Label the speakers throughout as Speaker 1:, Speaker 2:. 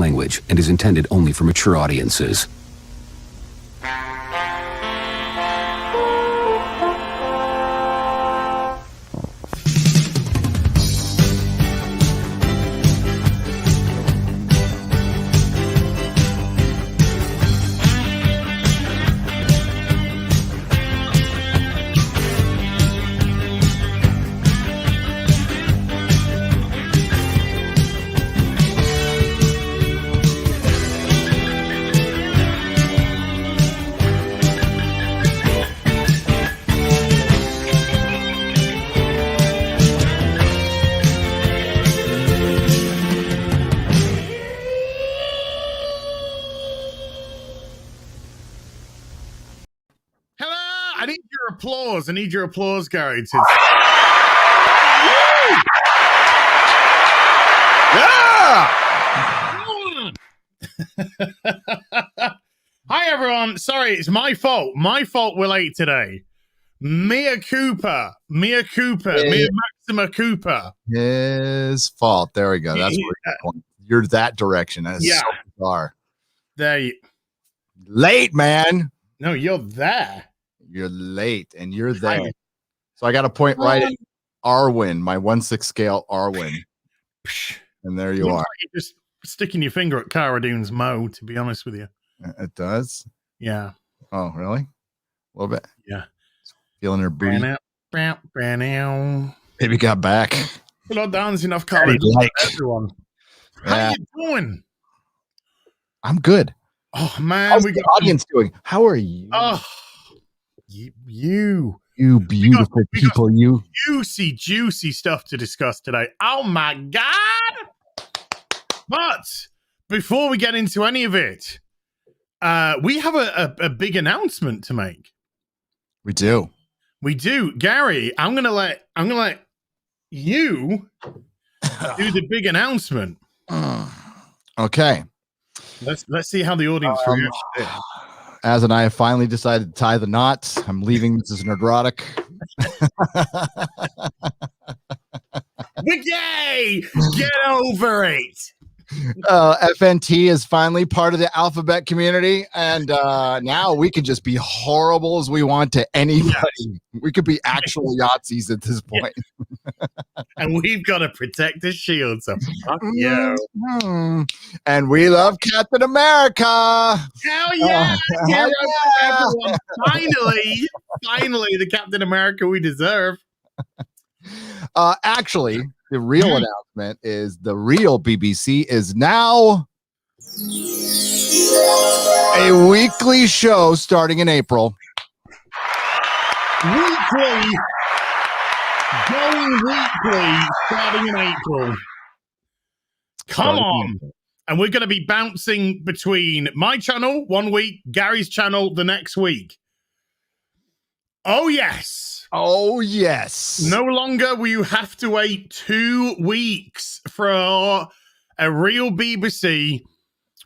Speaker 1: language and is intended only for mature audiences.
Speaker 2: I need your applause, Gary. Hi, everyone. Sorry, it's my fault. My fault we're late today. Mea Maxima Cooper.
Speaker 3: His fault. There we go. That's where you're that direction. That's so bizarre.
Speaker 2: There you
Speaker 3: late, man.
Speaker 2: No, you're there.
Speaker 3: You're late and you're there. So I got a point right at Arwen, my 1/6 scale Arwen. And there you are.
Speaker 2: Like you're just sticking your finger at Cara Dune's Mo, to be honest with you.
Speaker 3: It does?
Speaker 2: Yeah.
Speaker 3: Oh, really? A little bit?
Speaker 2: Yeah.
Speaker 3: Feeling her booty. Baby got back.
Speaker 2: We're not dancing off college. Everyone. How you doing?
Speaker 3: I'm good.
Speaker 2: Oh, man.
Speaker 3: How's the audience doing? How are you?
Speaker 2: Oh, you
Speaker 3: beautiful people, you
Speaker 2: juicy stuff to discuss today. Oh my God. But before we get into any of it, we have a big announcement to make.
Speaker 3: We do,
Speaker 2: Gary. I'm gonna let you do the big announcement.
Speaker 3: Okay,
Speaker 2: let's see how the audience reacts to this.
Speaker 3: Az and I have finally decided to tie the knots. I'm leaving Mrs. Nerdrotic.
Speaker 2: We're gay! Get over it!
Speaker 3: FNT is finally part of the alphabet community, and now we can just be horrible as we want to anybody. Yes. We could be actual Yahtzees at this point.
Speaker 2: And we've got to protect the shield, so fuck you.
Speaker 3: And we love Captain America.
Speaker 2: Hell yeah! Everyone. Finally, the Captain America we deserve.
Speaker 3: Actually, the real announcement is the real BBC is now a weekly show starting in April.
Speaker 2: Going weekly starting in April. Come on. And we're going to be bouncing between my channel 1 week, Gary's channel the next week. Oh, yes.
Speaker 3: Oh, yes.
Speaker 2: No longer will you have to wait 2 weeks for a real BBC.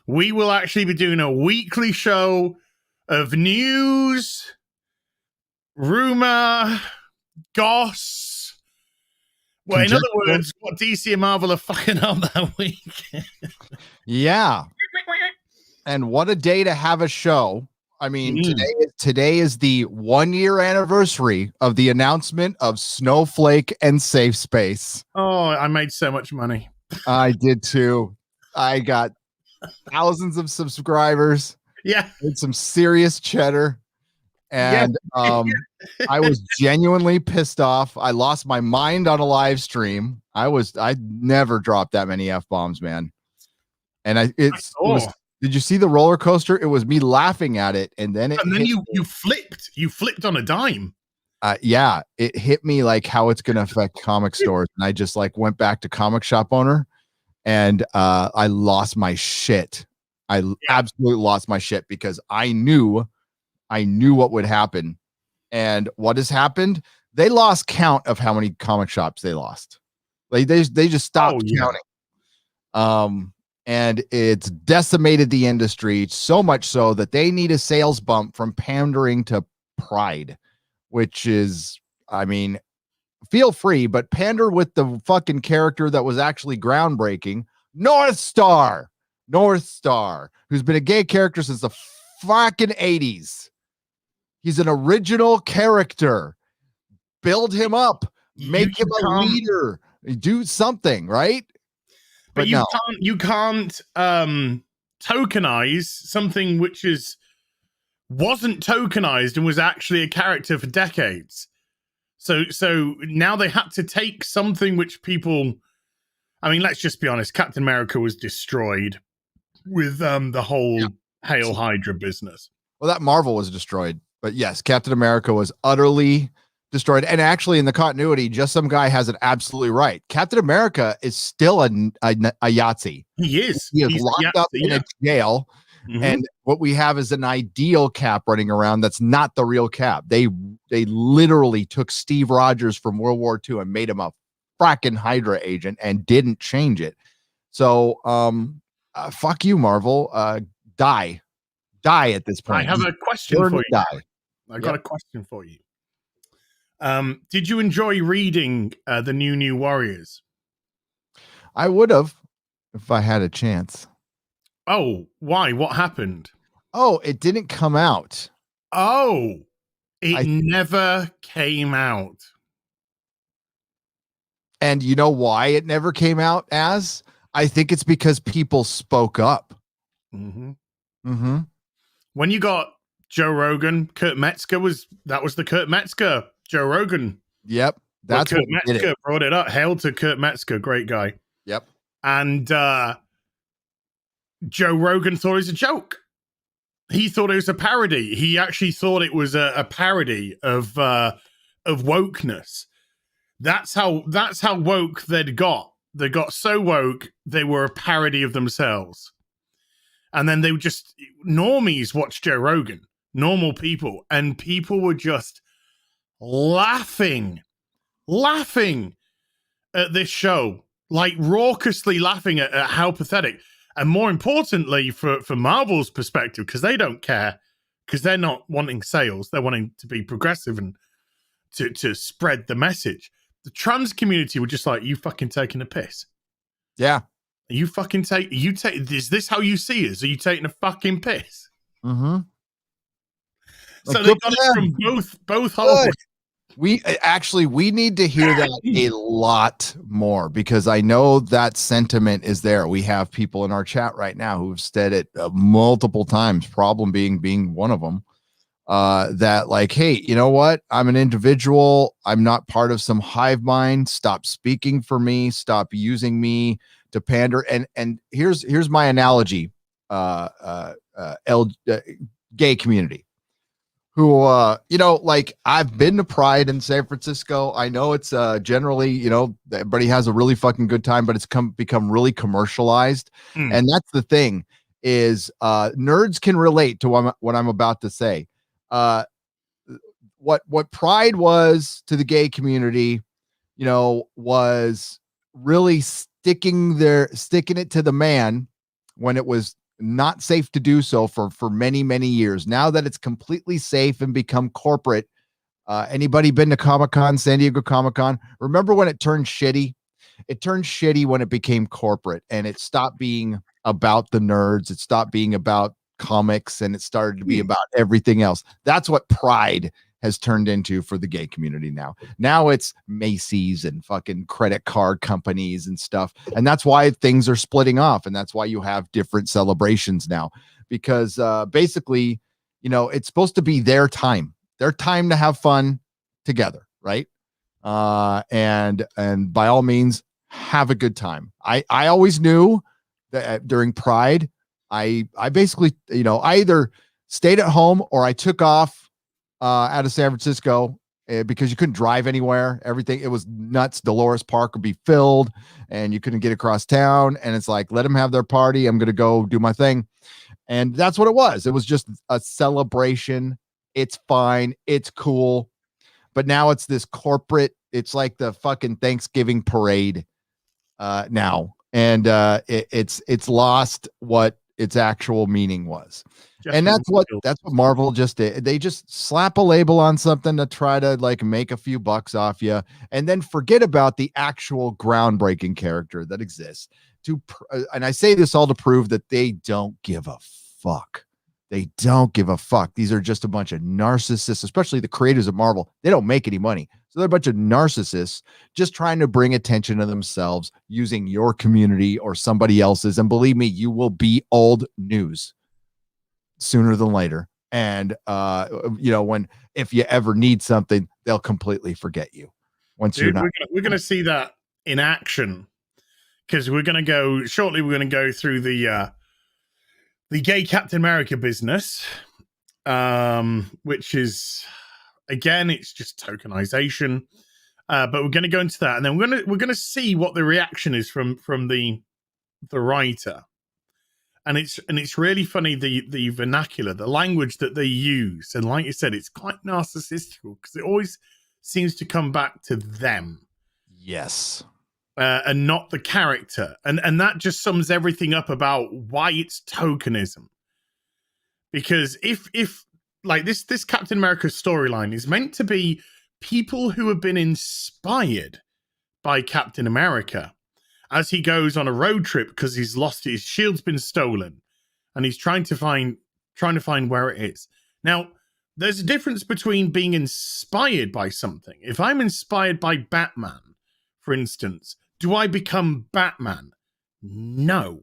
Speaker 2: We will actually be doing a weekly show of news, rumor, goss. Well, in other words, what DC and Marvel are fucking up that week.
Speaker 3: Yeah. And what a day to have a show. I mean, today is the 1 year anniversary of the announcement of Snowflake and Safe Space.
Speaker 2: Oh, I made so much money.
Speaker 3: I did too. I got thousands of subscribers.
Speaker 2: Yeah.
Speaker 3: With some serious cheddar. And I was genuinely pissed off. I lost my mind on a live stream. I never dropped that many F-bombs, man. And did you see the roller coaster? It was me laughing at it, and then
Speaker 2: you flipped. You flipped on a dime.
Speaker 3: Yeah, it hit me like how it's going to affect comic stores, and I just like went back to comic shop owner, and I lost my shit. I absolutely lost my shit because I knew what would happen, and what has happened? They lost count of how many comic shops they lost. Like they just stopped counting. And it's decimated the industry so much so that they need a sales bump from pandering to pride, which is, I mean, feel free, but pander with the fucking character that was actually groundbreaking. North Star. North Star, who's been a gay character since the fucking 80s. He's an original character. Build him up. Make him a leader. Do something, right?
Speaker 2: But you can't tokenize something which wasn't tokenized and was actually a character for decades. So now they had to take something which people, I mean, let's just be honest, Captain America was destroyed with the whole Hail Hydra business.
Speaker 3: Well, that Marvel was destroyed, but yes, Captain America was utterly destroyed. And actually, in the continuity, just some guy has it absolutely right. Captain America is still a Yahtzee.
Speaker 2: He is.
Speaker 3: He's locked up in a jail. Mm-hmm. And what we have is an ideal Cap running around that's not the real Cap. They literally took Steve Rogers from World War II and made him a fracking Hydra agent and didn't change it. So, fuck you, Marvel. Die at this point.
Speaker 2: I have a question for you. I got a question for you. Did you enjoy reading the New Warriors?
Speaker 3: I would have if I had a chance.
Speaker 2: Oh, why? What happened?
Speaker 3: Oh, it didn't come out.
Speaker 2: Oh, it never came out.
Speaker 3: And you know why it never came out as? I think it's because people spoke up.
Speaker 2: Mm-hmm.
Speaker 3: Mm-hmm.
Speaker 2: When you got Joe Rogan, Kurt Metzger was the Kurt Metzger, Joe Rogan.
Speaker 3: Yep. That's
Speaker 2: Kurt Metzger brought it up. Hail to Kurt Metzger, great guy.
Speaker 3: Yep.
Speaker 2: And Joe Rogan thought it was a joke. He thought it was a parody. He actually thought it was a parody of wokeness. That's how woke they'd got. They got so woke they were a parody of themselves. And then they would just normies watch Joe Rogan, normal people, and people were just laughing at this show, like raucously laughing at how pathetic. And more importantly, for Marvel's perspective, because they don't care, because they're not wanting sales, they're wanting to be progressive and to spread the message. The trans community were just like, you fucking taking a piss.
Speaker 3: Yeah.
Speaker 2: You fucking is this how you see us? Are you taking a fucking piss?
Speaker 3: Mm-hmm.
Speaker 2: So they got it from both holes.
Speaker 3: We need to hear that a lot more, because I know that sentiment is there. We have people in our chat right now who've said it multiple times, problem being one of them, that like, hey, you know what? I'm an individual. I'm not part of some hive mind. Stop speaking for me. Stop using me to pander. And here's my analogy, gay community. Who, like I've been to Pride in San Francisco. I know it's generally, everybody has a really fucking good time, but it's become really commercialized. And that's the thing is nerds can relate to what I'm about to say. What Pride was to the gay community, was really sticking it to the man when it was not safe to do so for many, many years. Now that it's completely safe and become corporate, anybody been to Comic-Con, San Diego Comic-Con? Remember when it turned shitty? It turned shitty when it became corporate and it stopped being about the nerds. It stopped being about comics and it started to be about everything else. That's what Pride has turned into for the gay community now. Now it's Macy's and fucking credit card companies and stuff. And that's why things are splitting off. And that's why you have different celebrations now, because basically, it's supposed to be their time to have fun together. Right. And by all means, have a good time. I always knew that during Pride, I basically, I either stayed at home or I took off out of San Francisco because you couldn't drive anywhere. Everything, it was nuts. Dolores Park would be filled and you couldn't get across town. And it's like, let them have their party. I'm going to go do my thing. And that's what it was. It was just a celebration. It's fine. It's cool. But now it's this corporate, it's like the fucking Thanksgiving parade now. And it's lost what its actual meaning was. And that's what Marvel just did. They just slap a label on something to try to like make a few bucks off you and then forget about the actual groundbreaking character that exists and I say this all to prove that they don't give a fuck. They don't give a fuck. These are just a bunch of narcissists, especially the creators of Marvel. They don't make any money. So they're a bunch of narcissists just trying to bring attention to themselves using your community or somebody else's. And believe me, you will be old news sooner than later. And, if you ever need something, they'll completely forget you. Once you're not.
Speaker 2: We're going to see that in action, because we're going to go through the gay Captain America business, which is, again, it's just tokenization. But we're going to go into that, and then we're going to see what the reaction is from the writer. And it's really funny, the vernacular, the language that they use. And like you said, it's quite narcissistical because it always seems to come back to them. Yes. And not the character. And that just sums everything up about why it's tokenism. Because if like this Captain America storyline is meant to be people who have been inspired by Captain America as he goes on a road trip because he's lost his shield's been stolen and he's trying to find where it is. Now, there's a difference between being inspired by something. If I'm inspired by Batman, for instance, do I become Batman? No.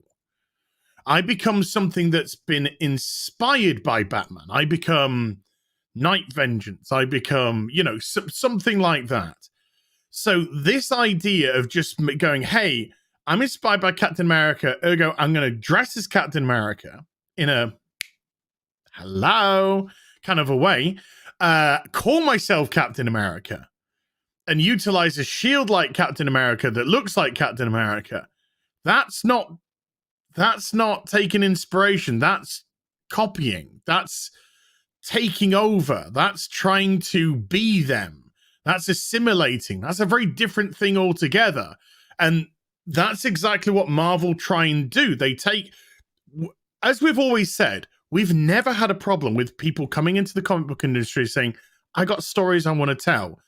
Speaker 2: I become something that's been inspired by Batman. I become Night Vengeance. I become, something like that. So this idea of just going, hey, I'm inspired by Captain America, ergo I'm going to dress as Captain America in a hello kind of a way, call myself Captain America, and utilize a shield like Captain America that looks like Captain America. That's not taking inspiration. That's copying. That's taking over. That's trying to be them. That's assimilating. That's a very different thing altogether. And that's exactly what Marvel try and do. They take, as we've always said, we've never had a problem with people coming into the comic book industry saying, I got stories I want to tell.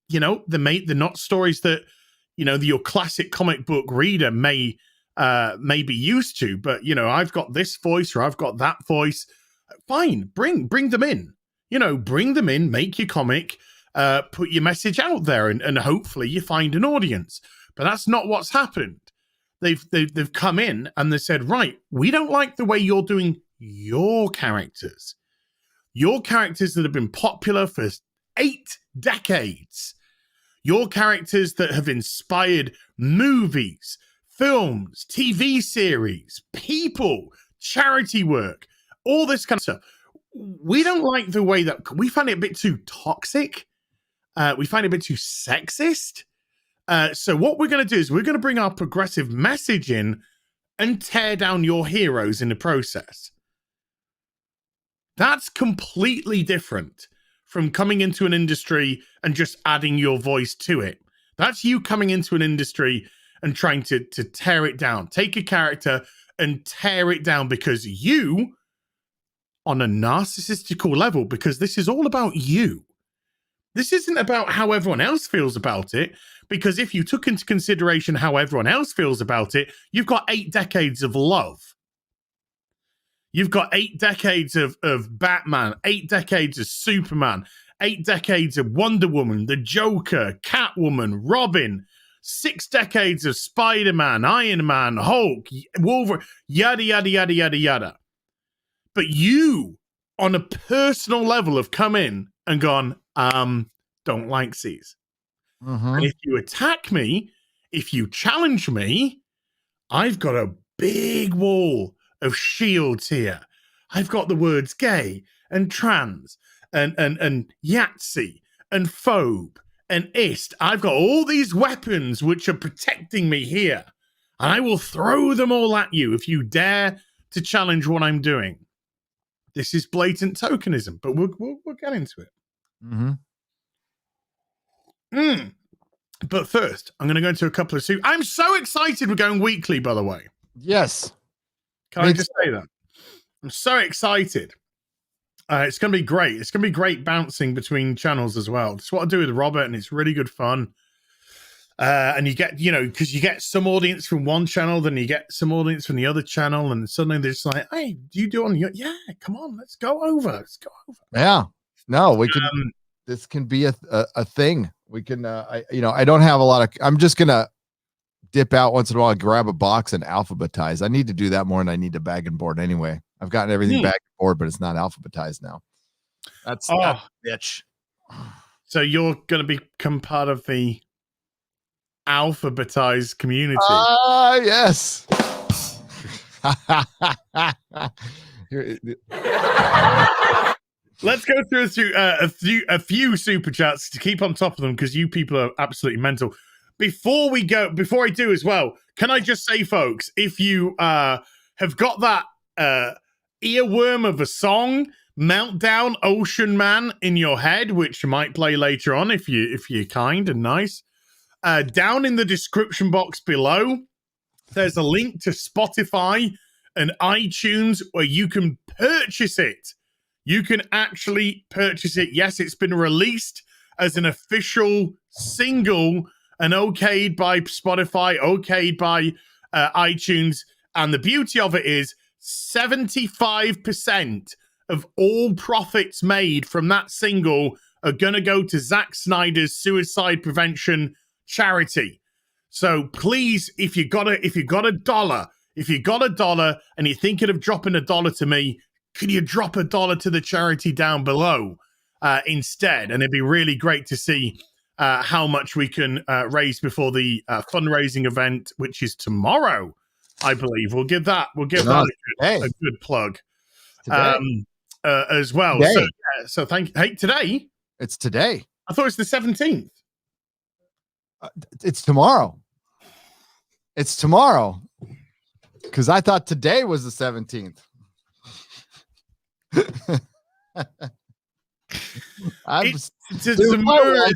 Speaker 2: They're not stories that, your classic comic book reader may be used to, but, I've got this voice or I've got that voice. Fine, bring them in. Bring them in, make your comic, put your message out there, and hopefully you find an audience. But that's not what's happened. They've come in and they said, right, we don't like the way you're doing your characters. Your characters that have been popular for 8 decades. Your characters that have inspired movies, films, TV series, people, charity work, all this kind of stuff. We don't like the way that we find it a bit too toxic. We find it a bit too sexist. So what we're going to do is we're going to bring our progressive message in and tear down your heroes in the process. That's completely different from coming into an industry and just adding your voice to it. That's you coming into an industry and trying to tear it down. Take a character and tear it down because you, on a narcissistical level, because this is all about you. This isn't about how everyone else feels about it, because if you took into consideration how everyone else feels about it, you've got 8 decades of love. You've got 8 decades of Batman, 8 decades of Superman, 8 decades of Wonder Woman, the Joker, Catwoman, Robin, 6 decades of Spider-Man, Iron Man, Hulk, Wolverine, yada, yada, yada, yada, yada. But you, on a personal level, have come in and gone, don't like these. And if you attack me, if you challenge me, I've got a big wall of shields here. I've got the words gay and trans and Yahtzee and phobe and ist. I've got all these weapons which are protecting me here. And I will throw them all at you if you dare to challenge what I'm doing. This is blatant tokenism, but we'll get into it. But first, I'm going to go into a couple of I'm so excited we're going weekly, by the way.
Speaker 3: Yes.
Speaker 2: Can I just say that? I'm so excited. It's going to be great. It's going to be great bouncing between channels as well. It's what I do with Robert, and it's really good fun. And you get, because you get some audience from one channel, then you get some audience from the other channel, and suddenly they're just like, "Hey, do you do on your? Yeah, come on, let's go over.
Speaker 3: Yeah, no, we can. This can be a thing. We can. I don't have a lot of. I'm just gonna dip out once in a while, grab a box and alphabetize. I need to do that more than I need to bag and board anyway. I've gotten everything back and board, but it's not alphabetized now. That's bitch.
Speaker 2: So you're going to become part of the alphabetized community.
Speaker 3: Yes.
Speaker 2: Let's go through a few super chats to keep on top of them, because you people are absolutely mental. Before I do as well, can I just say, folks, if you have got that earworm of a song, Meltdown Ocean Man, in your head, which you might play later on if you're kind and nice, down in the description box below, there's a link to Spotify and iTunes where you can purchase it. You can actually purchase it. Yes, it's been released as an official single and okayed by Spotify, okayed by iTunes. And the beauty of it is 75% of all profits made from that single are going to go to Zack Snyder's suicide prevention charity. So please, if you got a dollar and you're thinking of dropping $1 to me, could you drop $1 to the charity down below instead? And it'd be really great to see how much we can raise before the fundraising event, which is tomorrow, I believe. We'll give that a good plug as well.
Speaker 3: Today.
Speaker 2: So thank you. Hey, today?
Speaker 3: It's today.
Speaker 2: I thought it was the 17th.
Speaker 3: It's tomorrow. It's tomorrow. Because I thought today was the 17th.
Speaker 2: It's tomorrow.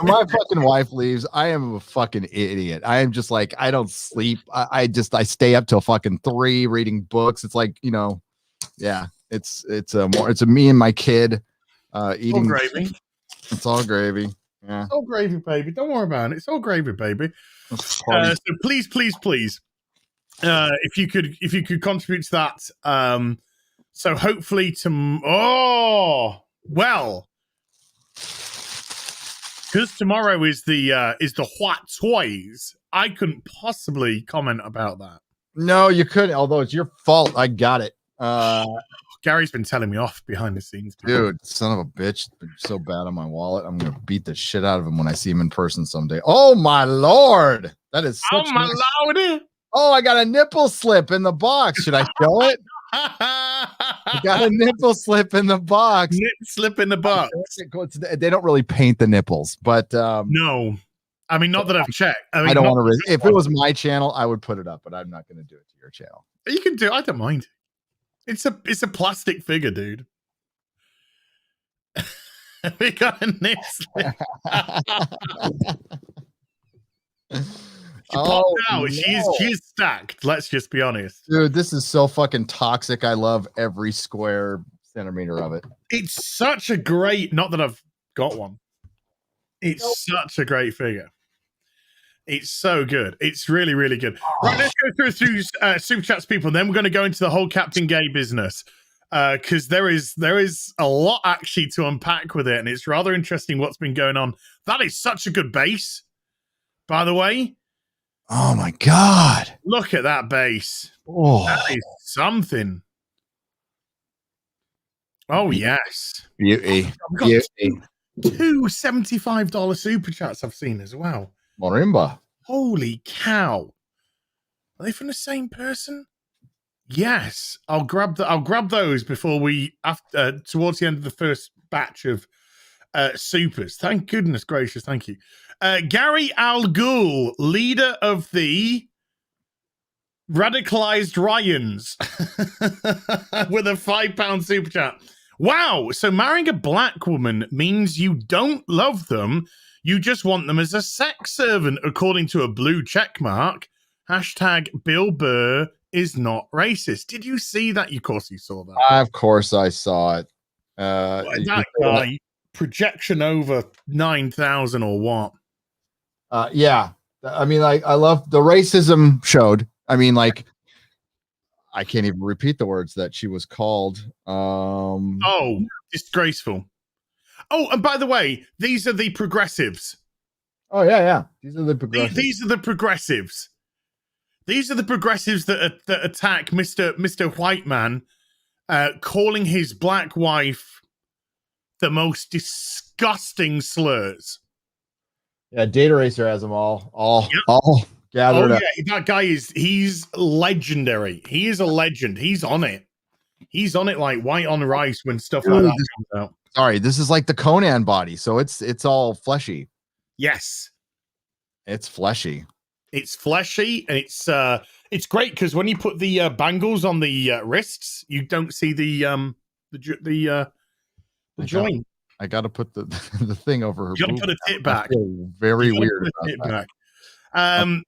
Speaker 3: My fucking wife leaves. I am a fucking idiot. I am just like, I don't sleep. I stay up till fucking 3 reading books. It's like, yeah. It's a me and my kid eating.
Speaker 2: All gravy.
Speaker 3: It's all gravy. Yeah.
Speaker 2: It's all gravy, baby. Don't worry about it. It's all gravy, baby. So please, if you could contribute to that. So hopefully because tomorrow is the What Toys, I couldn't possibly comment about that.
Speaker 3: No, you couldn't. Although it's your fault. I got it.
Speaker 2: Gary's been telling me off behind the scenes.
Speaker 3: Dude, son of a bitch. It's been so bad on my wallet. I'm going to beat the shit out of him when I see him in person someday. Oh, my Lord. That is such
Speaker 2: Lord.
Speaker 3: Oh, I got a nipple slip in the box. Should I show it? I got a nipple slip in the box.
Speaker 2: Slip in the box.
Speaker 3: They don't really paint the nipples, but
Speaker 2: no. I mean, not that I've checked.
Speaker 3: I don't want to. If it was my channel, I would put it up, but I'm not going to do it to your channel.
Speaker 2: You can do it. I don't mind. It's a plastic figure, dude. We got a nip slip. She popped out. No. She is stacked. Let's just be honest.
Speaker 3: Dude, this is so fucking toxic. I love every square centimeter of it.
Speaker 2: It's such a great, not that I've got one. It's such a great figure. It's so good. It's really, really good. Right, let's go through super chats, people. And then we're going to go into the whole Captain Gay business. Because there is a lot actually to unpack with it. And it's rather interesting what's been going on. That is such a good base, by the way.
Speaker 3: Oh my God.
Speaker 2: Look at that base.
Speaker 3: Oh,
Speaker 2: that is something. Oh, yes.
Speaker 3: Beauty.
Speaker 2: I've got two $75 super chats I've seen as well.
Speaker 3: Marimba.
Speaker 2: Holy cow. Are they from the same person? Yes. I'll grab those before we towards the end of the first batch of supers. Thank goodness gracious. Thank you. Gary Al Ghul, leader of the radicalized Ryans, with a £5 super chat. Wow. So marrying a black woman means you don't love them. You just want them as a sex servant, according to a blue check mark. Hashtag Bill Burr is not racist. Did you see that? Of course you saw that.
Speaker 3: Of course I saw it.
Speaker 2: That guy, projection over 9,000 or what?
Speaker 3: Yeah. I mean, like, I love the racism showed. I mean, like, I can't even repeat the words that she was called.
Speaker 2: Oh, disgraceful. Oh, and by the way, these are the progressives.
Speaker 3: Oh yeah. These are the progressives.
Speaker 2: These are the progressives. These are the progressives that attack Mr. White Man, calling his black wife the most disgusting slurs.
Speaker 3: Yeah, Data Racer has them all
Speaker 2: Oh
Speaker 3: gathered up.
Speaker 2: yeah, that guy he's legendary. He is a legend. He's on it. He's on it like white on rice when stuff like that comes out.
Speaker 3: Sorry, this is like the Conan body, so it's all fleshy.
Speaker 2: Yes,
Speaker 3: it's fleshy.
Speaker 2: It's fleshy, and it's great because when you put the bangles on the wrists, you don't see the joint.
Speaker 3: I got to put the the thing over her.
Speaker 2: You got to put a tit back.
Speaker 3: Very weird.
Speaker 2: Back.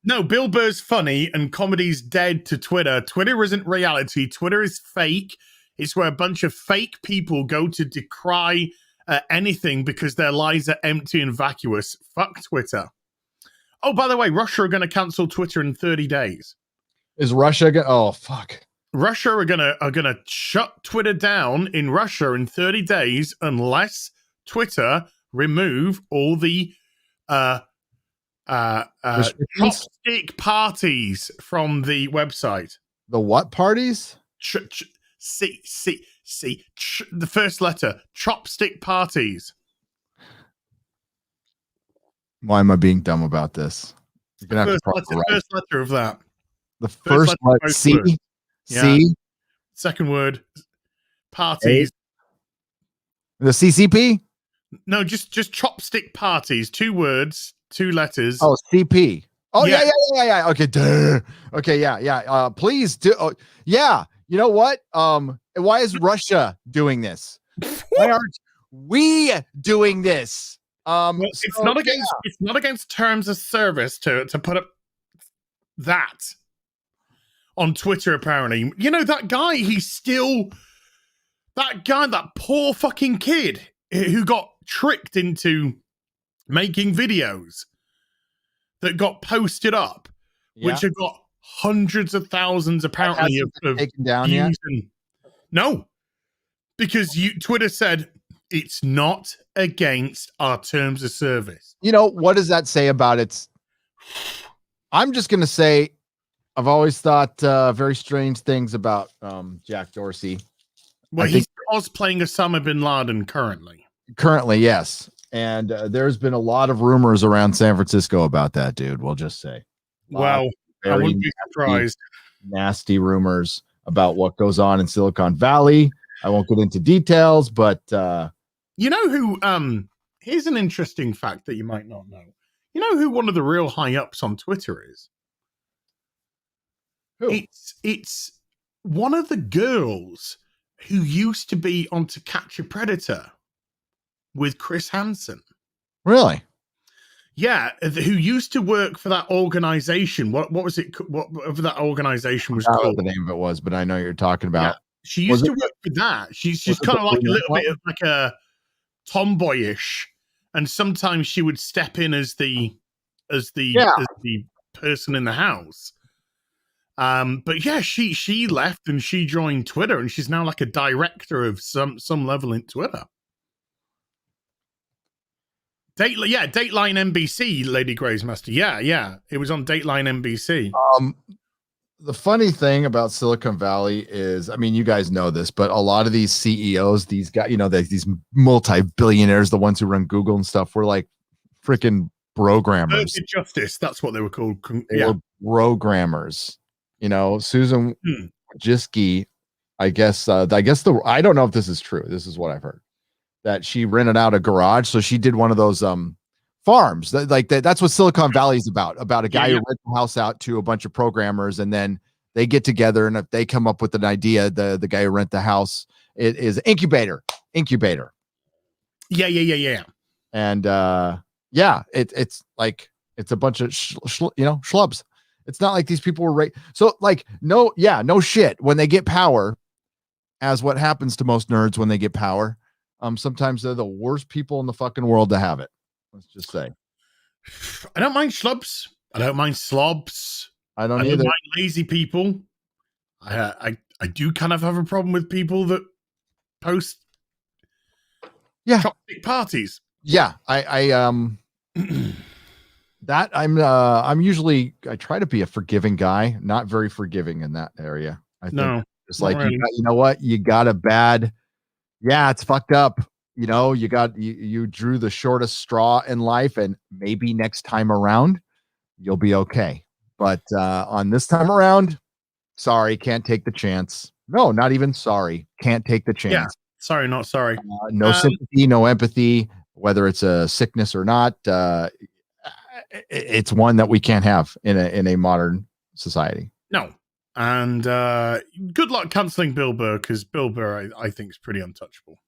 Speaker 2: No, Bill Burr's funny and comedy's dead to Twitter. Twitter isn't reality. Twitter is fake. It's where a bunch of fake people go to decry anything because their lives are empty and vacuous. Fuck Twitter. Oh, by the way, Russia are going to cancel Twitter in 30 days.
Speaker 3: Is Russia going? Oh, fuck.
Speaker 2: Russia are gonna shut Twitter down in Russia in 30 days unless Twitter remove all the chopstick parties from the website.
Speaker 3: The what parties?
Speaker 2: The first letter, chopstick parties.
Speaker 3: Why am I being dumb about this? You're gonna have to
Speaker 2: first letter of that.
Speaker 3: The first letter, C.
Speaker 2: Yeah.
Speaker 3: C.
Speaker 2: Second word, parties.
Speaker 3: The CCP?
Speaker 2: No, just chopstick parties. 2 words, 2 letters.
Speaker 3: Oh, CP. Oh yeah. Okay, duh. Okay, yeah. Please do. Oh, yeah. You know what? Why is Russia doing this? Why aren't we doing this?
Speaker 2: Well, it's not against terms of service to put up that on Twitter. Apparently, you know that guy. That poor fucking kid who got tricked into making videos that got posted up, which have got hundreds of thousands apparently of
Speaker 3: taken down
Speaker 2: views.
Speaker 3: yet?
Speaker 2: No, because Twitter said it's not against our terms of service.
Speaker 3: You know, what does that say about it? I'm just going to say, I've always thought very strange things about Jack Dorsey.
Speaker 2: Well, he's cosplaying Osama bin Laden currently.
Speaker 3: Currently, yes. And there's been a lot of rumors around San Francisco about that, dude. We'll just say.
Speaker 2: Well, I wouldn't be surprised.
Speaker 3: Nasty rumors about what goes on in Silicon Valley. I won't get into details, but
Speaker 2: you know who? Here's an interesting fact that you might not know. You know who one of the real high ups on Twitter is?
Speaker 3: Who?
Speaker 2: It's one of the girls who used to be on To Catch a Predator with Chris Hansen.
Speaker 3: Really?
Speaker 2: Yeah, who used to work for that organization. What was it? Whatever that organization was called.
Speaker 3: The name of it was, but I know you're talking about.
Speaker 2: Yeah, she used to work for that. She's just kind of like a little bit of like a tomboyish, and sometimes she would step in as the person in the house. But yeah, she left and she joined Twitter, and she's now like a director of some level in Twitter. Dateline NBC, Lady Grey's Master. Yeah. It was on Dateline NBC.
Speaker 3: The funny thing about Silicon Valley is, I mean, you guys know this, but a lot of these CEOs, these guys, you know, these multi-billionaires, the ones who run Google and stuff, were like freaking programmers.
Speaker 2: Justice, that's what they were called.
Speaker 3: They were programmers. You know, Susan Wojcicki, I don't know if this is true. This is what I've heard. That she rented out a garage, so she did one of those farms. That's what Silicon Valley is about a guy who rents the house out to a bunch of programmers, and then they get together, and if they come up with an idea, the guy who rent the house, it is incubator.
Speaker 2: Yeah.
Speaker 3: And it's like it's a bunch of schlubs. It's not like these people were so like no shit. When they get power, as what happens to most nerds when they get power, sometimes they're the worst people in the fucking world to have it. Let's just say.
Speaker 2: I don't mind schlubs. I don't mind slobs.
Speaker 3: I don't
Speaker 2: I don't
Speaker 3: either.
Speaker 2: mind lazy people. I do kind of have a problem with people that post chopstick parties.
Speaker 3: Yeah, that I'm usually, I try to be a forgiving guy, not very forgiving in that area. I think it's like
Speaker 2: really.
Speaker 3: you know what, you got a bad, yeah, it's fucked up. You know, you drew the shortest straw in life, and maybe next time around you'll be okay. But on this time around, sorry, can't take the chance. No, not even sorry, can't take the chance.
Speaker 2: Yeah, sorry, not sorry.
Speaker 3: No sympathy, no empathy, whether it's a sickness or not. It's one that we can't have in a modern society.
Speaker 2: No. And good luck cancelling Bill Burr, because Bill Burr, I think, is pretty untouchable.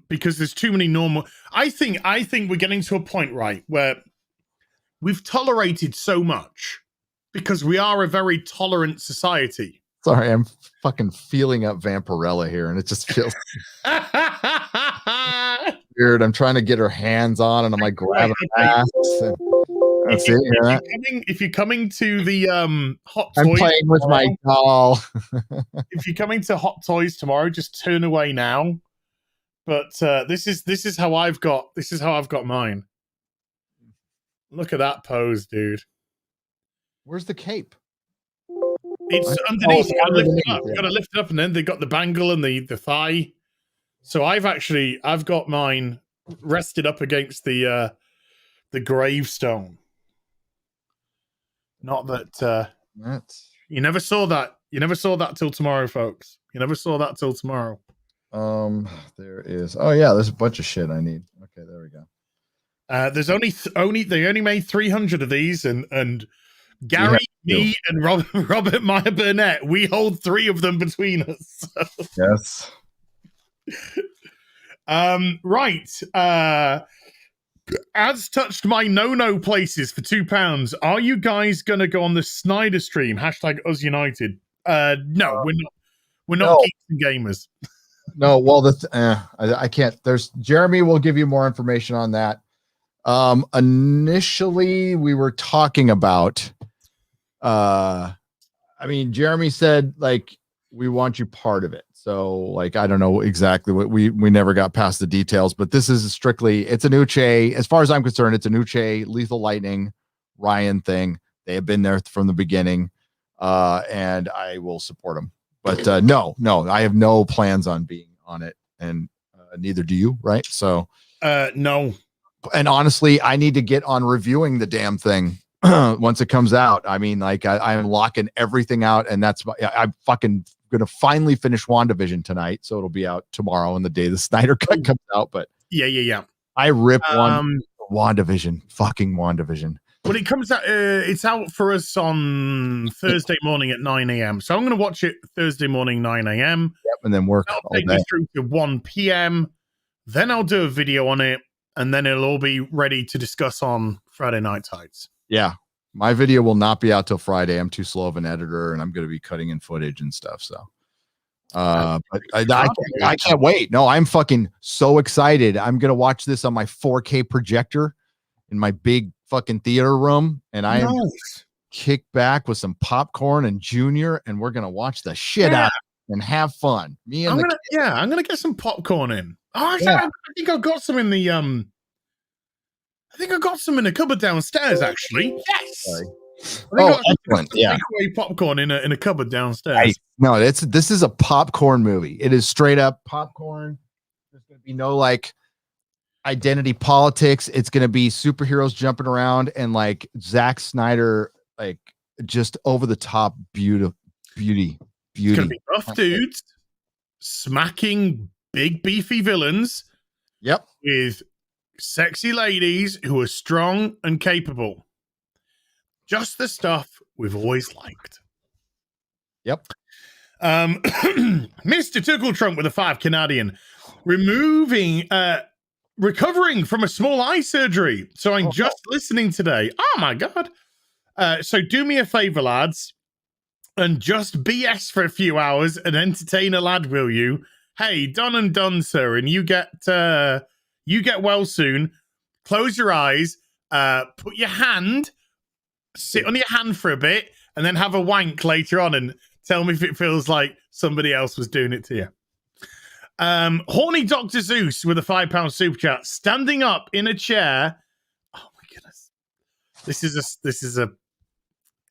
Speaker 2: Because there's too many normal. I think we're getting to a point, right, where we've tolerated so much because we are a very tolerant society.
Speaker 3: Sorry, I'm fucking feeling up Vampirella here, and it just feels weird. I'm trying to get her hands on, and I'm like grabbing masks.
Speaker 2: If you're coming to the Hot Toys,
Speaker 3: I'm playing with my doll.
Speaker 2: If you're coming to Hot Toys tomorrow, just turn away now. But this is how I've got mine. Look at that pose, dude.
Speaker 3: Where's the cape?
Speaker 2: It's underneath. You gotta lift it up, and then they got the bangle and the thigh. So I've got mine rested up against the gravestone. Not that you never saw that. You never saw that till tomorrow, folks. You never saw that till tomorrow.
Speaker 3: There is. Oh yeah, there's a bunch of shit I need. Okay, there we go.
Speaker 2: There's they only made 300 of these, and Gary, me, and Robert Meyer Burnett, we hold 3 of them between us. So.
Speaker 3: Yes.
Speaker 2: Right. As touched my no places for £2. Are you guys gonna go on the Snyder stream? Hashtag Us United. No, we're not geeks and gamers.
Speaker 3: No, well, I can't. There's Jeremy will give you more information on that. Initially, we were talking about. I mean, Jeremy said like we want you part of it. So like I don't know exactly what we never got past the details, but this is strictly it's a Nuche. As far as I'm concerned, it's a Nuche, Lethal Lightning, Ryan thing. They have been there from the beginning, and I will support them. But no, I have no plans on being on it, and neither do you, right? So
Speaker 2: no. And
Speaker 3: honestly, I need to get on reviewing the damn thing once it comes out. I mean, like I'm locking everything out, and I'm fucking gonna finally finish WandaVision tonight, so it'll be out tomorrow and the day the Snyder cut comes out. But
Speaker 2: yeah.
Speaker 3: I rip WandaVision, fucking WandaVision.
Speaker 2: When it comes out, it's out for us on Thursday morning at 9 a.m. So I'm going to watch it Thursday morning, 9 a.m.
Speaker 3: Yep, and then work
Speaker 2: I'll
Speaker 3: all
Speaker 2: take
Speaker 3: day.
Speaker 2: me through to 1 p.m. Then I'll do a video on it, and then it'll all be ready to discuss on Friday Night Tides.
Speaker 3: Yeah, my video will not be out till Friday. I'm too slow of an editor, and I'm going to be cutting in footage and stuff. So, but I can't wait. No, I'm fucking so excited. I'm going to watch this on my 4K projector in my big fucking theater room, and I am kick back with some popcorn and Junior, and we're gonna watch the shit out and have fun. I'm
Speaker 2: gonna get some popcorn in. I think I got some in the I think I got some in a cupboard downstairs. Actually, yes.
Speaker 3: Excellent. Yeah,
Speaker 2: takeaway popcorn in a cupboard downstairs.
Speaker 3: No, this is a popcorn movie. It is straight up popcorn. There's gonna be no like identity politics. It's gonna be superheroes jumping around and like Zack Snyder, like just over the top beauty. It's gonna
Speaker 2: be rough dudes smacking big beefy villains.
Speaker 3: Yep,
Speaker 2: with sexy ladies who are strong and capable. Just the stuff we've always liked.
Speaker 3: Yep.
Speaker 2: Mr. Tuckle Trump with a 5 Canadian recovering from a small eye surgery. So I'm just listening today. Oh my God. So do me a favor, lads, and just BS for a few hours and entertain a lad, will you? Hey, done and done, sir. And you get well soon. close your eyes, put your hand, sit on your hand for a bit, and then have a wank later on and tell me if it feels like somebody else was doing it to you. Horny Dr. Zeus with a £5 super chat, standing up in a chair. Oh my goodness.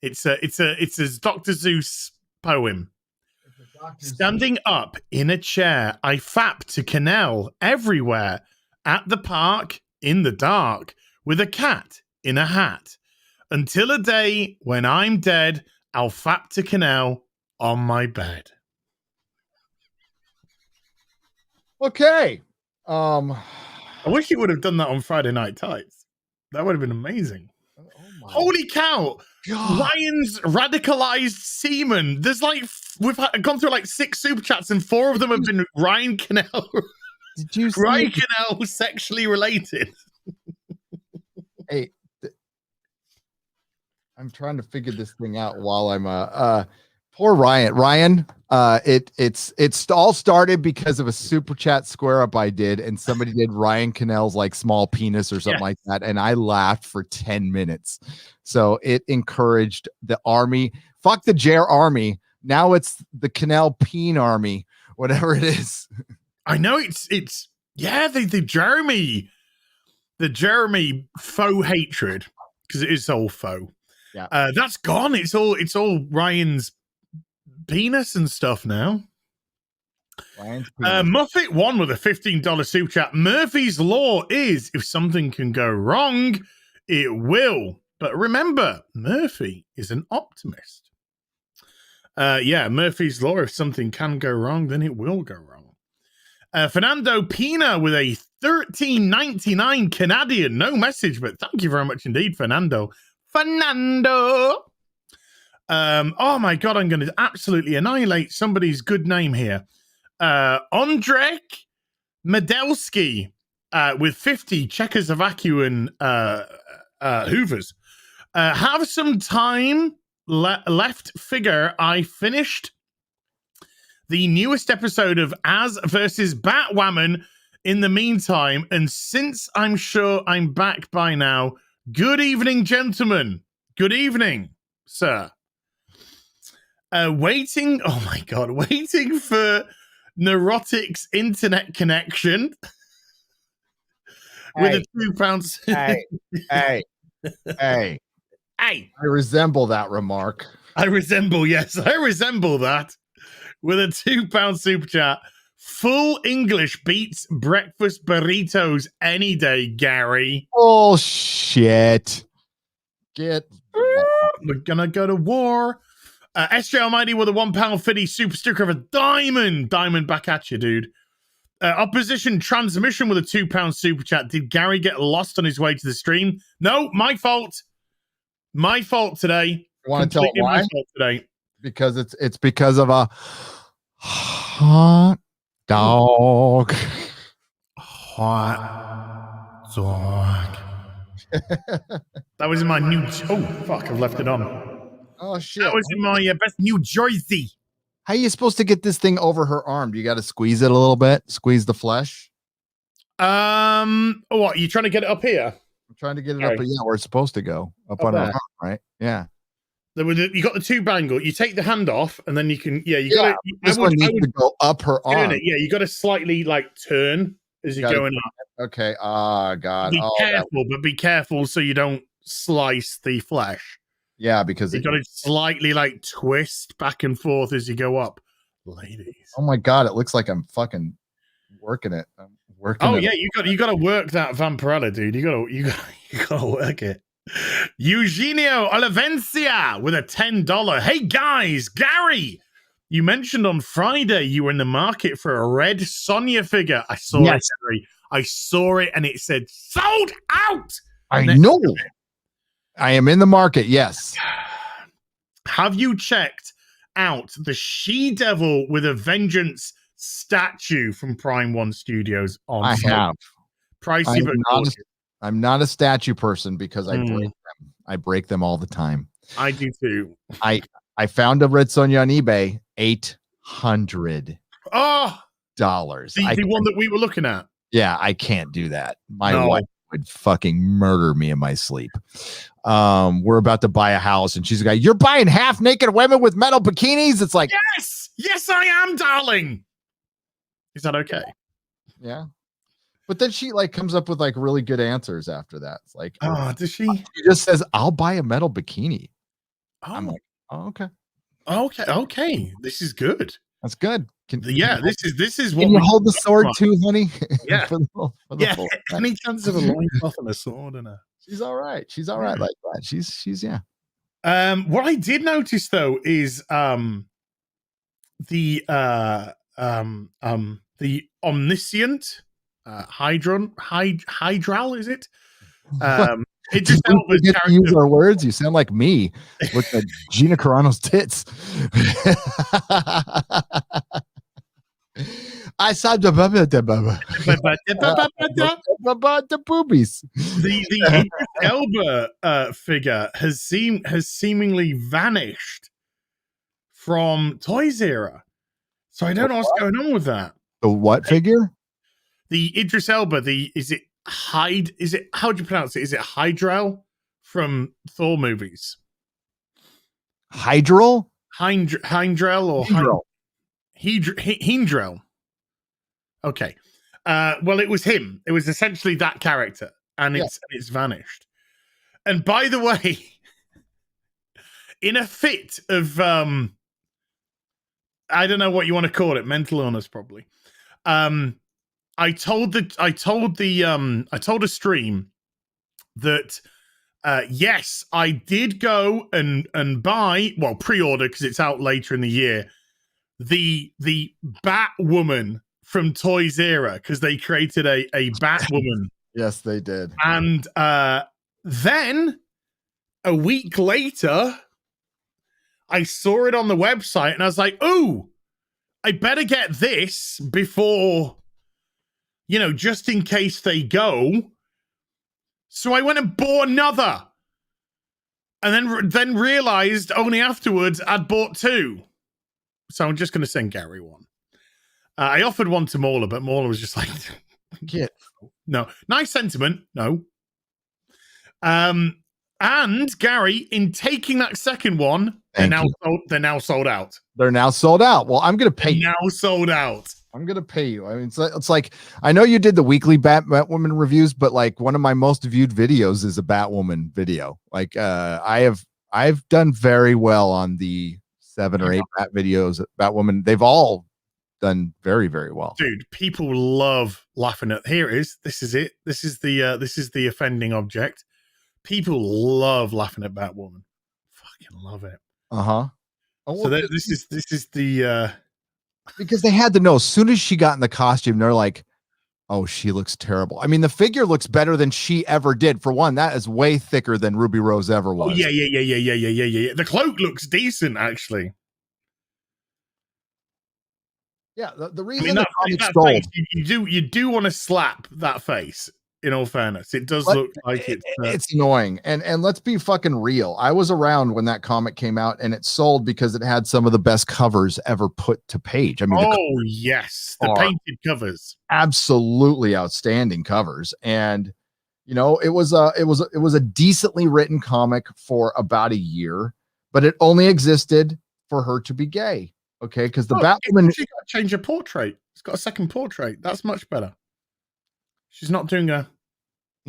Speaker 2: It's a Dr. Zeus poem. Standing up in a chair, I fap to canal everywhere, at the park, in the dark, with a cat in a hat. Until a day when I'm dead, I'll fap to canal on my bed.
Speaker 3: Okay.
Speaker 2: I wish you would have done that on Friday Night Tights. That would have been amazing. Holy cow. God. Ryan's radicalized semen. There's like, gone through like 6 super chats and 4 of them have been Ryan Cannell.
Speaker 3: Did you see
Speaker 2: Ryan Cannell sexually related?
Speaker 3: Hey, I'm trying to figure this thing out while I'm poor Ryan. It's all started because of a super chat square up I did, and somebody did Ryan Cannell's like small penis or something like that, and I laughed for 10 minutes. So it encouraged the army. Fuck the Jer army. Now it's the Cannell Peen army, whatever it is.
Speaker 2: I know it's the Jeremy faux hatred, because it is all faux.
Speaker 3: Yeah,
Speaker 2: that's gone. It's all Ryan's penis and stuff now. Muffet won with a $15 super chat. Murphy's law is if something can go wrong, it will. But remember, Murphy is an optimist. Murphy's law, if something can go wrong, then it will go wrong. Fernando Pina with a $13.99 Canadian. No message, but thank you very much indeed, Fernando. Oh my God, I'm going to absolutely annihilate somebody's good name here. Ondrek Medelsky with 50 Czechoslovakian Hoovers. Have some time left figure. I finished the newest episode of As versus Batwoman in the meantime, and since I'm sure I'm back by now, good evening, gentlemen. Good evening, sir. Waiting for Neurotic's internet connection with a £2.
Speaker 3: Hey. I resemble that remark.
Speaker 2: I resemble that with a £2 super chat. Full English beats breakfast burritos any day, Gary.
Speaker 3: Bullshit. We're
Speaker 2: gonna go to war. SJ Almighty with a £1.50 super sticker of a diamond. Diamond back at you, dude. Opposition Transmission with a £2 super chat. Did Gary get lost on his way to the stream? No, my fault. My fault today.
Speaker 3: You want to tell why?
Speaker 2: My fault today.
Speaker 3: Because it's because of a hot dog.
Speaker 2: Hot dog. That was in my new. Oh fuck! I've left it on.
Speaker 3: Oh shit!
Speaker 2: That was in my best New Jersey.
Speaker 3: How are you supposed to get this thing over her arm? Do you got to squeeze it a little bit? Squeeze the flesh.
Speaker 2: What? You trying to get it up here?
Speaker 3: I'm trying to get it up. Yeah, where it's supposed to go up on her arm, right? Yeah.
Speaker 2: You got the tube angle. You take the hand off, and then you can. Yeah, you got to.
Speaker 3: This one needs to go up her arm.
Speaker 2: Yeah, you got to slightly like turn as you're going up.
Speaker 3: Okay. Oh God.
Speaker 2: Be careful so you don't slice the flesh.
Speaker 3: Yeah, because
Speaker 2: you got to slightly like twist back and forth as you go up, ladies.
Speaker 3: Oh my God, it looks like I'm fucking working it. I'm working.
Speaker 2: Oh yeah, you got to work that Vampirella, dude. You got to work it. Eugenio Olivencia with a $10. Hey guys, Gary, you mentioned on Friday you were in the market for a red Sonya figure. I saw it, Gary. I saw it and it said sold out.
Speaker 3: I know. I am in the market. Yes.
Speaker 2: Have you checked out the She-Devil with a Vengeance statue from Prime One Studios?
Speaker 3: I have.
Speaker 2: Pricey, but
Speaker 3: I'm not a statue person because I break them. I break them all the time.
Speaker 2: I do too.
Speaker 3: I found a red Sonya on eBay, $800.
Speaker 2: Oh,
Speaker 3: the
Speaker 2: one that we were looking at.
Speaker 3: Yeah, I can't do that. My wife would fucking murder me in my sleep. We're about to buy a house, and she's like, "You're buying half naked women with metal bikinis?" It's like,
Speaker 2: yes, I am, darling. Is that okay?
Speaker 3: Yeah. But then she like comes up with like really good answers after that. It's like,
Speaker 2: oh, does she?
Speaker 3: She just says, "I'll buy a metal bikini."
Speaker 2: Oh.
Speaker 3: I'm like, oh, okay.
Speaker 2: Okay. This is good.
Speaker 3: That's good.
Speaker 2: This is what
Speaker 3: can you hold the sword too, honey?
Speaker 2: Yeah.
Speaker 3: for the
Speaker 2: Any chance of a loincloth and a sword and a
Speaker 3: She's all right. She's all right like that. She's yeah.
Speaker 2: What I did notice though is the omniscient Hydral, is it? It just
Speaker 3: get to use our words. You sound like me. Look at Gina Carano's tits. I saw the boobies.
Speaker 2: The Idris Elba figure has seemingly vanished from Toys era. So I don't know what's going on with that.
Speaker 3: The what figure?
Speaker 2: The Idris Elba. Is it how do you pronounce it? Is it Hydral from Thor movies?
Speaker 3: Hydral?
Speaker 2: Hydral or Hydral? Okay. Well, it was him. It was essentially that character, and it's vanished. And by the way, in a fit of I don't know what you want to call it, mental illness probably. I told a stream that yes, I did go and buy, well, pre-order because it's out later in the year, the Batwoman from Toys era, because they created a Batwoman.
Speaker 3: Yes, they did.
Speaker 2: And then a week later, I saw it on the website and I was like, "Ooh, I better get this before, just in case they go." So I went and bought another, and then realized only afterwards I'd bought two. So I'm just going to send Gary one. I offered one to Mauler, but Mauler was just like, no. Nice sentiment. No. And Gary, in taking that second one, they're now sold out.
Speaker 3: They're now sold out. Well, I'm going to pay you.
Speaker 2: Now sold out.
Speaker 3: I'm going to pay you. I mean, it's like, I know you did the weekly Batwoman reviews, but like one of my most viewed videos is a Batwoman video. Like I've done very well on the 7 or 8 Bat videos. Batwoman, they've all done very, very well.
Speaker 2: Dude, people love laughing at, here it is. This is it. This is the offending object. People love laughing at Batwoman. Fucking love it.
Speaker 3: Uh-huh.
Speaker 2: Oh, so this is the
Speaker 3: because they had to know as soon as she got in the costume, they're like, "Oh, she looks terrible." I mean, the figure looks better than she ever did. For one, that is way thicker than Ruby Rose ever was.
Speaker 2: Oh, yeah. The cloak looks decent, actually.
Speaker 3: Yeah, the reason that
Speaker 2: face, you do want to slap that face. In all fairness, it does look like
Speaker 3: it's annoying. And let's be fucking real. I was around when that comic came out, and it sold because it had some of the best covers ever put to page. I mean,
Speaker 2: the painted covers,
Speaker 3: absolutely outstanding covers. And it was a decently written comic for about a year, but it only existed for her to be gay. Okay, because the Batwoman,
Speaker 2: she got to change her portrait. It's got a second portrait. That's much better. She's not doing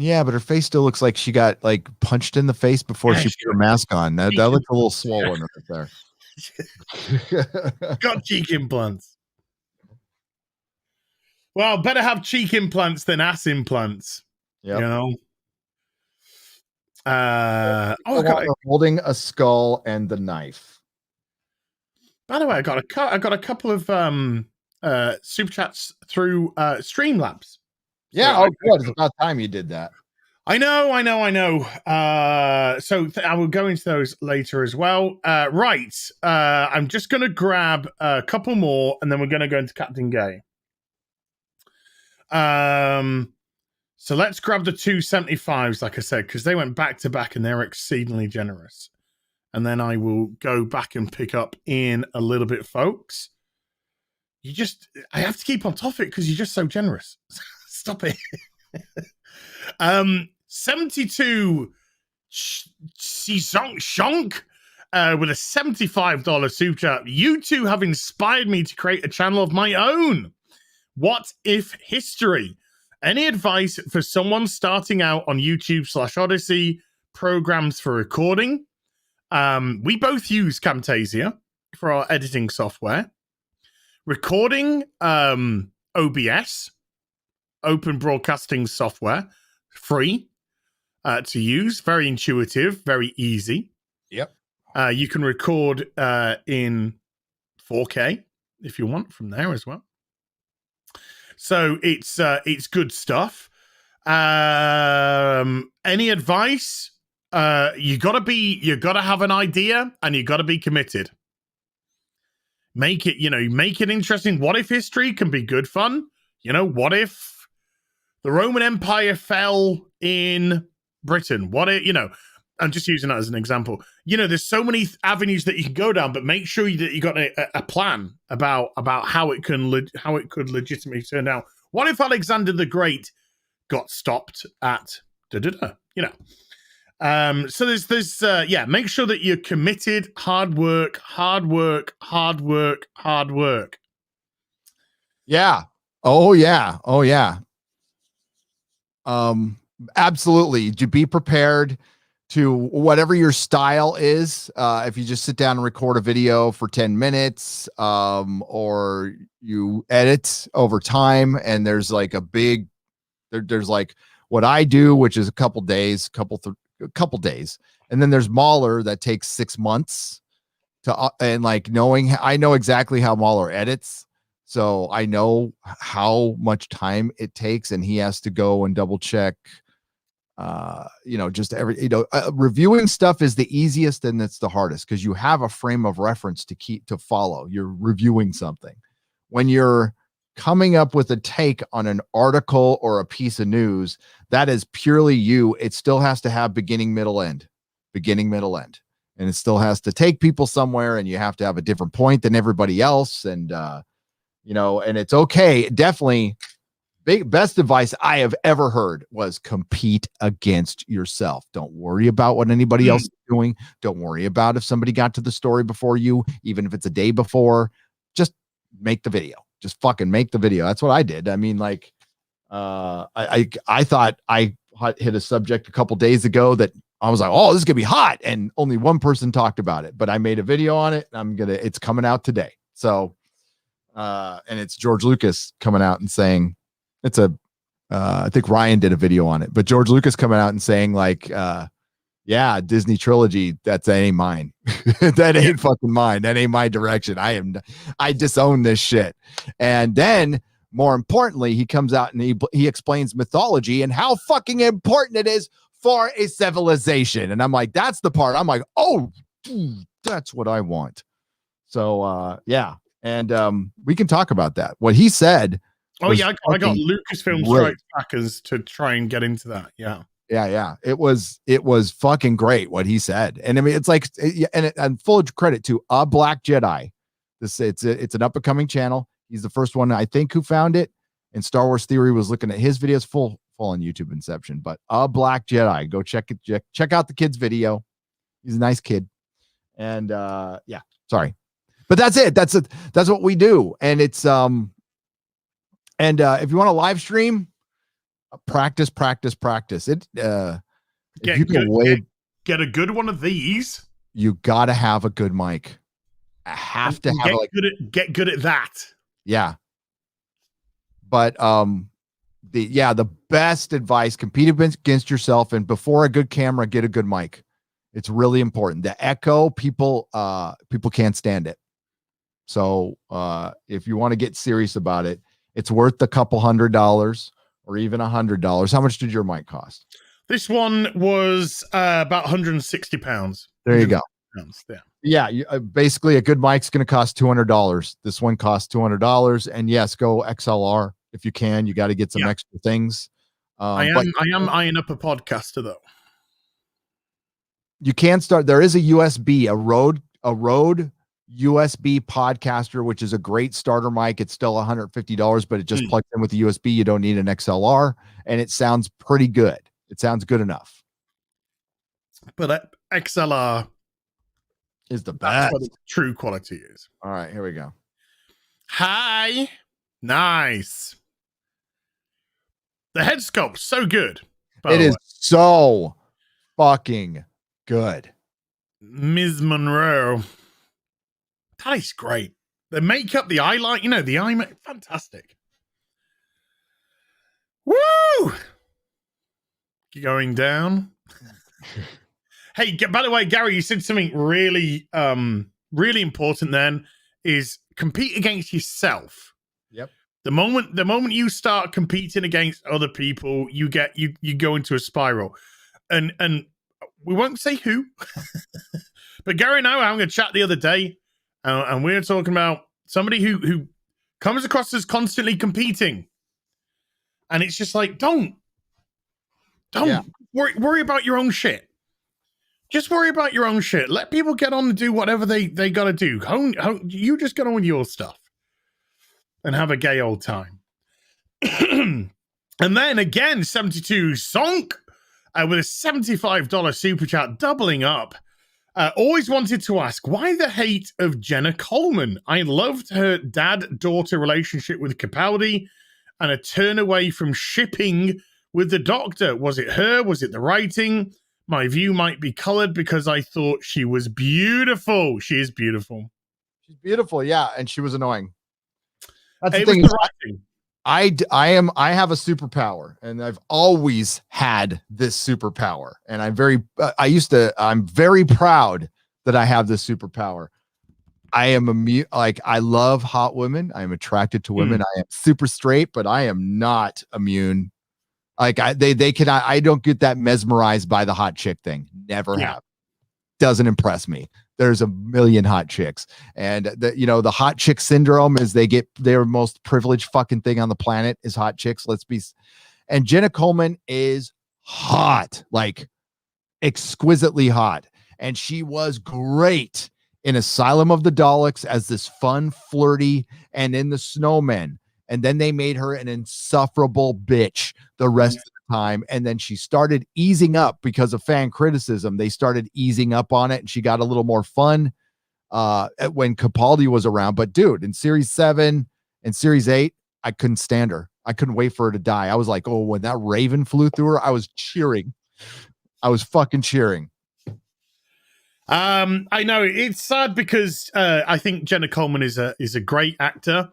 Speaker 3: yeah, but her face still looks like she got like punched in the face before she put her mask on. That looks a little swollen right
Speaker 2: there. Got cheek implants. Well, better have cheek implants than ass implants.
Speaker 3: Yeah,
Speaker 2: holding
Speaker 3: a skull and the knife.
Speaker 2: By the way, I got a couple of super chats through Streamlabs.
Speaker 3: Yeah, good. It's about time you did that.
Speaker 2: I know. So I will go into those later as well. Right. I'm just going to grab a couple more, and then we're going to go into Captain Gay. So let's grab the 275s, like I said, because they went back to back, and they're exceedingly generous. And then I will go back and pick up in a little bit, folks. I have to keep on top of it because you're just so generous. Stop it. 72 Shonk with a $75 super chat. You two have inspired me to create a channel of my own. What if history? Any advice for someone starting out on YouTube/Odyssey? Programs for recording? We both use Camtasia for our editing software. Recording, OBS, open broadcasting software, free to use, very intuitive, very easy.
Speaker 3: Yep.
Speaker 2: You can record in 4K if you want from there as well. So it's good stuff. Any advice? You gotta have an idea and you gotta be committed. Make it interesting. What if history can be good fun? What if the Roman Empire fell in Britain? What if, I'm just using that as an example. There's so many avenues that you can go down, but make sure that you got a plan about how it could legitimately turn out. What if Alexander the Great got stopped at So there's make sure that you're committed. Hard work.
Speaker 3: Yeah. Oh yeah. Absolutely. To be prepared to whatever your style is. If you just sit down and record a video for 10 minutes, or you edit over time, and there's like there's like what I do, which is a couple days, and then there's Mahler that takes 6 months to, and like I know exactly how Mahler edits. So I know how much time it takes, and he has to go and double check, reviewing stuff is the easiest and it's the hardest because you have a frame of reference to follow. You're reviewing something. When you're coming up with a take on an article or a piece of news, that is purely you. It still has to have beginning, middle, end, and it still has to take people somewhere, and you have to have a different point than everybody else. And, and it's okay. Definitely best advice I have ever heard was compete against yourself. Don't worry about what anybody else is doing. Don't worry about if somebody got to the story before you, even if it's a day before. Just make the video. Just fucking make the video. That's what I did. I mean, like, I thought I hit a subject a couple days ago that I was like, oh, this is gonna be hot, and only one person talked about it, but I made a video on it, and it's coming out today. So, and it's George Lucas coming out and saying I think Ryan did a video on it, but George Lucas coming out and saying like, yeah, Disney trilogy, that ain't mine. That ain't fucking mine. That ain't my direction. I disown this shit. And then more importantly, he comes out and he explains mythology and how fucking important it is for a civilization. And I'm like, that's the part. I'm like, oh, dude, that's what I want. So, yeah. And we can talk about that. What he said.
Speaker 2: Oh yeah, I got Lucasfilm Strikes Backers to try and get into that. Yeah.
Speaker 3: It was fucking great what he said. And I mean, it's like, and full credit to A Black Jedi. It's an up and coming channel. He's the first one I think who found it. And Star Wars Theory was looking at his videos, full on YouTube Inception. But A Black Jedi, go check out the kid's video. He's a nice kid. And yeah, sorry, but that's it. That's what we do. And it's if you want to live stream, practice it.
Speaker 2: Get a good one of these.
Speaker 3: You got to have a good mic. I have to have
Speaker 2: get good at that.
Speaker 3: Yeah. But the best advice: compete against yourself, and before a good camera, get a good mic. It's really important. The echo, people can't stand it. So if you want to get serious about it, it's worth a couple $100 or even $100. How much did your mic cost?
Speaker 2: This one was about £160.
Speaker 3: There you go.
Speaker 2: Yeah.
Speaker 3: Basically a good mic's going to cost $200. This one costs $200. And yes, go XLR if you can. You got to get some extra things.
Speaker 2: I am eyeing up a podcaster though.
Speaker 3: You can start. There is a USB, a Rode USB podcaster, which is a great starter mic. It's still $150, but it just plugs in with the USB. You don't need an XLR, and it sounds pretty good. It sounds good enough.
Speaker 2: But XLR
Speaker 3: is the
Speaker 2: that's
Speaker 3: best.
Speaker 2: what the true quality is.
Speaker 3: All right, here we go.
Speaker 2: Hi. Nice. The head sculpt, so good.
Speaker 3: It is so fucking good.
Speaker 2: Ms. Monroe. That is great. The makeup, the eyeliner, you know, the eye makeup, fantastic. Woo! Going down. Hey, by the way, Gary, you said something really, really important. Then is compete against yourself.
Speaker 3: Yep.
Speaker 2: The moment you start competing against other people, you go into a spiral, and we won't say who, but Gary and I were having a chat the other day, and we were talking about somebody who comes across as constantly competing, and it's just like don't worry about your own shit. Just worry about your own shit. Let people get on and do whatever they got to do. You just get on with your stuff and have a gay old time. And then again, 72 Sonk with a $75 super chat, doubling up. Always wanted to ask, why the hate of Jenna Coleman? I loved her dad-daughter relationship with Capaldi and a turn away from shipping with the Doctor. Was it her? Was it the writing? My view might be colored because I thought she was beautiful. She is beautiful.
Speaker 3: She's beautiful, yeah, and she was annoying. That's
Speaker 2: the
Speaker 3: thing. I have a superpower, and I've always had this superpower, and I'm very proud that I have this superpower. I am I love hot women. I am attracted to women. I am super straight, but I am not immune. Like I don't get that mesmerized by the hot chick thing. Never have. Doesn't impress me. There's a million hot chicks, and the hot chick syndrome is their most privileged fucking thing on the planet is hot chicks. And Jenna Coleman is hot, like exquisitely hot, and she was great in Asylum of the Daleks as this fun, flirty, and in The Snowmen. And then they made her an insufferable bitch the rest of the time. And then she started easing up because of fan criticism. They started easing up on it, and she got a little more fun when Capaldi was around. But dude, in series 7 and series 8, I couldn't stand her. I couldn't wait for her to die. I was like, oh, when that raven flew through her, I was cheering. I was fucking cheering.
Speaker 2: I know it's sad because I think Jenna Coleman is a great actor.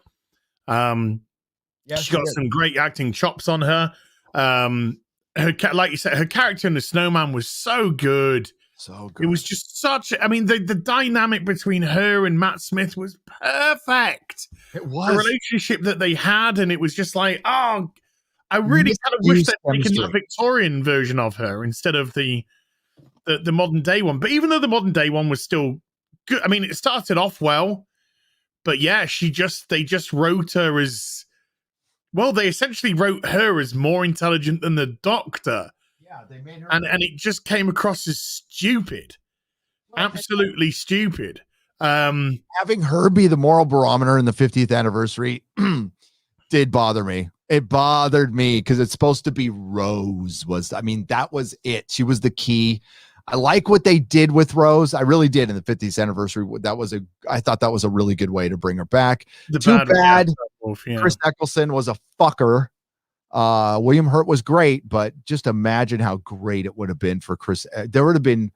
Speaker 2: She got some great acting chops on her. Like you said, her character in The Snowman was so good.
Speaker 3: So good.
Speaker 2: It was just the dynamic between her and Matt Smith was perfect.
Speaker 3: It was
Speaker 2: the relationship that they had, and it was just like, oh, I really kind of wish they'd taken the Victorian version of her instead of the modern day one. But even though the modern day one was still good, I mean, it started off well. But yeah, they just wrote her as, well, they essentially wrote her as more intelligent than the Doctor.
Speaker 3: Yeah, they made her.
Speaker 2: And it just came across as stupid. Absolutely stupid.
Speaker 3: Having her be the moral barometer in the 50th anniversary did bother me. It bothered me because it's supposed to be Rose. That was it. She was the key. I like what they did with Rose. I really did in the 50th anniversary. I thought that was a really good way to bring her back. Too bad. Chris Eccleston was a fucker. William Hurt was great, but just imagine how great it would have been for Chris. There would have been,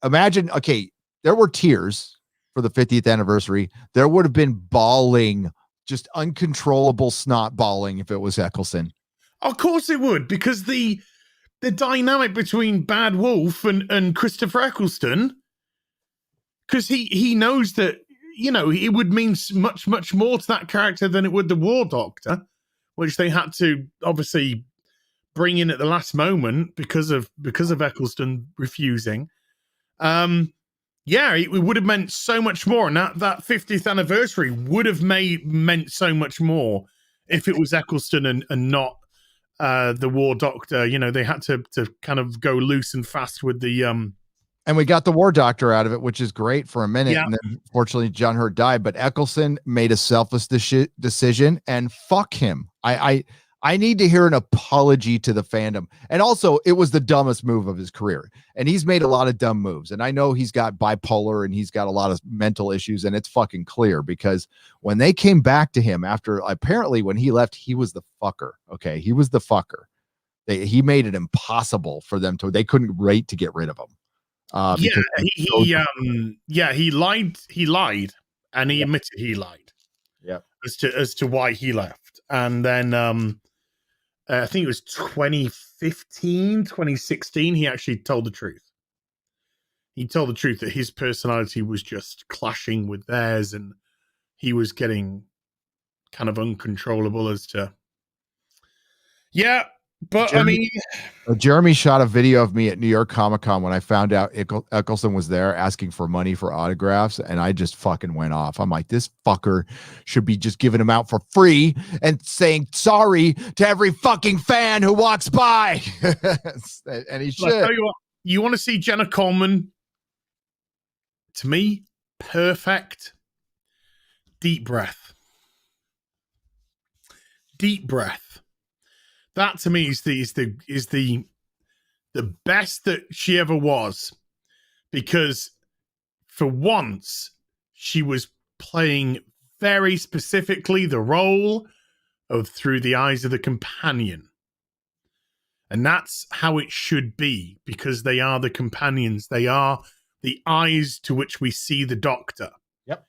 Speaker 3: there were tears for the 50th anniversary. There would have been bawling, just uncontrollable snot bawling if it was Eccleston.
Speaker 2: Of course it would, because the dynamic between Bad Wolf and Christopher Eccleston, because he knows that, it would mean much, much more to that character than it would the War Doctor, which they had to obviously bring in at the last moment because of Eccleston refusing. It would have meant so much more, and that 50th anniversary would have meant so much more if it was Eccleston and not the War Doctor. They had to kind of go loose and fast with the
Speaker 3: And we got the War Doctor out of it, which is great for a minute.
Speaker 2: Yeah.
Speaker 3: And then fortunately, John Hurt died. But Eccleston made a selfless decision, and fuck him. I need to hear an apology to the fandom. And also, it was the dumbest move of his career. And he's made a lot of dumb moves. And I know he's got bipolar and he's got a lot of mental issues. And it's fucking clear because when they came back to him after, apparently when he left, he was the fucker. Okay. He was the fucker. He made it impossible for them they couldn't wait to get rid of him.
Speaker 2: He lied and he admitted he lied.
Speaker 3: Yeah.
Speaker 2: As to why he left. And then I think it was 2015, 2016, he actually told the truth. He told the truth that his personality was just clashing with theirs and he was getting kind of uncontrollable as to but
Speaker 3: Jeremy shot a video of me at New York Comic Con when I found out Eccleston was there asking for money for autographs, and I just fucking went off. I'm like, this fucker should be just giving them out for free and saying sorry to every fucking fan who walks by. And he should.
Speaker 2: I'll tell you what, you want to see Jenna Coleman? To me, perfect. Deep breath. Deep breath. That to me is the best that she ever was, because for once she was playing very specifically the role of through the eyes of the companion, and that's how it should be, because they are the companions. They are the eyes to which we see the Doctor.
Speaker 3: Yep.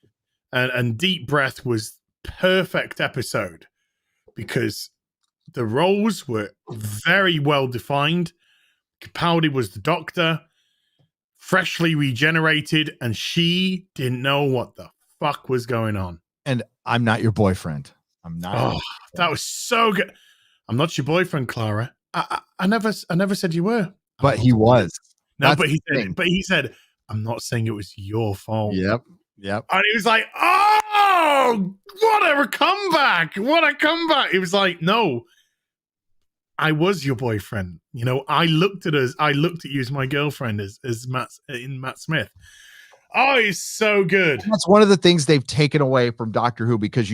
Speaker 2: And Deep Breath was perfect episode because the roles were very well defined. Capaldi was the Doctor, freshly regenerated, and she didn't know what the fuck was going on.
Speaker 3: And I'm not your boyfriend. I'm not.
Speaker 2: Oh, that was so good. I'm not your boyfriend, Clara. I never said you were.
Speaker 3: But he was.
Speaker 2: No, but he said, I'm not saying it was your fault.
Speaker 3: Yep.
Speaker 2: And he was like, oh, what a comeback. What a comeback. He was like, no, I was your boyfriend. You know, I looked at you as my girlfriend, as Matt Smith. Oh, he's so good.
Speaker 3: And that's one of the things they've taken away from Doctor Who, because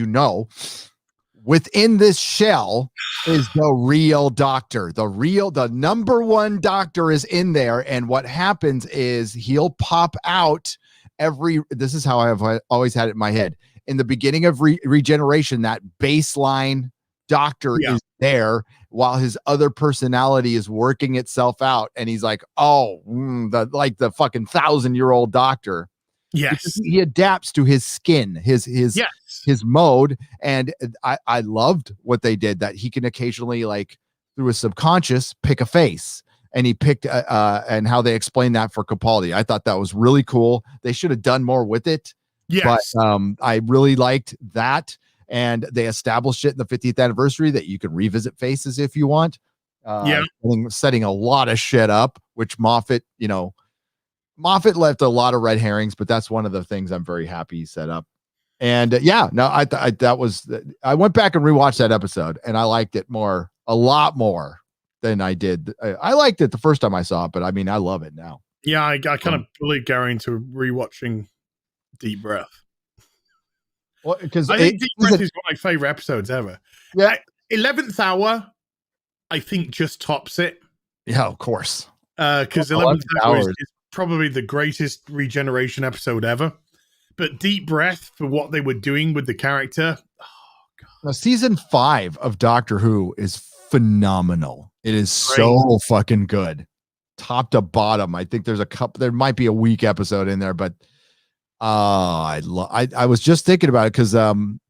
Speaker 3: within this shell is the real Doctor. The number one Doctor is in there. And what happens is he'll pop out this is how I've always had it in my head. In the beginning of regeneration, that baseline Doctor is there while his other personality is working itself out. And he's like, the fucking 1,000-year-old Doctor.
Speaker 2: Yes.
Speaker 3: Because he adapts to his skin, his mode. And I loved what they did, that he can occasionally, like, through his subconscious, pick a face. And he picked and how they explained that for Capaldi. I thought that was really cool. They should have done more with it.
Speaker 2: Yes.
Speaker 3: But I really liked that. And they established it in the 50th anniversary that you can revisit faces if you want. Setting a lot of shit up, which Moffat left a lot of red herrings, but that's one of the things I'm very happy he set up. And I went back and rewatched that episode, and I liked it a lot more than I did. I liked it the first time I saw it, but I mean, I love it now.
Speaker 2: Yeah, I kind of bullied Gary into rewatching Deep Breath.
Speaker 3: Well, because
Speaker 2: I think Deep Breath is one of my favorite episodes ever.
Speaker 3: Yeah.
Speaker 2: 11th Hour, I think, just tops it.
Speaker 3: Yeah, of course.
Speaker 2: Because 11th Hour is probably the greatest regeneration episode ever. But Deep Breath, for what they were doing with the character. Oh, God.
Speaker 3: Now, season 5 of Doctor Who is phenomenal. It is so fucking good, top to bottom. I think there might be a weak episode in there, but I was just thinking about it because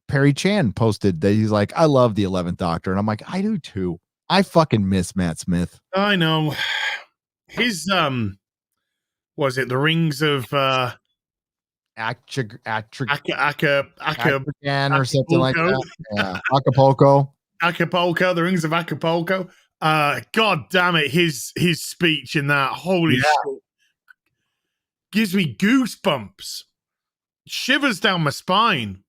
Speaker 3: Perry Chan posted that he's like, I love the 11th Doctor, and I'm like, I do too. I fucking miss Matt Smith.
Speaker 2: I know. His was it the Rings of
Speaker 3: Atragan
Speaker 2: or
Speaker 3: something like that? Yeah, Acapulco,
Speaker 2: the Rings of Acapulco. God damn it, his speech in that, holy shit, gives me goosebumps, shivers down my spine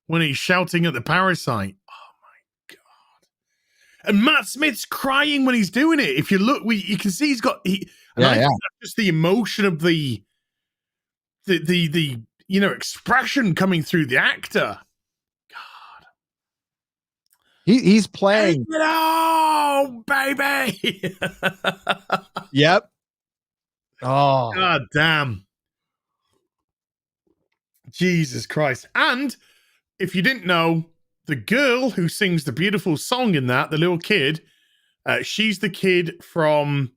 Speaker 2: when he's shouting at the parasite. Oh my God. And Matt Smith's crying when he's doing it. If you look, you can see he's got. I think that's just the emotion of the expression coming through the actor. God,
Speaker 3: he's playing.
Speaker 2: Oh, baby.
Speaker 3: Yep. Oh,
Speaker 2: God damn. Jesus Christ. And if you didn't know, the girl who sings the beautiful song in that, the little kid, she's the kid from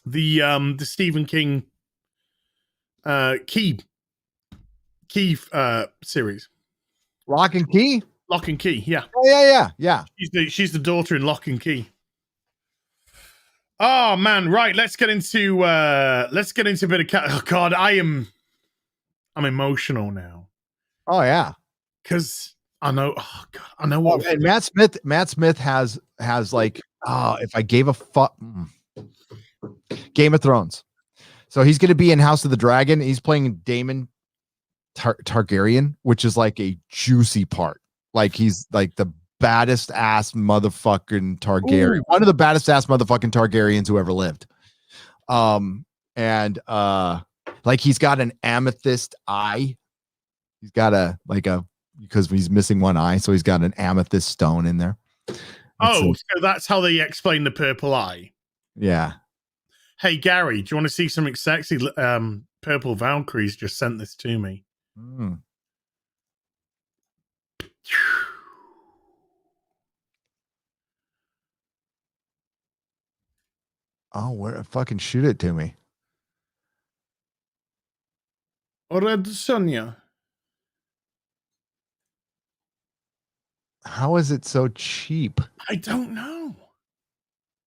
Speaker 2: the Stephen King Key series.
Speaker 3: Lock and Key?
Speaker 2: Lock and Key, yeah.
Speaker 3: Oh, yeah.
Speaker 2: She's the daughter in Lock and Key. Oh man, right. Let's get into a bit of oh God, I'm emotional now.
Speaker 3: Oh yeah.
Speaker 2: Because I know, oh God, I know what.
Speaker 3: And Matt Smith has like, if I gave a fuck, Game of Thrones. So he's going to be in House of the Dragon. He's playing Daemon Targaryen, which is like a juicy part. Like he's like the baddest ass motherfucking Targaryen. Ooh. One of the baddest ass motherfucking Targaryens who ever lived. Like he's got an amethyst eye. He's got because he's missing one eye, so he's got an amethyst stone in there.
Speaker 2: So that's how they explain the purple eye.
Speaker 3: Yeah.
Speaker 2: Hey Gary, do you want to see something sexy? Purple Valkyries just sent this to me.
Speaker 3: Oh, where fucking shoot it to me.
Speaker 2: Red Sonia.
Speaker 3: How is it so cheap?
Speaker 2: I don't know.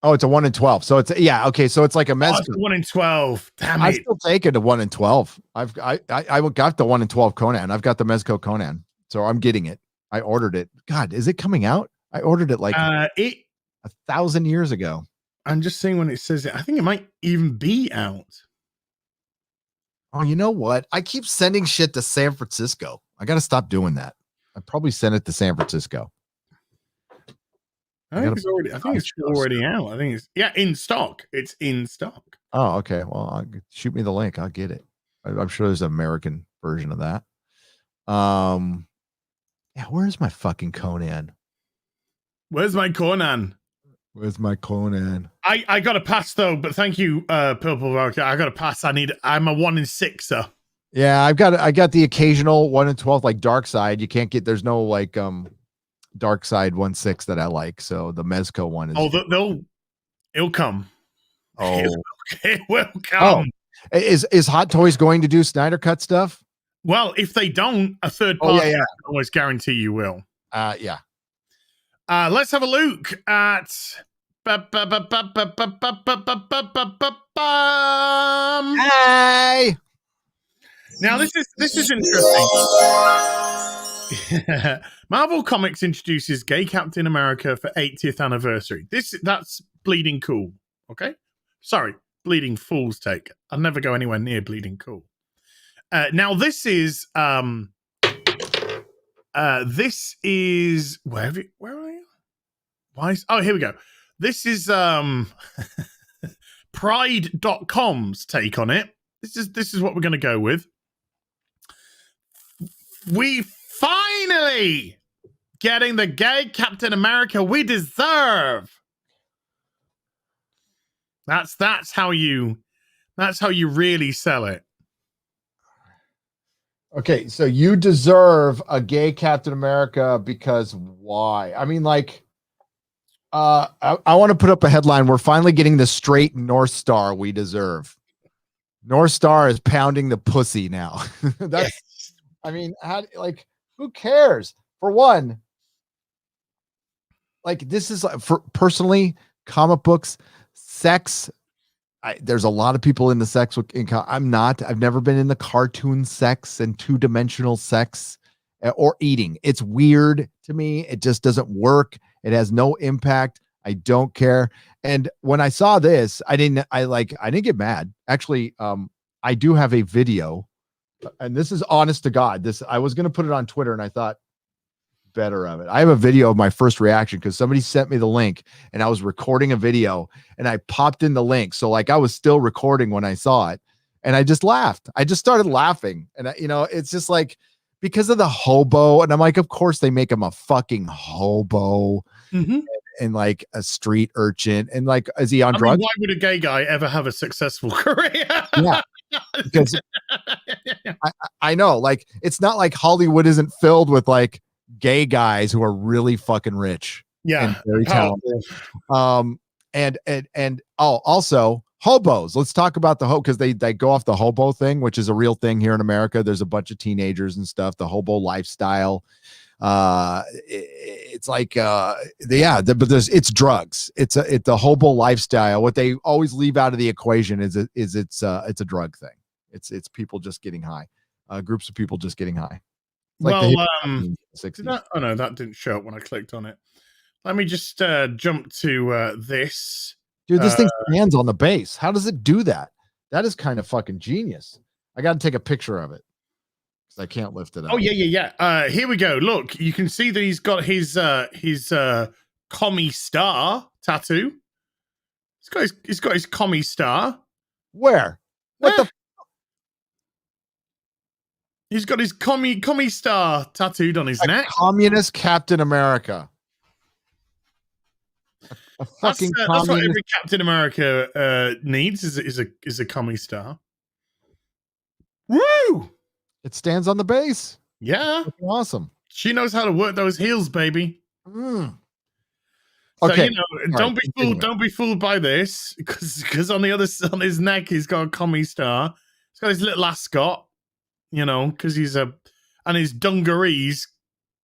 Speaker 3: Oh, it's a 1 in 12. So it's okay. So it's like a mezco.
Speaker 2: It's 1 in 12. Damn it.
Speaker 3: I still take it to 1 in 12. I got the 1 in 12 Conan. I've got the mezco Conan. So I'm getting it. I ordered it. God, is it coming out? I ordered it like 1,000 years ago.
Speaker 2: I'm just seeing when it says it. I think it might even be out.
Speaker 3: Oh, you know what? I keep sending shit to San Francisco. I got to stop doing that. I probably sent it to San Francisco.
Speaker 2: I think it's already out. I think it's in stock. It's in stock.
Speaker 3: Oh, okay. Well, shoot me the link. I'll get it. I'm sure there's an American version of that. Yeah, where's my fucking Conan?
Speaker 2: Where's my Conan?
Speaker 3: Where's my Conan?
Speaker 2: I got a pass though, but thank you, Purple Valkyrie. I got a pass. I'm a 1 in 6er.
Speaker 3: Yeah, I got the occasional 1 in 12 like Dark Side. You can't get. There's no like Dark Side 1/6 that I like. So the mezco one is.
Speaker 2: Oh, it'll come.
Speaker 3: Oh,
Speaker 2: it will come.
Speaker 3: Oh. Is Hot Toys going to do Snyder Cut stuff?
Speaker 2: Well, if they don't, a third party I always guarantee you will.
Speaker 3: Yeah.
Speaker 2: Let's have a look at.
Speaker 3: Hey.
Speaker 2: Now this is interesting. Marvel Comics introduces Gay Captain America for 80th anniversary. That's bleeding cool. Okay, sorry, bleeding fool's take. I'll never go anywhere near bleeding cool. Now this is where are you? Here we go. This is Pride.com's take on it. This is what we're going to go with. We finally getting the gay Captain America we deserve. That's how you really sell it.
Speaker 3: Okay, so you deserve a gay Captain America because why? I mean, like, I want to put up a headline. We're finally getting the straight North Star we deserve. North Star is pounding the pussy now. That's, I mean, who cares? For one, like, this is for personally comic books, sex. There's a lot of people into sex. I'm not. I've never been in the cartoon sex and 2-dimensional sex or eating. It's weird to me. It just doesn't work. It has no impact. I don't care. And when I saw this, I didn't get mad. Actually, I do have a video, and this is honest to God. I was going to put it on Twitter, and I thought, better of it. I have a video of my first reaction because somebody sent me the link and I was recording a video and I popped in the link. So like I was still recording when I saw it and I just laughed. I just started laughing. And it's just like because of the hobo. And I'm like, of course they make him a fucking hobo.
Speaker 2: Mm-hmm.
Speaker 3: And like a street urchin, and like, is he on drugs?
Speaker 2: Why would a gay guy ever have a successful career?
Speaker 3: Yeah, because I know, like, it's not like Hollywood isn't filled with like gay guys who are really fucking rich.
Speaker 2: Yeah,
Speaker 3: and very talented. And also hobos. Let's talk about the because they go off the hobo thing, which is a real thing here in America. There's a bunch of teenagers and stuff. The hobo lifestyle. It's like but it's drugs. It's the hobo lifestyle. What they always leave out of the equation is it's a drug thing. It's people just getting high. Groups of people just getting high.
Speaker 2: Like
Speaker 3: that
Speaker 2: didn't show up when I clicked on it. Let me just jump to this.
Speaker 3: Dude, this thing stands on the base. How does it do that? That is kind of fucking genius. I got to take a picture of it. I can't lift it up.
Speaker 2: Oh yeah. Here we go. Look, you can see that he's got his commie star tattoo. He's got his commie star.
Speaker 3: Where? What the?
Speaker 2: He's got his commie star tattooed on his neck.
Speaker 3: Communist Captain America. A fucking
Speaker 2: that's what every Captain America needs is a commie star. Woo!
Speaker 3: It stands on the base.
Speaker 2: Yeah.
Speaker 3: That's awesome.
Speaker 2: She knows how to work those heels, baby.
Speaker 3: Mm.
Speaker 2: So,
Speaker 3: okay.
Speaker 2: Don't be fooled by this because on his neck, he's got a commie star. He's got his little ascot, because and his dungarees,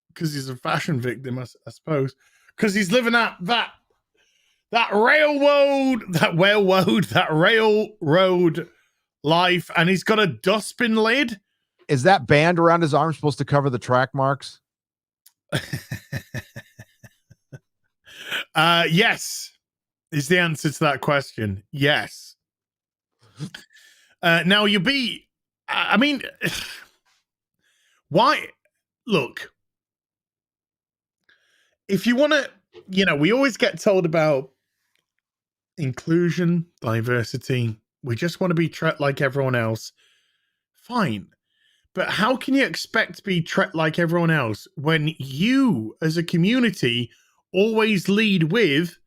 Speaker 2: because he's a fashion victim, I suppose, because he's living that railroad life, and he's got a dustbin lid.
Speaker 3: Is that band around his arm supposed to cover the track marks?
Speaker 2: Yes, is the answer to that question. Yes. Now why? Look, if you want to, we always get told about inclusion, diversity. We just want to be treated like everyone else. Fine. But how can you expect to be treated like everyone else when you, as a community, always lead with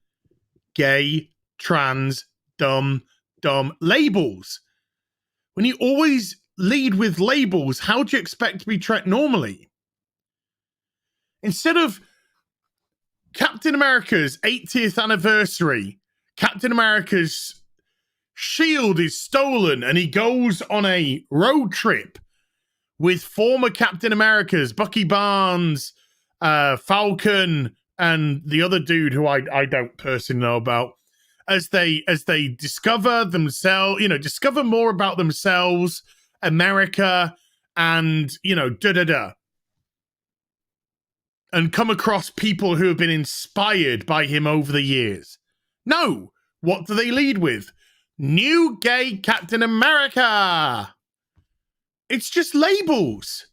Speaker 2: gay, trans, dumb labels? When you always lead with labels, how do you expect to be treated normally? Instead of Captain America's 80th anniversary, Captain America's shield is stolen and he goes on a road trip with former Captain Americas, Bucky Barnes, Falcon, and the other dude who I don't personally know about, as they discover themselves, discover more about themselves, America, and and come across people who have been inspired by him over the years. No, what do they lead with? New gay Captain America. It's just labels.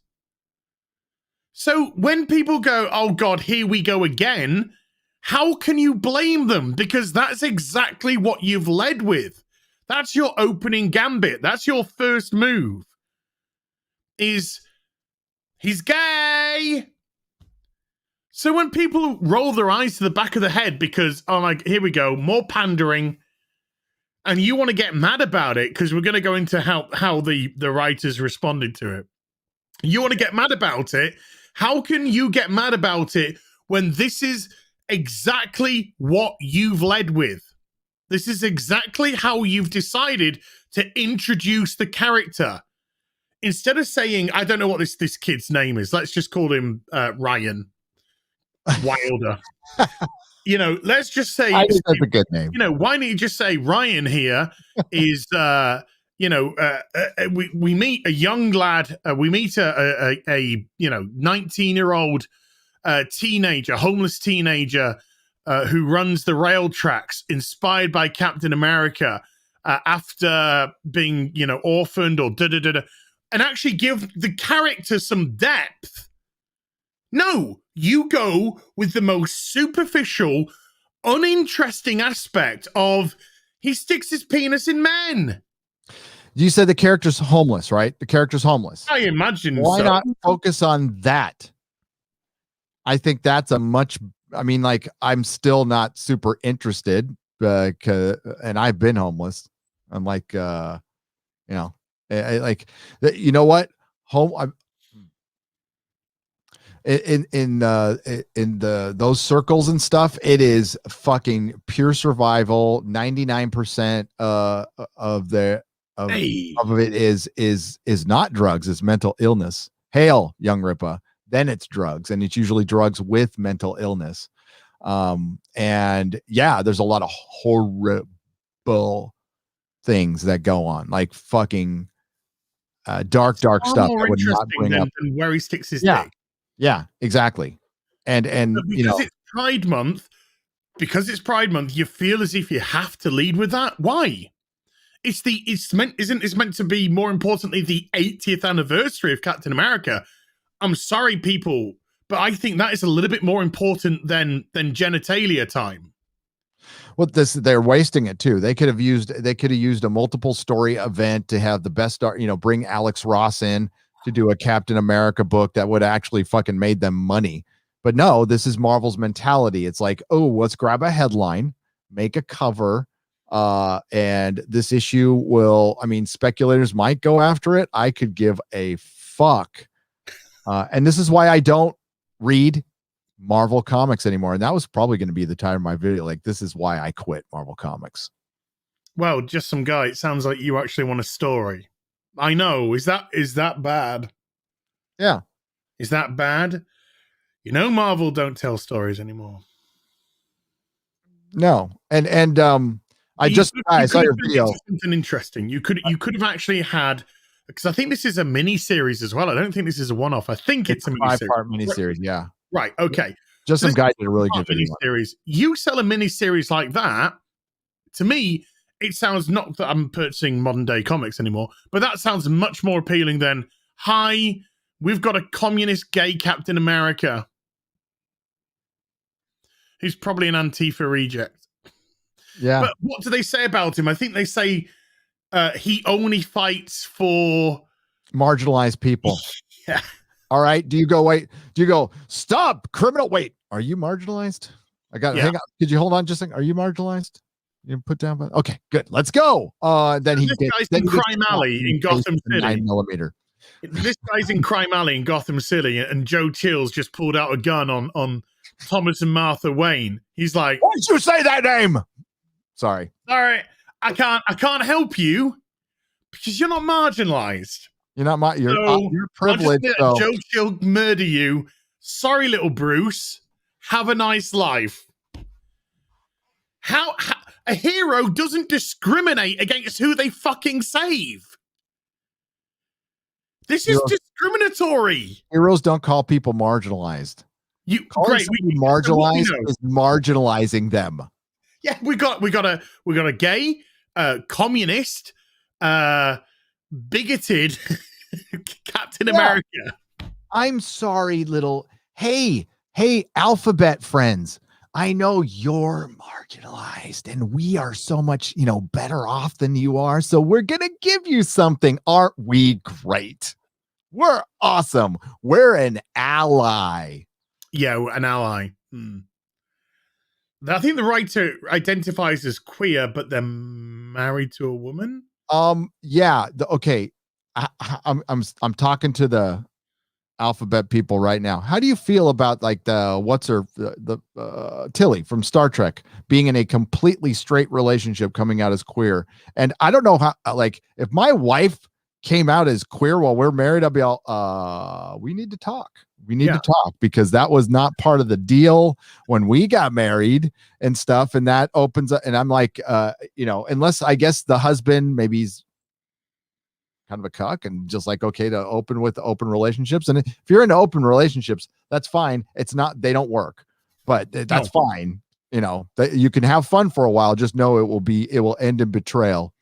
Speaker 2: So when people go, oh God, here we go again, how can you blame them? Because that's exactly what you've led with. That's your opening gambit. That's your first move. Is he's gay. So when people roll their eyes to the back of the head because, oh my, here we go, more pandering, and you want to get mad about it because we're going to go into how the writers responded to it. You want to get mad about it. How can you get mad about it when this is exactly what you've led with? This is exactly how you've decided to introduce the character. Instead of saying, I don't know what this kid's name is. Let's just call him Ryan Wilder. Let's just say,
Speaker 3: I think that's a good name.
Speaker 2: Why don't you just say Ryan here is, we meet a young lad. We meet a 19-year-old teenager, homeless teenager who runs the rail tracks, inspired by Captain America after being, orphaned or and actually give the character some depth. No, You go with the most superficial, uninteresting aspect of he sticks his penis in men.
Speaker 3: You said the character's homeless, right? The character's homeless.
Speaker 2: I imagine
Speaker 3: Why
Speaker 2: so.
Speaker 3: not focus on that? I think that's a much, I mean, like, I'm still not super interested, and I've been homeless. I'm like, you know, like, you know what? In those circles and stuff, it is fucking pure survival. 99% of it is not drugs, it's mental illness. Hail, young Ripa. Then it's drugs, and it's usually drugs with mental illness. And yeah, there's a lot of horrible things that go on, like fucking dark stuff
Speaker 2: more
Speaker 3: that would not
Speaker 2: interesting
Speaker 3: bring up
Speaker 2: than where he sticks his
Speaker 3: Yeah.
Speaker 2: dick.
Speaker 3: Yeah, exactly. And you know,
Speaker 2: It's Pride Month, you feel as if you have to lead with that. Why? It's meant to be, more importantly, the 80th anniversary of Captain America. I'm sorry, people, but I think that is a little bit more important than genitalia time.
Speaker 3: well, they're wasting it too. They could have used a multiple story event to have the best star, you know, bring Alex Ross in to do a Captain America book that would actually fucking made them money. But no, this is Marvel's mentality. It's like, oh, let's grab a headline, make a cover, and this issue will, I mean, speculators might go after it. I could give a fuck. And this is why I don't read Marvel comics anymore. And that was probably going to be the time of my video. Like, this is why I quit Marvel comics.
Speaker 2: Well, just some guy. It sounds like you actually want a story. I know. Is that bad?
Speaker 3: Yeah.
Speaker 2: Is that bad? You know, Marvel don't tell stories anymore.
Speaker 3: No. And I saw your video.
Speaker 2: Something interesting. You could have actually had, because I think this is a mini series as well. I don't think this is a one-off. I think it's a mini
Speaker 3: 5-part mini series. Yeah.
Speaker 2: Right. Okay.
Speaker 3: Just some guy did a really good video.
Speaker 2: Series. You sell a mini series like that, to me, it sounds, not that I'm purchasing modern day comics anymore, but that sounds much more appealing than, hi, we've got a communist gay Captain America who's probably an Antifa reject.
Speaker 3: Yeah.
Speaker 2: But what do they say about him? I think they say he only fights for
Speaker 3: marginalized people.
Speaker 2: Yeah.
Speaker 3: All right. Do you go, stop, criminal? Wait, are you marginalized? Hang on. Could you hold on just a second? Are you marginalized? You put down, okay, good. Let's go. Then
Speaker 2: this guy's in Crime Alley in Gotham City.
Speaker 3: 9mm.
Speaker 2: This guy's in Crime Alley in Gotham City, and Joe Chills just pulled out a gun on Thomas and Martha Wayne. He's like,
Speaker 3: why did you say that name? Sorry.
Speaker 2: All right, I can't help you because you're not marginalized.
Speaker 3: You're not you're privileged.
Speaker 2: So Joe Chill murder you. Sorry, little Bruce. Have a nice life. How a hero doesn't discriminate against who they fucking save. This is discriminatory.
Speaker 3: Heroes don't call people marginalized. Marginalized is marginalizing them.
Speaker 2: Yeah, we got a gay, communist, bigoted Captain America.
Speaker 3: I'm sorry, little. Hey, alphabet friends. I know you're marginalized and we are so much, better off than you are. So we're going to give you something. Aren't we great? We're awesome. We're an ally.
Speaker 2: Yeah, an ally. I think the writer identifies as queer, but they're married to a woman.
Speaker 3: Yeah. Okay. I'm talking to the alphabet people right now. How do you feel about like the Tilly from Star Trek being in a completely straight relationship, coming out as queer? And I don't know how, like, if my wife came out as queer while we're married, I'd be all, we need to talk. We need to talk, because that was not part of the deal when we got married and stuff. And that opens up, and I'm like, unless I guess the husband, maybe he's kind of a cuck and just like, okay, to open with open relationships. And if you're in open relationships, that's fine. It's not, they don't work, but that's fine. You can have fun for a while. Just know it will end in betrayal.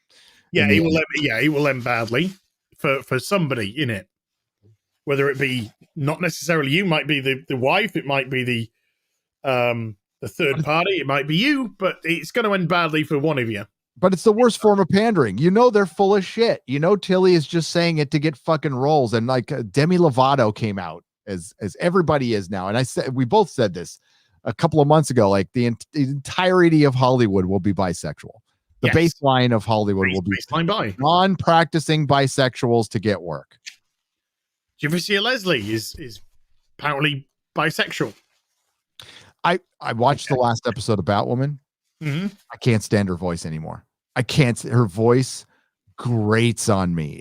Speaker 2: Yeah. It will end badly for somebody in it. whether it be not necessarily you, might be the wife, it might be the third party, it might be you, but it's going to end badly for one of you.
Speaker 3: But it's the worst form of pandering. You know they're full of shit. You know Tilly is just saying it to get fucking roles. And like Demi Lovato came out as everybody is now. And I said we both said this a couple of months ago. Like the entirety of Hollywood will be bisexual. The baseline of Hollywood will be non-practicing bisexuals to get work.
Speaker 2: Do you ever see a Leslie is apparently bisexual?
Speaker 3: I watched the last episode of Batwoman.
Speaker 2: Mm-hmm.
Speaker 3: I can't stand her voice anymore. I can't. Her voice grates on me.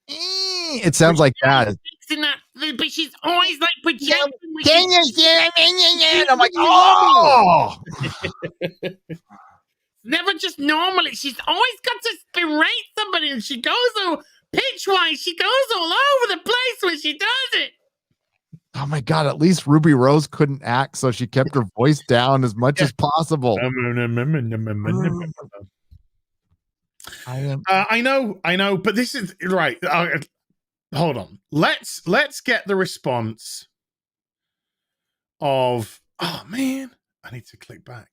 Speaker 3: It sounds like that.
Speaker 2: But she's always like projecting.
Speaker 3: And I'm like, oh.
Speaker 2: Never just normally. She's always got to berate somebody, and she goes all pitch-wise. She goes all over the place when she does it.
Speaker 3: Oh my God, at least Ruby Rose couldn't act, so she kept her voice down as much as possible.
Speaker 2: I know, but this is right. Hold on. Let's get the response of, oh man, I need to click back.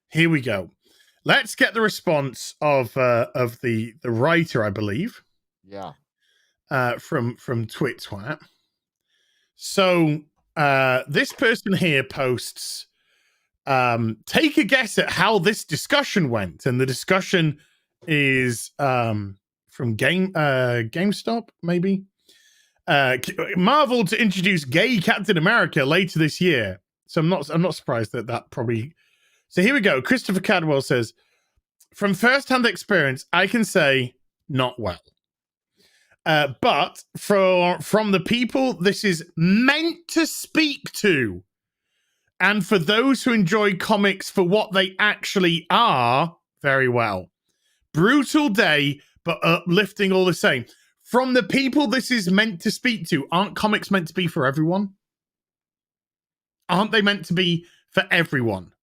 Speaker 2: Here we go. Let's get the response of the writer, I believe.
Speaker 3: Yeah.
Speaker 2: From TwitTwat. So this person here posts, take a guess at how this discussion went. And the discussion is from GameStop, maybe. Marvel to introduce gay Captain America later this year. So I'm not surprised that probably. So here we go. Christopher Cadwell says, from first-hand experience, I can say not well. But from the people this is meant to speak to, and for those who enjoy comics for what they actually are, very well. Brutal day, but uplifting all the same. From the people this is meant to speak to, aren't comics meant to be for everyone? Aren't they meant to be for everyone?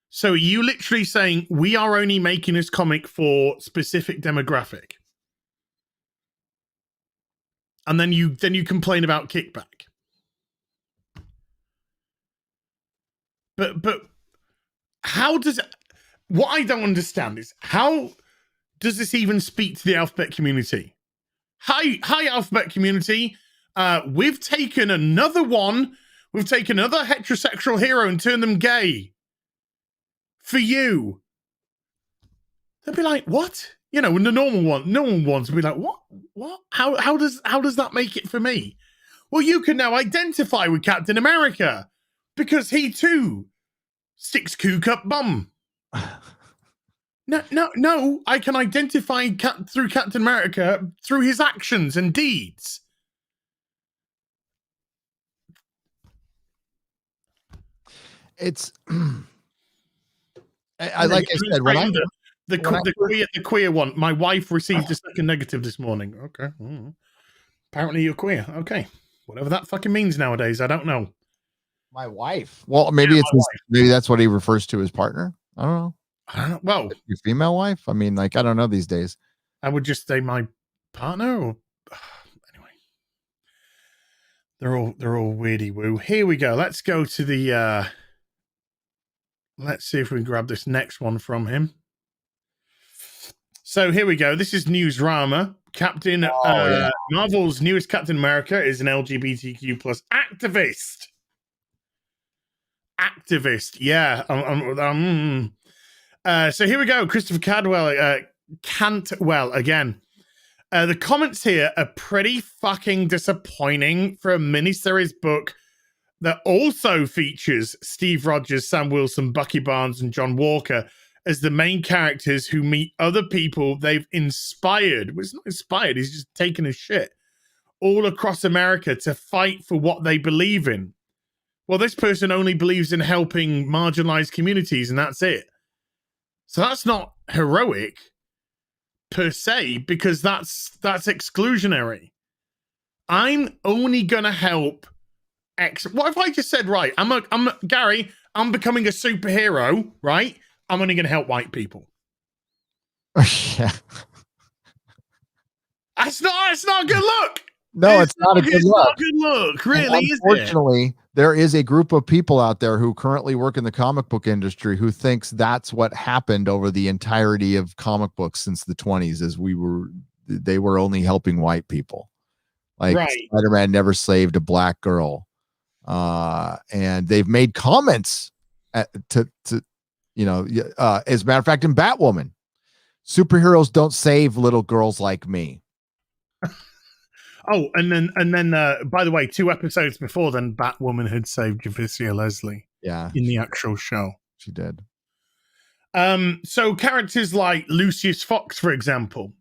Speaker 2: So are you literally saying we are only making this comic for specific demographic? And then you complain about kickback. But how does it, what I don't understand is how does this even speak to the alphabet community? Hi alphabet community. We've taken another heterosexual hero and turned them gay. For you. They'll be like, what? You know, when the normal ones will be like, what? How does that make it for me? Well, you can now identify with Captain America because he too sticks kook up bum. No, I can identify through Captain America through his actions and deeds.
Speaker 3: It's I like I said, when
Speaker 2: the queer one. My wife received a second negative this morning. Okay. Apparently you're queer. Okay. Whatever that fucking means nowadays, I don't know.
Speaker 3: My wife. Well, maybe maybe that's what he refers to his partner. I don't know. Well, your female wife? I mean, like, I don't know these days.
Speaker 2: I would just say my partner or anyway. They're all weirdy woo. Here we go. Let's go to the let's see if we can grab this next one from him. So here we go. This is Newsrama. Marvel's newest Captain America is an LGBTQ plus activist. Yeah. So here we go. Christopher Cadwell, Cantwell again. The comments here are pretty fucking disappointing for a miniseries book that also features Steve Rogers, Sam Wilson, Bucky Barnes, and John Walker as the main characters who meet other people they've inspired. Well, it's not inspired, he's just taken a shit all across America to fight for what they believe in. Well, this person only believes in helping marginalized communities, and that's it. So that's not heroic per se, because that's exclusionary. I'm only gonna help what if I just said, right, I'm Gary, I'm becoming a superhero, right? I'm only gonna help white people.
Speaker 3: Yeah.
Speaker 2: That's not a good look.
Speaker 3: No, it's not a good look.
Speaker 2: Not a good look, really, is it?
Speaker 3: Unfortunately, there is a group of people out there who currently work in the comic book industry who thinks that's what happened over the entirety of comic books since the 20s, as they were only helping white people. Like
Speaker 2: Right.
Speaker 3: Spider-Man never saved a black girl. And they've made comments as a matter of fact, in Batwoman, superheroes don't save little girls like me.
Speaker 2: Oh, and then by the way, 2 episodes before then, Batwoman had saved Javicia Leslie.
Speaker 3: Yeah,
Speaker 2: in the actual show.
Speaker 3: She did.
Speaker 2: So characters like Lucius Fox, for example,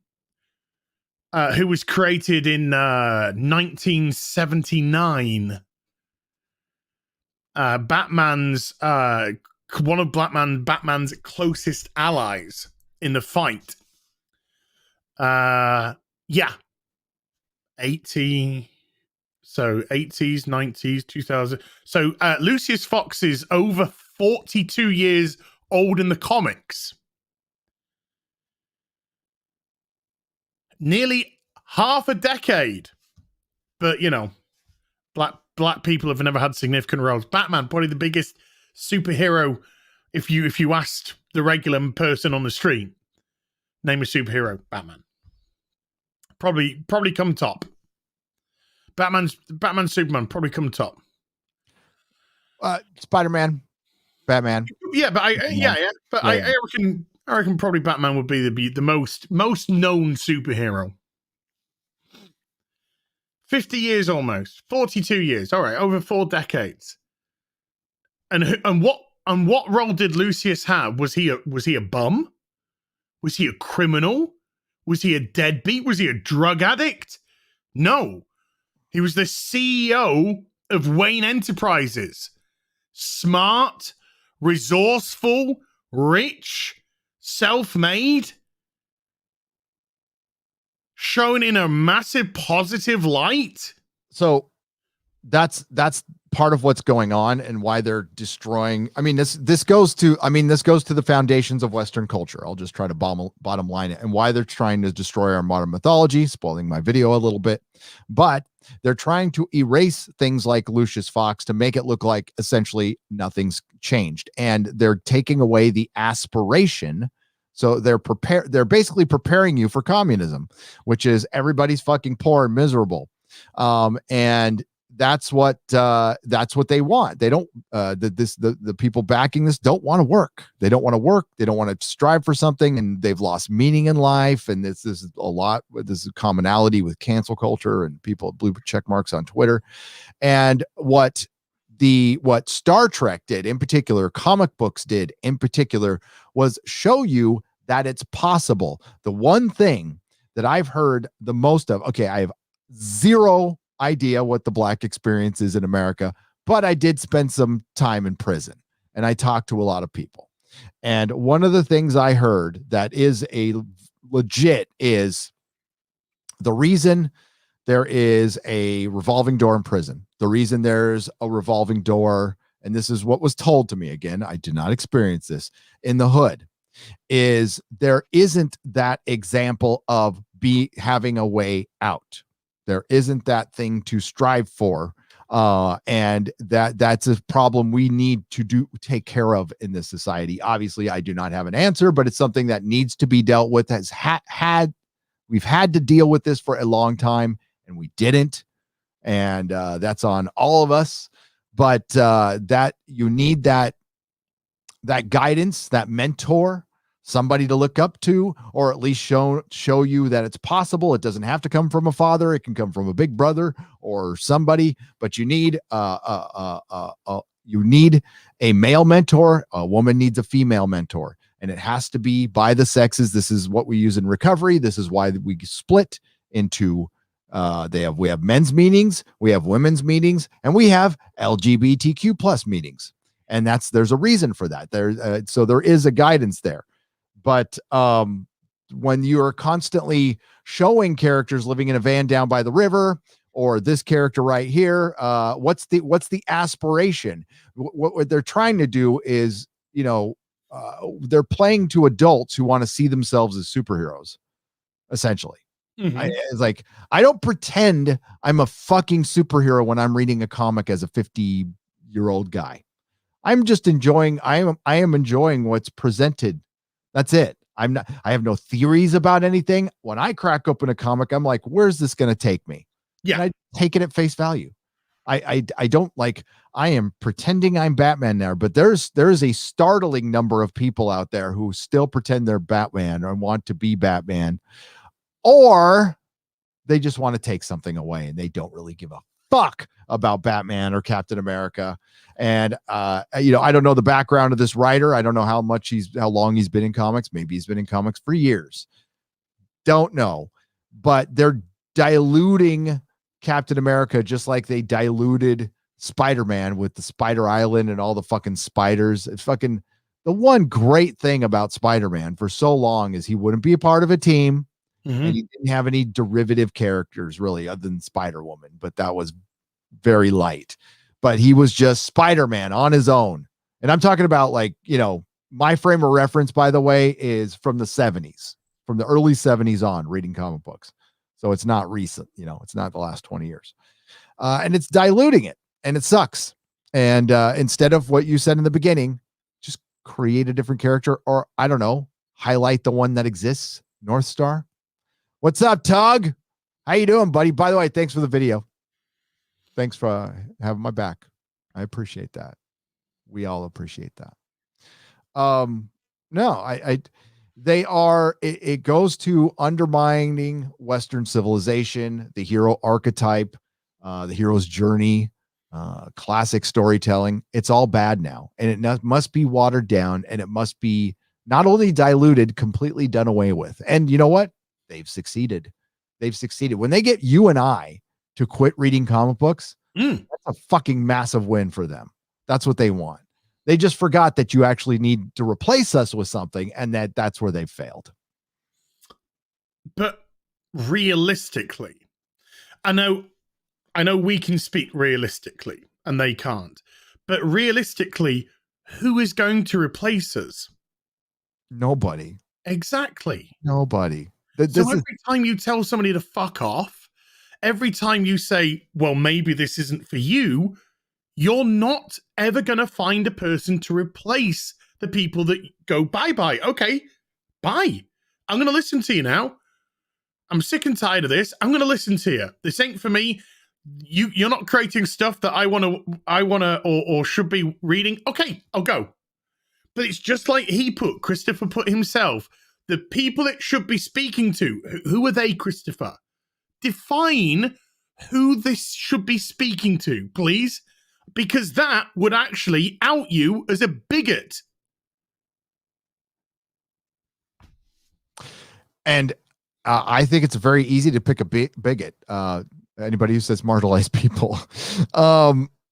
Speaker 2: who was created in 1979. Batman's one of Batman's closest allies in the fight. 80. So 80s, 90s, 2000. So Lucius Fox is over 42 years old in the comics. Nearly half a decade. But, black people have never had significant roles. Batman, probably the biggest superhero. If you asked the regular person on the street, name a superhero, Batman. Probably come top. Batman, Superman probably come top.
Speaker 3: Spider-Man, Batman.
Speaker 2: Yeah, but I reckon probably Batman would be the most known superhero. 50 years almost, 42 years. All right, over 4 decades. And what role did Lucius have? Was he a bum? Was he a criminal? Was he a deadbeat? Was he a drug addict? No. He was the CEO of Wayne Enterprises. Smart, resourceful, rich, self-made, shown in a massive positive light.
Speaker 3: So that's part of what's going on and why they're destroying. I mean, this goes to the foundations of Western culture. I'll just try to bottom line it, and why they're trying to destroy our modern mythology, spoiling my video a little bit, but they're trying to erase things like Lucius Fox to make it look like essentially nothing's changed, and they're taking away the aspiration. So they're basically preparing you for communism, which is everybody's fucking poor and miserable. And that's what they want. They don't the people backing this don't want to work. They don't want to work. They don't want to strive for something, and they've lost meaning in life. And this is a lot. This is a commonality with cancel culture and people with blue check marks on Twitter. And what Star Trek did in particular, comic books did in particular, was show you that it's possible. The one thing that I've heard the most of, okay, I have zero idea what the black experience is in America, but I did spend some time in prison and I talked to a lot of people. And one of the things I heard that is a legit is the reason there is a revolving door in prison. The reason there's a revolving door, and this is what was told to me, again, I did not experience this, in the hood, is there isn't that example of having a way out. There isn't that thing to strive for. And that's a problem we need to take care of in this society. Obviously, I do not have an answer, but it's something that needs to be dealt with. We've had to deal with this for a long time, and we didn't. And that's on all of us. But that you need that guidance, that mentor, somebody to look up to, or at least show you that it's possible. It doesn't have to come from a father. It can come from a big brother or somebody, but you need a male mentor. A woman needs a female mentor, and it has to be by the sexes. This is what we use in recovery. This is why we split into we have men's meetings, we have women's meetings, and we have LGBTQ plus meetings. And there's a reason for that. So there is a guidance there. But when you're constantly showing characters living in a van down by the river, or this character right here, what's the aspiration? What they're trying to do is, they're playing to adults who want to see themselves as superheroes, essentially.
Speaker 2: Mhm.
Speaker 3: It's like, I don't pretend I'm a fucking superhero when I'm reading a comic as a 50-year-old guy. I'm just enjoying, I am enjoying what's presented. That's it. I have no theories about anything. When I crack open a comic, I'm like, where's this going to take me?
Speaker 2: Yeah.
Speaker 3: And I take it at face value. I don't like, I am pretending I'm Batman now, but there's a startling number of people out there who still pretend they're Batman or want to be Batman, or they just want to take something away and they don't really give a fuck about Batman or Captain America. And I don't know the background of this writer. I don't know how long he's been in comics. Maybe he's been in comics for years. Don't know. But they're diluting Captain America just like they diluted Spider-Man with the Spider Island and all the fucking spiders. It's fucking the one great thing about Spider-Man for so long is he wouldn't be a part of a team.
Speaker 2: Mhm.
Speaker 3: And he didn't have any derivative characters really other than Spider-Woman, but that was very light. But he was just Spider-Man on his own. And I'm talking about, like, my frame of reference, by the way, is from the 70s, from the early 70s on, reading comic books. So it's not recent, it's not the last 20 years. And it's diluting it, and it sucks. And instead of what you said in the beginning, just create a different character, or I don't know, highlight the one that exists, North Star. What's up, Tug? How you doing, buddy? By the way, thanks for the video. Thanks for having my back. I appreciate that. We all appreciate that. No, it goes to undermining Western civilization, the hero archetype, the hero's journey, classic storytelling. It's all bad now, and it must be watered down, and it must be not only diluted, completely done away with. And you know what? They've succeeded. When they get you and I to quit reading comic books, that's a fucking massive win for them. That's what they want. They just forgot that you actually need to replace us with something, and that's where they failed.
Speaker 2: But realistically, I know we can speak realistically and they can't. But realistically, who is going to replace us?
Speaker 3: Nobody.
Speaker 2: Exactly.
Speaker 3: Nobody.
Speaker 2: So every time you tell somebody to fuck off, every time you say, well, maybe this isn't for you, you're not ever going to find a person to replace the people that go, bye-bye. Okay, bye. I'm going to listen to you now. I'm sick and tired of this. I'm going to listen to you. This ain't for me. You're not creating stuff that I want to or should be reading. Okay, I'll go. But it's just like Christopher put himself. The people it should be speaking to, who are they, Christopher? Define who this should be speaking to, please. Because that would actually out you as a bigot.
Speaker 3: And I think it's very easy to pick a bigot. Anybody who says marginalized people.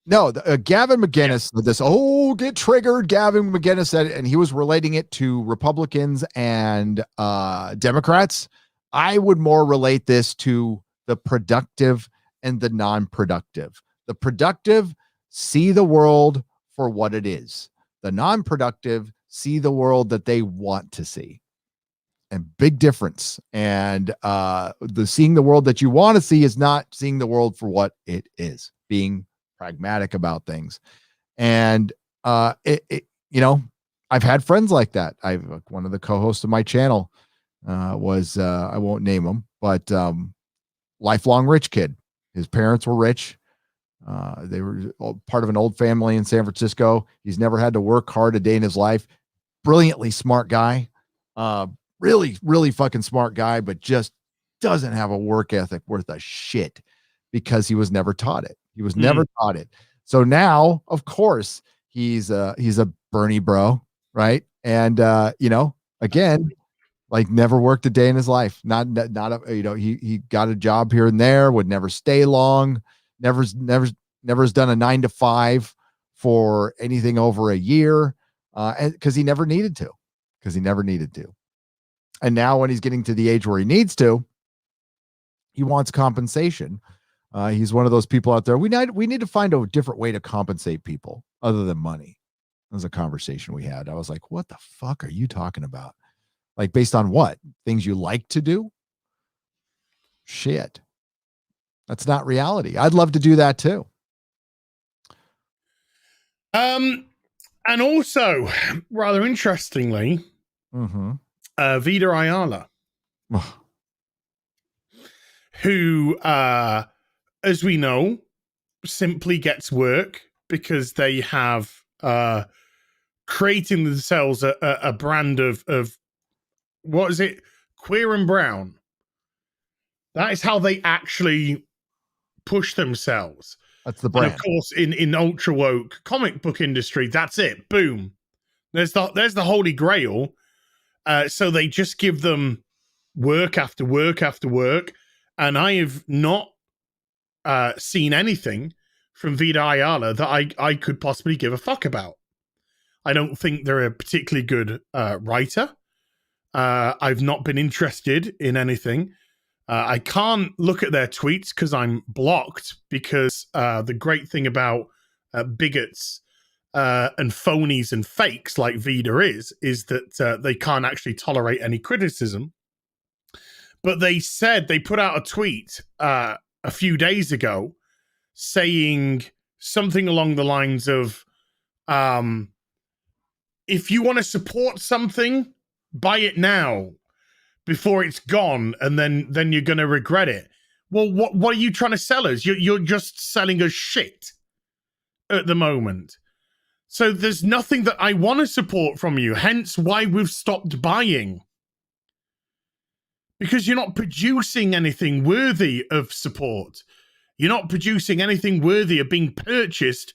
Speaker 3: No, Gavin McGinnis said this. Oh, get triggered. Gavin McGinnis said it, and he was relating it to Republicans and Democrats. I would more relate this to the productive and the non-productive. The productive see the world for what it is. The non-productive see the world that they want to see. And big difference. And the seeing the world that you want to see is not seeing the world for what it is, being pragmatic about things. And I've had friends like that. One of the co-hosts of my channel was I won't name him, but lifelong rich kid. His parents were rich. They were part of an old family in San Francisco. He's never had to work hard a day in his life. Brilliantly smart guy. Really, really fucking smart guy, but just doesn't have a work ethic worth a shit because he was never taught it. He was never taught it. So now, of course, he's a Bernie bro, right? And again, like never worked a day in his life. He got a job here and there, would never stay long, never has done a 9 to 5 for anything over a year, and because he never needed to. And now when he's getting to the age where he needs to, he wants compensation. He's one of those people out there. We need to find a different way to compensate people other than money. That was a conversation we had. I was like, what the fuck are you talking about? Like, based on what? Things you like to do? Shit. That's not reality. I'd love to do that too.
Speaker 2: And also, rather interestingly, Vida Ayala, who, as we know, simply gets work because they have creating themselves a brand of what is it? Queer and brown. That is how they actually push themselves.
Speaker 3: That's the brand.
Speaker 2: And of course, in ultra woke comic book industry, that's it. Boom. There's the holy grail. So they just give them work after work after work. And I have not seen anything from Vida Ayala that I could possibly give a fuck about. I don't think they're a particularly good writer. I've not been interested in anything. I can't look at their tweets because I'm blocked, because the great thing about bigots and phonies and fakes like Vida is that they can't actually tolerate any criticism. But they put out a tweet a few days ago saying something along the lines of, if you want to support something, buy it now before it's gone, and then you're going to regret it. Well, what are you trying to sell us? You're just selling us shit at the moment. So there's nothing that I want to support from you, hence why we've stopped buying. Because you're not producing anything worthy of support. You're not producing anything worthy of being purchased.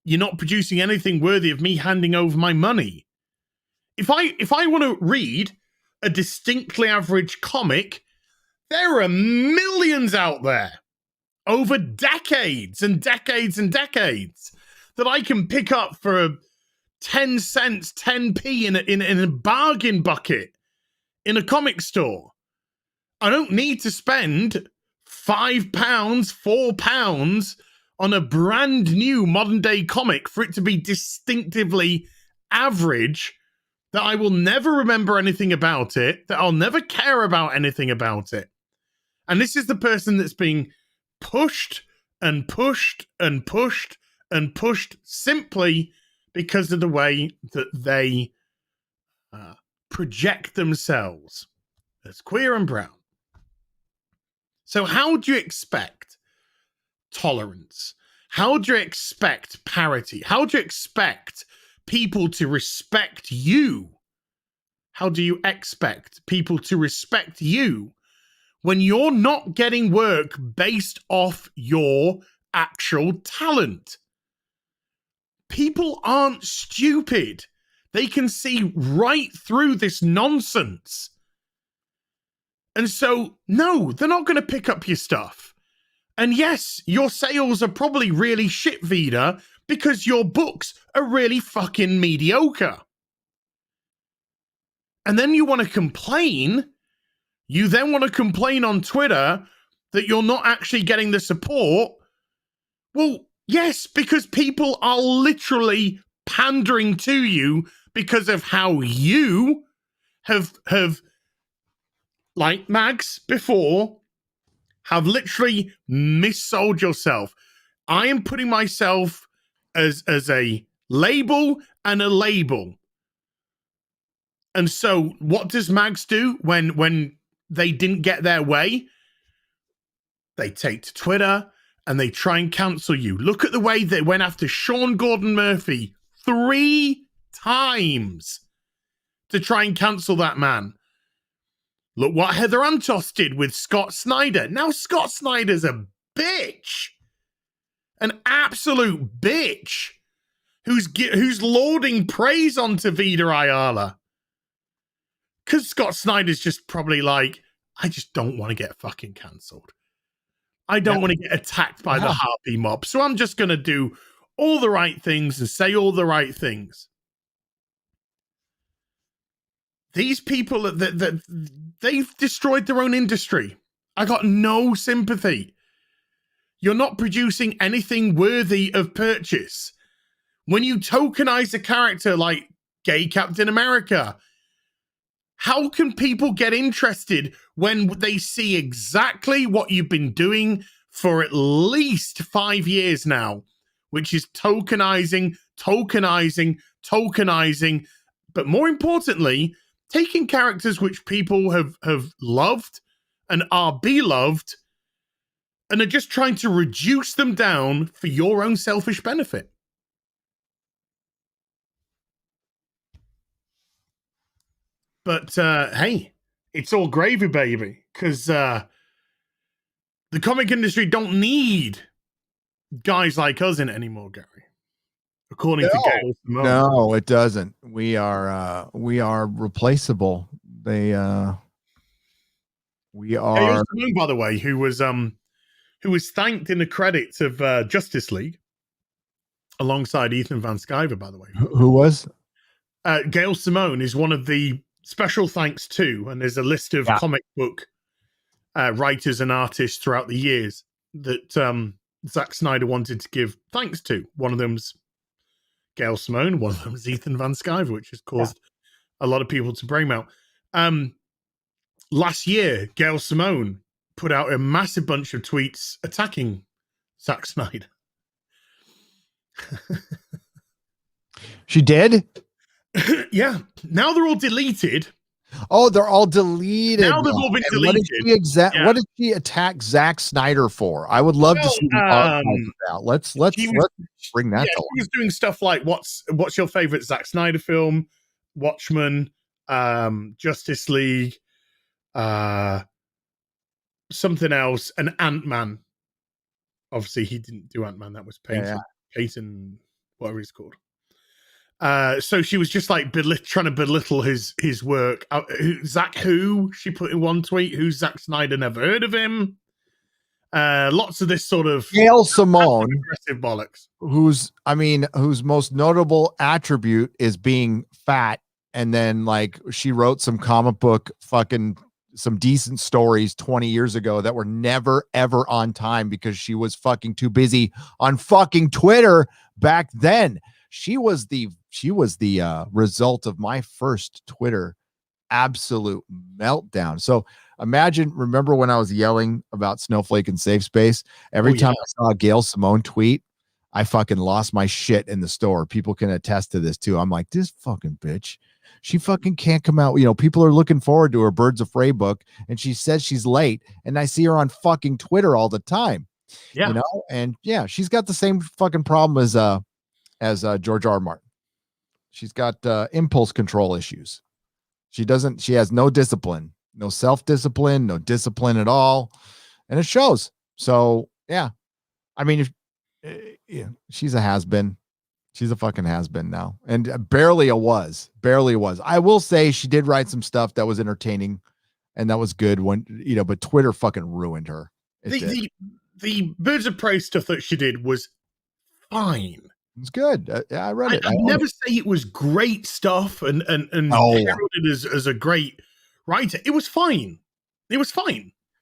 Speaker 2: You're not producing anything worthy of me handing over my money. If I want to read a distinctly average comic, there are millions out there over decades and decades and decades that I can pick up for 10 cents, 10p in a bargain bucket in a comic store. I don't need to spend £5, £4 on a brand new modern day comic for it to be distinctively average, that I will never remember anything about it, that I'll never care about anything about it. And this is the person that's being pushed and pushed and pushed and pushed simply because of the way that they project themselves as queer and brown. So how do you expect tolerance? How do you expect parity? How do you expect people to respect you? How do you expect people to respect you when you're not getting work based off your actual talent? People aren't stupid. They can see right through this nonsense. And so, no, they're not going to pick up your stuff. And yes, your sales are probably really shit, Vida, because your books are really fucking mediocre. And then you want to complain. You then want to complain on Twitter that you're not actually getting the support. Well, yes, because people are literally pandering to you because of how you have like Mags before, have literally missold yourself. I am putting myself as a label and a label. And so what does Mags do when they didn't get their way? They take to Twitter and they try and cancel you. Look at the way they went after Sean Gordon Murphy 3 times to try and cancel that man. Look what Heather Antos did with Scott Snyder. Now Scott Snyder's a bitch. An absolute bitch. Who's lauding praise onto Vida Ayala. Because Scott Snyder's just probably like, I just don't want to get fucking cancelled. I don't want to get attacked by the Harpy mob. So I'm just going to do all the right things and say all the right things. These people, they've destroyed their own industry. I got no sympathy. You're not producing anything worthy of purchase. When you tokenize a character like Gay Captain America, How can people get interested when they see exactly what you've been doing for at least 5 years now, which is tokenizing, but more importantly, taking characters which people have loved and are beloved and are just trying to reduce them down for your own selfish benefit? But hey, it's all gravy, baby, because the comic industry don't need guys like us in it anymore, Gary. According to Gail Simone.
Speaker 3: No, it doesn't. We are replaceable. We are.
Speaker 2: Gail Simone, by the way, who was thanked in the credits of Justice League alongside Ethan Van Sciver, by the way.
Speaker 3: Who was?
Speaker 2: Gail Simone is one of the special thanks to, and there's a list of comic book writers and artists throughout the years that Zack Snyder wanted to give thanks to. One of them's Gail Simone, one of them is Ethan Van Sciver, which has caused a lot of people to bring out. Last year, Gail Simone put out a massive bunch of tweets attacking Zack Snyder.
Speaker 3: She did?
Speaker 2: Yeah. Now they're all deleted.
Speaker 3: Oh, they're all deleted.
Speaker 2: Now they've all been deleted.
Speaker 3: What did she attack Zack Snyder for? I would love to see the archives of that. Let's bring that to life.
Speaker 2: She was doing stuff like what's your favorite Zack Snyder film? Watchmen, Justice League, something else, and Ant-Man. Obviously, he didn't do Ant-Man. That was Peyton, whatever he's called. So she was just like trying to belittle his work. Zack who? She put in one tweet, who's Zack Snyder? Never heard of him. Lots of this sort of
Speaker 3: Gail Simone,
Speaker 2: aggressive bollocks.
Speaker 3: whose most notable attribute is being fat, and then like she wrote some comic book some decent stories 20 years ago that were never ever on time because she was fucking too busy on fucking Twitter back then. She was the result of my first Twitter absolute meltdown. So remember when I was yelling about Snowflake and Safe Space? Every time I saw a Gail Simone tweet, I fucking lost my shit in the store. People can attest to this too. I'm like, this fucking bitch. She fucking can't come out. People are looking forward to her Birds of Prey book, and she says she's late, and I see her on fucking Twitter all the time. Yeah. And yeah, she's got the same fucking problem as George R. Martin. She's got impulse control issues. She has no discipline, no self-discipline, no discipline at all. And it shows. So yeah, I mean, she's a has-been. She's a fucking has-been now. And barely was. I will say she did write some stuff that was entertaining and that was good but Twitter fucking ruined her.
Speaker 2: The Birds of Prey stuff that she did was fine.
Speaker 3: It's good. I read it.
Speaker 2: I'd never say it was great stuff and heralded as a great writer. It was fine.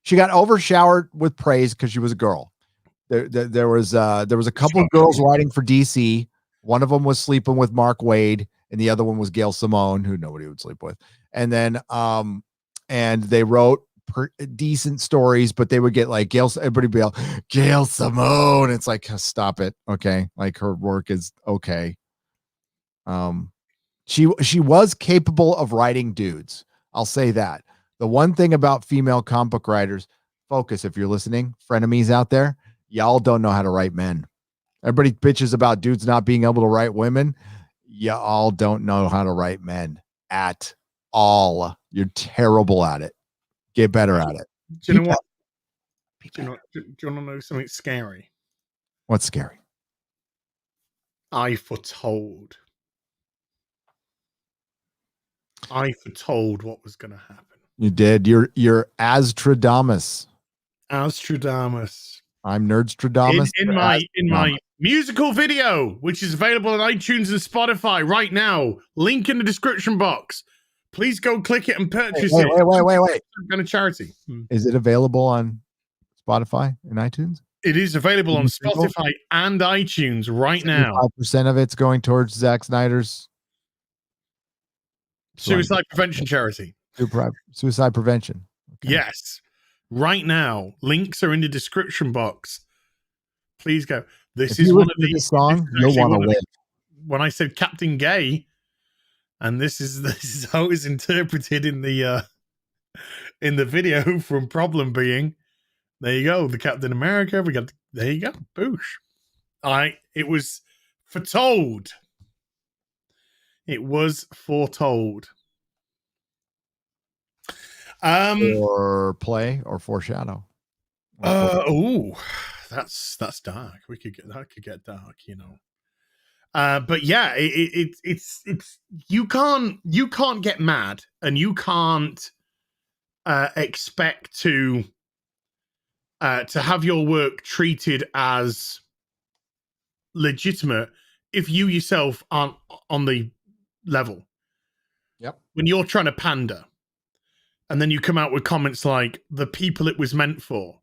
Speaker 3: She got overshowered with praise because she was a girl. There was a couple of girls writing for DC. One of them was sleeping with Mark Waid, and the other one was Gail Simone, who nobody would sleep with. And then and they wrote decent stories, but they would get like everybody be like, Gail Simone. It's like, stop it. Okay. Like her work is okay. She was capable of writing dudes. I'll say that. The one thing about female comic book writers, focus, if you're listening, frenemies out there, y'all don't know how to write men. Everybody bitches about dudes not being able to write women. Y'all don't know how to write men at all. You're terrible at it. Get better at it.
Speaker 2: Do you know what? Do you want to know something scary?
Speaker 3: What's scary?
Speaker 2: I foretold what was going to happen.
Speaker 3: You did. You're Astradamus. I'm Nerdstradamus.
Speaker 2: In my musical video, which is available on iTunes and Spotify right now. Link in the description box. Please go click it and purchase it.
Speaker 3: Wait.
Speaker 2: I'm going to charity.
Speaker 3: Is it available on Spotify and iTunes?
Speaker 2: It is available on Spotify and iTunes right now.
Speaker 3: 5% of it's going towards Zack Snyder's
Speaker 2: suicide prevention charity.
Speaker 3: Suicide prevention. Okay.
Speaker 2: Yes. Right now, links are in the description box. Please go. This
Speaker 3: If
Speaker 2: is
Speaker 3: you
Speaker 2: one
Speaker 3: listen
Speaker 2: of
Speaker 3: to
Speaker 2: the
Speaker 3: this song, you'll
Speaker 2: actually
Speaker 3: want to
Speaker 2: one of-
Speaker 3: live.
Speaker 2: when I said Captain Gay, and this is how it's interpreted in the video from Problem Being. There you go, the Captain America. We got there you go, boosh. It was foretold. It was foretold.
Speaker 3: Or play or foreshadow.
Speaker 2: Oh, that's dark. That could get dark, you know. But yeah, it's you can't get mad, and you can't expect to have your work treated as legitimate if you yourself aren't on the level.
Speaker 3: Yep.
Speaker 2: When you're trying to pander, and then you come out with comments like "the people it was meant for"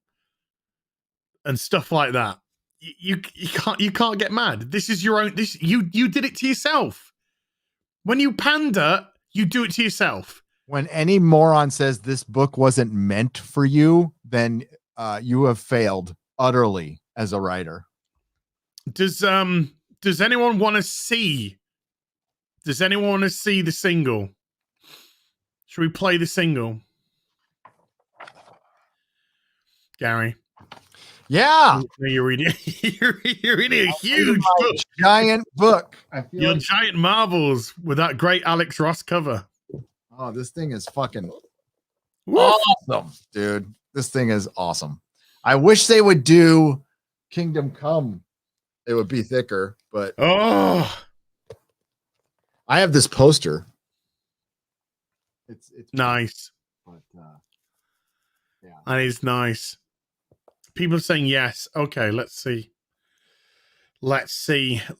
Speaker 2: and stuff like that. You can't get mad. This is your own. You did it to yourself. When you pander, you do it to yourself.
Speaker 3: When any moron says this book wasn't meant for you, then you have failed utterly as a writer.
Speaker 2: Does anyone want to see? Does anyone want to see the single? Should we play the single? Gary.
Speaker 3: Yeah.
Speaker 2: You're reading you're reading a huge book.
Speaker 3: Giant book. I feel
Speaker 2: Your
Speaker 3: like,
Speaker 2: giant marvels with that great Alex Ross cover.
Speaker 3: oh, this thing is fucking
Speaker 2: Woof.
Speaker 3: awesome, dude. This thing is awesome. I wish they would do Kingdom Come. It would be thicker, but
Speaker 2: Oh,
Speaker 3: I have this poster. It's
Speaker 2: nice.
Speaker 3: but yeah.
Speaker 2: That is nice. People are saying yes. Okay, let's see. Let's see.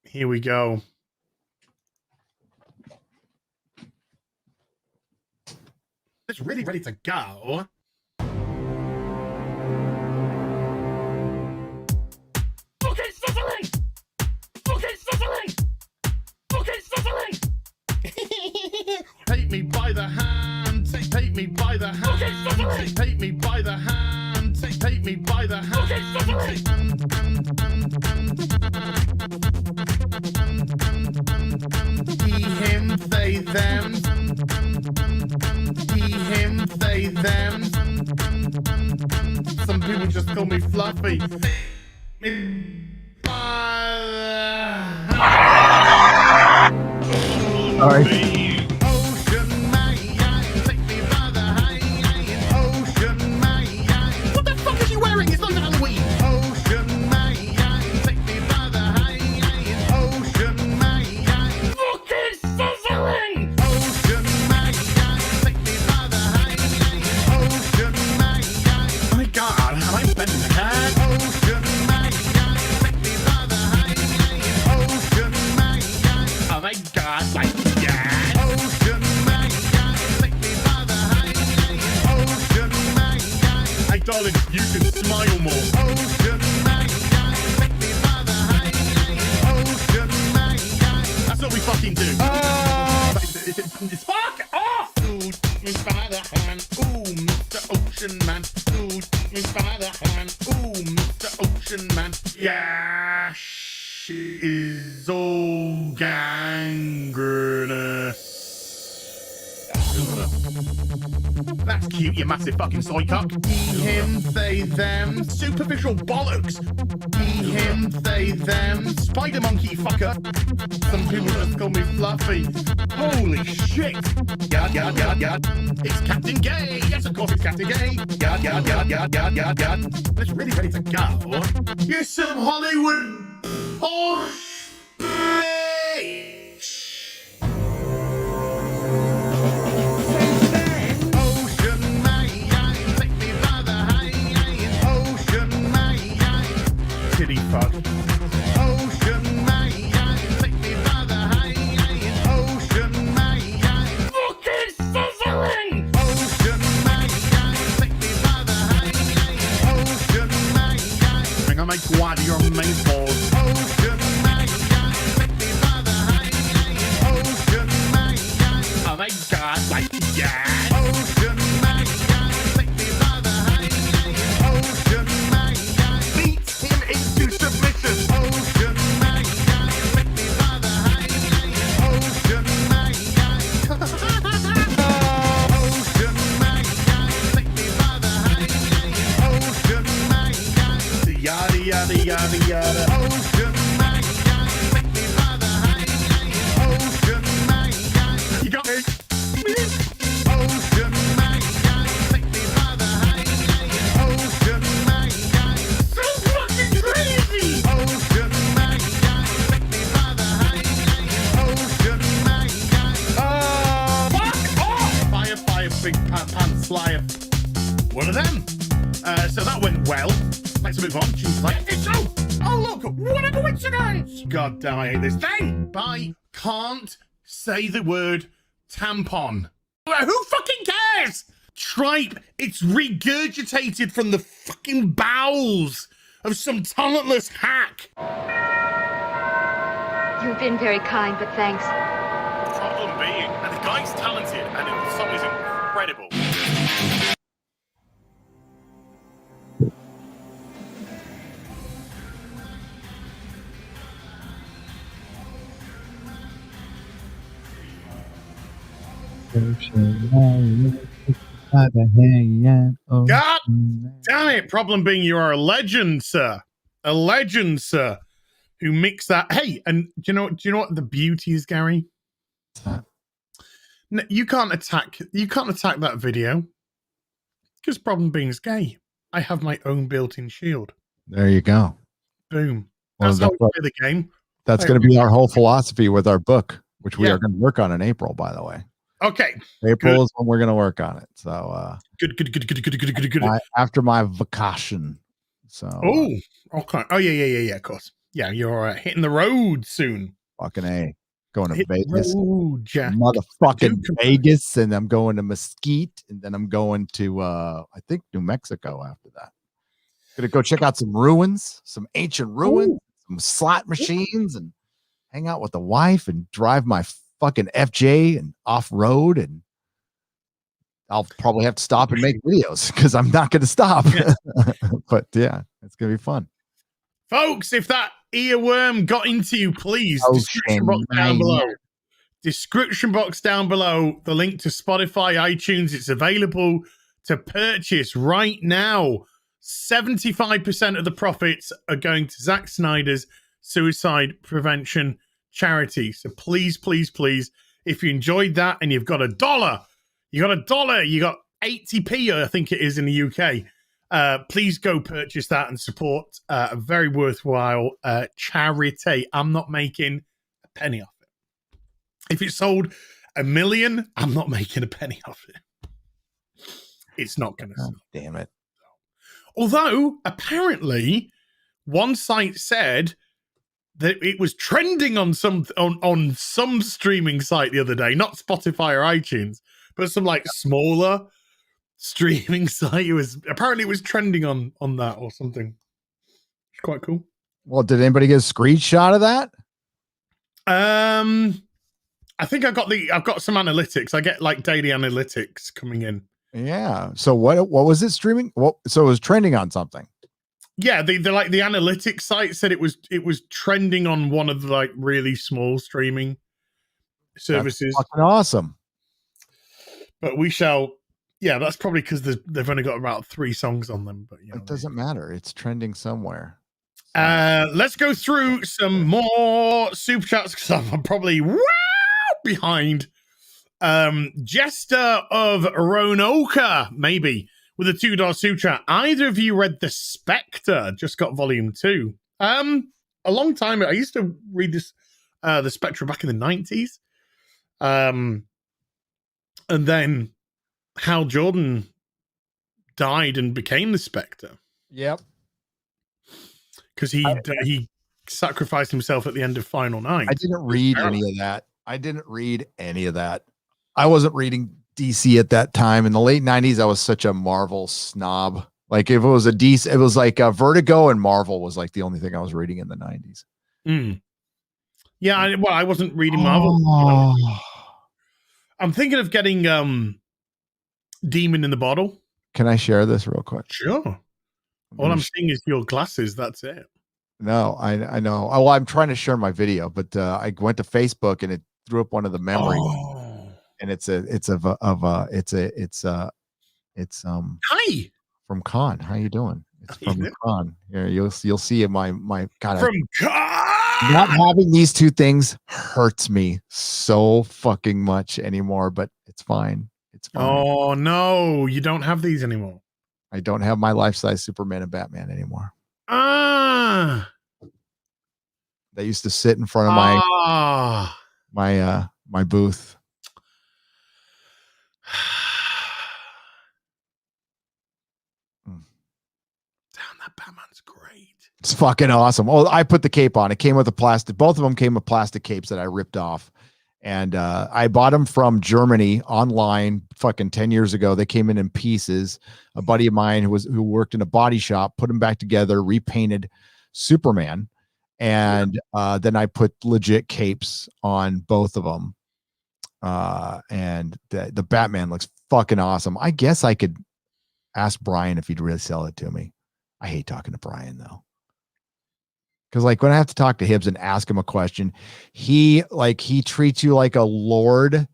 Speaker 2: Here we go. It's really ready to go. Okay, sizzling! Take me by the hand, take me by the hand, take me by the hand, take me by the hand. He, him, they, them. He, him, they, them. Some people just call me Fluffy.
Speaker 3: All right.
Speaker 2: What the fuck is you wearing? It's not Halloween. Fucking sizzling! Oh my god, how am I bending the head? Oh my god, my dad. Hey darling, you can smile more. That's what we fucking do. Fuck off! Ooh, me by the hand. Ooh, Mr. Ocean Man. Ooh, me by the hand. Ooh, Mr. Ocean Man. Yeah, she is all gangrenous. That's cute, you massive fucking soy cock. He, him, they, them. Superficial bollocks. He, him, they, them. Spider monkey fucker. Some people just call me Fluffy. Holy shit. Yad, yad, yad, yad. It's Captain Gay. Yes, of course it's Captain Gay. Yad, yad, yad, yad, yad, yad, yad. It's really ready to go. You're some Hollywood horse bitch. Kitty fuck. Ocean man, take me by the hand. Ocean man, fucking sizzling. Ocean man, take me by the hand. Ocean man, I'm gonna make wad your main balls. Ocean man, take me by the hand. Oh my God, like yeah. Ocean man, take me by the hand. Ocean man, beat him into submission. Ocean man, take me by the hand. Ocean man, ocean man, take me by the hand. Ocean man, yada yada yada yada. Ocean man, take me by the hand. Ocean man, you got me. Ocean man, take me by the hand. Ocean man, so fucking crazy. Ocean man, take me by the hand. Ocean man, fuck off. Fire, fire, big pants, flyer. One of them. So that went well. Let's move on. She's like, it's so. Oh look, what a coincidence! God damn, I hate this thing. I can't say the word tampon. Who fucking cares? Tripe, it's regurgitated from the fucking bowels of some talentless hack.
Speaker 4: You've been very kind, but thanks.
Speaker 2: Problem being, and the guy's talented, and the song is incredible. God damn it. Problem being, you are a legend, sir. A legend, sir, who mixed that. Hey, and do you know what the beauty is, Gary? No, you can't attack that video because problem being is gay. I have my own built-in shield.
Speaker 3: There you go.
Speaker 2: Boom.
Speaker 3: Well,
Speaker 2: That's how we play the game.
Speaker 3: That's going to be our whole philosophy with our book, which we are going to work on in April, by the way.
Speaker 2: Okay.
Speaker 3: April is when we're going to work on it. So
Speaker 2: good.
Speaker 3: After my vacation. So
Speaker 2: okay. Oh yeah, of course. Yeah, you're hitting the road soon.
Speaker 3: Fucking A. Going to
Speaker 2: Hit
Speaker 3: Vegas.
Speaker 2: Road, Jack.
Speaker 3: Motherfucking Vegas. And I'm going to Mesquite. And then I'm going to I think New Mexico after that. Gonna go check out some ruins, some ancient ruins, some slot machines, and hang out with the wife and drive my fucking FJ and off road, and I'll probably have to stop and make videos because I'm not going to stop. Yeah. But yeah, it's going to be fun.
Speaker 2: Folks, if that earworm got into you, please, description box down below. Description box down below, the link to Spotify, iTunes. It's available to purchase right now. 75% of the profits are going to Zack Snyder's suicide prevention charity. So please, if you enjoyed that and you've got $1, you got 80p, I think it is in the UK. Please go purchase that and support a very worthwhile charity. I'm not making a penny off it. If it sold 1 million, I'm not making a penny off it. It's not going to sell.
Speaker 3: Damn it.
Speaker 2: Although, apparently, one site said that it was trending on some streaming site the other day, not Spotify or iTunes, but some like smaller streaming site. It was trending on that or something. It's quite cool.
Speaker 3: Well, did anybody get a screenshot of that?
Speaker 2: I think I've got some analytics. I get like daily analytics coming in.
Speaker 3: Yeah. So what was it streaming? So it was trending on something.
Speaker 2: Yeah, the analytics site said it was trending on one of the like really small streaming services.
Speaker 3: That's fucking awesome.
Speaker 2: But we shall. Yeah, that's probably because they've only got about 3 songs on them. But
Speaker 3: it doesn't matter. It's trending somewhere.
Speaker 2: Let's go through some more super chats because I'm probably behind. Jester of Roanoke, maybe, with a $2 super chat. Either of you read The Spectre? Just got volume 2. A long time ago. I used to read this The Spectre back in the 90s. And then Hal Jordan died and became the Spectre.
Speaker 3: Yep.
Speaker 2: Because he sacrificed himself at the end of Final Night.
Speaker 3: I didn't read any of that. I wasn't reading DC at that time. In the late 90s, I was such a Marvel snob. Like if it was a DC, it was like Vertigo and Marvel was like the only thing I was reading in the 90s.
Speaker 2: Yeah, I wasn't reading Marvel. I'm thinking of getting Demon in the Bottle.
Speaker 3: Can I share this real quick?
Speaker 2: Sure. All I'm seeing is your glasses. That's it.
Speaker 3: No, I know. Oh, well, I'm trying to share my video, but I went to Facebook and it threw up one of the memories, and it's
Speaker 2: Hi.
Speaker 3: from Khan. How you doing? It's from Khan. Yeah, you'll see my God.
Speaker 2: From Khan.
Speaker 3: Not having these two things hurts me so fucking much anymore, but it's fine. It's fine.
Speaker 2: Oh no, you don't have these anymore.
Speaker 3: I don't have my life-size Superman and Batman anymore. They used to sit in front of my booth.
Speaker 2: Damn, that Batman's great.
Speaker 3: It's fucking awesome. Oh, I put the cape on. It came with a plastic. Both of them came with plastic capes that I ripped off. And I bought them from Germany online fucking 10 years ago. They came in pieces. A buddy of mine who worked in a body shop put them back together, repainted Superman. And then I put legit capes on both of them. And the Batman looks fucking awesome. I guess I could ask Brian if he'd really sell it to me. I hate talking to Brian though. Because like when I have to talk to Hibbs and ask him a question, he treats you like a lord,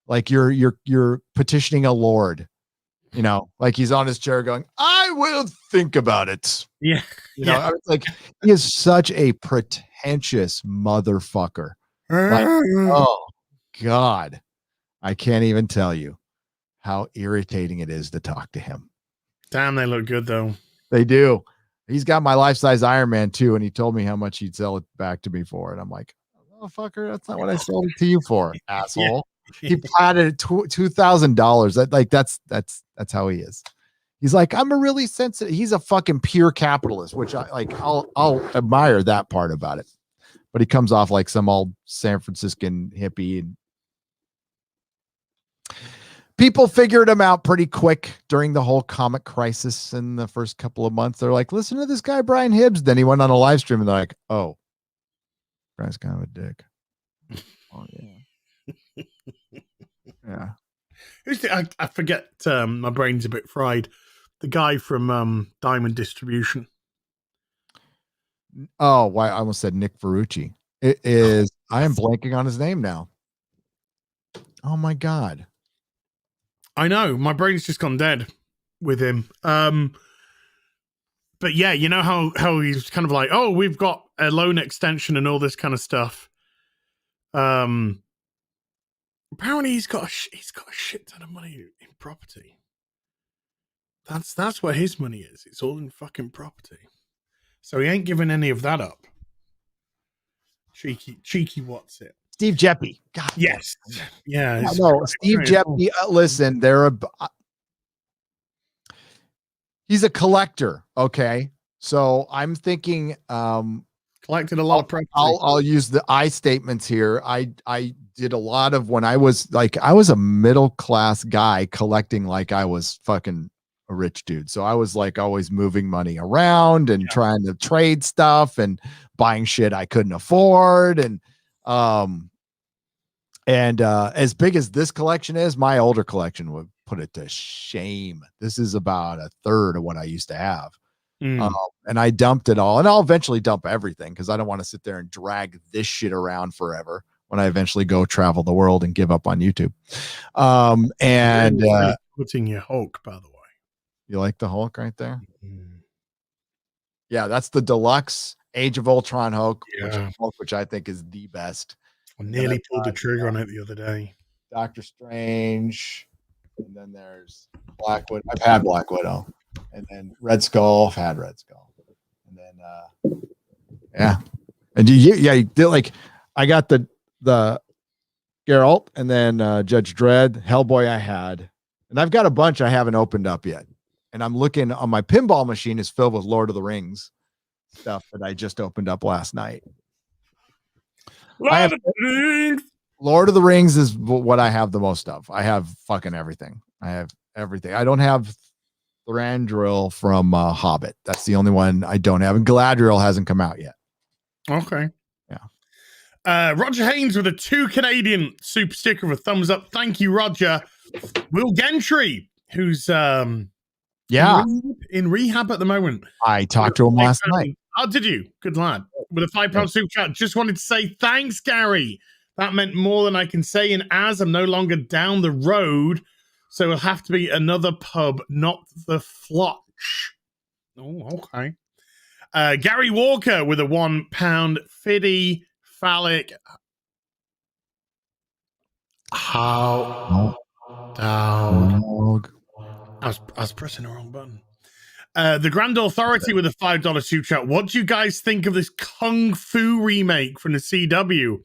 Speaker 3: like you're petitioning a lord, you know, like he's on his chair going, "I will think about it."
Speaker 2: Yeah,
Speaker 3: you know, like he is such a pretentious motherfucker. Like, oh God, I can't even tell you how irritating it is to talk to him.
Speaker 2: Damn, they look good though.
Speaker 3: They do. He's got my life-size Iron Man too, and he told me how much he'd sell it back to me for. And I'm like, motherfucker, that's not what I sold it to you for, asshole.
Speaker 2: Yeah.
Speaker 3: He platted it $2,000. That's how he is. He's like, I'm a really sensitive. He's a fucking pure capitalist, which I'll admire that part about it. But he comes off like some old San Franciscan hippie. And people figured him out pretty quick during the whole comic crisis in the first couple of months. They're like, listen to this guy, Brian Hibbs. Then he went on a live stream and they're like, oh, guy's kind of a dick. Oh, yeah. Yeah.
Speaker 2: Who's I forget, my brain's a bit fried. The guy from Diamond Distribution.
Speaker 3: Oh, why I almost said Nick Ferrucci. It is, I am blanking on his name now. Oh my God.
Speaker 2: I know, my brain's just gone dead with him. But yeah, you know how he's kind of like, oh, we've got a loan extension and all this kind of stuff. Apparently he's got a shit ton of money in property. That's where his money is. It's all in fucking property. So he ain't giving any of that up. Cheeky what's it?
Speaker 3: Steve Jeppy. God,
Speaker 2: yes. Yeah.
Speaker 3: No, Steve Jeppy. Listen, he's a collector. Okay. So I'm thinking,
Speaker 2: collected a lot of property.
Speaker 3: I'll use the I statements here. I did a lot of when I was a middle class guy collecting like I was fucking a rich dude. So I was like always moving money around and trying to trade stuff and buying shit I couldn't afford. And as big as this collection is, my older collection would put it to shame. This is about a third of what I used to have. And I dumped it all, and I'll eventually dump everything because I don't want to sit there and drag this shit around forever when I eventually go travel the world and give up on YouTube.
Speaker 2: Putting your Hulk, by the way.
Speaker 3: You like the Hulk right there? Yeah, that's the deluxe Age of Ultron Hulk, which I think is the best.
Speaker 2: I nearly pulled the trigger on it the other day.
Speaker 3: Doctor Strange, and then there's Black Widow. I've had Black Widow, and then Red Skull. I've had Red Skull, and then and you did like I got the Geralt, and then Judge Dredd, Hellboy. I had, and I've got a bunch I haven't opened up yet, and I'm looking on my pinball machine is filled with Lord of the Rings stuff that I just opened up last night. Lord of the Rings is what I have the most of. I have fucking everything. I have everything. I don't have Thranduil from Hobbit. That's the only one I don't have. And Galadriel hasn't come out yet.
Speaker 2: Okay. Roger Haynes with a 2 Canadian super sticker with a thumbs up. Thank you, Roger. Will Gentry, who's in rehab at the moment.
Speaker 3: I talked to him last night.
Speaker 2: Oh, did you? Good lad. With a £5 super chat. Just wanted to say thanks, Gary. That meant more than I can say. And as I'm no longer down the road, so it'll have to be another pub, not the Flotch. Oh, okay. Gary Walker with a £1 fiddy phallic. How dog. I was pressing the wrong button. The Grand Authority with a $5 super chat. What do you guys think of this Kung Fu remake from the CW?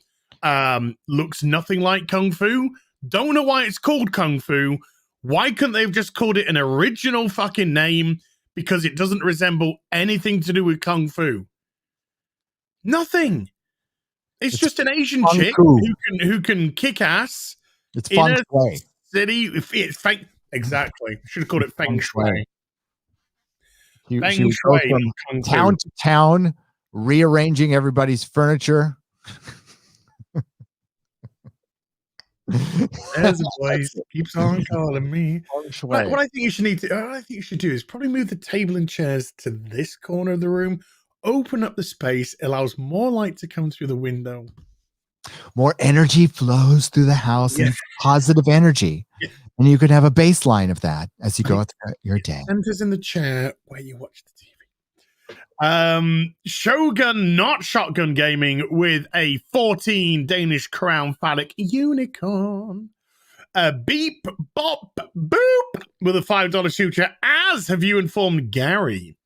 Speaker 2: Looks nothing like Kung Fu. Don't know why it's called Kung Fu. Why couldn't they have just called it an original fucking name? Because it doesn't resemble anything to do with Kung Fu. Nothing. It's just an Asian chick who can kick ass.
Speaker 3: It's feng shui.
Speaker 2: City. It's feng. Exactly. Should have called it feng shui.
Speaker 3: She would go from town to town, rearranging everybody's furniture.
Speaker 2: There's a voice keeps on calling me. What I think you should do is probably move the table and chairs to this corner of the room. Open up the space, allows more light to come through the window.
Speaker 3: More energy flows through the house, and positive energy. Yeah. And you could have a baseline of that as you go through your day.
Speaker 2: Centers in the chair where you watch the TV. Shogun, not Shotgun Gaming, with a 14 Danish crown phallic unicorn. Beep, bop, boop, with a $5 super. As have you informed Gary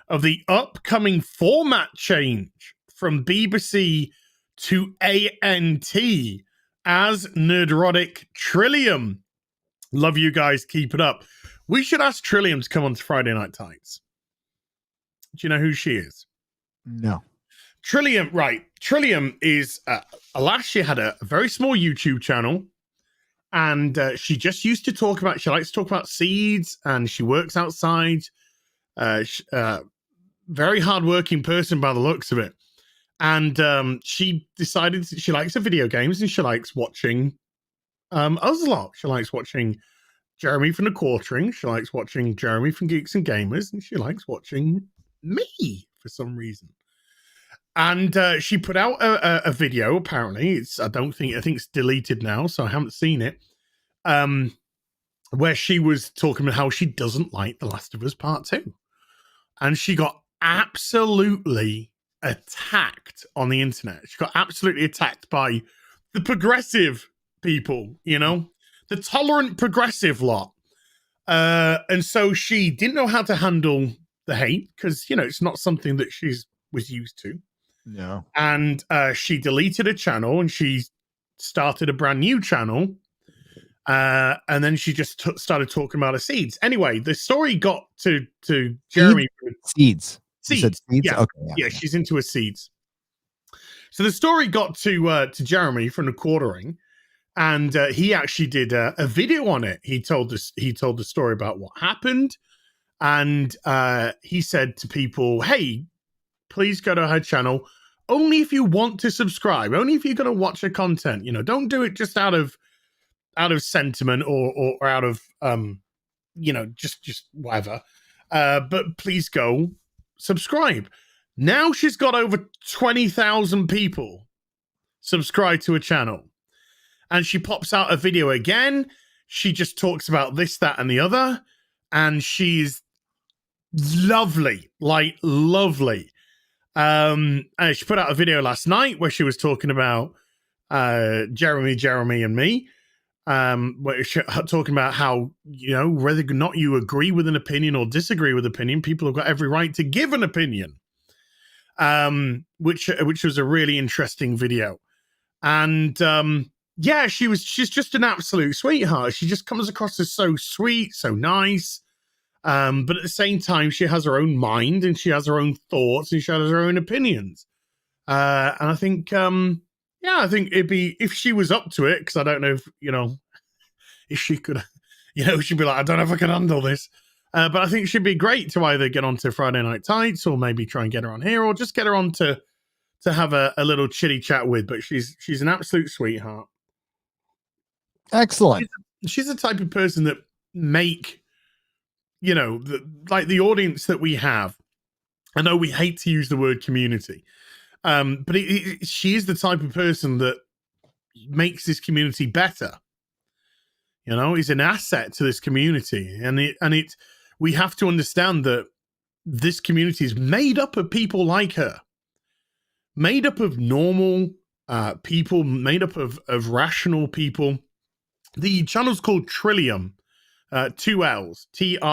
Speaker 2: of the upcoming format change from B.B.C. to ANT as Nerdrotic Trillium. Love you guys. Keep it up. We should ask Trillium to come on to Friday Night Tights. Do you know who she is?
Speaker 3: No.
Speaker 2: Trillium, right. Trillium is, last year had a very small YouTube channel. And she just used to talk about, she likes to talk about seeds and she works outside. Very hardworking person by the looks of it. And she decided she likes the video games and she likes watching us a lot. She likes watching Jeremy from The Quartering. She likes watching Jeremy from Geeks and Gamers. And she likes watching me for some reason. And she put out a video, apparently. I think it's deleted now, so I haven't seen it. Where she was talking about how she doesn't like The Last of Us Part 2. And she got absolutely attacked on the internet. She got absolutely attacked by the progressive people, you know, the tolerant progressive lot. And so she didn't know how to handle the hate because, you know, it's not something that was used to.
Speaker 3: No.
Speaker 2: And she deleted a channel and she started a brand new channel. And then she just started talking about her seeds. Anyway, the story got to Jeremy.
Speaker 3: Seeds. You said seeds?
Speaker 2: Yeah.
Speaker 3: Okay.
Speaker 2: Yeah, she's into her seeds. So the story got to Jeremy from The Quartering, and he actually did a video on it. He told the story about what happened, and he said to people, "Hey, please go to her channel only if you want to subscribe. Only if you're going to watch her content. You know, don't do it just out of sentiment or out of you know, just whatever. But please go subscribe." Now she's got over 20,000 people subscribe to her channel. And she pops out a video again. She just talks about this, that, and the other. And she's lovely, like lovely. And she put out a video last night where she was talking about Jeremy and me. Where she, talking about how, you know, whether or not you agree with an opinion or disagree with opinion, people have got every right to give an opinion. Which was a really interesting video. And yeah, she's just an absolute sweetheart. She just comes across as so sweet, so nice. But at the same time, she has her own mind and she has her own thoughts and she has her own opinions. And I think, I think it'd be, if she was up to it, because I don't know if, you know, if she could, you know, she'd be like, I don't know if I can handle this. But I think she'd be great to either get onto Friday Night Tights or maybe try and get her on here or just get her onto to have a little chitty chat with, but she's an absolute sweetheart.
Speaker 3: Excellent.
Speaker 2: She's the type of person that make, you know, the audience that we have. I know we hate to use the word community, but she is the type of person that makes this community better. You know, is an asset to this community, and we have to understand that this community is made up of people like her, made up of normal people, made up of rational people. The channel's called Trillium, 2 L's, TRILLIUM.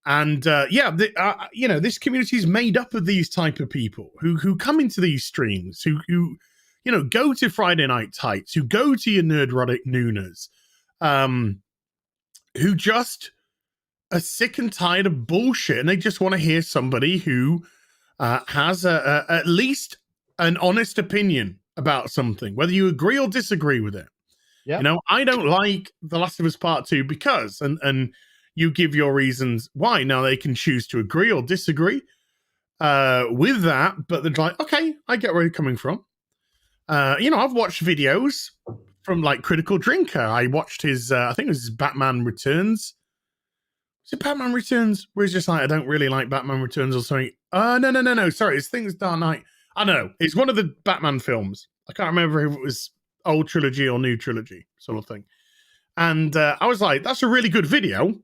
Speaker 2: And you know, this community is made up of these type of people who come into these streams, who you know, go to Friday Night Tights, who go to your Nerdrotic Nooners, who just are sick and tired of bullshit, and they just want to hear somebody who has at least an honest opinion about something, whether you agree or disagree with it.
Speaker 3: Yep.
Speaker 2: You know, I don't like The Last of Us Part 2 because, and you give your reasons why. Now they can choose to agree or disagree with that, but they're like, okay, I get where you're coming from. You know, I've watched videos from like Critical Drinker. I watched his, I think it was his Batman Returns. Was it Batman Returns? Where he's just like, I don't really like Batman Returns or something. No. Sorry, it's Things Dark Knight. I don't know. It's one of the Batman films. I can't remember if it was old trilogy or new trilogy sort of thing. And I was like, that's a really good video.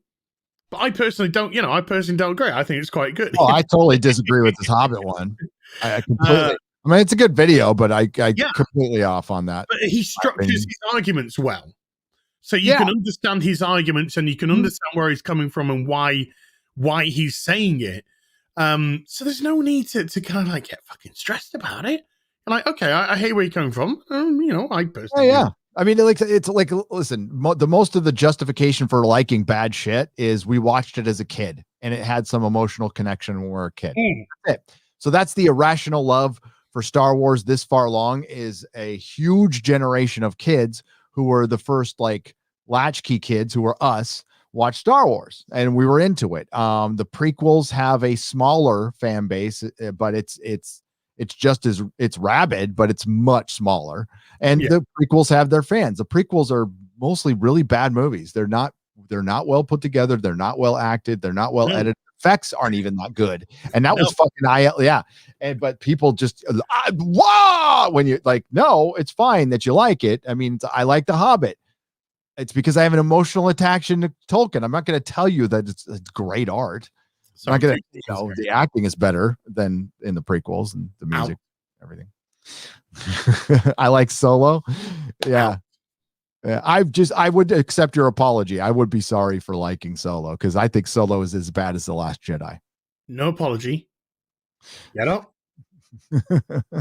Speaker 2: But I personally don't agree. I think it's quite good.
Speaker 3: Oh, I totally disagree with this Hobbit one. I completely. I mean, it's a good video, but I completely off on that.
Speaker 2: But he structures his arguments well. So you can understand his arguments, and you can understand where he's coming from and why he's saying it. So there's no need to kind of like get fucking stressed about it. And like, okay, I hear where you're coming from. You know, I personally.
Speaker 3: Yeah. I mean, it's like, listen, the most of the justification for liking bad shit is we watched it as a kid and it had some emotional connection when we were a kid. That's it. So that's the irrational love for Star Wars this far along, is a huge generation of kids who were the first like latchkey kids, who were us, watched Star Wars and we were into it. The prequels have a smaller fan base, but it's just as it's rabid, but it's much smaller. And the prequels have their fans. The prequels are mostly really bad movies. They're not well put together. They're not well acted. They're not well edited. Effects aren't even that good. And that was fucking but people just when you're like, no, it's fine that you like it. I mean, I like The Hobbit. It's because I have an emotional attachment to Tolkien. I'm not going to tell you that it's great art. So I'm not gonna, the acting is better than in the prequels, and the music, everything. I like Solo. Yeah. I would accept your apology. I would be sorry for liking Solo, because I think Solo is as bad as The Last Jedi.
Speaker 2: No apology. Get up.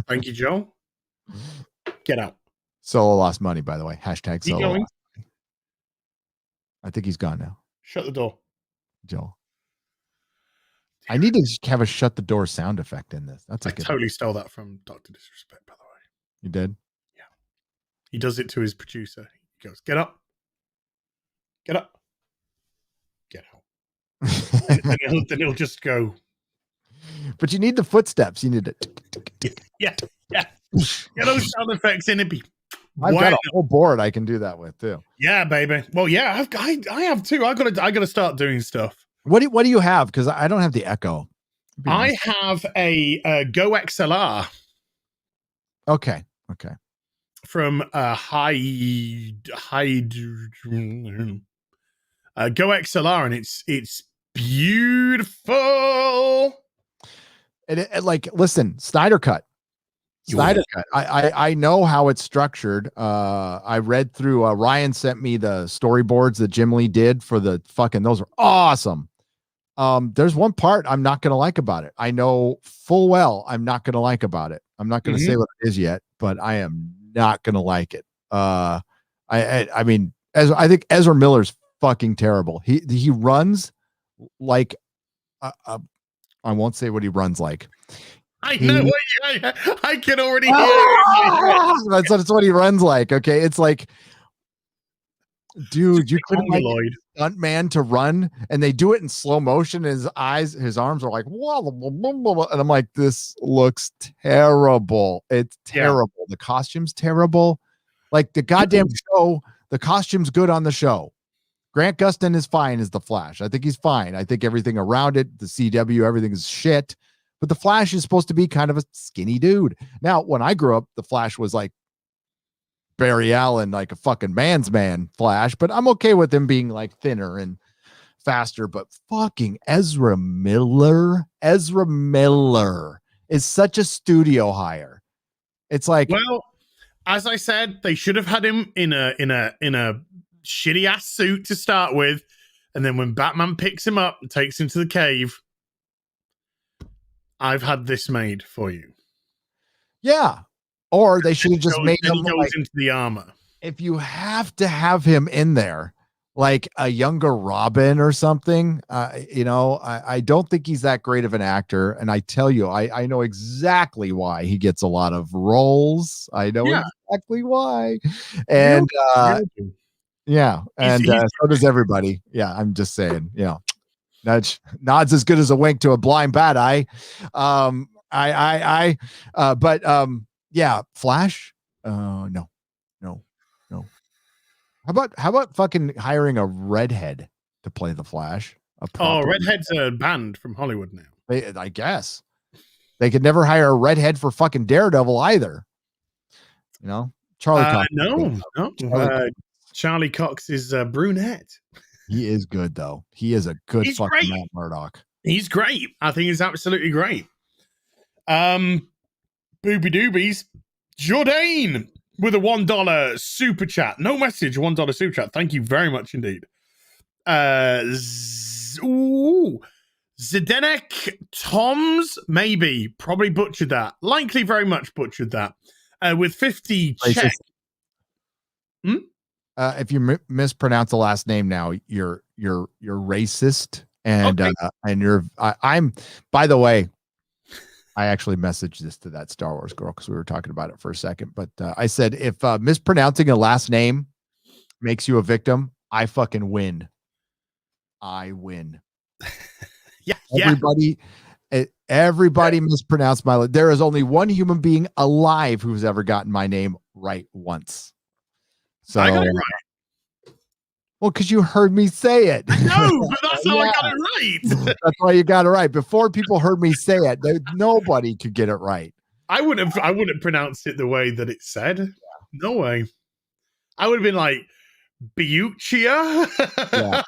Speaker 2: Thank you, Joe. Get out.
Speaker 3: Solo lost money, by the way. Hashtag Solo.
Speaker 2: Going?
Speaker 3: I think he's gone now.
Speaker 2: Shut the door,
Speaker 3: Joel. I need to have a shut the door sound effect in this. That's
Speaker 2: I totally stole that from Dr. Disrespect, by the way.
Speaker 3: You did?
Speaker 2: Yeah. He does it to his producer. He goes, get up. Get up. Get out. and he'll just go.
Speaker 3: But you need the footsteps. You need to.
Speaker 2: Yeah. Get those sound effects in. It'd be.
Speaker 3: I've got a whole board I can do that with too.
Speaker 2: Yeah, baby. Well, yeah, I have too. I gotta start doing stuff.
Speaker 3: What do you have? Because I don't have the Echo.
Speaker 2: I have a Go XLR.
Speaker 3: Okay.
Speaker 2: From Go XLR, and it's beautiful.
Speaker 3: And like, listen, Snyder Cut. I know how it's structured. I read through. Ryan sent me the storyboards that Jim Lee did for the fucking. Those are awesome. There's one part I'm not going to like about it. I know full well I'm not going to like about it. I'm not going to say what it is yet, but I am not going to like it. I mean, I think Ezra Miller's fucking terrible. He runs like I won't say what he runs like.
Speaker 2: I know. I can already hear it.
Speaker 3: That's what he runs like. Okay, it's like Dude, you couldn't like
Speaker 2: Mongoloid.
Speaker 3: stunt man to run, and they do it in slow motion. His arms are like, whoa, and I'm like, this looks terrible. It's terrible. The costume's terrible. Like the goddamn show, the costume's good on the show. Grant Gustin is fine as the Flash. I think he's fine. I think everything around it, the CW, everything is shit. But the Flash is supposed to be kind of a skinny dude. Now, when I grew up, the Flash was like Barry Allen, like a fucking man's man Flash, but I'm okay with him being like thinner and faster. But fucking Ezra Miller is such a studio hire. It's like,
Speaker 2: well, as I said, they should have had him in a shitty ass suit to start with, and then when Batman picks him up and takes him to the cave, I've had this made for you.
Speaker 3: Yeah. Or they should have just made him
Speaker 2: goes into the armor.
Speaker 3: If you have to have him in there, like a younger Robin or something, I don't think he's that great of an actor. And I tell you, I know exactly why he gets a lot of roles. I know exactly why. And so does everybody. Yeah, I'm just saying, nods as good as a wink to a blind bat eye. Yeah, Flash. No. How about fucking hiring a redhead to play the Flash?
Speaker 2: Redheads are banned from Hollywood now.
Speaker 3: I guess they could never hire a redhead for fucking Daredevil either. Charlie Cox.
Speaker 2: No. Charlie Cox is brunette.
Speaker 3: He is good though. He is a good fucking Matt Murdock.
Speaker 2: He's great. I think he's absolutely great. Booby Doobies. Jourdain with a $1 super chat. No message, $1 super chat. Thank you very much indeed. Zdenek Toms, maybe, probably butchered that. Likely very much butchered that. With 50 check.
Speaker 3: If you mispronounce the last name now, you're racist, and
Speaker 2: okay.
Speaker 3: And I'm. By the way, I actually messaged this to that Star Wars girl because we were talking about it for a second. But I said, if mispronouncing a last name makes you a victim, I fucking win. I win. Everybody mispronounced my. There is only one human being alive who's ever gotten my name right once. So
Speaker 2: I got it right.
Speaker 3: Well, because you heard me say it.
Speaker 2: No, but that's how I got it right.
Speaker 3: That's why you got it right. Before people heard me say it, nobody could get it right.
Speaker 2: I wouldn't pronounce it the way that it said. Yeah. No way. I would have been like Buchia.
Speaker 3: Yeah.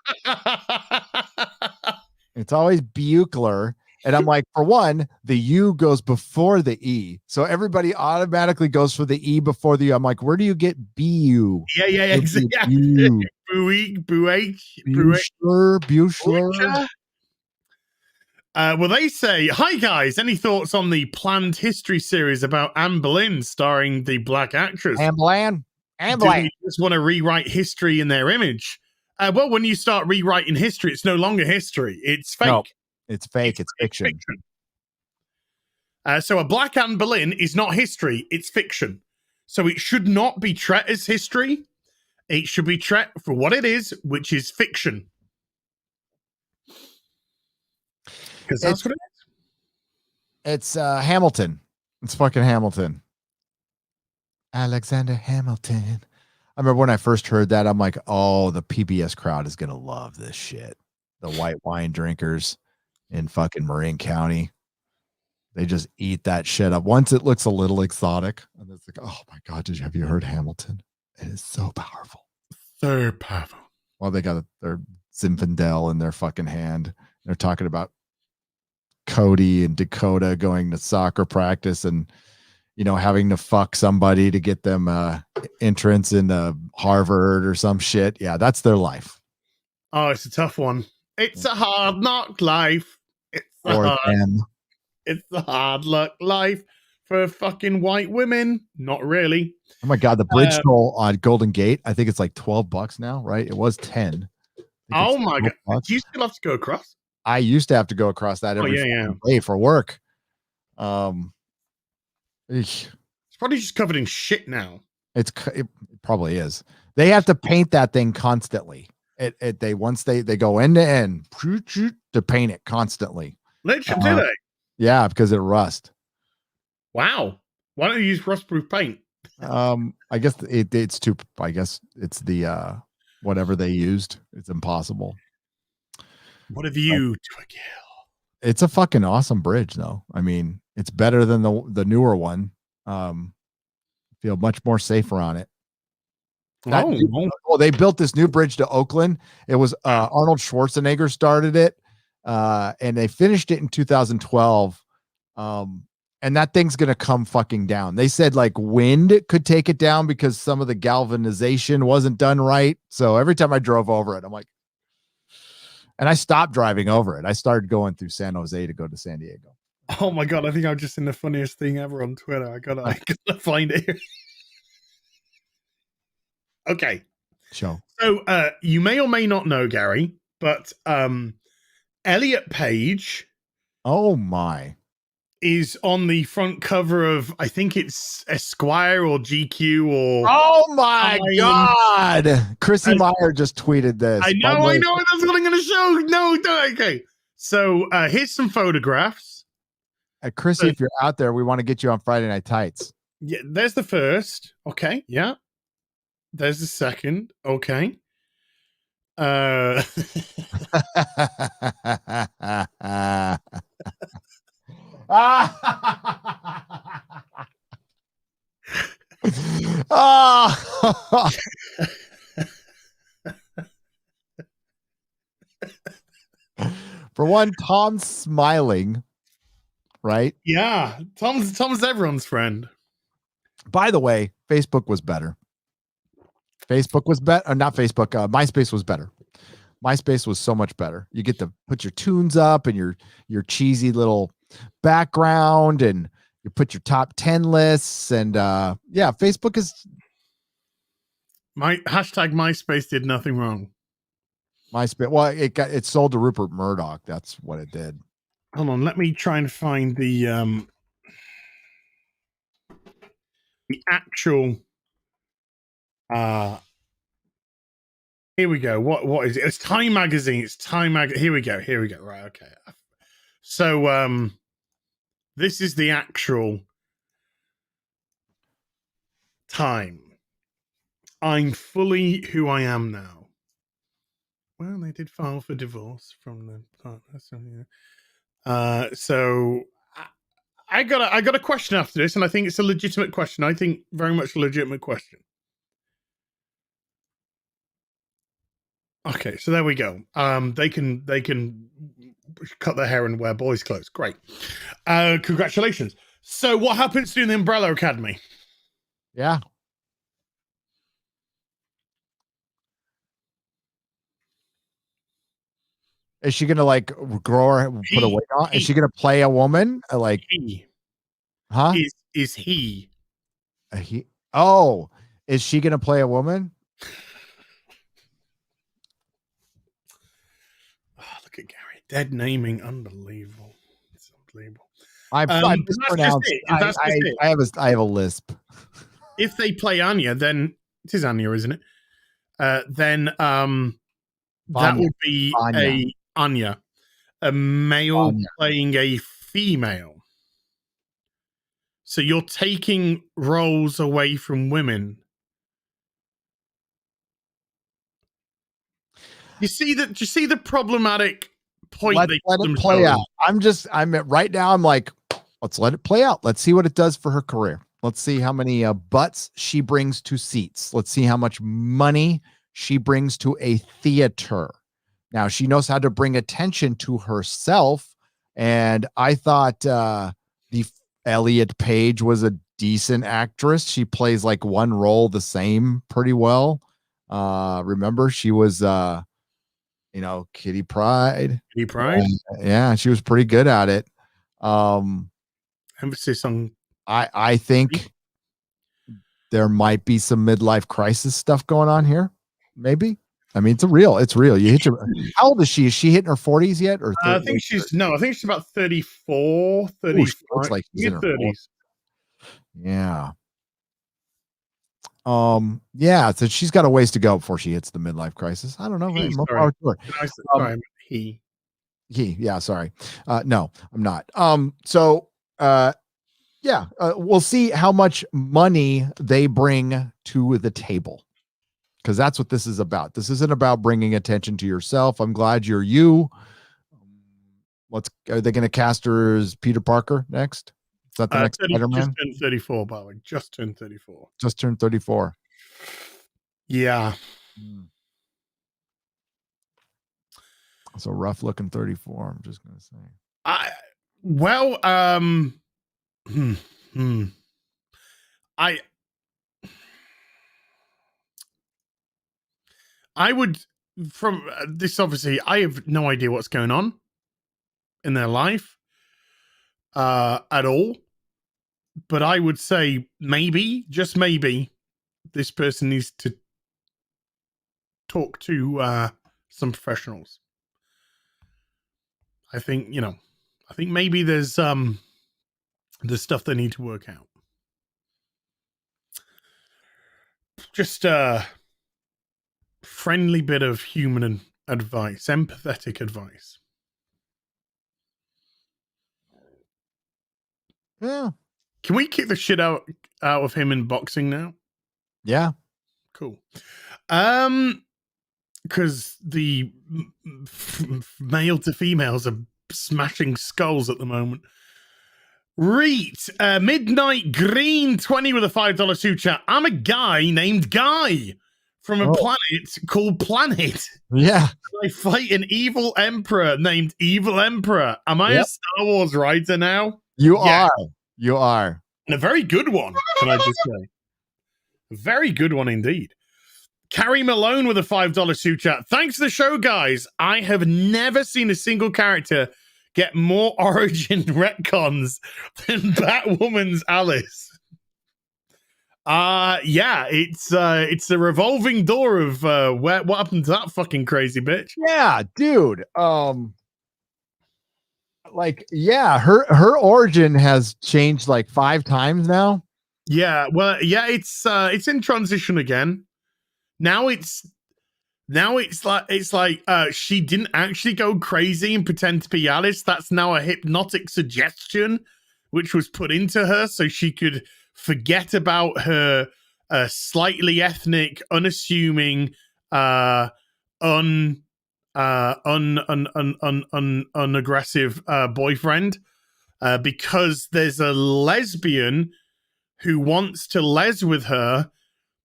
Speaker 3: It's always Buchler. And I'm like, for one, the U goes before the E. So everybody automatically goes for the E before the U. I'm like, where do you get BU?
Speaker 2: Yeah. Exactly. Buchler. Well, they say, hi guys, any thoughts on the planned history series about Anne Boleyn starring the black actress?
Speaker 3: Anne Boleyn.
Speaker 2: Do you just want to rewrite history in their image? Well, when you start rewriting history, it's no longer history. It's fake.
Speaker 3: No, it's fake. It's fiction.
Speaker 2: So a black Anne Boleyn is not history. It's fiction. So it should not be treated as history. It should be treated for what it is, which is fiction. Because that's what it is.
Speaker 3: It's Hamilton. It's fucking Hamilton. Alexander Hamilton. I remember when I first heard that, I'm like, oh, the PBS crowd is going to love this shit. The white wine drinkers in fucking Marin County. They just eat that shit up. Once it looks a little exotic, and it's like, oh my God, have you heard Hamilton? It is so powerful.
Speaker 2: So powerful.
Speaker 3: Well, they got their Zinfandel in their fucking hand. They're talking about Cody and Dakota going to soccer practice and, having to fuck somebody to get them entrance into Harvard or some shit. Yeah, that's their life.
Speaker 2: Oh, it's a tough one. It's a hard knock life. It's a hard luck life for fucking white women. Not really.
Speaker 3: Oh my God, the bridge toll on Golden Gate, I think it's like $12 now, right? It was 10.
Speaker 2: Oh my God. Do you still have to go across?
Speaker 3: I used to have to go across that every day for work. It's
Speaker 2: probably just covered in shit now.
Speaker 3: It probably is. They have to paint that thing constantly. Once they go end to end to paint it constantly.
Speaker 2: Literally, do they?
Speaker 3: Yeah, because it rust.
Speaker 2: Wow. Why don't you use rust-proof paint?
Speaker 3: I guess it's too. I guess it's the whatever they used. It's impossible.
Speaker 2: What have you to a Gail?
Speaker 3: It's a fucking awesome bridge, though. I mean, it's better than the newer one. Feel much more safer on it. Well, they built this new bridge to Oakland. It was Arnold Schwarzenegger started it, and they finished it in 2012. And that thing's gonna come fucking down. They said like wind could take it down because some of the galvanization wasn't done right. So every time I drove over it, I'm like, and I stopped driving over it. I started going through San Jose to go to San Diego.
Speaker 2: Oh my god, I think I'm just in the funniest thing ever on Twitter. I gotta find it here. Okay.
Speaker 3: Show.
Speaker 2: So you may or may not know, Gary, but Elliot Page.
Speaker 3: Oh my.
Speaker 2: Is on the front cover of, I think it's Esquire or GQ or.
Speaker 3: Oh my God. Chrissy Meyer just tweeted this.
Speaker 2: I know. That's what I'm going to show. No, okay. So here's some photographs.
Speaker 3: Chrissy, if you're out there, we want to get you on Friday Night Tights.
Speaker 2: Yeah, there's the first. Okay. Yeah. There's the second. Okay.
Speaker 3: For one, Tom's smiling, right?
Speaker 2: Yeah, Tom's everyone's friend.
Speaker 3: By the way, Facebook was better. Not Facebook. MySpace was better. MySpace was so much better. You get to put your tunes up and your cheesy little background, and you put your top 10 lists, and yeah, Facebook is
Speaker 2: my hashtag MySpace did nothing wrong.
Speaker 3: MySpace. Well, it sold to Rupert Murdoch. That's what it did.
Speaker 2: Hold on, let me try and find the actual. Here we go. What is it? It's Time Magazine. It's Time Magazine. Here we go. Right. Okay. So this is the actual Time. I'm fully who I am now. Well, they did file for divorce from the partner. So I got a question after this, and I think it's a legitimate question. I think very much a legitimate question. Okay, so there we go. They can cut their hair and wear boys' clothes. Great. Congratulations. So what happens to the Umbrella Academy?
Speaker 3: Yeah. Is she gonna like grow her, put a wig on? Is she gonna play a woman? Like huh?
Speaker 2: Is he?
Speaker 3: He? Oh, is she gonna play a woman?
Speaker 2: Oh, look at Gary. Dead naming, unbelievable. It's unbelievable.
Speaker 3: I mispronounced. I have a lisp.
Speaker 2: If they play Anya, then it is Anya, isn't it? Then that would be Anya, a male playing a female. So you're taking roles away from women. Do you see the problematic point?
Speaker 3: Let it play out. I'm right now. I'm like, let's let it play out. Let's see what it does for her career. Let's see how many butts she brings to seats. Let's see how much money she brings to a theater. Now she knows how to bring attention to herself. And I thought the Elliot Page was a decent actress. She plays like one role the same pretty well. Remember she was Kitty Pryde. Yeah, she was pretty good at it.
Speaker 2: Emphasis on
Speaker 3: I think there might be some midlife crisis stuff going on here. Maybe. I mean, it's real. You hit your. How old is she? Is she hitting her 40s yet? Or
Speaker 2: I think she's about 34, 35.
Speaker 3: Looks like she's in her
Speaker 2: 30s.
Speaker 3: Yeah. Yeah, so she's got a ways to go before she hits the midlife crisis. I don't know.
Speaker 2: He,
Speaker 3: More
Speaker 2: sorry.
Speaker 3: power to her.
Speaker 2: Did I say- sorry, I meant he.
Speaker 3: Yeah, sorry. No, I'm not. We'll see how much money they bring to the table, because that's what this is about. This isn't about bringing attention to yourself. I'm glad you're you. Are they going to cast her as Peter Parker next? Is that the next Spider-Man?
Speaker 2: Just turned 34, by the way. Just turned 34.
Speaker 3: Just turned 34.
Speaker 2: Yeah.
Speaker 3: It's a rough looking 34. I'm just going to say.
Speaker 2: I would, from this, obviously, I have no idea what's going on in their life at all. But I would say maybe, just maybe, this person needs to talk to some professionals. I think maybe there's stuff they need to work out. Just a friendly bit of human advice, empathetic advice.
Speaker 3: Yeah.
Speaker 2: Can we kick the shit out of him in boxing now?
Speaker 3: Yeah.
Speaker 2: Cool. Because the male to females are smashing skulls at the moment. Reet, Midnight Green 20 with a $5 super chat. I'm a guy named Guy from a planet called Planet.
Speaker 3: Yeah.
Speaker 2: I fight an evil emperor named Evil Emperor. Am I a Star Wars writer now?
Speaker 3: You are. You are.
Speaker 2: And a very good one, can I just say? A very good one indeed. Carrie Malone with a $5 super chat. Thanks to the show, guys. I have never seen a single character get more origin retcons than Batwoman's Alice. It's a revolving door of what happened to that fucking crazy bitch.
Speaker 3: Yeah, dude. Her origin has changed like 5 times now.
Speaker 2: Yeah, well, yeah, it's in transition again. Now it's like she didn't actually go crazy and pretend to be Alice. That's now a hypnotic suggestion which was put into her so she could forget about her slightly ethnic, unassuming, unaggressive boyfriend, because there's a lesbian who wants to les with her,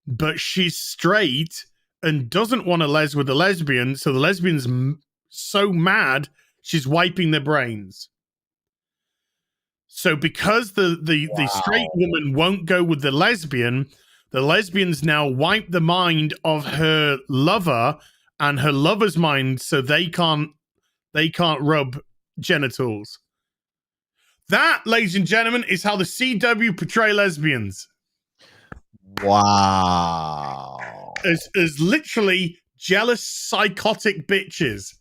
Speaker 2: but she's straight and doesn't want to les with the lesbian, so the lesbian's so mad she's wiping their brains. So because the straight woman won't go with the lesbian's now wiped the mind of her lover and her lover's mind, so they can't rub genitals. That, ladies and gentlemen, is how the CW portray lesbians.
Speaker 3: Wow.
Speaker 2: As literally jealous, psychotic bitches.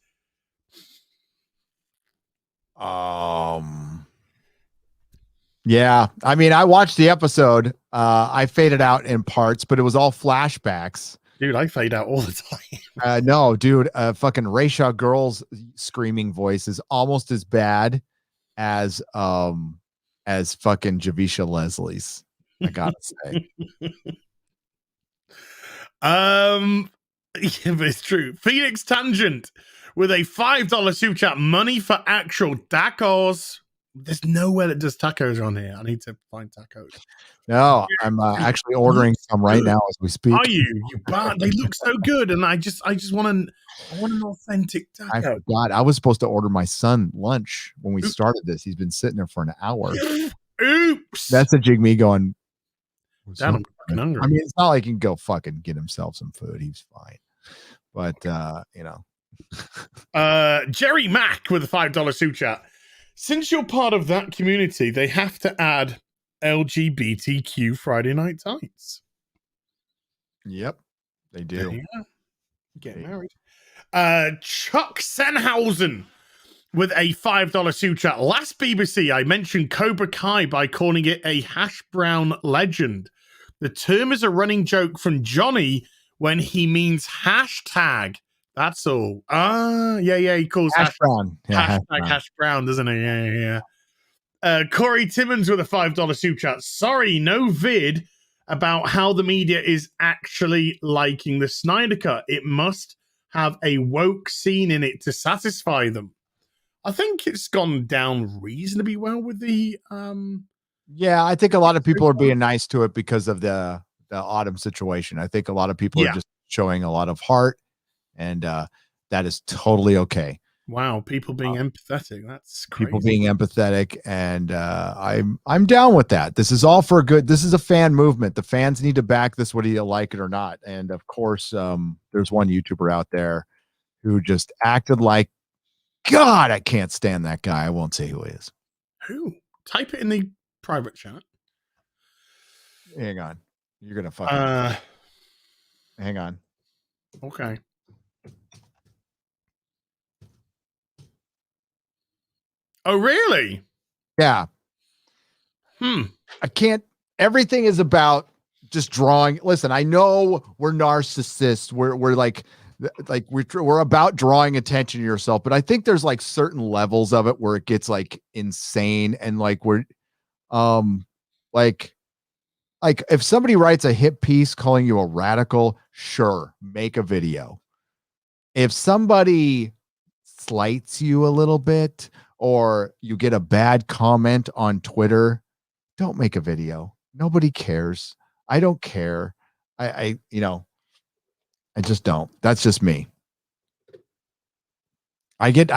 Speaker 3: Yeah, I mean, I watched the episode. I faded out in parts, but it was all flashbacks.
Speaker 2: Dude, I fade out all the time.
Speaker 3: No, dude, fucking Rayshaw Girl's screaming voice is almost as bad as fucking Javisha Leslie's. I gotta say.
Speaker 2: Yeah, but it's true. Phoenix Tangent with a $5 super chat. Money for actual tacos. There's nowhere that does tacos on here. I need to find tacos.
Speaker 3: No, I'm actually ordering some right now as we speak.
Speaker 2: Are you? They look so good, and I just want an authentic taco.
Speaker 3: I forgot. I was supposed to order my son lunch when we started this. He's been sitting there for an hour.
Speaker 2: Oops.
Speaker 3: That's a jig me going.
Speaker 2: Damn, I'm fucking hungry.
Speaker 3: I mean, it's not like he can go fucking get himself some food. He's fine. But
Speaker 2: Jerry Mack with a $5 super chat. Since you're part of that community, they have to add LGBTQ Friday Night Tights.
Speaker 3: Yep, they do.
Speaker 2: Get married. Chuck Senhausen with a $5 super chat. Last BBC, I mentioned Cobra Kai by calling it a hash brown legend. The term is a running joke from Johnny when he means hashtag. That's all. Yeah. He calls
Speaker 3: Hash brown. Yeah,
Speaker 2: hashtag hash brown, doesn't he? Yeah. Corey Timmons with a $5 super chat. Sorry, no vid about how the media is actually liking the Snyder Cut. It must have a woke scene in it to satisfy them. I think it's gone down reasonably well with the
Speaker 3: Yeah, I think a lot of people are being nice to it because of the Autumn situation. I think a lot of people are just showing a lot of heart, and that is totally okay.
Speaker 2: Wow, people being empathetic. That's crazy.
Speaker 3: People being empathetic, and I'm down with that. This is all for good. This is a fan movement. The fans need to back this, whether you like it or not. And of course, there's one YouTuber out there who just acted like, God, I can't stand that guy. I won't say who he is.
Speaker 2: Who? Type it in the private chat.
Speaker 3: Hang on. You're gonna fucking hang on.
Speaker 2: Okay. Oh, really?
Speaker 3: Yeah. I can't. Everything is about just drawing. Listen, I know we're narcissists. We're like we're about drawing attention to yourself, but I think there's like certain levels of it where it gets like insane, and like we're like if somebody writes a hit piece calling you a radical, sure, make a video. If somebody slights you a little bit, or you get a bad comment on Twitter, don't make a video. Nobody cares. I don't care. I just don't. That's just me. I get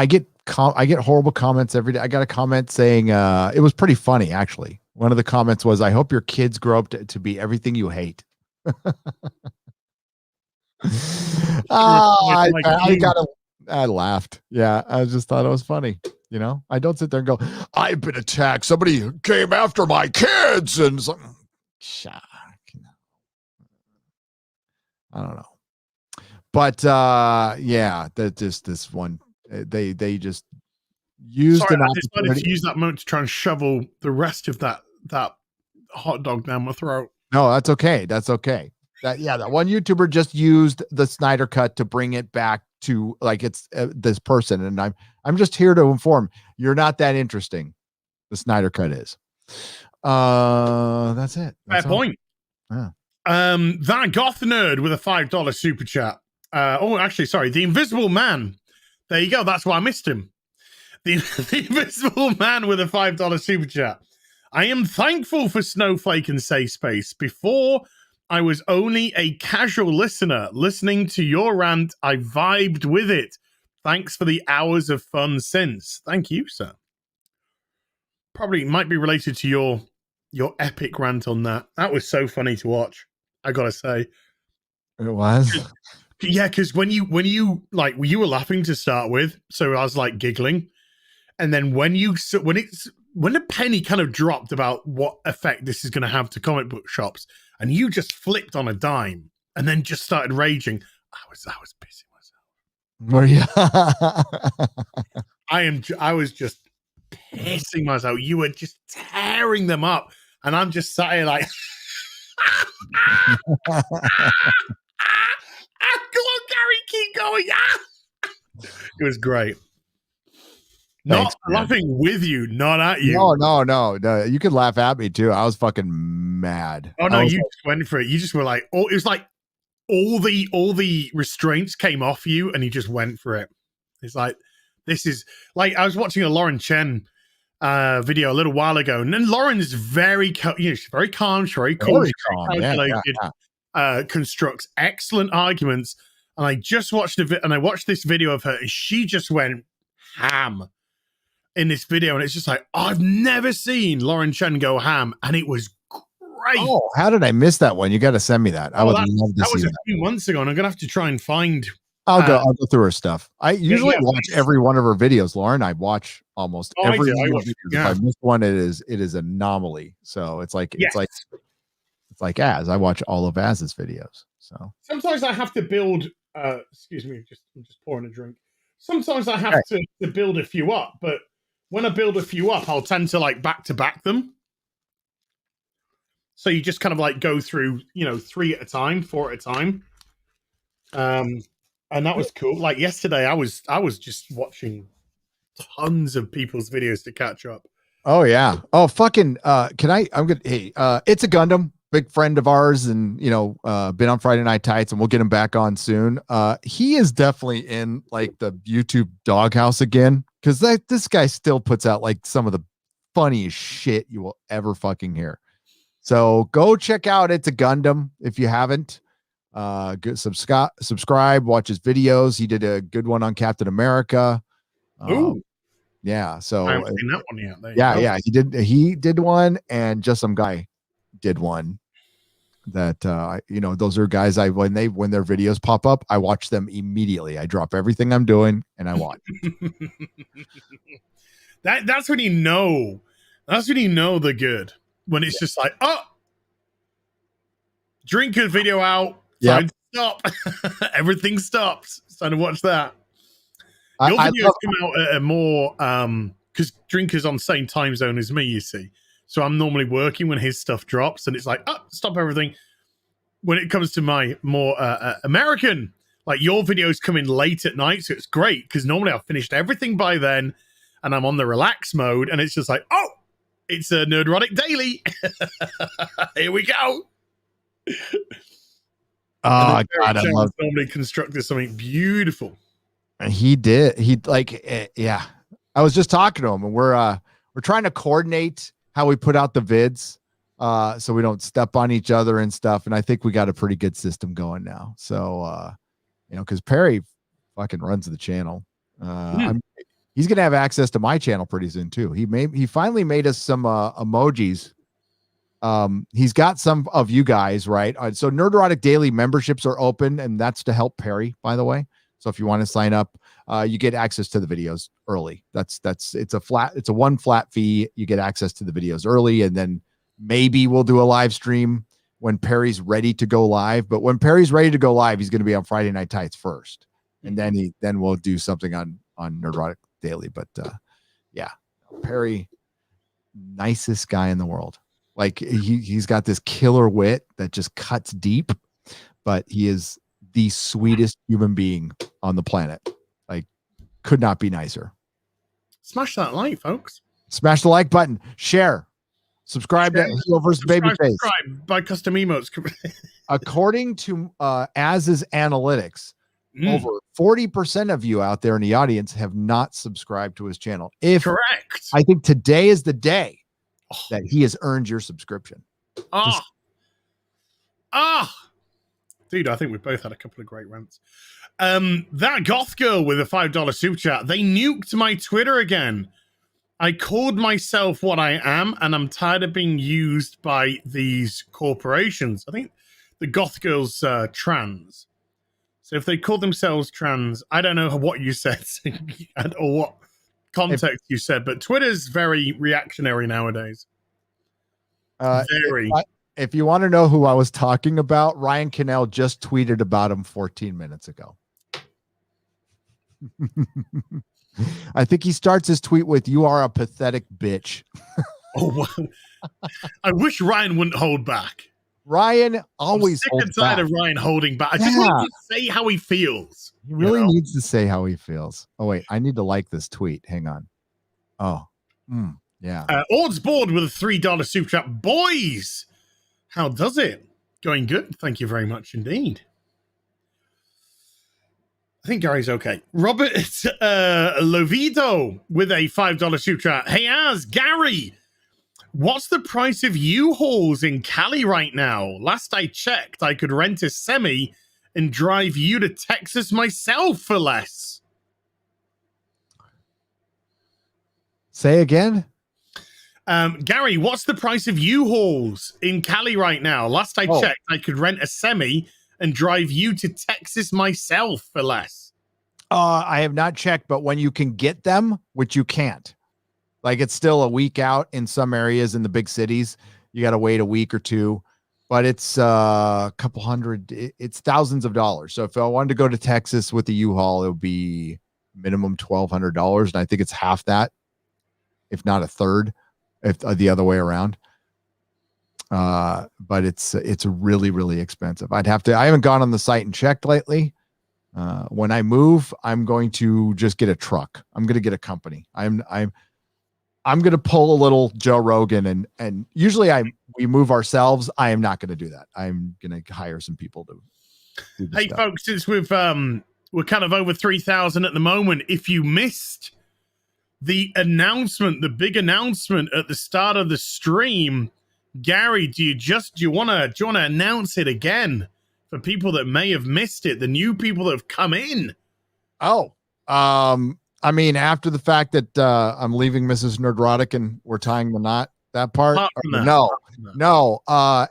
Speaker 3: horrible comments every day. I got a comment saying it was pretty funny, actually. One of the comments was, I hope your kids grow up to be everything you hate. I laughed. Yeah, I just thought it was funny. You know, I don't sit there and go, I've been attacked. Somebody came after my kids, and something. I don't know. But yeah, that just this one, they just used
Speaker 2: Sorry,
Speaker 3: an
Speaker 2: I decided
Speaker 3: opportunity.
Speaker 2: to use that moment to try and shovel the rest of that hot dog down my throat.
Speaker 3: No, that's okay. That's okay. That one YouTuber just used the Snyder Cut to bring it back to like it's this person, and I'm just here to inform you're not that interesting. The Snyder Cut is. That's it. That's
Speaker 2: Fair point.
Speaker 3: Yeah.
Speaker 2: That goth nerd with a $5 super chat. Actually, sorry, the Invisible Man. There you go. That's why I missed him. The Invisible Man with a $5 super chat. I am thankful for Snowflake and Safe Space. Before, I was only a casual listener. Listening to your rant, I vibed with it. Thanks for the hours of fun since. Thank you, sir. Probably might be related to your epic rant on that. That was so funny to watch, I gotta say.
Speaker 3: It was.
Speaker 2: Yeah, because when you like you were laughing to start with, so I was like giggling, and then when the penny kind of dropped about what effect this is going to have to comic book shops, and you just flipped on a dime and then just started raging, I was pissing myself.
Speaker 3: Were you?
Speaker 2: I was just pissing myself. You were just tearing them up, and I'm just sat here like, go on, Gary, keep going. It was great.
Speaker 3: Thanks,
Speaker 2: not laughing with you, not at you.
Speaker 3: No. You could laugh at me too. I was fucking mad.
Speaker 2: Oh no, you just went for it. You just were like, it was like all the restraints came off you, and you just went for it. It's like, this is like, I was watching a Lauren Chen video a little while ago, and then Lauren is very she's very calm, she's very cool, very calculated, constructs excellent arguments. And I just watched I watched this video of her, and she just went ham in this video, and it's just like, I've never seen Lauren Chen go ham, and it was great.
Speaker 3: Oh, how did I miss that one? You got to send me that. I would love to see that.
Speaker 2: That was a few months ago, and I'm gonna have to try and find.
Speaker 3: I'll go through her stuff. I usually watch every one of her videos, Lauren. I watch almost every video. If I miss one, it is an anomaly. So it's like Az. I watch all of Az's videos. So
Speaker 2: sometimes I have to build. Excuse me, I'm just pouring a drink. Sometimes I have to build a few up, but when I build a few up, I'll tend to like back to back them. So you just kind of like go through, 3 at a time, 4 at a time. And that was cool. Like yesterday, I was just watching tons of people's videos to catch up.
Speaker 3: Oh yeah. Oh fucking I'm gonna hey, it's a Gundam, big friend of ours, and been on Friday Night Tights, and we'll get him back on soon. He is definitely in like the YouTube doghouse again, because this guy still puts out like some of the funniest shit you will ever fucking hear. So go check out It's a Gundam if you haven't. Good subscribe, watch his videos. He did a good one on Captain America.
Speaker 2: Ooh.
Speaker 3: Yeah, so
Speaker 2: I haven't seen that one yet.
Speaker 3: Yeah, he did one, and just some guy did one that those are guys when their videos pop up, I watch them immediately. I drop everything I'm doing and I watch.
Speaker 2: That's when you know. That's when you know they're good. When it's just like, oh, Drinker's video out. Time to stop. Everything stops. It's time to watch that. Your videos come out at a more because Drinker's on the same time zone as me, you see. So I'm normally working when his stuff drops, and it's like, oh, stop everything. When it comes to my more American, like your videos come in late at night, so it's great because normally I've finished everything by then, and I'm on the relax mode, and it's just like, oh, it's a Nerdrotic Daily. Here we go.
Speaker 3: Oh God, I love
Speaker 2: normally constructed something beautiful.
Speaker 3: He did. Yeah. I was just talking to him, and we're trying to coordinate how we put out the vids, so we don't step on each other and stuff. And I think we got a pretty good system going now. So, because Perry fucking runs the channel. He's gonna have access to my channel pretty soon too. He finally made us some emojis. He's got some of you guys, right? So Nerdrotic Daily memberships are open, and that's to help Perry, by the way. So if you want to sign up, you get access to the videos early. It's a one flat fee. You get access to the videos early, and then maybe we'll do a live stream when Perry's ready to go live. But when Perry's ready to go live, he's going to be on Friday Night Tights first, and then we'll do something on Nerdrotic Daily. But yeah, Perry, nicest guy in the world. Like he's got this killer wit that just cuts deep, but he is the sweetest human being on the planet. Like, could not be nicer.
Speaker 2: Smash that like, folks.
Speaker 3: Smash the like button. Share. Subscribe to Heel vs. Babyface.
Speaker 2: Subscribe. Buy custom emotes.
Speaker 3: According to Az's analytics, over 40% of you out there in the audience have not subscribed to his channel.
Speaker 2: Correct.
Speaker 3: I think today is the day that he has earned your subscription.
Speaker 2: Dude, I think we both had a couple of great rants. That goth girl with a $5 super chat, they nuked my Twitter again. I called myself what I am, and I'm tired of being used by these corporations. I think the goth girl's trans. So if they call themselves trans, I don't know what you said or what context you said, but Twitter's very reactionary nowadays. Very.
Speaker 3: If you want to know who I was talking about, Ryan Cannell just tweeted about him 14 minutes ago. I think he starts his tweet with, "You are a pathetic bitch."
Speaker 2: Oh, I wish Ryan wouldn't hold back.
Speaker 3: Ryan always
Speaker 2: I'm sick and tired of Ryan holding back. I just want to say how he feels.
Speaker 3: He really needs to say how he feels. Oh, wait. I need to like this tweet. Hang on. Oh, yeah.
Speaker 2: Odds board with a $3 super chat. Boys, how does it? Going good. Thank you very much indeed. I think Gary's okay. Robert Lovido with a $5 super chat. Hey, Gary, what's the price of U-Hauls in Cali right now? Last I checked, I could rent a semi and drive you to Texas myself for less.
Speaker 3: Say again?
Speaker 2: Gary, what's the price of U-Hauls in Cali right now? Last I checked, I could rent a semi and drive you to Texas myself for less.
Speaker 3: I have not checked, but when you can get them, which you can't, like it's still a week out in some areas in the big cities, you got to wait a week or two, but it's a couple hundred, it's thousands of dollars. So if I wanted to go to Texas with the U-Haul, it would be minimum $1,200. And I think it's half that, if not a third, if the other way around. But it's really, really expensive. I haven't gone on the site and checked lately. When I move, I'm going to just get a truck. I'm going to get a company. I'm going to pull a little Joe Rogan and usually we move ourselves. I am not going to do that. I'm going to hire some people to do the
Speaker 2: Hey
Speaker 3: stuff.
Speaker 2: folks, since we're kind of over 3,000 at the moment, if you missed the announcement, the big announcement at the start of the stream, Gary, do you want to announce it again for people that may have missed it, the new people that have come in?
Speaker 3: Oh, I mean, after the fact that I'm leaving Mrs. Nerdrotic and we're tying the knot, that part? No.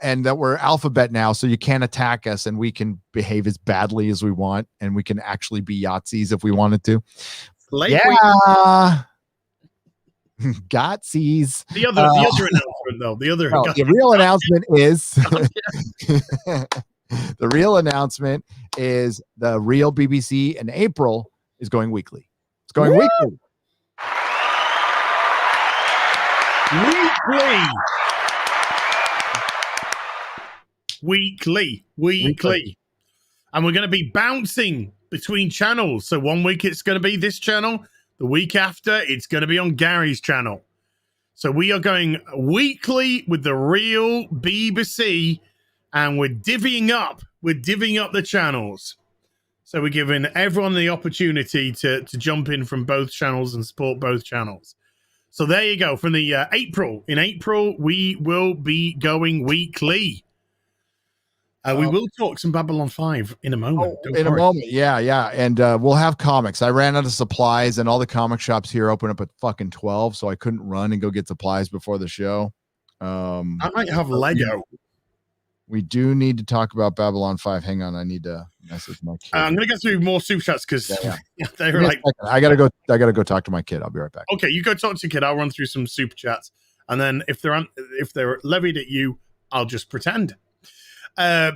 Speaker 3: And that we're alphabet now, so you can't attack us and we can behave as badly as we want and we can actually be Yahtzees if we wanted to. Yeah. Gotsies.
Speaker 2: The other announcement, though. The
Speaker 3: real announcement is the real announcement is the real BBC in April is going weekly. It's going weekly.
Speaker 2: Weekly. And we're going to be bouncing between channels. So one week it's going to be this channel. The week after it's going to be on Gary's channel. So we are going weekly with the real BBC and we're divvying up the channels. So we're giving everyone the opportunity to jump in from both channels and support both channels. So there you go. From the April. In April, we will be going weekly. We will talk some Babylon 5 in a moment.
Speaker 3: A moment. Yeah. And we'll have comics. I ran out of supplies and all the comic shops here open up at fucking 12. So I couldn't run and go get supplies before the show.
Speaker 2: I might have Lego.
Speaker 3: We do need to talk about Babylon 5. Hang on. I need to message my kid.
Speaker 2: I'm going to go through more super chats because they're like,
Speaker 3: I got to go talk to my kid. I'll be right back.
Speaker 2: Okay. You go talk to your kid. I'll run through some super chats. And then if they're levied at you, I'll just pretend.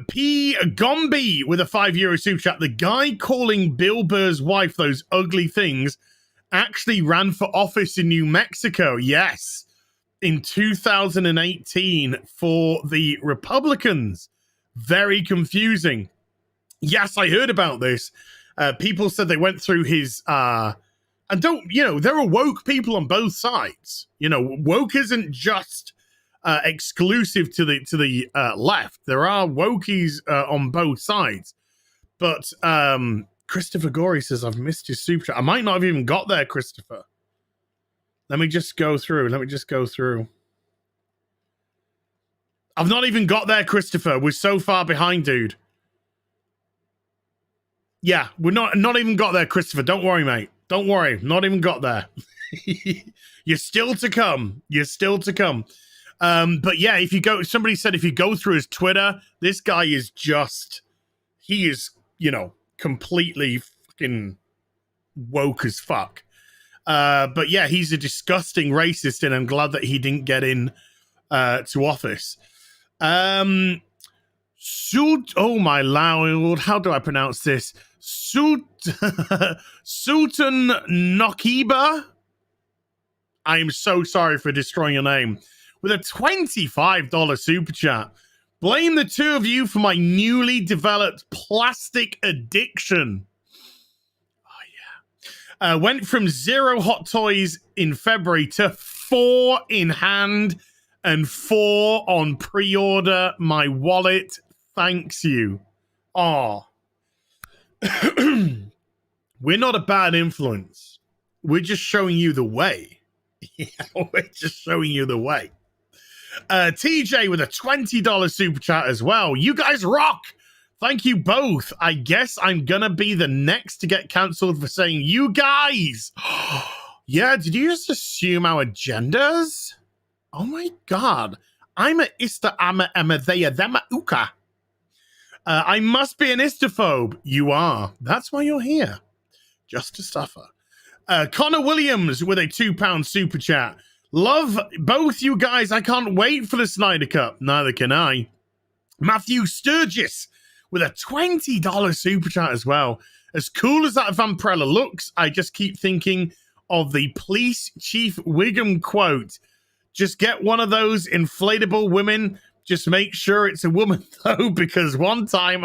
Speaker 2: P. Gombi with a €5 super chat. The guy calling Bill Burr's wife those ugly things actually ran for office in New Mexico. Yes. In 2018 for the Republicans. Very confusing. Yes, I heard about this. People said they went through his and there are woke people on both sides. Woke isn't just exclusive to the left. There are wokies on both sides. But Christopher Gorey says, I've missed your super chat. I might not have even got there, Christopher. Let me just go through. I've not even got there, Christopher. We're so far behind, dude. Yeah, we're not even got there, Christopher. Don't worry, mate. Don't worry. Not even got there. You're still to come. But yeah, somebody said if you go through his Twitter, this guy is completely fucking woke as fuck. But yeah, he's a disgusting racist, and I'm glad that he didn't get in to office. Oh my lord, how do I pronounce this? Sultan Nokiba. I am so sorry for destroying your name. With a $25 super chat. Blame the two of you for my newly developed plastic addiction. Went from 0 hot toys in February to 4 in hand and 4 on pre-order. My wallet thanks you. Oh. We're not a bad influence. We're just showing you the way. We're just showing you the way. TJ with a $20 super chat as well. You guys rock. Thank you both. I guess I'm going to be the next to get cancelled for saying you guys. Yeah, did you just assume our genders? Oh my God. I'm a ista ama amathea thema uka. I must be an istaphobe. You are. That's why you're here. Just to suffer. Connor Williams with a £2 super chat. Love both you guys. I can't wait for the Snyder Cut. Neither can I. Matthew Sturgis with a $20 super chat as well. As cool as that Vampirella looks, I just keep thinking of the police chief Wiggum quote. Just get one of those inflatable women Just make sure it's a woman, though, because one time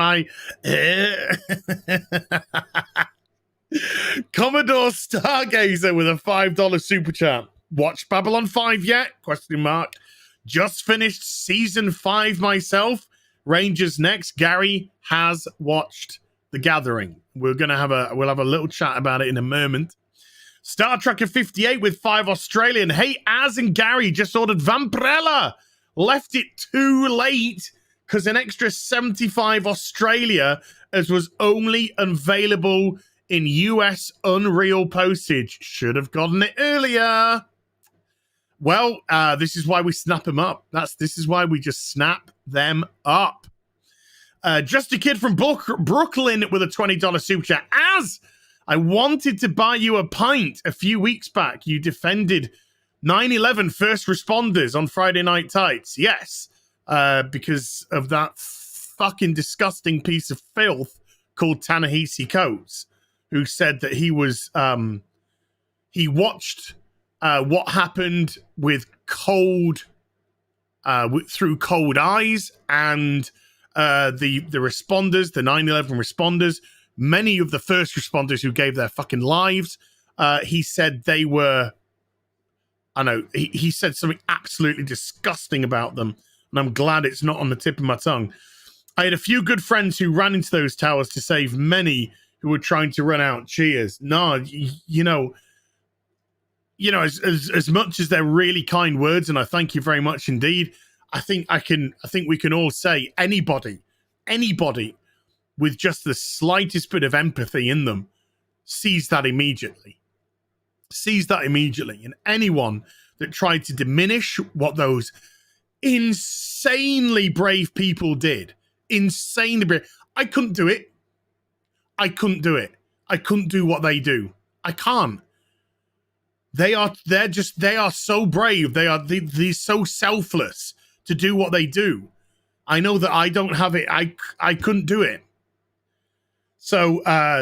Speaker 2: Commodore Stargazer with a $5 super chat. Watched Babylon 5 yet? Question mark. Just finished season 5 myself. Rangers next. Gary has watched The Gathering. We'll have a little chat about it in a moment. Star Trekker 58 with 5 Australian. Hey, Az and Gary just ordered Vampirella. Left it too late because an extra 75 Australia as was only available in US Unreal postage. Should have gotten it earlier. Well, this is why we snap them up. This is why we just snap them up. Just a Kid from Brooklyn with a $20 super chat. As I wanted to buy you a pint a few weeks back, you defended 9/11 first responders on Friday Night Tights. Yes, because of that fucking disgusting piece of filth called Ta-Nehisi Coates, who said that he was he watched what happened with through cold eyes, and the responders, the 9/11 responders, many of the first responders who gave their fucking lives, he said they were, I know, he said something absolutely disgusting about them, and I'm glad it's not on the tip of my tongue. I had a few good friends who ran into those towers to save many who were trying to run out. Cheers. No, you know, as much as they're really kind words, and I thank you very much indeed, I think we can all say anybody with just the slightest bit of empathy in them sees that immediately. And anyone that tried to diminish what those insanely brave people did, insanely brave, I couldn't do it. I couldn't do what they do. I can't. They are so brave. They're so selfless to do what they do. I know that I don't have it. I couldn't do it. So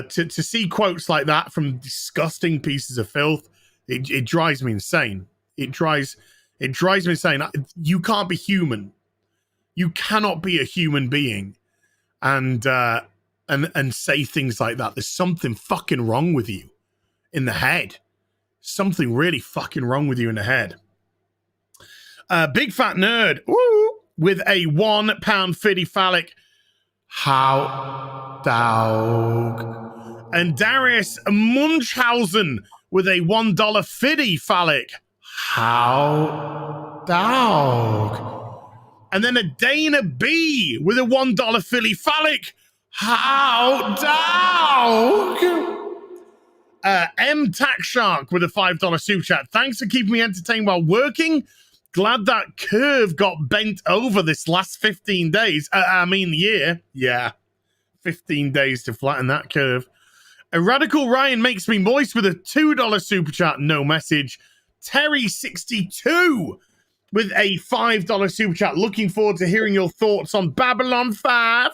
Speaker 2: to see quotes like that from disgusting pieces of filth, it drives me insane. It drives me insane. You can't be human. You cannot be a human being and say things like that. There's something fucking wrong with you in the head. Something really fucking wrong with you in the head. Big Fat Nerd with a £1.50 phallic. How dog. And Darius Munchausen with a $1 fiddy phallic. How dog. And then a Dana B with a $1 Philly phallic. How dog. M Tax Shark with a $5 super chat. Thanks for keeping me entertained while working. Glad that curve got bent over this last 15 days. Year. Yeah. 15 days to flatten that curve. A Radical Ryan makes me moist with a $2 super chat. No message. Terry62 with a $5 super chat. Looking forward to hearing your thoughts on Babylon 5.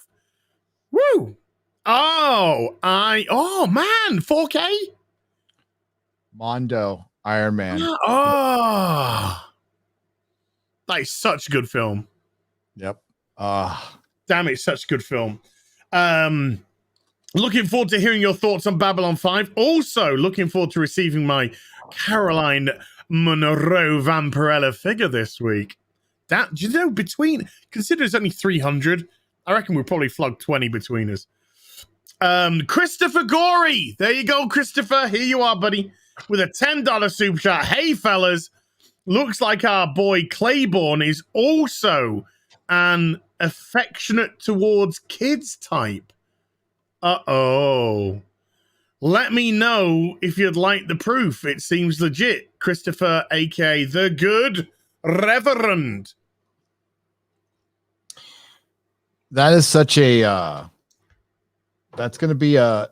Speaker 2: Woo. Oh, man. 4K?
Speaker 3: Mondo, Iron Man.
Speaker 2: Oh. That is such a good film.
Speaker 3: Yep.
Speaker 2: Damn, it's such a good film. Looking forward to hearing your thoughts on Babylon 5. Also, looking forward to receiving my Caroline Monroe Vampirella figure this week. That, do you know, consider it's only 300. I reckon we'll probably flog 20 between us. Christopher Gorey. There you go, Christopher. Here you are, buddy, with a $10 super chat. Hey, fellas. Looks like our boy Claiborne is also an affectionate towards kids type. Uh-oh. Let me know if you'd like the proof. It seems legit. Christopher, a.k.a. The Good Reverend.
Speaker 3: That is such a... that's going to be a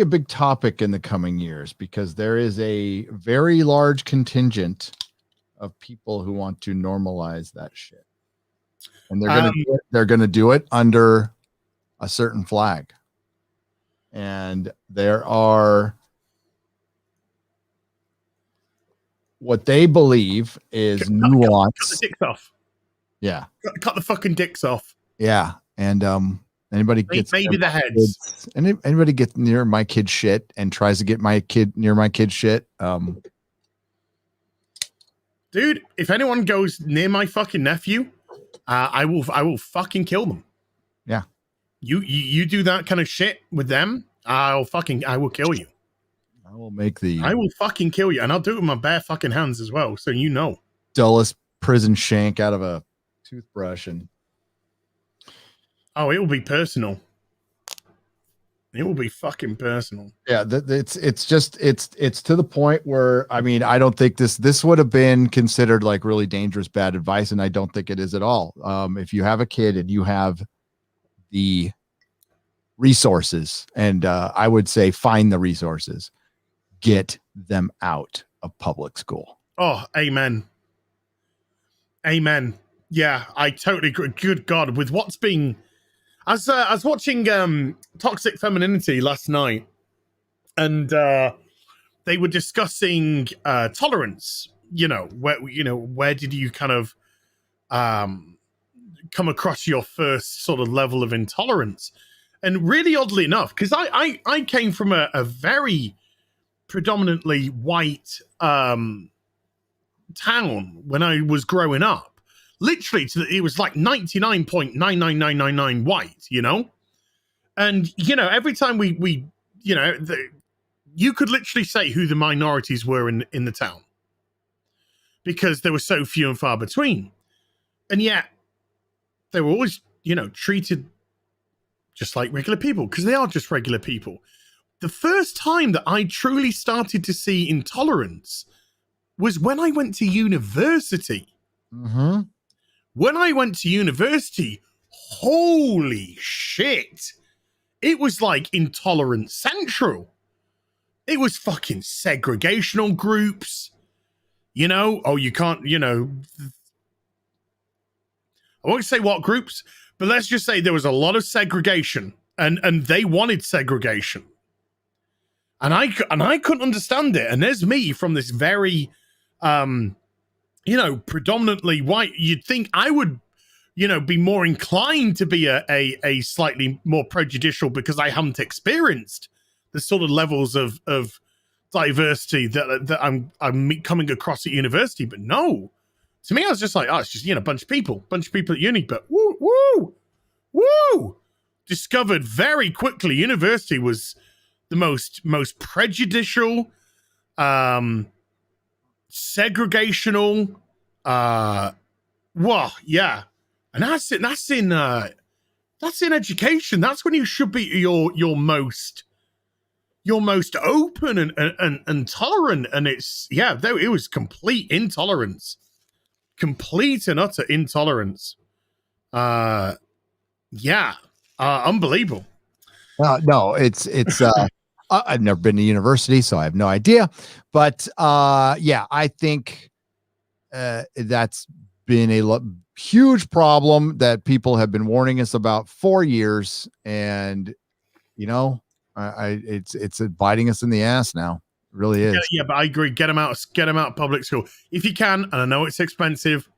Speaker 3: big topic in the coming years, because there is a very large contingent of people who want to normalize that shit, and they're going to do it under a certain flag. And there are what they believe is nuance.
Speaker 2: Cut the dicks off.
Speaker 3: Yeah.
Speaker 2: Cut the fucking dicks off.
Speaker 3: Yeah. And anybody gets
Speaker 2: maybe the heads.
Speaker 3: Anybody gets near my kid's shit and tries to get my kid near my kid's shit.
Speaker 2: Dude, if anyone goes near my fucking nephew, I will fucking kill them.
Speaker 3: Yeah.
Speaker 2: You do that kind of shit with them, I will kill you.
Speaker 3: I will
Speaker 2: fucking kill you, and I'll do it with my bare fucking hands as well, so you know.
Speaker 3: Dullest prison shank out of a toothbrush. And
Speaker 2: it will be personal. It will be fucking personal.
Speaker 3: Yeah, it's to the point where, I mean, I don't think this would have been considered like really dangerous bad advice, and I don't think it is at all. If you have a kid and you have the resources, and I would say find the resources, get them out of public school.
Speaker 2: Oh, amen. Amen. Yeah, I totally agree. Good God, with what's being... I was watching Toxic Femininity last night, and they were discussing tolerance. Where did you kind of come across your first sort of level of intolerance? And really oddly enough, because I came from a very predominantly white town when I was growing up. Literally, it was like 99.99999 white, And, every time we you could literally say who the minorities were in the town because there were so few and far between. And yet they were always, treated just like regular people because they are just regular people. The first time that I truly started to see intolerance was when I went to university.
Speaker 3: Mm-hmm.
Speaker 2: When I went to university, holy shit. It was like intolerance central. It was fucking segregational groups. You can't, I won't say what groups, but let's just say there was a lot of segregation and they wanted segregation. And I couldn't understand it. And there's me from this very, predominantly white. You'd think I would, be more inclined to be a slightly more prejudicial because I haven't experienced the sort of levels of diversity that I'm coming across at university. But no, to me, I was just like, it's just, a bunch of people at uni. But woo, discovered very quickly university was the most prejudicial, segregational, yeah. And that's in education. That's when you should be your most open and tolerant. And it was complete intolerance, complete and utter intolerance. Unbelievable.
Speaker 3: No, it's I've never been to university, so I have no idea. But I think that's been a huge problem that people have been warning us about for years, and it's biting us in the ass now. It really is.
Speaker 2: Yeah, but I agree. Get them out of public school if you can. And I know it's expensive,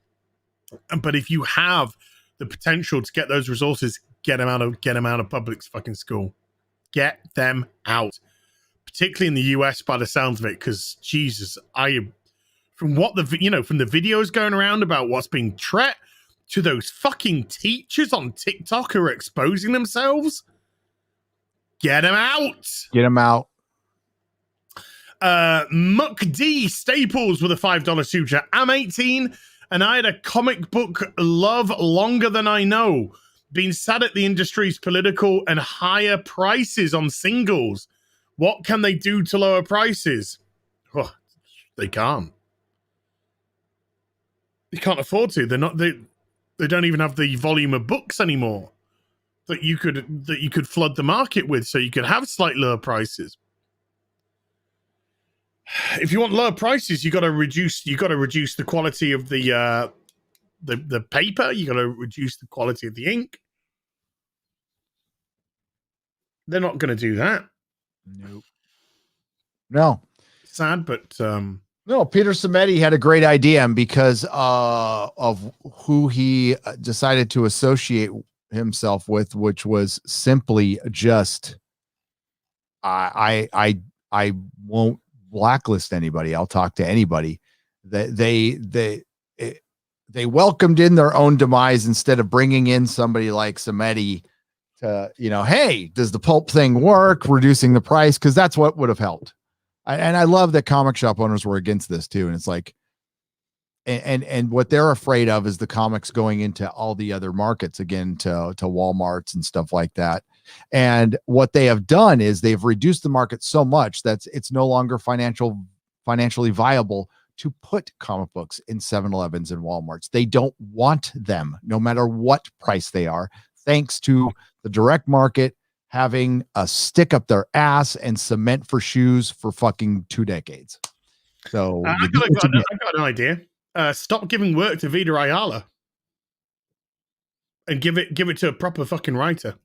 Speaker 2: but if you have the potential to get those resources, get them out of public fucking school. Get them out, particularly in the US, by the sounds of it. Because Jesus, from the videos going around about what's being threat to those fucking teachers on TikTok who are exposing themselves. Get them out.
Speaker 3: Get them out.
Speaker 2: Muck D Staples with a $5 super. I'm 18 and I had a comic book love longer than I know. Been sad at the industry's political and higher prices on singles. What can they do to lower prices? Oh, they can't. They can't afford to. They don't even have the volume of books anymore that you could flood the market with, so you could have slightly lower prices. If you want lower prices, you got to reduce the quality of the paper. You got to reduce the quality of the ink. They're not going to do that.
Speaker 3: Nope. No.
Speaker 2: Sad, but
Speaker 3: no, No, Peter Simone had a great idea, and because of who he decided to associate himself with, which was simply just, I won't blacklist anybody. I'll talk to anybody. They welcomed in their own demise instead of bringing in somebody like Simone to, hey, does the pulp thing work? Reducing the price, because that's what would have helped. And I love that comic shop owners were against this too. And it's like, and what they're afraid of is the comics going into all the other markets again, to Walmarts and stuff like that. And what they have done is they've reduced the market so much that it's no longer financially viable to put comic books in 7-Elevens and Walmarts. They don't want them, no matter what price they are, thanks to the direct market having a stick up their ass and cement for shoes for fucking 2 decades. So
Speaker 2: I got an idea. Stop giving work to Vida Ayala and give it to a proper fucking writer.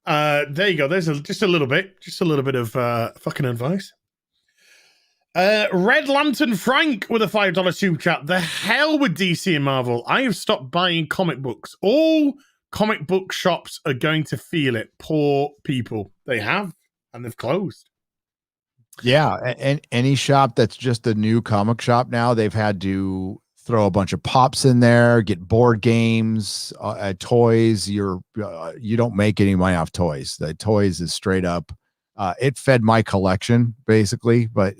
Speaker 2: There you go. There's just a little bit of fucking advice. Red Lantern Frank with a $5 super chat. The hell with DC and Marvel. I have stopped buying comic books. All comic book shops are going to feel it. Poor people. They have, and they've closed.
Speaker 3: Yeah, and any shop that's just a new comic shop now, they've had to throw a bunch of pops in there, get board games, toys. You don't make any money off toys. The toys is straight up. It fed my collection basically, but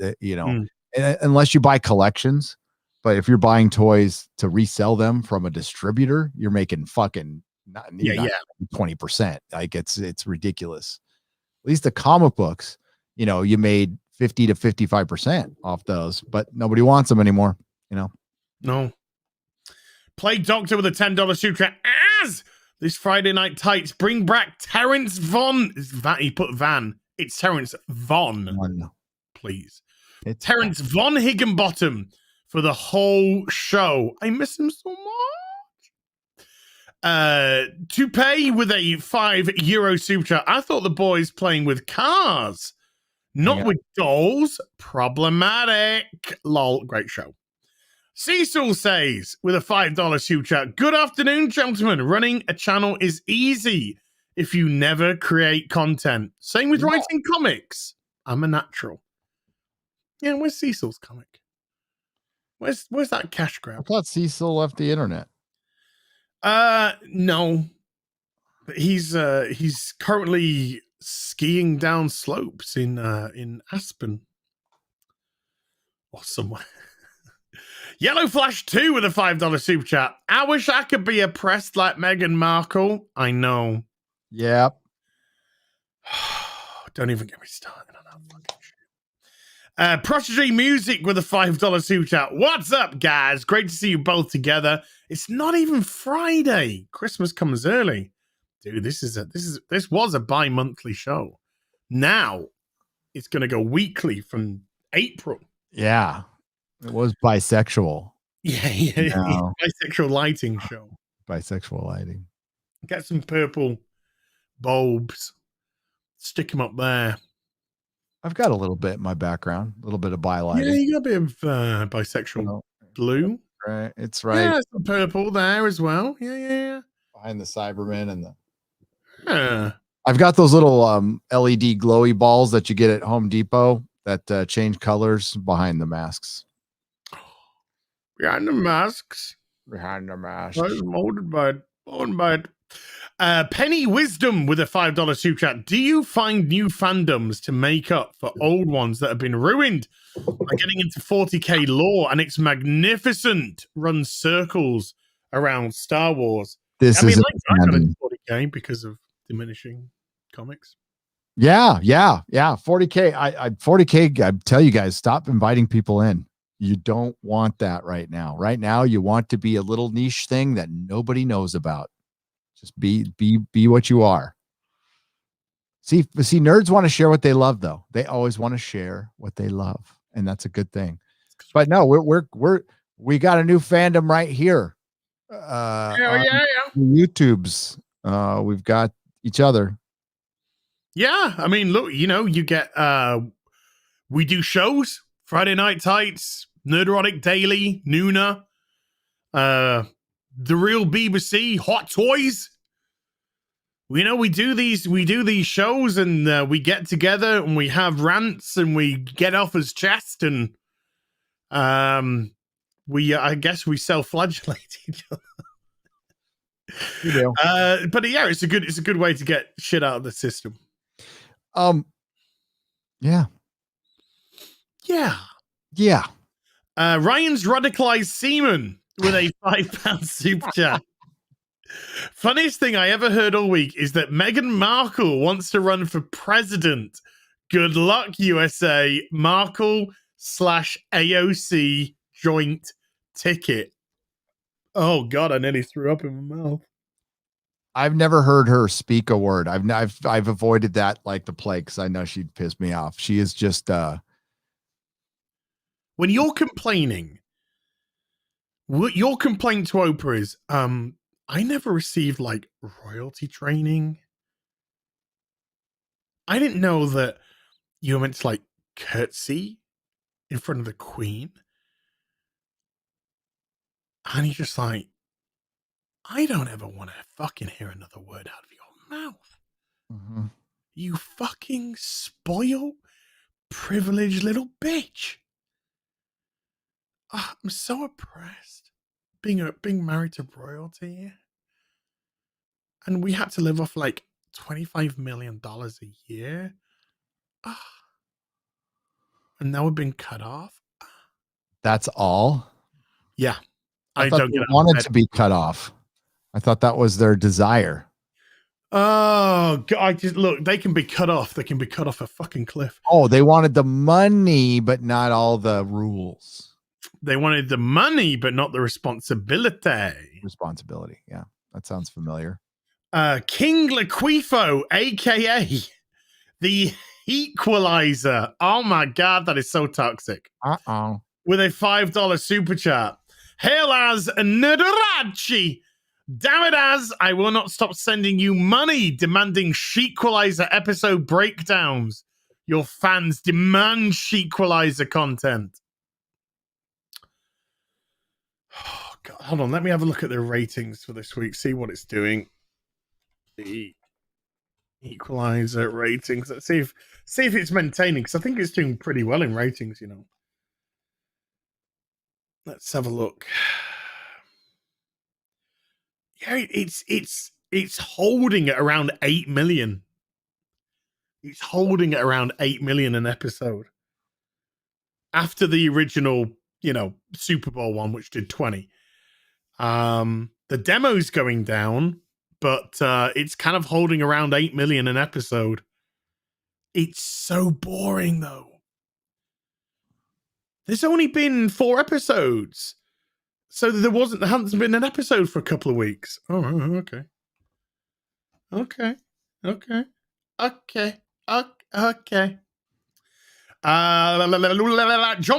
Speaker 3: unless you buy collections, but if you're buying toys to resell them from a distributor, you're making fucking 20%. Like it's ridiculous. At least the comic books, you made 50 to 55% off those, but nobody wants them anymore.
Speaker 2: No. Play Doctor with a $10 super chat. As this Friday Night Tights, bring back Terrence Von. He put Van. It's Terrence Von. Please. It's Terrence Von Higginbottom for the whole show. I miss him so much. Toupee with a €5 super chat. I thought the boys playing with cars, not with dolls. Problematic. Lol. Great show. Cecil says with a $5 super chat. Good afternoon, gentlemen. Running a channel is easy if you never create content. Same with writing comics. I'm a natural. Yeah, where's Cecil's comic? Where's that cash grab?
Speaker 3: I thought Cecil left the internet.
Speaker 2: No. But he's currently skiing down slopes in Aspen or somewhere. Yellow Flash 2 with a $5 super chat. I wish I could be oppressed like Meghan Markle. I know.
Speaker 3: Yep.
Speaker 2: Don't even get me started on that fucking shit. Protege Music with a $5 super chat. What's up, guys? Great to see you both together. It's not even Friday. Christmas comes early. Dude, this was a bi-monthly show. Now it's gonna go weekly from April.
Speaker 3: Yeah. It was bisexual.
Speaker 2: Yeah. No. Bisexual lighting show.
Speaker 3: Bisexual lighting.
Speaker 2: Get some purple bulbs. Stick them up there.
Speaker 3: I've got a little bit in my background. A little bit of bi-lighting.
Speaker 2: Yeah, you got a bit of bisexual blue.
Speaker 3: Right. It's right.
Speaker 2: Yeah, some purple there as well. Yeah.
Speaker 3: Behind the Cybermen and the... I've got those little LED glowy balls that you get at Home Depot that change colors behind the masks.
Speaker 2: Behind the masks. Molded by it. Penny Wisdom with a $5 super chat. Do you find new fandoms to make up for old ones that have been ruined by getting into 40k lore and its magnificent run circles around Star Wars? I got into 40k because of diminishing comics.
Speaker 3: Yeah. 40k. I 40k. I tell you guys, stop inviting people in. You don't want that right now. Right now, you want to be a little niche thing that nobody knows about. Just be what you are. See, nerds want to share what they love, though. They always want to share what they love, and that's a good thing. But no, we got a new fandom right here. YouTube's. We've got each other.
Speaker 2: Yeah, I mean, look, you get we do shows Friday Night Tights, Nerdrotic Daily, Nooner, the real BBC, Hot Toys. We do these shows, and we get together and we have rants and we get off his chest, and I guess we self-flagellate each other.
Speaker 3: You do.
Speaker 2: But yeah, it's a good way to get shit out of the system.
Speaker 3: Yeah.
Speaker 2: Ryan's radicalized Simone with a £5 super chat. Funniest thing I ever heard all week is that Meghan Markle wants to run for president. Good luck, USA. Markle/AOC joint ticket. Oh God, I nearly threw up in my mouth.
Speaker 3: I've never heard her speak a word. I've avoided that like the plague because I know she'd piss me off. She is just
Speaker 2: when you're complaining, what your complaint to Oprah is, I never received like royalty training. I didn't know that you were meant to like curtsy in front of the Queen. And you're just like, I don't ever want to fucking hear another word out of your mouth.
Speaker 3: Mm-hmm.
Speaker 2: You fucking spoiled, privileged little bitch. I'm so oppressed being married to royalty. And we had to live off like $25 million a year. And now we've been cut off.
Speaker 3: That's all.
Speaker 2: Yeah.
Speaker 3: I thought they wanted to be cut off. I thought that was their desire.
Speaker 2: Oh, God, look, they can be cut off. They can be cut off a fucking cliff.
Speaker 3: Oh, they wanted the money, but not all the rules.
Speaker 2: They wanted the money, but not the responsibility.
Speaker 3: Responsibility. Yeah, that sounds familiar.
Speaker 2: King Laquifo, a.k.a. the Equalizer. Oh, my God, that is so toxic.
Speaker 3: Uh-oh. With
Speaker 2: a $5 super chat. Hail as Nerdrotic. Damn it, as I will not stop sending you money demanding Shequalizer episode breakdowns. Your fans demand Shequalizer content. Oh, God. Hold on. Let me have a look at the ratings for this week. See what it's doing. The Equalizer ratings. Let's see if it's maintaining, because I think it's doing pretty well in ratings, you know. Let's have a look. Yeah, it's holding at around 8 million. It's holding at around 8 million an episode. After the original, Super Bowl one, which did 20. The demo's going down, but it's kind of holding around 8 million an episode. It's so boring, though. There's only been 4 episodes. So there hasn't been an episode for a couple of weeks. Oh, okay. John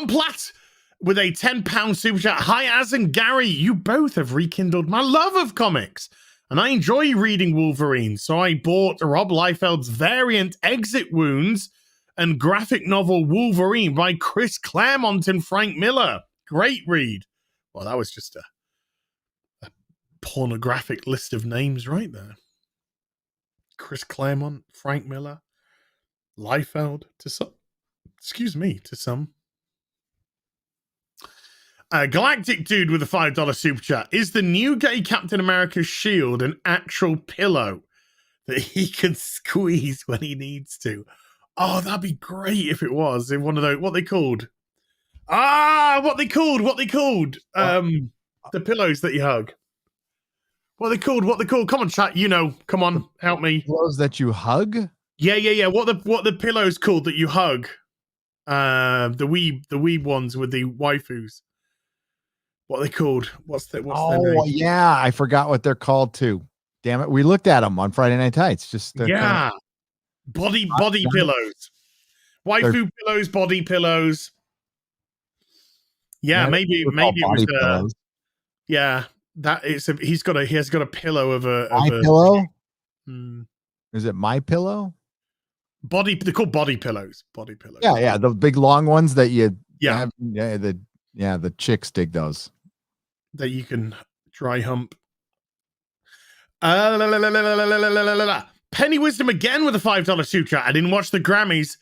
Speaker 2: Platt with a £10 super chat. Hi, Az and Gary. You both have rekindled my love of comics, and I enjoy reading Wolverine. So I bought Rob Liefeld's variant Exit Wounds and graphic novel Wolverine by Chris Claremont and Frank Miller. Great read. Well, that was just a pornographic list of names right there. Chris Claremont, Frank Miller, Liefeld, to some. Galactic Dude with a $5 super chat. Is the new gay Captain America's shield an actual pillow that he can squeeze when he needs to? Oh, that'd be great if it was. In one of those, what they called? What they called? The pillows that you hug. What they called? Come on, chat. Come on, help me.
Speaker 3: Pillows that you hug?
Speaker 2: Yeah. What the pillows called that you hug? The weeb ones with the waifus. What are they called? What's their name?
Speaker 3: Yeah, I forgot what they're called too. Damn it, we looked at them on Friday Night Tights.
Speaker 2: Body pillows, waifu pillows, body pillows. Yeah, maybe it was. Yeah, that he has got a pillow of a
Speaker 3: pillow. Is it My Pillow?
Speaker 2: They're called body pillows. Body pillows.
Speaker 3: Yeah, the big long ones that you
Speaker 2: Yeah.
Speaker 3: The chicks dig those.
Speaker 2: That you can dry hump. La, la, la, la, la, la, la, la, la, la. Penny Wisdom again with a $5 super chat. I didn't watch the Grammys,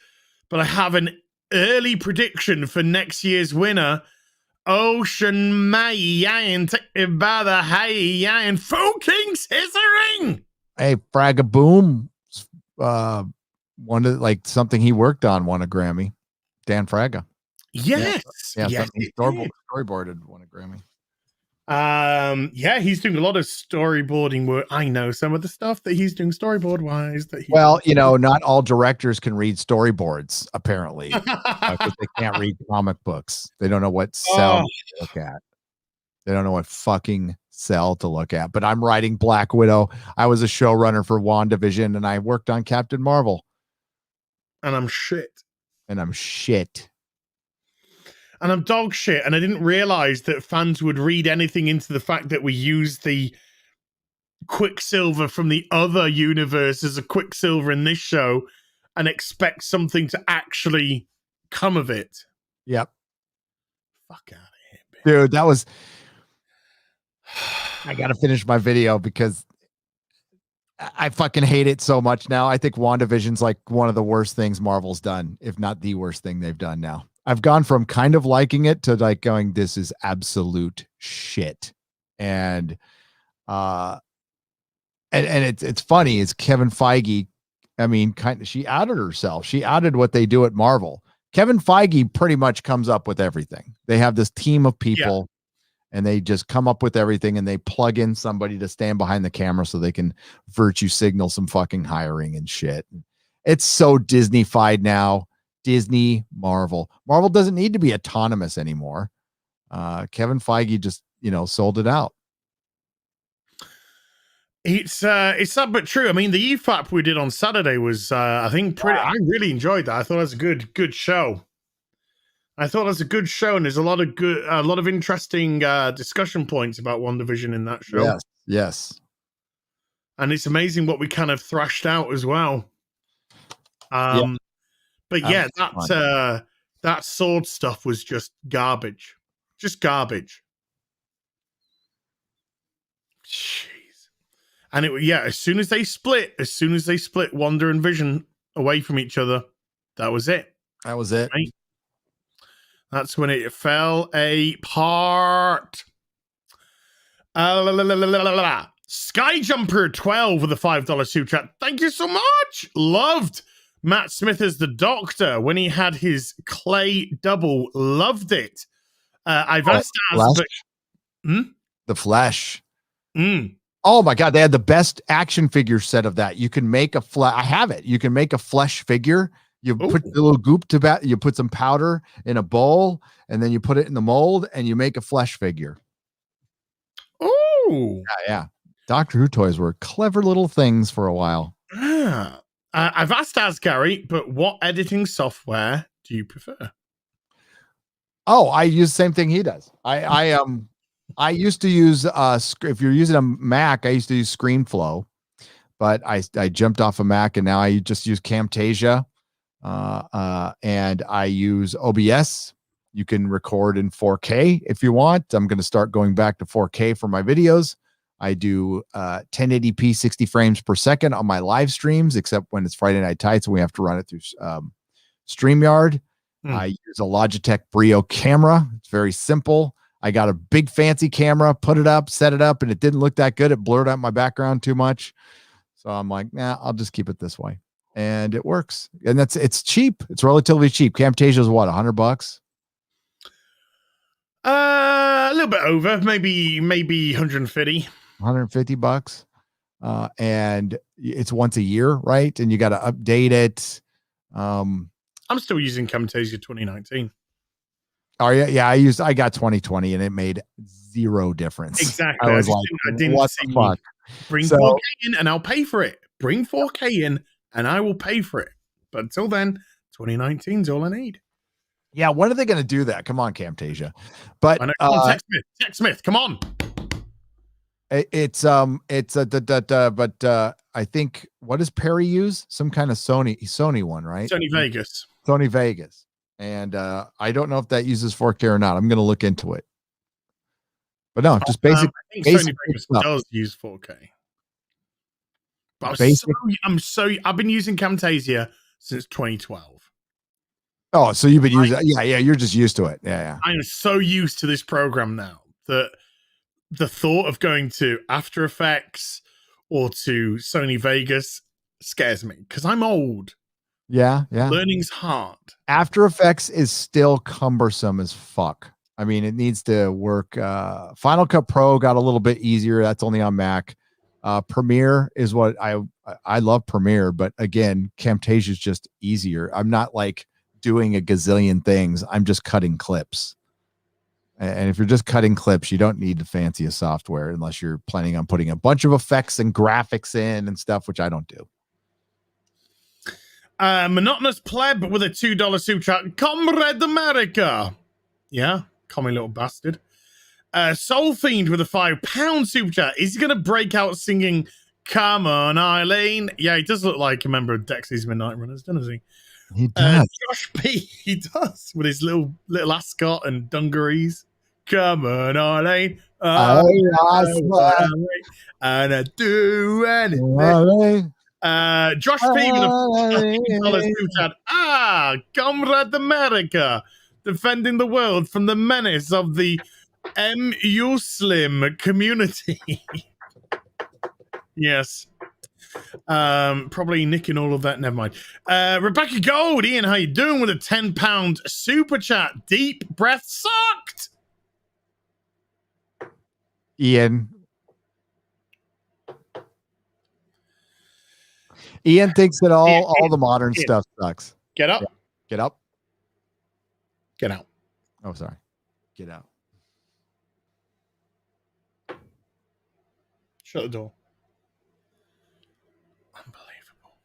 Speaker 2: but I have an early prediction for next year's winner. Ocean May and by the hay and fucking scissoring.
Speaker 3: Hey, Fragga Boom, one of like something he worked on won a Grammy. Dan Fragga.
Speaker 2: Yes.
Speaker 3: Yeah,
Speaker 2: yes,
Speaker 3: storyboarded won a Grammy.
Speaker 2: Yeah, he's doing a lot of storyboarding work. I know some of the stuff that he's doing storyboard wise.
Speaker 3: Well, not all directors can read storyboards, apparently, because they can't read comic books. They don't know what cell to look at. They don't know what fucking cell to look at. But I'm writing Black Widow. I was a showrunner for WandaVision, and I worked on Captain Marvel.
Speaker 2: And I'm shit.
Speaker 3: And I'm shit.
Speaker 2: And I'm dog shit. And I didn't realize that fans would read anything into the fact that we use the Quicksilver from the other universe as a Quicksilver in this show and expect something to actually come of it.
Speaker 3: Yep.
Speaker 2: Fuck out of here,
Speaker 3: dude. That was. I gotta finish my video because I fucking hate it so much now. I think WandaVision's like one of the worst things Marvel's done, if not the worst thing they've done now. I've gone from kind of liking it to like going, this is absolute shit. And it's funny. It's Kevin Feige. I mean, she outed herself. She outed what they do at Marvel. Kevin Feige pretty much comes up with everything. They have this team of people and they just come up with everything and they plug in somebody to stand behind the camera so they can virtue signal some fucking hiring and shit. It's so Disney-fied now. Disney, Marvel. Marvel doesn't need to be autonomous anymore. Kevin Feige just, sold it out.
Speaker 2: It's sad but true. I mean, the EFAP we did on Saturday was, I think, pretty. I really enjoyed that. I thought it was a good show. And there's a lot of interesting discussion points about WandaVision in that show.
Speaker 3: Yes.
Speaker 2: And it's amazing what we kind of thrashed out as well. But yeah, that sword stuff was just garbage. Just garbage. Jeez. And as soon as they split Wanda and Vision away from each other, that was it. Right? That's when it fell apart. Skyjumper 12 with a $5 super chat. Thank you so much. Loved Matt Smith as the Doctor when he had his clay double. Loved it. I've asked
Speaker 3: The Flash. Oh my God, they had the best action figure set of that. You can make I have it. You can make a flesh figure. You put a little goop you put some powder in a bowl, and then you put it in the mold, and you make a flesh figure.
Speaker 2: Oh,
Speaker 3: yeah. Doctor Who toys were clever little things for a while.
Speaker 2: I've asked Gary, but what editing software do you prefer?
Speaker 3: Oh, I use the same thing he does. I used to use if you're using a Mac, I used to use ScreenFlow, but I jumped off a Mac and now I just use Camtasia. And I use OBS. You can record in 4K if you want. I'm going to start going back to 4K for my videos. I do 1080p 60 frames per second on my live streams, except when it's Friday Night Tights and we have to run it through StreamYard. I use a Logitech Brio camera. It's very simple. I got a big fancy camera, put it up, set it up, and it didn't look that good. It blurred out my background too much. So I'm like, nah, I'll just keep it this way. And it works. And it's cheap. It's relatively cheap. Camtasia is what, $100?
Speaker 2: A little bit over, maybe 150.
Speaker 3: $150. And it's once a year, right? And you got to update it.
Speaker 2: I'm still using Camtasia 2019.
Speaker 3: Oh yeah. I got 2020 and it made zero difference.
Speaker 2: Exactly.
Speaker 3: I was
Speaker 2: I didn't
Speaker 3: what
Speaker 2: see
Speaker 3: the fuck?
Speaker 2: Bring 4K in and I'll pay for it. Bring 4K in and I will pay for it. But until then, 2019 is all I need.
Speaker 3: Yeah, when are they going to do that? Come on, Camtasia. But
Speaker 2: Tech Smith, come on.
Speaker 3: But I think, what does Perry use? Some kind of Sony one, right?
Speaker 2: Sony Vegas.
Speaker 3: And I don't know if that uses 4K or not. I'm going to look into it. But no, just basic.
Speaker 2: I think
Speaker 3: basic
Speaker 2: Sony Vegas
Speaker 3: stuff.
Speaker 2: does use 4K. But
Speaker 3: Basic.
Speaker 2: I've been using Camtasia since 2012.
Speaker 3: Oh, so you've been using yeah, you're just used to it. Yeah.
Speaker 2: I am so used to this program now that the thought of going to After Effects or to Sony Vegas scares me because I'm old.
Speaker 3: Yeah.
Speaker 2: Learning's hard.
Speaker 3: After Effects is still cumbersome as fuck. I mean, it needs to work. Final Cut Pro got a little bit easier. That's only on Mac. Premiere is what I love Premiere, but again, Camtasia is just easier. I'm not like doing a gazillion things. I'm just cutting clips. And if you're just cutting clips, you don't need the fanciest software unless you're planning on putting a bunch of effects and graphics in and stuff, which I don't do.
Speaker 2: Monotonous pleb with a $2 super chat. Comrade America. Yeah, commie little bastard. Soul Fiend with a £5 super chat. Is he going to break out singing Come On Eileen? Yeah, he does look like a member of Dexy's Midnight Runners, doesn't he?
Speaker 3: He does.
Speaker 2: Josh P. He does with his little ascot and dungarees. Come on, Eileen. And I do anything. Josh P. with a $15 super chat. Comrade America, defending the world from the menace of the Muslim community. Yes. Probably nicking all of that. Never mind. Rebecca Gold, Ian, how you doing with a £10 super chat? Deep breath sucked.
Speaker 3: Ian thinks that all the modern stuff sucks.
Speaker 2: Get up.
Speaker 3: Yeah. Get up.
Speaker 2: Get out.
Speaker 3: Oh, sorry. Get out.
Speaker 2: Shut the door. Unbelievable.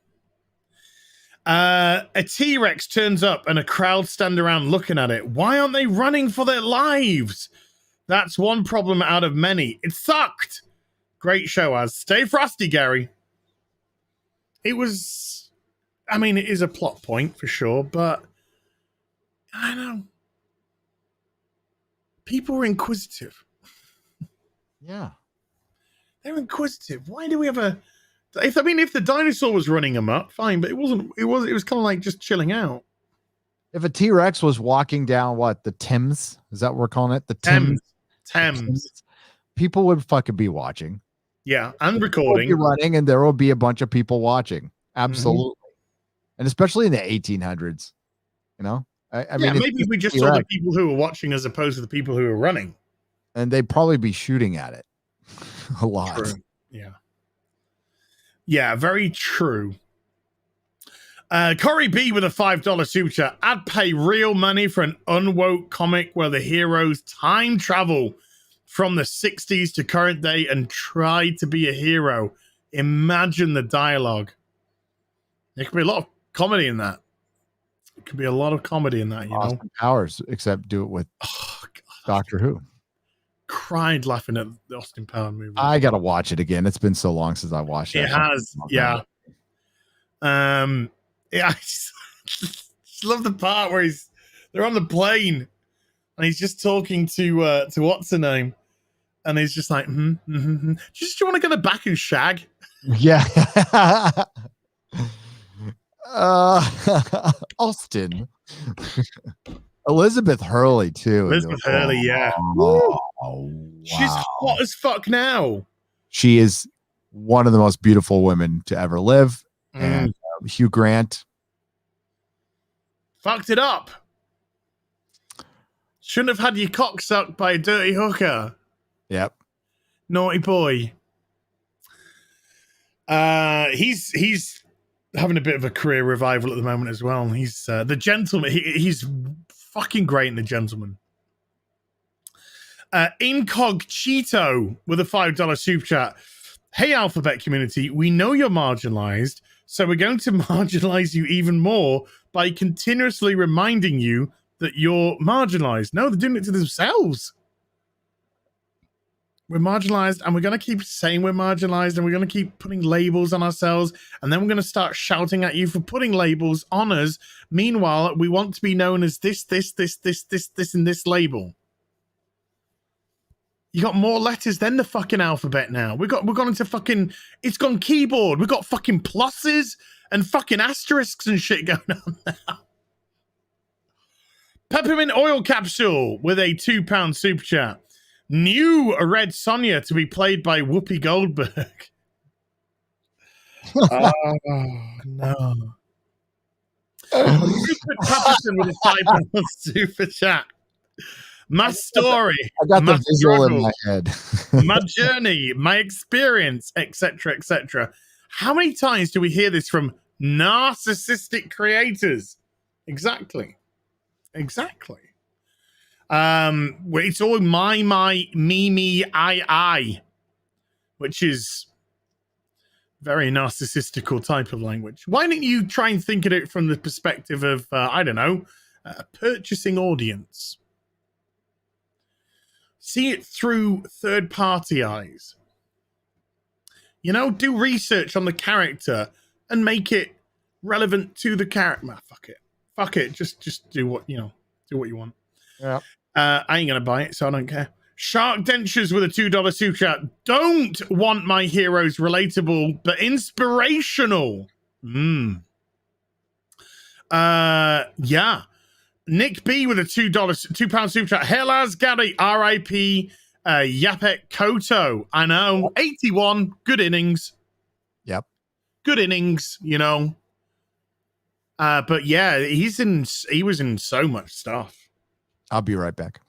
Speaker 2: A T-Rex turns up and a crowd stand around looking at it. Why aren't they running for their lives? That's one problem out of many. It sucked. Great show, as. Stay frosty, Gary. It was... I mean, it is a plot point for sure, but... I don't know. People were inquisitive.
Speaker 3: Yeah.
Speaker 2: They're inquisitive. Why do we have a... If the dinosaur was running them up, fine, but it wasn't. It was kind of like just chilling out.
Speaker 3: If a T-Rex was walking down the Thames, is that what we're calling it? The
Speaker 2: Thames.
Speaker 3: People would fucking be watching.
Speaker 2: Yeah, and recording.
Speaker 3: Be running, and there will be a bunch of people watching. Absolutely. And especially in the 1800s, you know? I mean,
Speaker 2: maybe we just saw the people who were watching as opposed to the people who were running.
Speaker 3: And they'd probably be shooting at it a lot.
Speaker 2: True. Yeah. Yeah, very true. Corey B with a $5 super chat. I'd pay real money for an unwoke comic where the heroes time travel from the 60s to current day and try to be a hero. Imagine the dialogue. There could be a lot of comedy in that. It could be a lot of comedy in that, you know.
Speaker 3: Powers, except do it with Doctor Who.
Speaker 2: Cried laughing at the Austin Powers movie.
Speaker 3: I gotta watch it again. It's been so long since I watched it.
Speaker 2: It has, yeah. Yeah, I just love the part where they're on the plane and he's just talking to what's her name, and he's just like, do you want to go back and shag?
Speaker 3: Yeah. Austin. Elizabeth Hurley too.
Speaker 2: Elizabeth Hurley, yeah.
Speaker 3: Wow.
Speaker 2: She's hot as fuck now.
Speaker 3: She is one of the most beautiful women to ever live. And Hugh Grant
Speaker 2: fucked it up. Shouldn't have had your cock sucked by a dirty hooker.
Speaker 3: Yep.
Speaker 2: Naughty boy. He's having a bit of a career revival at the moment as well. He's The Gentleman. He's fucking great in The Gentleman. Incog Cheeto with a $5 super chat. Hey, Alphabet community, we know you're marginalized, so we're going to marginalize you even more by continuously reminding you that you're marginalized. No, they're doing it to themselves. We're marginalized, and we're going to keep saying we're marginalized, and we're going to keep putting labels on ourselves, and then we're going to start shouting at you for putting labels on us. Meanwhile, we want to be known as this, and this label. You got more letters than the fucking alphabet now. We've gone into fucking, it's gone keyboard. We've got fucking pluses and fucking asterisks and shit going on now. Peppermint oil capsule with a £2 super chat. New Red Sonja to be played by Whoopi Goldberg. Oh, no. Rupert Patterson with a £5 super chat. My story.
Speaker 3: I got the visual in my
Speaker 2: struggle,
Speaker 3: head.
Speaker 2: my journey, my experience, etc., etc. How many times do we hear this from narcissistic creators? Exactly. It's all my, me, I, which is very narcissistical type of language. Why don't you try and think of it from the perspective of, I don't know, a purchasing audience? See it through third-party eyes. You know, do research on the character and make it relevant to the character. Nah, fuck it. Just do what you want.
Speaker 3: Yeah.
Speaker 2: I ain't gonna buy it, so I don't care. Shark Dentures with a $2 super chat. Don't want my heroes relatable, but inspirational. Yeah. Nick B with a £2 super chat. Hail as Gary, R.I.P. Yapet Koto. I know. 81. Good innings.
Speaker 3: Yep.
Speaker 2: Good innings, you know. But yeah, he was in so much stuff.
Speaker 3: I'll be right back.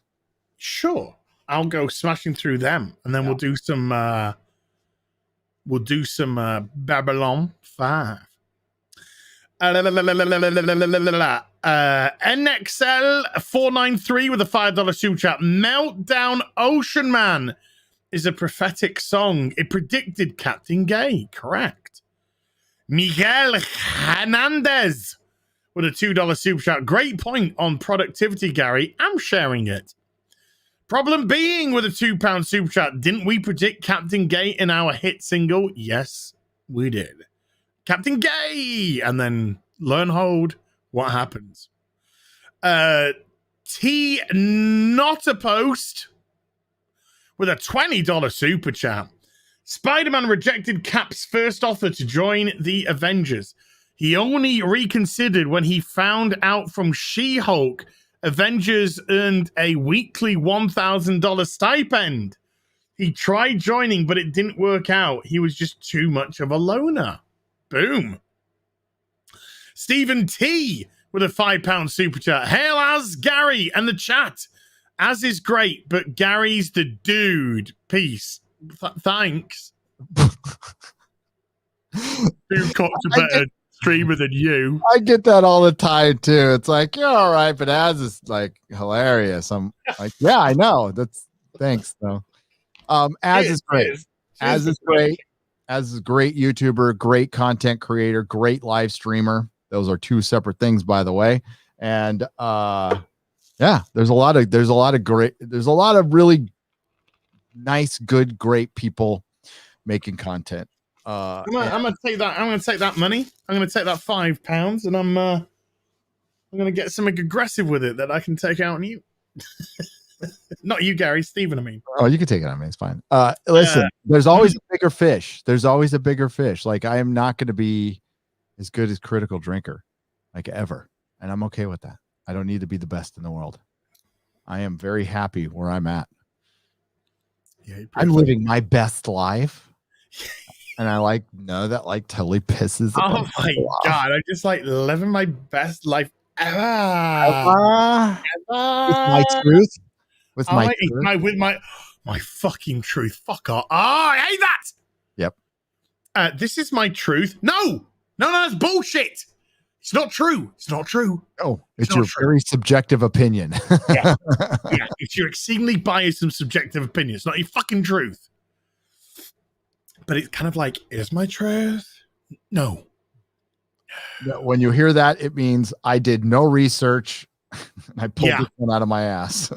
Speaker 2: Sure. I'll go smashing through them, and then we'll do some Babylon 5. NXL 493 with a $5 super chat. Meltdown Ocean Man is a prophetic song. It predicted Captain Gay. Correct. Miguel Hernandez with a $2 super chat. Great point on productivity, Gary. I'm sharing it. Problem being with a £2 super chat. Didn't we predict Captain Gay in our hit single? Yes, we did. Captain Gay! And then learn hold. What happens? T Not a Post with a $20 super chat. Spider-Man rejected Cap's first offer to join the Avengers. He only reconsidered when he found out from She-Hulk Avengers earned a weekly $1,000 stipend. He tried joining, but it didn't work out. He was just too much of a loner. Boom. Stephen T with a £5 super chat. Hail as Gary and the chat. As is great, but Gary's the dude. Peace. Thanks. Who cocked a better streamer than you?
Speaker 3: I get that all the time too. It's like, you're all right, but Az is like hilarious. I'm like, yeah, I know. That's thanks though. Az is great. Az is great. Az is a great YouTuber, great content creator, great live streamer. Those are two separate things, by the way. And yeah, there's a lot of really nice, good, great people making content.
Speaker 2: I'm gonna take that. I'm gonna take that money. I'm gonna take that £5, and I'm gonna get something aggressive with it that I can take out on you. Not you, Gary. Steven, I mean.
Speaker 3: Oh, you can take it on me. It's fine. Listen, there's always a bigger fish. There's always a bigger fish. Like, I am not going to be as good as Critical Drinker, like, ever. And I'm okay with that. I don't need to be the best in the world. I am very happy where I'm at. Yeah, I'm living my best life. And I know that totally pisses.
Speaker 2: Oh my God. I just living my best life ever.
Speaker 3: With my truth. With my
Speaker 2: fucking truth. Fuck off. Oh, I hate that.
Speaker 3: Yep.
Speaker 2: This is my truth. No, that's bullshit. It's not true. It's not true.
Speaker 3: No, it's your very subjective opinion.
Speaker 2: Yeah. It's your exceedingly biased and subjective opinion. It's not your fucking truth. But it's kind of like, is my truth? No.
Speaker 3: When you hear that, it means I did no research. I pulled this one out of my ass.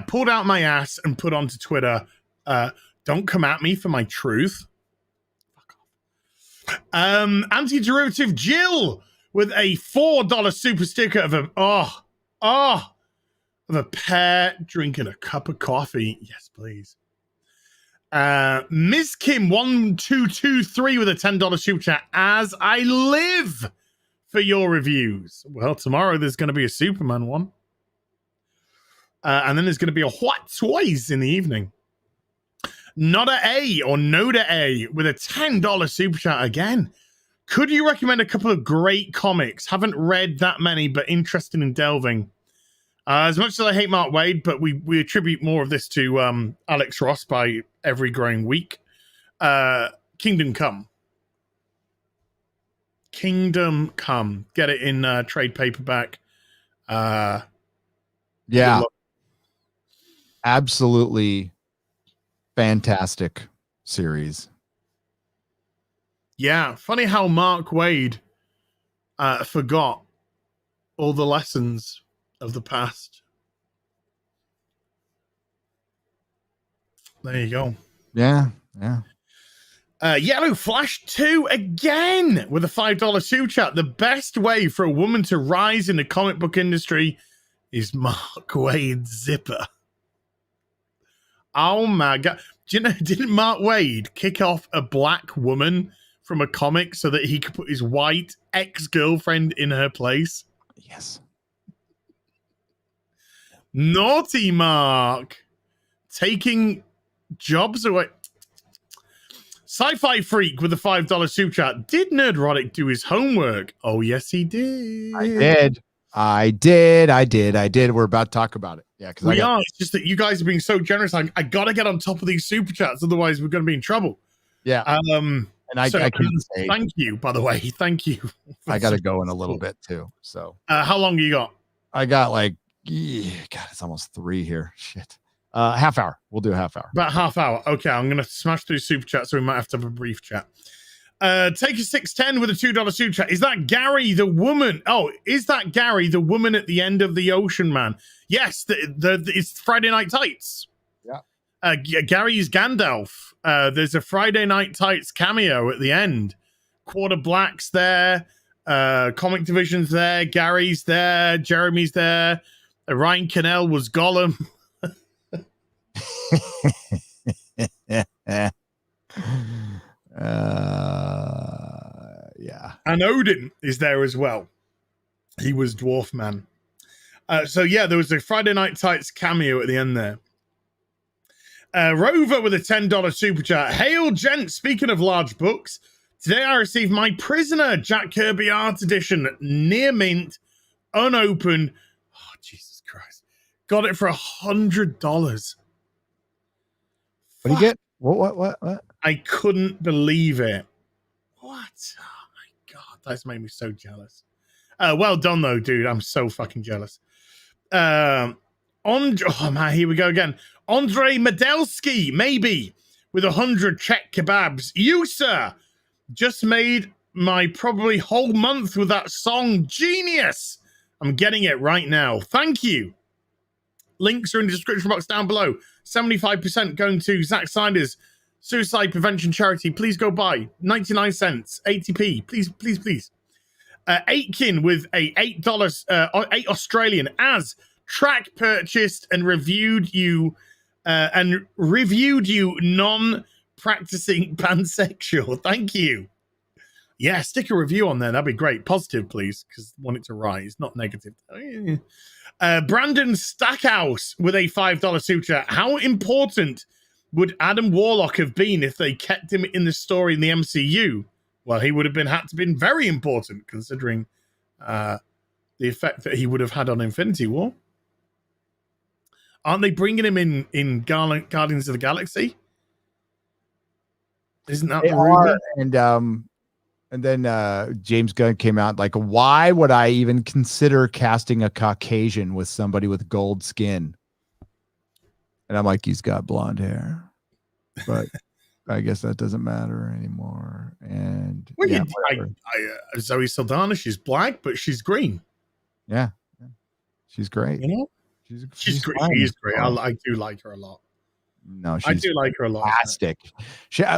Speaker 2: Pulled out my ass and put onto Twitter. Don't come at me for my truth. Anti-derivative Jill with a $4 super sticker of a pear drinking a cup of coffee. Yes, please. Ms. Kim 1223 with a $10 super chat. As I live for your reviews. Well, tomorrow there's going to be a Superman one. And then there's going to be a What Toys in the evening. Noda A with a $10 super chat again. Could you recommend a couple of great comics? Haven't read that many, but interested in delving. As much as I hate Mark Waid, but we attribute more of this to Alex Ross by every growing week. Kingdom Come. Kingdom Come. Get it in trade paperback.
Speaker 3: Yeah. Absolutely fantastic series.
Speaker 2: Yeah. Funny how Mark Waid forgot all the lessons of the past. There you go.
Speaker 3: Yeah.
Speaker 2: Yellow Flash 2 again with a $5 super chat. The best way for a woman to rise in the comic book industry is Mark Waid's zipper. Oh my God. Do you know, didn't Mark Waid kick off a black woman from a comic so that he could put his white ex-girlfriend in her place?
Speaker 3: Yes.
Speaker 2: Naughty Mark. Taking jobs away. Sci-Fi Freak with a $5 super chat. Did Nerdrotic do his homework? Oh, yes, he did.
Speaker 3: I did. We're about to talk about it. Yeah, because
Speaker 2: It's just that you guys are being so generous. I got to get on top of these super chats, otherwise we're going to be in trouble.
Speaker 3: Yeah.
Speaker 2: And
Speaker 3: I can say,
Speaker 2: thank you, by the way. Thank you.
Speaker 3: I got to go in a little bit too. So,
Speaker 2: how long you got?
Speaker 3: I got God, it's almost 3 here. Shit. Half hour. We'll do a half hour.
Speaker 2: About half hour. Okay, I'm going to smash through super chat, so we might have to have a brief chat. Take a 610 with a $2 super chat. Is that Gary the woman? Oh, is that Gary the woman at the end of The Ocean Man? Yes, it's Friday Night Tights.
Speaker 3: Yeah.
Speaker 2: Gary is Gandalf. There's a Friday Night Tights cameo at the end. Quarter Black's there. Comic Division's there. Gary's there. Jeremy's there. Ryan Cannell was Gollum.
Speaker 3: Yeah.
Speaker 2: And Odin is there as well. He was Dwarf Man. So yeah, there was a Friday Night Tights cameo at the end there. Rover with a $10 super chat. Hail, gents. Speaking of large books, today I received My Prisoner, Jack Kirby Art Edition, near mint, unopened. Oh, Jesus Christ. Got it for $100.
Speaker 3: What do you get? What?
Speaker 2: I couldn't believe it. What? Oh my God, that's made me so jealous. Well done though, dude. I'm so fucking jealous. Oh man, here we go again. Andre Medelsky, maybe, with 100 Czech kebabs. You, sir, just made my probably whole month with that song. Genius. I'm getting it right now. Thank you. Links are in the description box down below. 75% going to Zack Snyder's suicide prevention charity. Please go buy. 99 cents, 80p. Please. Aitken with a $8, 8 Australian as track purchased and reviewed you non-practicing pansexual. Thank you. Yeah, stick a review on there. That'd be great. Positive, please, because I want it to rise, not negative. Brandon Stackhouse with a $5 super chat. How important would Adam Warlock have been if they kept him in the story in the MCU? Well, he would have had to been very important, considering the effect that he would have had on Infinity War. Aren't they bringing him in Guardians of the Galaxy? Isn't that the rumor?
Speaker 3: And then James Gunn came out like, why would I even consider casting a Caucasian with somebody with gold skin? And I'm like, he's got blonde hair, but I guess that doesn't matter anymore. And
Speaker 2: well, yeah, Zoe Saldana, she's black, but she's green.
Speaker 3: Yeah, she's great.
Speaker 2: You know, she's great. She is great. I do like her a lot.
Speaker 3: No,
Speaker 2: I
Speaker 3: she's
Speaker 2: do like her a lot.
Speaker 3: fantastic.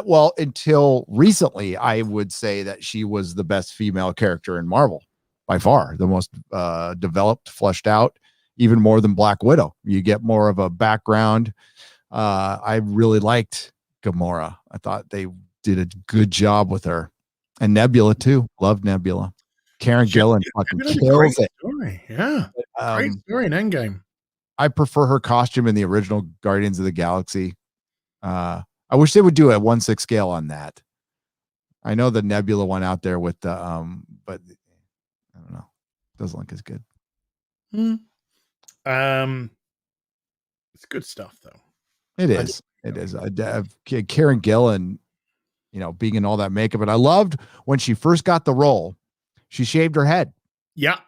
Speaker 3: Well, until recently, I would say that she was the best female character in Marvel by far, the most developed, fleshed out, even more than Black Widow. You get more of a background. I really liked Gamora. I thought they did a good job with her, and Nebula too. Love Nebula. Karen Gillan fucking kills it.
Speaker 2: Story. Yeah, great story in Endgame.
Speaker 3: I prefer her costume in the original Guardians of the Galaxy. I wish they would do a 1/6 scale on that. I know the Nebula one out there with the but I don't know. Doesn't look as good.
Speaker 2: It's good stuff though.
Speaker 3: It is. Karen Gillan, being in all that makeup, and I loved when she first got the role. She shaved her head.
Speaker 2: Yeah.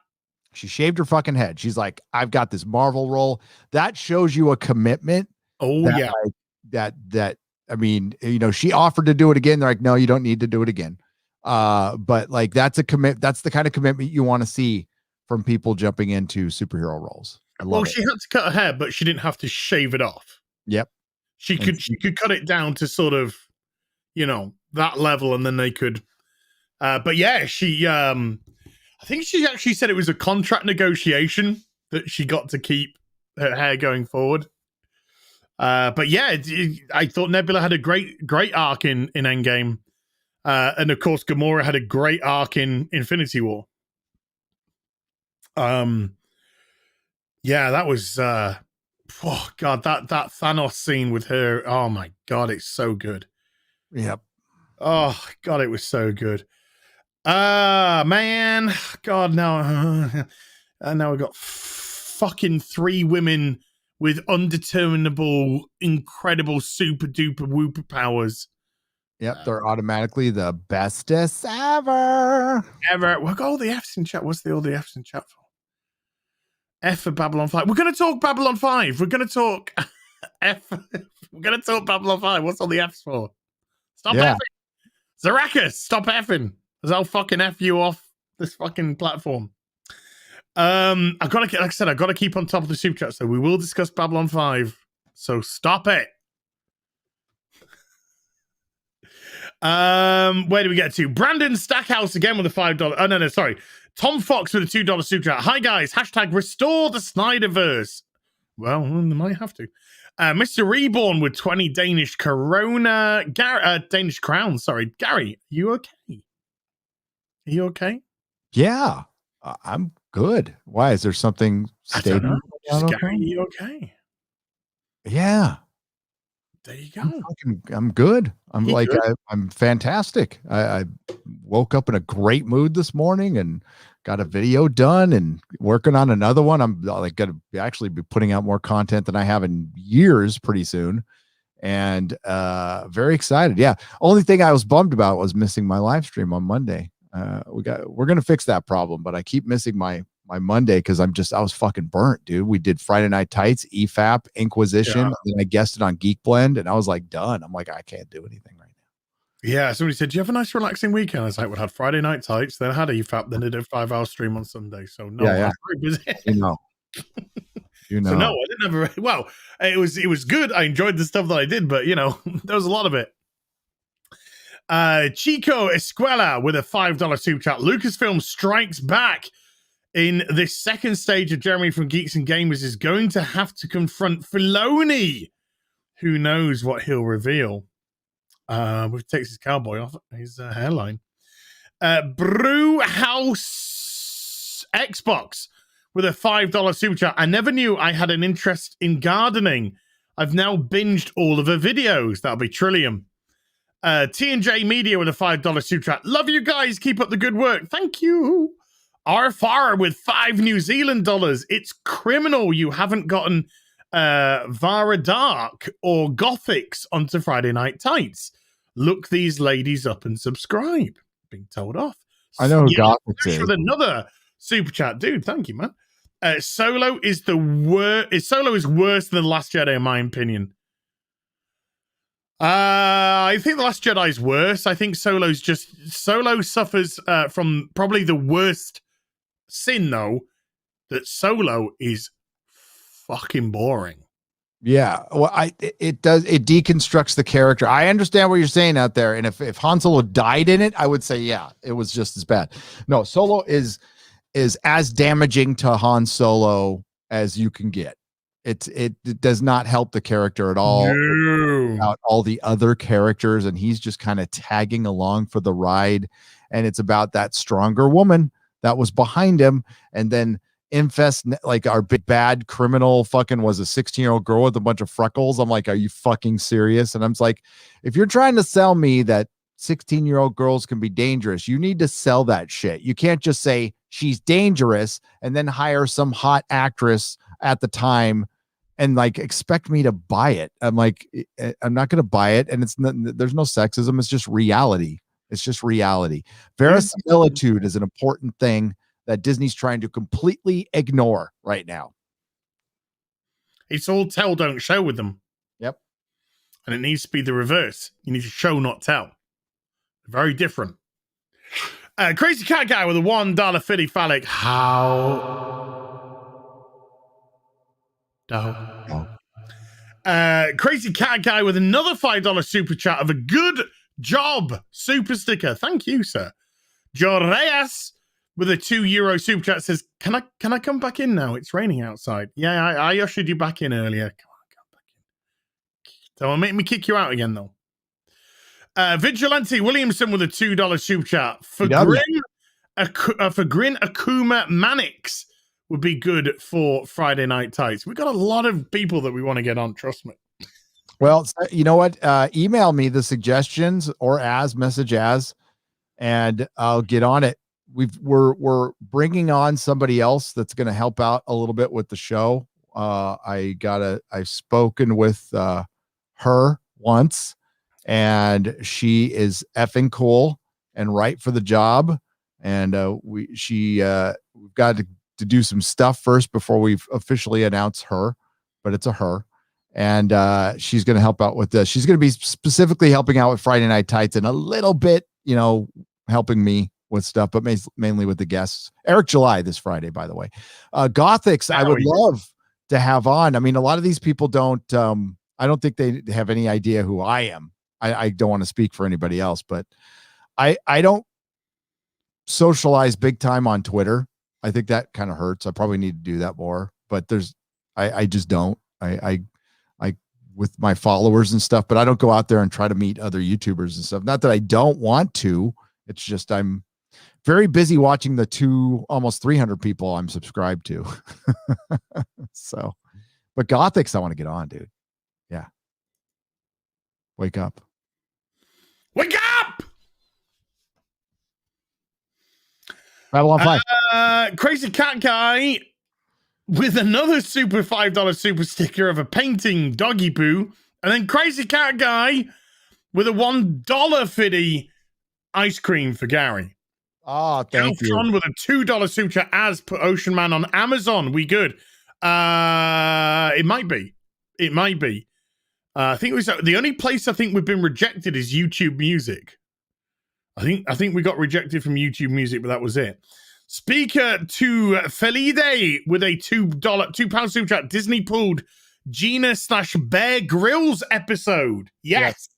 Speaker 3: She shaved her fucking head. She's like, I've got this Marvel role. That shows you a commitment.
Speaker 2: Oh, yeah.
Speaker 3: I mean, she offered to do it again. They're like, no, you don't need to do it again. But like, that's the kind of commitment you want to see from people jumping into superhero roles.
Speaker 2: Well, she had to cut her hair, but she didn't have to shave it off.
Speaker 3: Yep.
Speaker 2: She could cut it down to sort of, that level, and then they could. But yeah, I think she actually said it was a contract negotiation that she got to keep her hair going forward. But yeah, I thought Nebula had a great arc in Endgame. And of course, Gamora had a great arc in Infinity War. Yeah, that was, oh God, that Thanos scene with her. Oh my God, it's so good.
Speaker 3: Yep.
Speaker 2: Oh God, it was so good. Man, God, now we've got fucking 3 women with undeterminable, incredible, super duper whooper powers.
Speaker 3: Yep, they're automatically the bestest ever.
Speaker 2: What all the F's in chat? What's all the F's in chat for? F for Babylon 5. We're going to talk Babylon 5. We're going to talk F. We're going to talk Babylon 5. What's all the F's for? Stop effing. Zaraka, stop effing. Because I'll fucking F you off this fucking platform. I've got to, like I said, I've got to keep on top of the super chat. So we will discuss Babylon 5. So stop it. Where do we get to? Brandon Stackhouse again with a $5. Oh, no, sorry. Tom Fox with a $2 super chat. Hi, guys. # restore the Snyderverse. Well, they might have to. Mr. Reborn with 20 Danish Corona. Danish crowns, sorry. Gary, are you okay? Are you okay?
Speaker 3: Yeah, I'm good. Why? Is there something stable?
Speaker 2: Gary, are you okay?
Speaker 3: Yeah.
Speaker 2: There you go.
Speaker 3: I'm good. I'm
Speaker 2: good?
Speaker 3: I'm fantastic. I woke up in a great mood this morning and got a video done and working on another one. I'm like going to actually be putting out more content than I have in years pretty soon. And very excited. Yeah. Only thing I was bummed about was missing my live stream on Monday. We're going to fix that problem, but I keep missing my Monday because I was fucking burnt, dude. We did Friday Night Tights, EFAP, Inquisition, and then I guested on Geek Blend, and I was like done. I'm like, I can't do anything right now.
Speaker 2: Yeah, somebody said, do you have a nice relaxing weekend? I was like, we had Friday Night Tights, then I had EFAP, then did a 5-hour stream on Sunday. So no, I was very busy. So no, I didn't have well, it was good. I enjoyed the stuff that I did, but there was a lot of it. Chico Escuela with a $5 super chat. Lucasfilm strikes back. In this second stage of Jeremy from Geeks and Gamers is going to have to confront Filoni. Who knows what he'll reveal? With Texas Cowboy off his hairline. Brew House Xbox with a $5 super chat. I never knew I had an interest in gardening. I've now binged all of her videos. That'll be Trillium. T&J Media with a $5 super chat. Love you guys. Keep up the good work. Thank you. R4 with $5 New Zealand dollars. It's criminal you haven't gotten Vara Dark or Gothics onto Friday Night Tights. Look these ladies up and subscribe. Being told off.
Speaker 3: I know who Gothics is.
Speaker 2: With another super chat, dude. Thank you, man. Solo is Solo is worse than The Last Jedi, in my opinion. I think The Last Jedi is worse. I think Solo suffers from probably the worst sin, though, that Solo is fucking boring.
Speaker 3: Yeah, well, it does, it deconstructs the character. I understand what you're saying out there, and if Han Solo died in it, I would say yeah, it was just as bad. No, Solo is as damaging to Han Solo as you can get. It does not help the character at all.
Speaker 2: No.
Speaker 3: About all the other characters, and he's just kind of tagging along for the ride, and it's about that stronger woman that was behind him, and then infest, like our big bad criminal fucking was a 16-year-old girl with a bunch of freckles. I'm like, are you fucking serious? And I'm like, if you're trying to sell me that 16-year-old girls can be dangerous, you need to sell that shit. You can't just say she's dangerous and then hire some hot actress at the time and like expect me to buy it. I'm like, I'm not going to buy it. And there's no sexism. It's just reality. It's just reality. Verisimilitude is an important thing that Disney's trying to completely ignore right now.
Speaker 2: It's all tell, don't show with them.
Speaker 3: Yep.
Speaker 2: And it needs to be the reverse. You need to show, not tell. Very different. Crazy Cat Guy with a $1 Fiddy Phallic. Crazy Cat Guy with another $5 super chat of a good job super sticker. Thank you, sir. Joreas with a €2 super chat says, can I come back in now? It's raining outside. Yeah, I ushered you back in earlier. Come back in. Don't make me kick you out again, though. Vigilante Williamson with a $2 super chat. For Grin Akuma Mannix would be good for Friday Night Tights. We've got a lot of people that we want to get on, trust me.
Speaker 3: Well, you know what? Email me the suggestions or message and I'll get on it. We're bringing on somebody else that's going to help out a little bit with the show. I've spoken with her once, and she is effing cool and right for the job. And we've got to do some stuff first before we officially announce her, but it's a her. And she's going to help out with this. She's going to be specifically helping out with Friday Night Tights and a little bit, helping me with stuff, but mainly with the guests. Eric July this Friday, by the way. Gothics, I would love to have on. I mean, a lot of these people don't, I don't think they have any idea who I am. I don't want to speak for anybody else, but I don't socialize big time on Twitter. I think that kind of hurts. I probably need to do that more, but I just don't. I with my followers and stuff, but I don't go out there and try to meet other YouTubers and stuff. Not that I don't want to. It's just I'm very busy watching the almost 300 people I'm subscribed to. So, but Gothics, I want to get on, dude. Yeah. Wake up.
Speaker 2: Wake up!
Speaker 3: Babylon 5.
Speaker 2: Crazy Cat Guy with another super $5 super sticker of a painting doggy poo. And then Crazy Cat Guy with a $1 Fiddy ice cream for Gary.
Speaker 3: Oh, thank you.
Speaker 2: With a $2 super chat as per Ocean Man on Amazon. We good. It might be. I think it was the only place I think we've been rejected is YouTube Music. I think we got rejected from YouTube Music, but that was it. Speaker to Felide with a £2 super chat. Disney pulled Gina/Bear Grylls episode. Yes.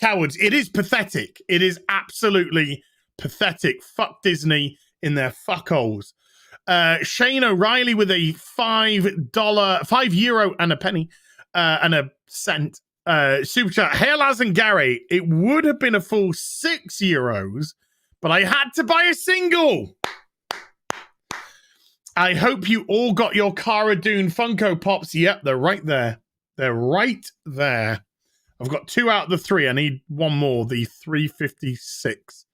Speaker 2: Cowards. It is pathetic. It is absolutely pathetic. Fuck Disney in their fuckholes. Shane O'Reilly with a €5 and a penny and a cent super chat. Hey, Laz and Gary, it would have been a full €6, but I had to buy a single. I hope you all got your Cara Dune Funko Pops. Yep, they're right there. They're right there. I've got 2 out of the 3. I need one more, the 356.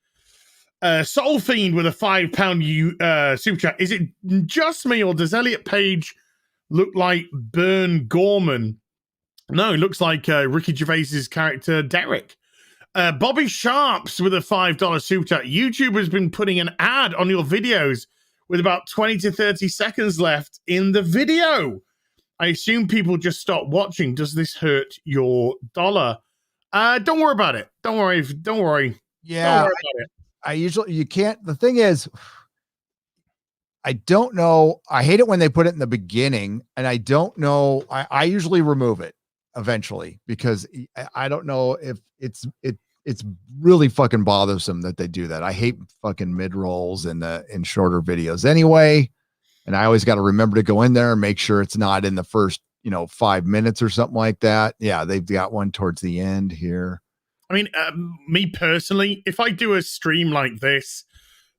Speaker 2: Soul Fiend with a £5 super chat. Is it just me, or does Elliot Page look like Bern Gorman? No, it looks like Ricky Gervais's character, Derek. Bobby Sharps with a $5 super chat. YouTube has been putting an ad on your videos with about 20 to 30 seconds left in the video. I assume people just stop watching. Does this hurt your dollar? Don't worry about it. Don't worry.
Speaker 3: Yeah.
Speaker 2: Don't worry about it.
Speaker 3: You can't. The thing is, I don't know. I hate it when they put it in the beginning, and I don't know. I usually remove it eventually because I don't know if it's really fucking bothersome that they do that. I hate fucking mid rolls in shorter videos anyway, and I always got to remember to go in there and make sure it's not in the first 5 minutes or something like that. Yeah, they've got one towards the end here.
Speaker 2: I mean, me personally, if I do a stream like this,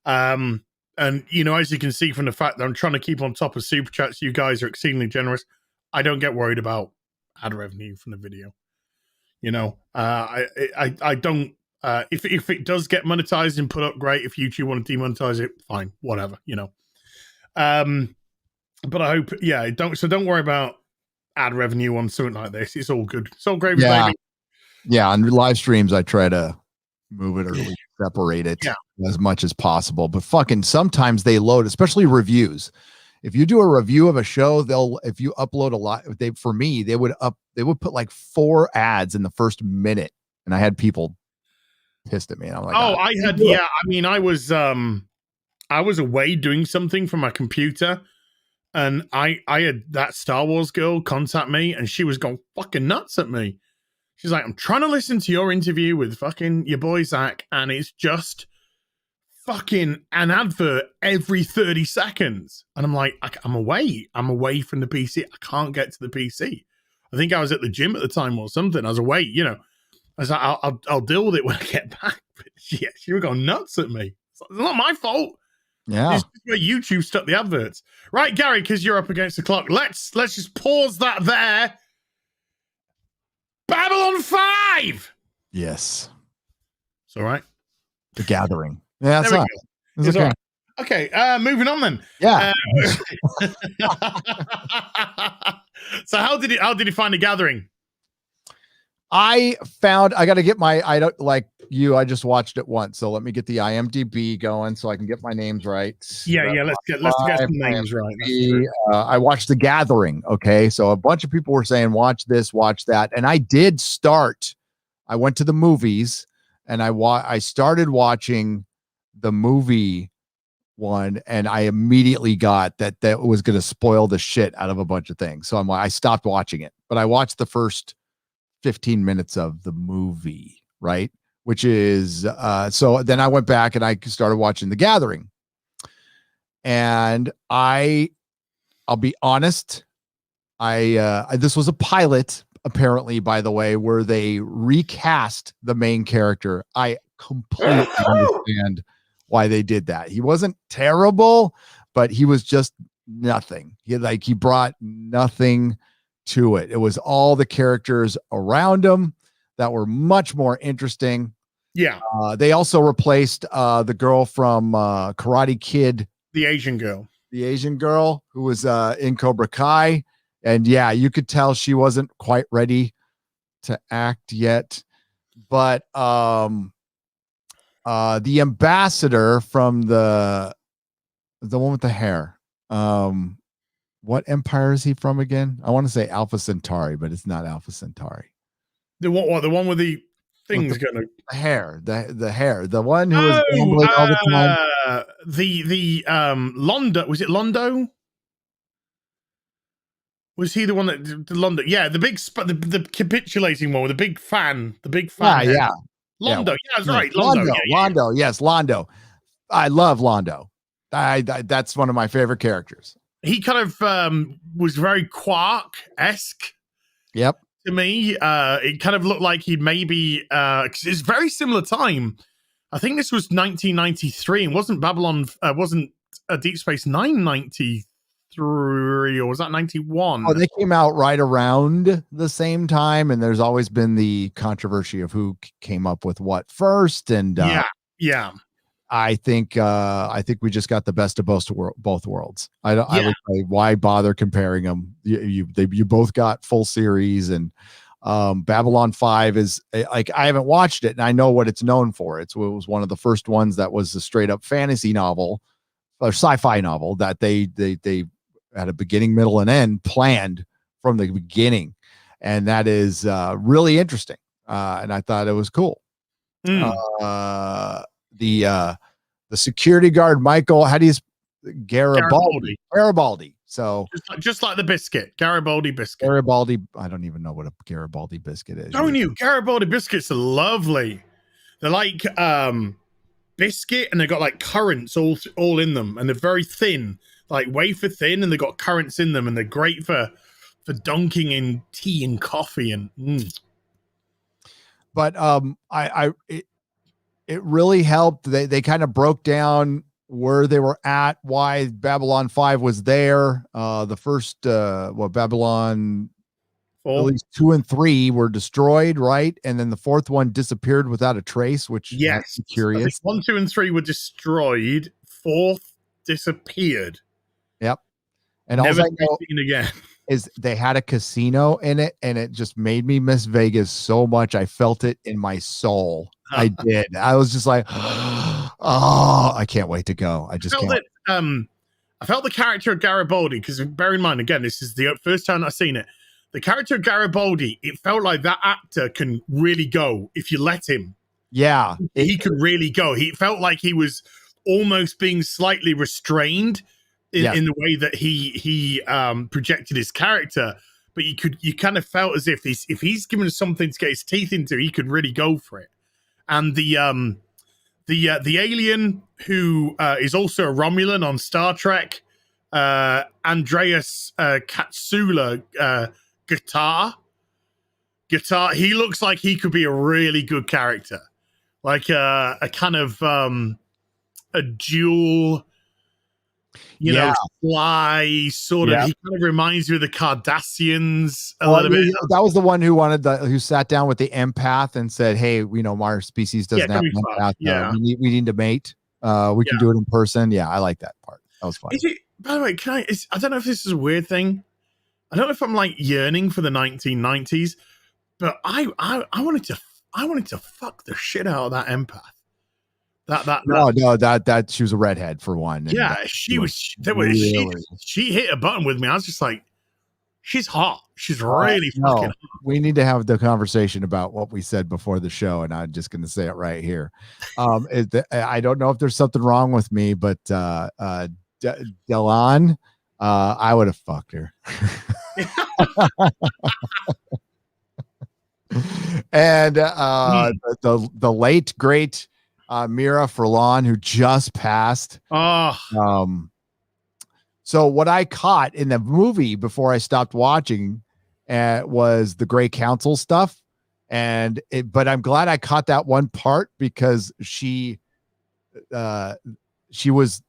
Speaker 2: and as you can see from the fact that I'm trying to keep on top of super chats, you guys are exceedingly generous. I don't get worried about ad revenue from the video. I don't. If it does get monetized and put up, great. If YouTube want to demonetize it, fine, whatever. But I hope, don't worry about ad revenue on something like this. It's all good. It's all gravy, baby.
Speaker 3: Yeah, on live streams, I try to move it or at least separate it as much as possible. But fucking sometimes they load, especially reviews. If you do a review of a show, if you upload a lot, they would put like 4 ads in the first minute, and I had people pissed at me. And I'm like,
Speaker 2: I was away doing something from my computer, and I had that Star Wars girl contact me, and she was going fucking nuts at me. She's like, I'm trying to listen to your interview with fucking your boy Zack, and it's just fucking an advert every 30 seconds. And I'm like, I'm away from the PC. I can't get to the PC. I think I was at the gym at the time or something. I was away, I was like, I'll deal with it when I get back. But she was going nuts at me. It's not my fault.
Speaker 3: Yeah.
Speaker 2: It's where YouTube stuck the adverts. Right, Gary, because you're up against the clock. Let's just pause that there. Babylon 5!
Speaker 3: Yes.
Speaker 2: It's all right.
Speaker 3: The Gathering. Yeah, that's right.
Speaker 2: It's okay. Okay, moving on then.
Speaker 3: Yeah.
Speaker 2: So how did you find The Gathering?
Speaker 3: I got to get I don't like you. I just watched it once. So let me get the IMDb going so I can get my names right.
Speaker 2: Yeah. Let's get some names right.
Speaker 3: I watched The Gathering. Okay. So a bunch of people were saying, watch this, watch that. And I did start. I went to the movies and I started watching the movie one, and I immediately got that was going to spoil the shit out of a bunch of things. So I stopped watching it, but I watched the first 15 minutes of the movie, right? Which is so then I went back and I started watching The Gathering. And I'll be honest, this was a pilot, apparently, by the way, where they recast the main character. I completely understand why they did that. He wasn't terrible, but he was just nothing. He brought nothing to it. It was all the characters around him that were much more interesting.
Speaker 2: Yeah.
Speaker 3: They also replaced the girl from Karate Kid,
Speaker 2: the Asian girl
Speaker 3: who was in Cobra Kai, and yeah, you could tell she wasn't quite ready to act yet. But the ambassador from the one with the hair, what empire is he from again? I want to say Alpha Centauri, but it's not Alpha Centauri.
Speaker 2: The one with the things going to
Speaker 3: the hair, the one who was gambling all the time.
Speaker 2: The Londo, was it Londo? Was he the one that the Londo? Yeah, the big the capitulating one with the big fan,
Speaker 3: Yeah.
Speaker 2: Londo, yeah, that's right.
Speaker 3: Londo, yes, Londo. I love Londo. That's one of my favorite characters.
Speaker 2: He kind of was very Quark-esque.
Speaker 3: Yep.
Speaker 2: To me, it kind of looked like he'd maybe because it's very similar time. I think this was 1993, and wasn't Deep Space Nine 93, or was that 91?
Speaker 3: Oh, they came out right around the same time, and there's always been the controversy of who came up with what first. And
Speaker 2: yeah.
Speaker 3: I think we just got the best of both worlds. I would say, why bother comparing them? You both got full series, and Babylon 5 is like, I haven't watched it, and I know what it's known for. It was one of the first ones that was a straight up fantasy novel or sci-fi novel that they had a beginning, middle, and end planned from the beginning, and that is really interesting. And I thought it was cool. The security guard, Michael, how do you Garibaldi. Garibaldi. So
Speaker 2: just like the biscuit, Garibaldi biscuit.
Speaker 3: Garibaldi. I don't even know what a Garibaldi biscuit is.
Speaker 2: Don't you? Garibaldi biscuits are lovely. They're like biscuit, and they've got like currants all in them, and they're very thin, like wafer thin, and they've got currants in them, and they're great for dunking in tea and coffee. And
Speaker 3: But it really helped. They kind of broke down where they were at, why Babylon 5 was there. The first Babylon 4. At least 2 and 3 were destroyed, right? And then the fourth one disappeared without a trace, which
Speaker 2: yes,
Speaker 3: curious.
Speaker 2: 1, 2, and 3 were destroyed. Fourth disappeared.
Speaker 3: Yep. And all I know
Speaker 2: again
Speaker 3: is they had a casino in it, and it just made me miss Vegas so much. I felt it in my soul. I did. I was just like, oh, I can't wait to go. I just can't.
Speaker 2: I felt the character of Garibaldi, because bear in mind, again, this is the first time I've seen it. The character of Garibaldi, it felt like that actor can really go if you let him.
Speaker 3: Yeah.
Speaker 2: He could really go. He felt like he was almost being slightly restrained in the way that he projected his character. But you kind of felt as if he's given something to get his teeth into, he could really go for it. And the alien who is also a Romulan on Star Trek, Andreas Katsula Guitar, he looks like he could be a really good character, like a kind of a dual, you know, fly sort of. He kind of reminds me of the Cardassians a little bit.
Speaker 3: That was the one who sat down with the empath and said, "Hey, you know, our species doesn't have an empath. We need to mate. We can do it in person." Yeah, I like that part. That was fun.
Speaker 2: By the way, I don't know if this is a weird thing. I don't know if I'm like yearning for the 1990s, but I wanted to fuck the shit out of that empath. That
Speaker 3: she was a redhead for one.
Speaker 2: Yeah, she hit a button with me. I was just like, she's hot. She's really fucking hot.
Speaker 3: We need to have the conversation about what we said before the show, and I'm just going to say it right here. I don't know if there's something wrong with me, but Delon, I would have fucked her. And the late great Mira Furlan, who just passed. So what I caught in the movie before I stopped watching was the Grey Council stuff, but I'm glad I caught that one part, because she was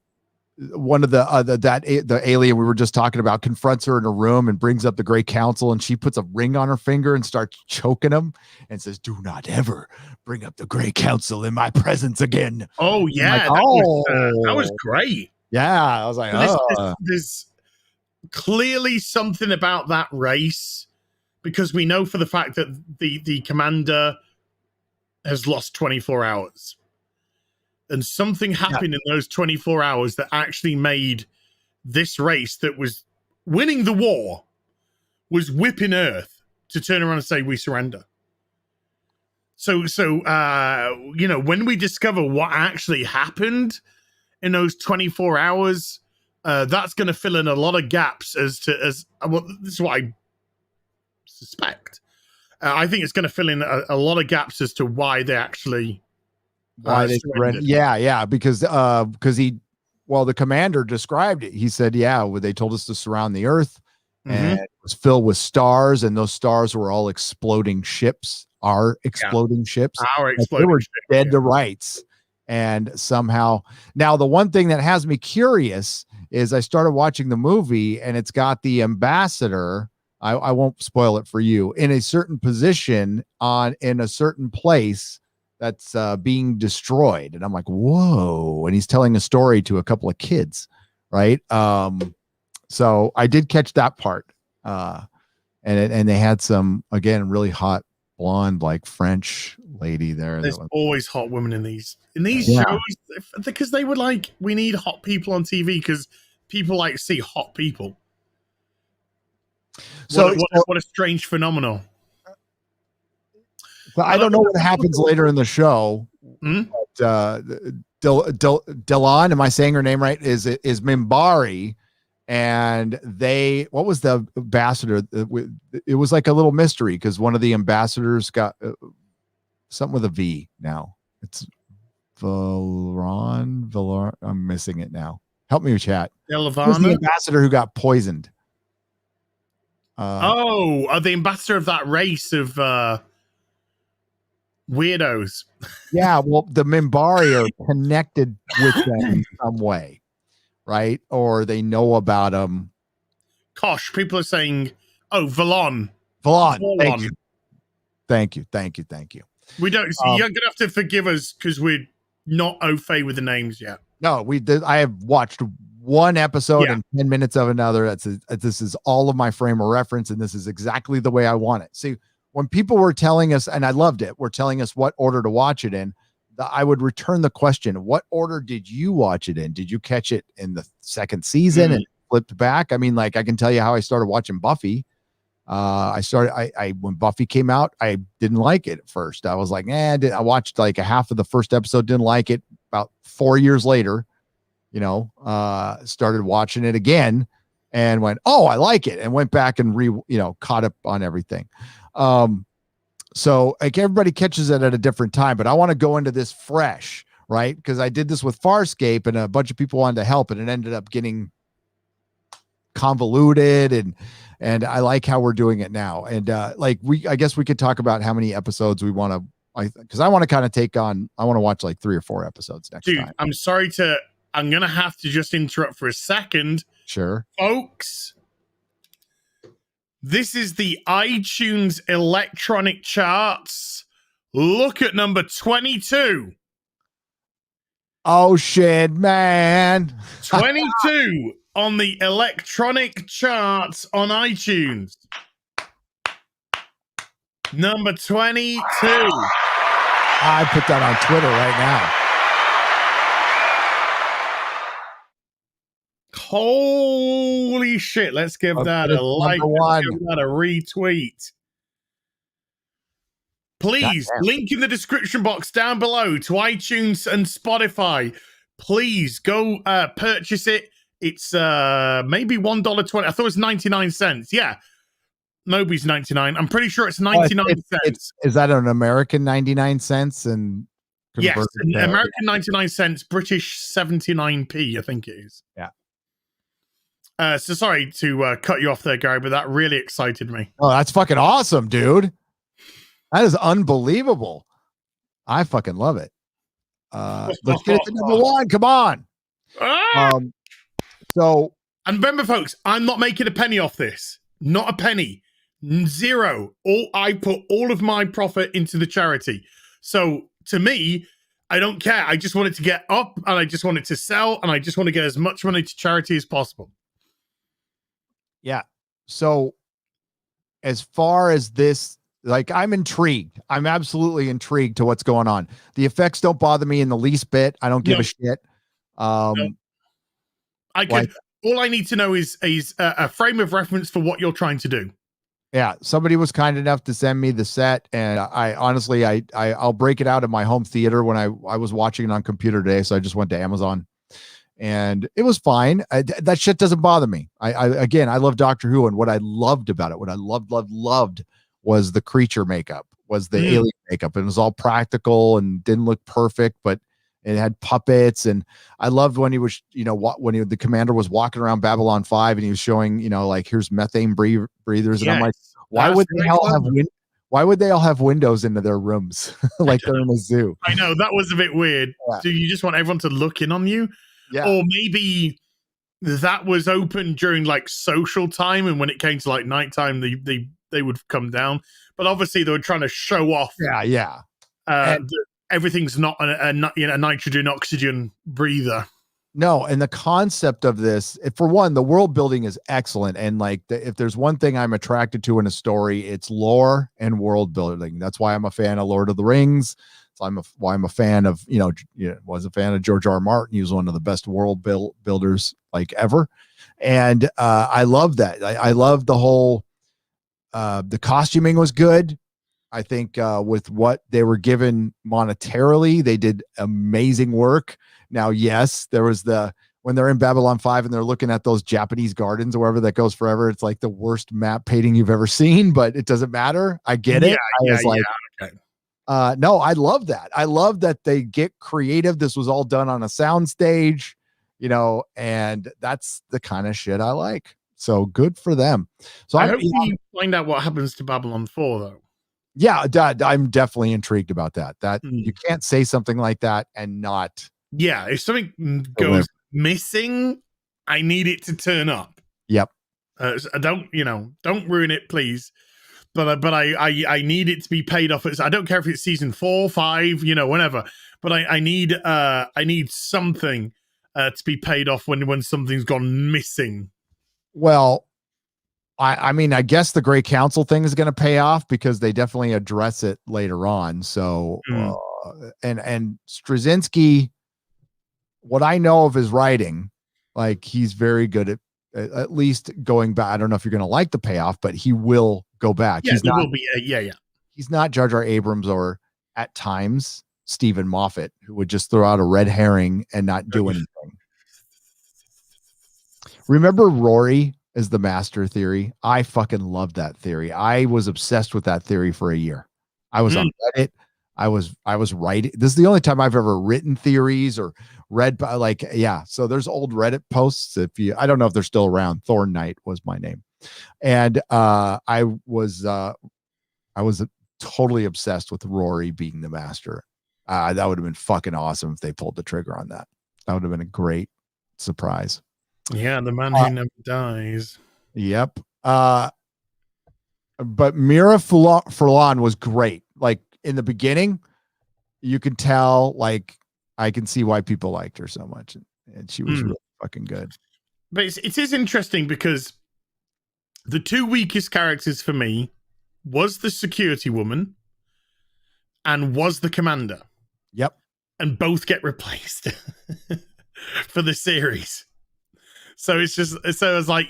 Speaker 3: one of the alien we were just talking about confronts her in a room and brings up the Grey Council, and she puts a ring on her finger and starts choking him and says, "Do not ever bring up the Grey Council in my presence again."
Speaker 2: Oh yeah,
Speaker 3: like,
Speaker 2: that was great.
Speaker 3: Yeah, I was like,
Speaker 2: there's clearly something about that race, because we know for the fact that the commander has lost 24 hours. And something happened in those 24 hours that actually made this race that was winning the war, was whipping Earth, to turn around and say, "We surrender." So you know, when we discover what actually happened in those 24 hours, that's going to fill in a lot of gaps this is what I suspect. I think it's going to fill in a lot of gaps as to why they actually
Speaker 3: they surrendered. Because the commander described it. He said, they told us to surround the Earth, and it was filled with stars, and those stars were all exploding ships. Our exploding ships. They were dead to rights. And somehow, now the one thing that has me curious is I started watching the movie, and it's got the ambassador. I won't spoil it for you, in a certain position in a certain place that's being destroyed. And I'm like, whoa. And he's telling a story to a couple of kids. Right. So I did catch that part. And they had some, again, really hot blonde, like French lady there.
Speaker 2: There's always hot women in these shows, because they were like, we need hot people on TV because people like to see hot people. So what a strange phenomenon.
Speaker 3: But I don't know what happens later in the show. But Delon, am I saying her name right? Is Mimbari, and what was the ambassador? It was like a little mystery because one of the ambassadors got something with a V. Now it's Valron. I'm missing it now. Help me with chat. Who's the ambassador who got poisoned?
Speaker 2: The ambassador of that race of weirdos.
Speaker 3: Yeah, well, the Mimbari are connected with them in some way, right? Or they know about them.
Speaker 2: Kosh, people are saying, Valon.
Speaker 3: Thank you.
Speaker 2: We don't. You're gonna have to forgive us because we're not au fait with the names yet.
Speaker 3: No, we did. I have watched one episode and 10 minutes of another. This is all of my frame of reference, and this is exactly the way I want it. See, when people were telling us, and I loved it, were telling us what order to watch it in, I would return the question: what order did you watch it in? Did you catch it in the second season and flipped back? I mean, like I can tell you how I started watching Buffy. When Buffy came out, I didn't like it at first. I was like, I watched like a half of the first episode, didn't like it. About 4 years later, started watching it again and went, oh, I like it, and went back and caught up on everything. So like everybody catches it at a different time, but I want to go into this fresh, right? Because I did this with Farscape and a bunch of people wanted to help, and it ended up getting convoluted, and I like how we're doing it now. And I guess we could talk about how many episodes we want to, because I want to kind of I want to watch like 3 or 4 episodes next time.
Speaker 2: I'm going to have to just interrupt for a second.
Speaker 3: Sure.
Speaker 2: Folks, this is the iTunes electronic charts. Look at number 22.
Speaker 3: Oh shit, man.
Speaker 2: 22 on the electronic charts on iTunes. Number 22.
Speaker 3: I put that on Twitter right now.
Speaker 2: Holy shit. Let's give that a like. Let's give that a retweet. Please, link in the description box down below to iTunes and Spotify. Please go purchase it. It's maybe $1.20. I thought it was 99 cents. Yeah. Nobody's 99. I'm pretty sure it's 99 cents. Is that
Speaker 3: an American 99 cents? And
Speaker 2: yes, American 99 cents, British 79p, I think it is.
Speaker 3: Yeah.
Speaker 2: So sorry to cut you off there, Gary, but that really excited me.
Speaker 3: Oh, that's fucking awesome, dude. That is unbelievable. I fucking love it. Let's get it to number 1. Come on.
Speaker 2: And remember, folks, I'm not making a penny off this. Not a penny. 0. I put all of my profit into the charity. So to me, I don't care. I just want it to get up, and I just want it to sell, and I just want to get as much money to charity as possible.
Speaker 3: Yeah. So as far as this, like, I'm intrigued. I'm absolutely intrigued to what's going on. The effects don't bother me in the least bit. I don't give a shit.
Speaker 2: All I need to know is a frame of reference for what you're trying to do.
Speaker 3: Yeah, somebody was kind enough to send me the set, and I honestly, I'll break it out at my home theater when I was watching it on computer today, so I just went to Amazon, and it was fine. That shit doesn't bother me. I love Doctor Who, and what I loved about it, what I loved was the creature makeup, was the alien makeup, and it was all practical and didn't look perfect, but it had puppets. And I loved when he was, the commander was walking around Babylon 5 and he was showing, like, here's methane breathers. And I'm like, why would they all have windows into their rooms? Like they're in a zoo.
Speaker 2: I know, that was a bit weird. Yeah. Do you just want everyone to look in on you?
Speaker 3: Yeah.
Speaker 2: Or maybe that was open during like social time, and when it came to like nighttime, they would come down. But obviously they were trying to show off.
Speaker 3: Yeah.
Speaker 2: Everything's not a nitrogen oxygen breather.
Speaker 3: No, and the concept of this, for one, the world building is excellent, and like if there's one thing I'm attracted to in a story, it's lore and world building. That's why I'm a fan of Lord of the Rings. So why I'm a fan of was a fan of George R. R. Martin. He was one of the best world builders like ever, and I love that. I love the whole. The costuming was good. I think with what they were given monetarily, they did amazing work. Now, yes, there was when they're in Babylon 5 and they're looking at those Japanese gardens or wherever that goes forever, it's like the worst map painting you've ever seen, but it doesn't matter. I get it.
Speaker 2: Okay.
Speaker 3: No, I love that. I love that they get creative. This was all done on a soundstage, and that's the kind of shit I like. So good for them. So
Speaker 2: I hope we find out what happens to Babylon 4, though.
Speaker 3: Yeah, I'm definitely intrigued about that. You can't say something like that and not.
Speaker 2: Yeah, if something goes missing, I need it to turn up.
Speaker 3: Yep.
Speaker 2: Don't ruin it, please. But I need it to be paid off. I don't care if it's season 4, 5, whenever. But I need something to be paid off when something's gone missing. Well,
Speaker 3: I mean, I guess the Great Council thing is going to pay off because they definitely address it later on. So, and Straczynski, what I know of his writing, like he's very good at least going back. I don't know if you're going to like the payoff, but he will go back.
Speaker 2: Yeah,
Speaker 3: he's not,
Speaker 2: will be. Yeah.
Speaker 3: He's not Jar Jar Abrams or at times Stephen Moffat, who would just throw out a red herring and not do anything. Remember Rory as the master theory? I fucking loved that theory. I was obsessed with that theory for a year. I was on Reddit. I was writing. This is the only time I've ever written theories or read so there's old Reddit posts. I don't know if they're still around. Thorn Knight was my name. And I was totally obsessed with Rory being the master. That would have been fucking awesome if they pulled the trigger on that. That would have been a great surprise.
Speaker 2: Yeah, the man who never dies.
Speaker 3: Yep. But Mira Furlan was great. Like in the beginning, you could tell, like, I can see why people liked her so much. And she was really fucking good.
Speaker 2: But it is interesting because the two weakest characters for me was the security woman and was the commander.
Speaker 3: Yep.
Speaker 2: And both get replaced for the series. So it's like,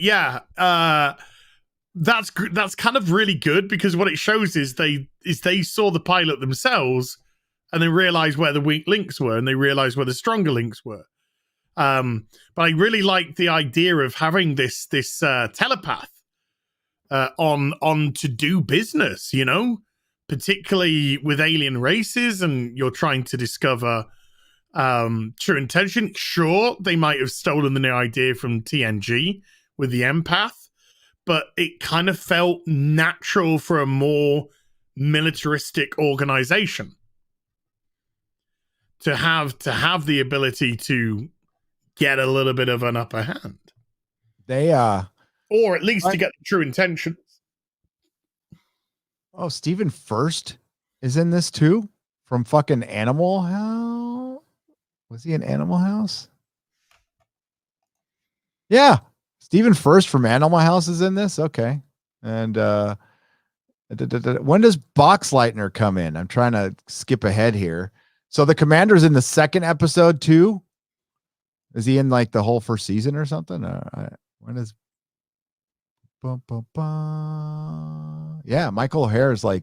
Speaker 2: that's kind of really good because what it shows is they saw the pilot themselves and they realized where the weak links were and they realized where the stronger links were. But I really like the idea of having this telepath on to do business, particularly with alien races, and you're trying to discover true intention. Sure, they might have stolen the idea from TNG with the empath, but it kind of felt natural for a more militaristic organization to have the ability to get a little bit of an upper hand. Or at least to get the true intentions.
Speaker 3: Oh, Stephen First is in this too, from fucking Animal House. Was he in Animal House? Yeah, Stephen First from Animal House is in this. Okay, and when does Boxleitner come in? I'm trying to skip ahead here. So the commander's in the second episode too. Is he in like the whole first season or something? When is? Yeah, Michael O'Hare is like,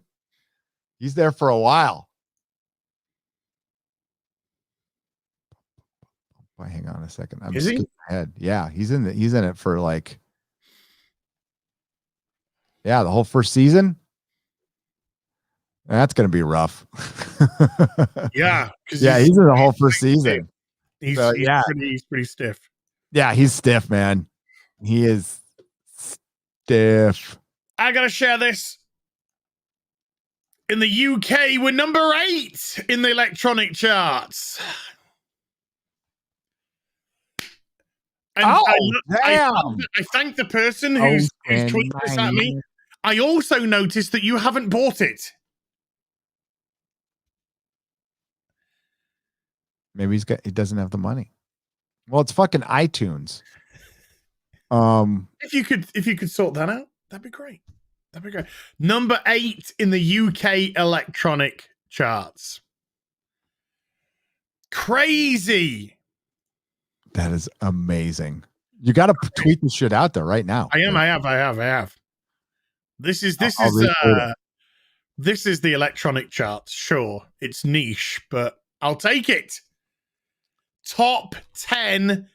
Speaker 3: he's there for a while. Hang on a second. I'm skipping ahead. Yeah, he's in it for like, the whole first season. That's gonna be rough.
Speaker 2: Yeah,
Speaker 3: he's in the whole first season.
Speaker 2: He's pretty stiff.
Speaker 3: Yeah, he's stiff, man. He is stiff.
Speaker 2: I gotta share this. In the UK, we're number 8 in the electronic charts. And
Speaker 3: damn.
Speaker 2: I thank the person who's tweeted this at me. I also noticed that you haven't bought it.
Speaker 3: Maybe he doesn't have the money. Well, it's fucking iTunes.
Speaker 2: If you could sort that out, that'd be great. Number 8 in the UK electronic charts. Crazy.
Speaker 3: That is amazing. You got to tweet this shit out there right now.
Speaker 2: I have. This is This is the electronic charts. Sure, it's niche, but I'll take it. Top 10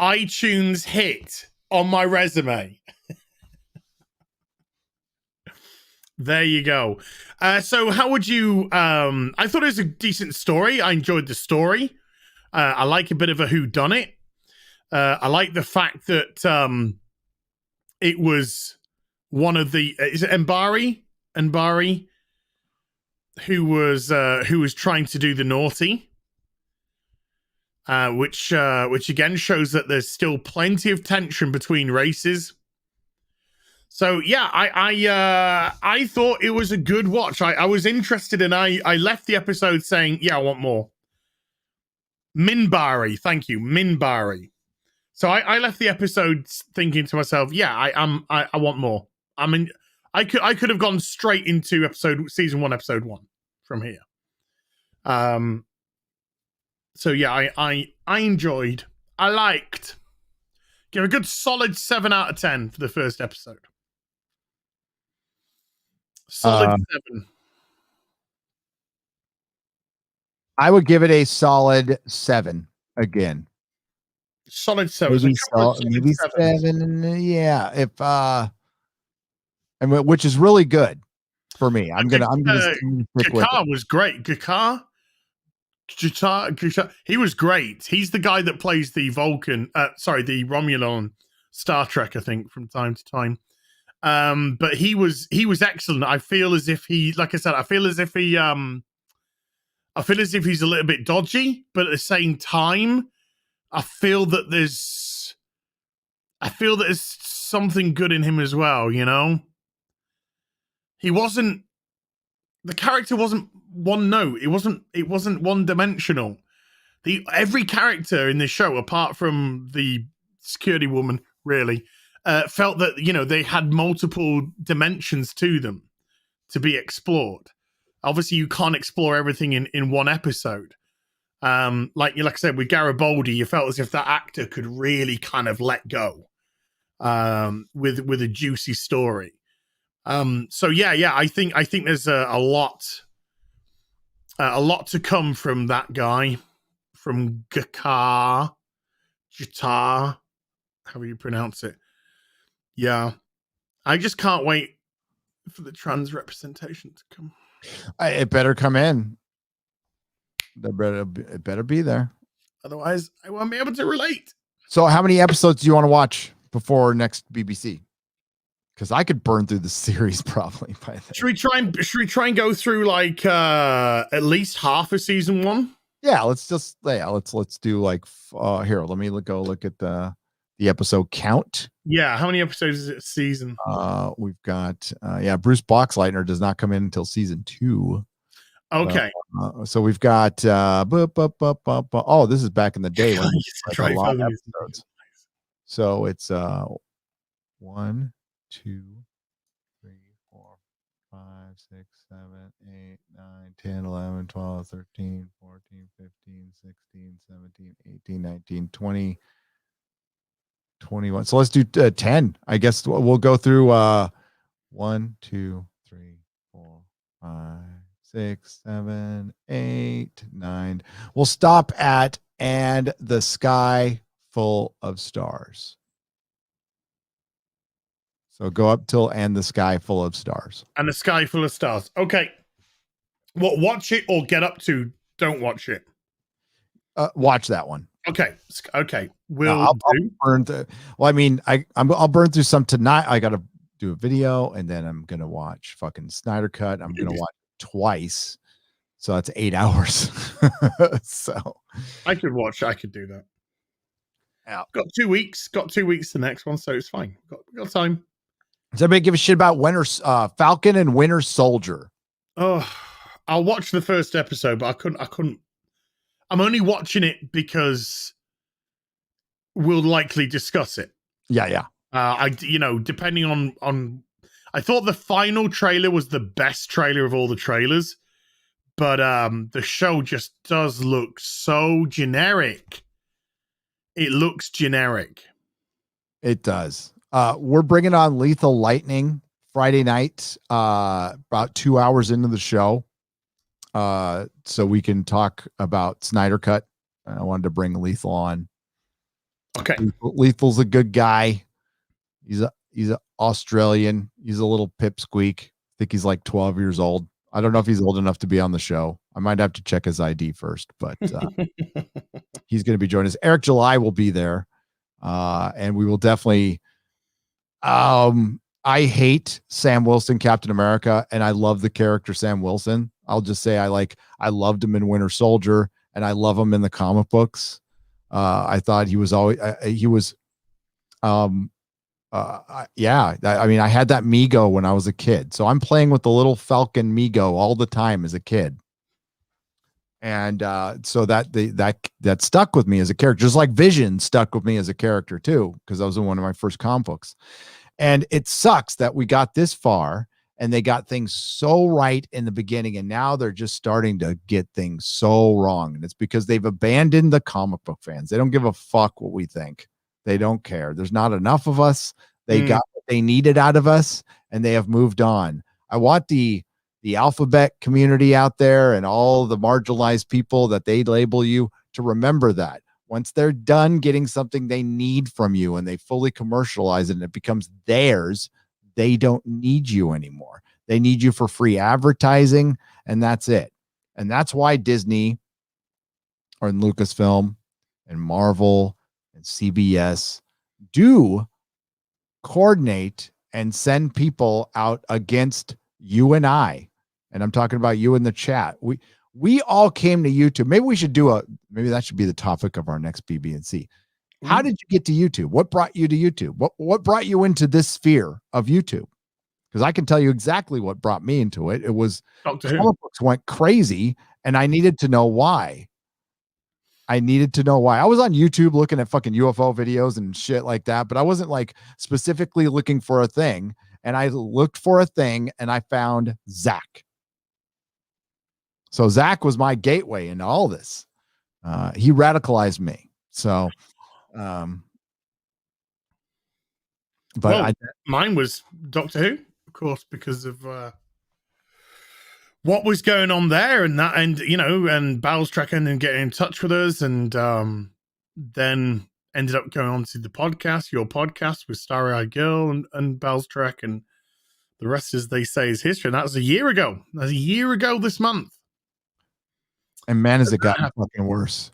Speaker 2: iTunes hit on my resume. There you go. So how would you... I thought it was a decent story. I enjoyed the story. I like a bit of a whodunit. I like the fact that it was one of the... is it Mbari? Who was trying to do the naughty. Which again shows that there's still plenty of tension between races. So yeah, I thought it was a good watch. I was interested, and I left the episode saying, yeah, I want more. Minbari, thank you, Minbari. So I left the episode thinking to myself, yeah, I want more. I mean, I could have gone straight into season 1, episode 1 from here. So yeah, I enjoyed. I liked. Give a good solid 7 out of 10 for the first episode. Solid 7.
Speaker 3: I would give it a solid 7 again.
Speaker 2: Solid 7.
Speaker 3: Maybe 7. Yeah, if and which is really good for me. I'm gonna stick with
Speaker 2: Gakar was great. Gakar, he was great. He's the guy that plays the Vulcan. The Romulan Star Trek, I think, from time to time. But he was excellent. I feel as if he, like I said, I feel as if he's a little bit dodgy, but at the same time, I feel that there's something good in him as well. You know, the character wasn't one note. It wasn't one dimensional. Every character in this show, apart from the security woman, really. Felt that, you know, they had multiple dimensions to them to be explored. Obviously, you can't explore everything in one episode. Like I said, with Garibaldi, you felt as if that actor could really kind of let go with a juicy story. So yeah, I think there's a lot to come from that guy, from Jatar, however you pronounce it. Yeah, I just can't wait for the trans representation to come.
Speaker 3: It better come in. It better be there.
Speaker 2: Otherwise, I won't be able to relate.
Speaker 3: So, how many episodes do you want to watch before next BBC? Because I could burn through the series probably by then.
Speaker 2: Should we try and go through like at least half of season 1?
Speaker 3: Yeah, let's do like here. Let me go look at the episode count.
Speaker 2: Yeah, how many episodes is it a season?
Speaker 3: We've got Bruce Boxleitner does not come in until season 2.
Speaker 2: Okay.
Speaker 3: So we've got this is back in the day when a lot of episodes. So it's 1, 2, 3, 4, 5, 6, 7, 8, 9, 10, 11, 12, 13, 14, 15, 16, 17, 18, 19, 20, 21. So let's do 10. I guess we'll go through 1, 2, 3, 4, 5, 6, 7, 8, 9. We'll stop at "And the Sky Full of Stars." So go up till "And the Sky Full of Stars."
Speaker 2: And the Sky Full of Stars. Okay. What? Watch it or get up to? Don't watch it.
Speaker 3: Watch that one.
Speaker 2: Okay.
Speaker 3: I'll burn through. Well, I mean, I'll burn through some tonight. I got to do a video, and then I'm gonna watch fucking Snyder Cut. I'm gonna watch twice, so that's 8 hours. So
Speaker 2: I could do that.
Speaker 3: Yeah.
Speaker 2: Got 2 weeks. Got 2 weeks the next one, so it's fine. Got time.
Speaker 3: Does anybody give a shit about Falcon and Winter Soldier?
Speaker 2: Oh, I'll watch the first episode, but I couldn't. I'm only watching it because we'll likely discuss it.
Speaker 3: Yeah.
Speaker 2: Depending on, I thought the final trailer was the best trailer of all the trailers, but the show just does look so generic. It looks generic.
Speaker 3: It does. We're bringing on Lethal Lightning Friday night, about 2 hours into the show, so we can talk about Snyder Cut. I wanted to bring Lethal on.
Speaker 2: Okay.
Speaker 3: Lethal's a good guy. He's a Australian. He's a little pipsqueak. I think he's like 12 years old. I don't know if he's old enough to be on the show. I might have to check his ID first, but he's going to be joining us. Eric July will be there, and we will definitely. I hate Sam Wilson, Captain America, and I love the character Sam Wilson. I'll just say I loved him in Winter Soldier, and I love him in the comic books. I thought he was always yeah. I mean, I had that Mego when I was a kid, so I'm playing with the little Falcon Mego all the time as a kid, and so that stuck with me as a character, just like Vision stuck with me as a character too, because I was in one of my first comic books. And it sucks that we got this far and they got things so right in the beginning, and now they're just starting to get things so wrong. And it's because they've abandoned the comic book fans. They don't give a fuck what we think. They don't care. There's not enough of us. They got what they needed out of us, and they have moved on. I want the alphabet community out there and all the marginalized people that they label you to remember that. Once they're done getting something they need from you and they fully commercialize it and it becomes theirs, they don't need you anymore. They need you for free advertising, and that's it. And that's why Disney or Lucasfilm and Marvel and CBS do coordinate and send people out against you and I. And I'm talking about you in the chat. We all came to YouTube. Maybe that should be the topic of our next B.B.C. How did you get to YouTube? What brought you to YouTube? What brought you into this sphere of YouTube? Because I can tell you exactly what brought me into it. It was comic books went crazy, and I needed to know why. I was on YouTube looking at fucking UFO videos and shit like that, but I wasn't like specifically looking for a thing. And I looked for a thing, and I found Zack. So Zack was my gateway into all this. He radicalized me. So,
Speaker 2: mine was Doctor Who, of course, because of what was going on there, and Bowles tracking and getting in touch with us, and then ended up going on to the podcast, your podcast with Starry Eyed Girl and Bowles Trek, and the rest, as they say, is history. And that was a year ago. That's a year ago this month.
Speaker 3: And man, has it gotten fucking worse.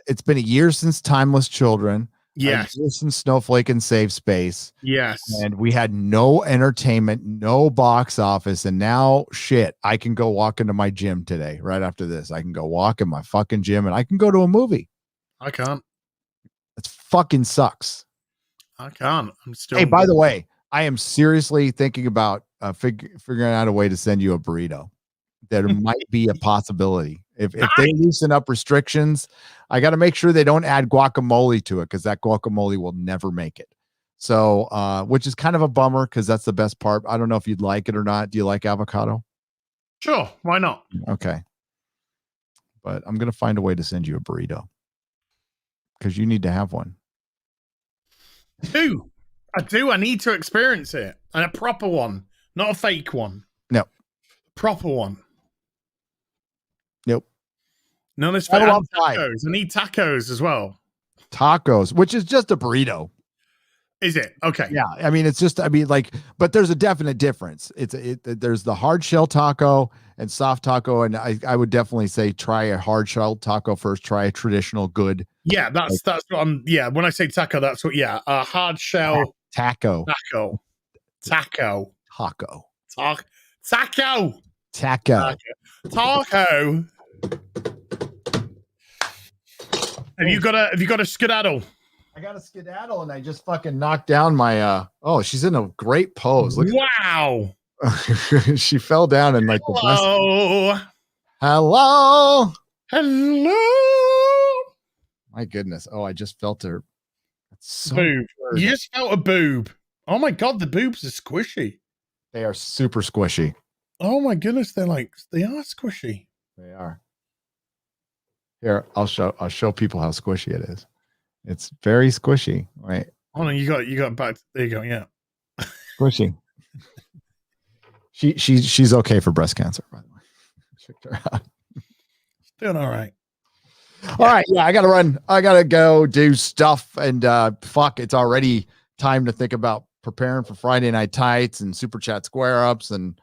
Speaker 3: It's been a year since Timeless Children.
Speaker 2: Yes.
Speaker 3: A year since Snowflake and Save Space.
Speaker 2: Yes.
Speaker 3: And we had no entertainment, no box office. And now, shit, I can go walk into my gym today. Right after this, I can go walk in my fucking gym, and I can go to a movie.
Speaker 2: I can't.
Speaker 3: It fucking sucks.
Speaker 2: I can't. I'm still.
Speaker 3: Hey, by the way, I am seriously thinking about figuring out a way to send you a burrito. There might be a possibility. If they loosen up restrictions, I got to make sure they don't add guacamole to it, because that guacamole will never make it. So, which is kind of a bummer, because that's the best part. I don't know if you'd like it or not. Do you like avocado?
Speaker 2: Sure. Why not?
Speaker 3: Okay. But I'm going to find a way to send you a burrito, because you need to have one.
Speaker 2: I do. I need to experience it. And a proper one, not a fake one.
Speaker 3: No.
Speaker 2: Proper one.
Speaker 3: Nope.
Speaker 2: No, there's tacos. I need tacos as well.
Speaker 3: Tacos, which is just a burrito.
Speaker 2: Is it? Okay.
Speaker 3: Yeah. I mean, it's just, but there's a definite difference. There's the hard shell taco and soft taco. And I would definitely say try a hard shell taco first. Try a traditional good.
Speaker 2: Yeah. That's what I'm, yeah. When I say taco, that's what, yeah. A hard shell.
Speaker 3: Taco.
Speaker 2: Have you got a skedaddle?
Speaker 3: I got a skedaddle, and I just fucking knocked down my she's in a great pose. Look.
Speaker 2: Wow.
Speaker 3: She fell down in like
Speaker 2: the
Speaker 3: best. Hello. My goodness. Oh, I just felt her. That's so
Speaker 2: boob. You just felt a boob. Oh my god, the boobs are squishy.
Speaker 3: They are super squishy.
Speaker 2: Oh my goodness, they are squishy.
Speaker 3: They are. Here, I'll show people how squishy it is. It's very squishy, right?
Speaker 2: Oh no, you got back. There you go. Yeah.
Speaker 3: Squishy. She's okay for breast cancer, by the way. Checked her out.
Speaker 2: Doing all right.
Speaker 3: All right, yeah, I gotta run. I gotta go do stuff, and fuck, it's already time to think about preparing for Friday Night Tights and Super Chat square ups and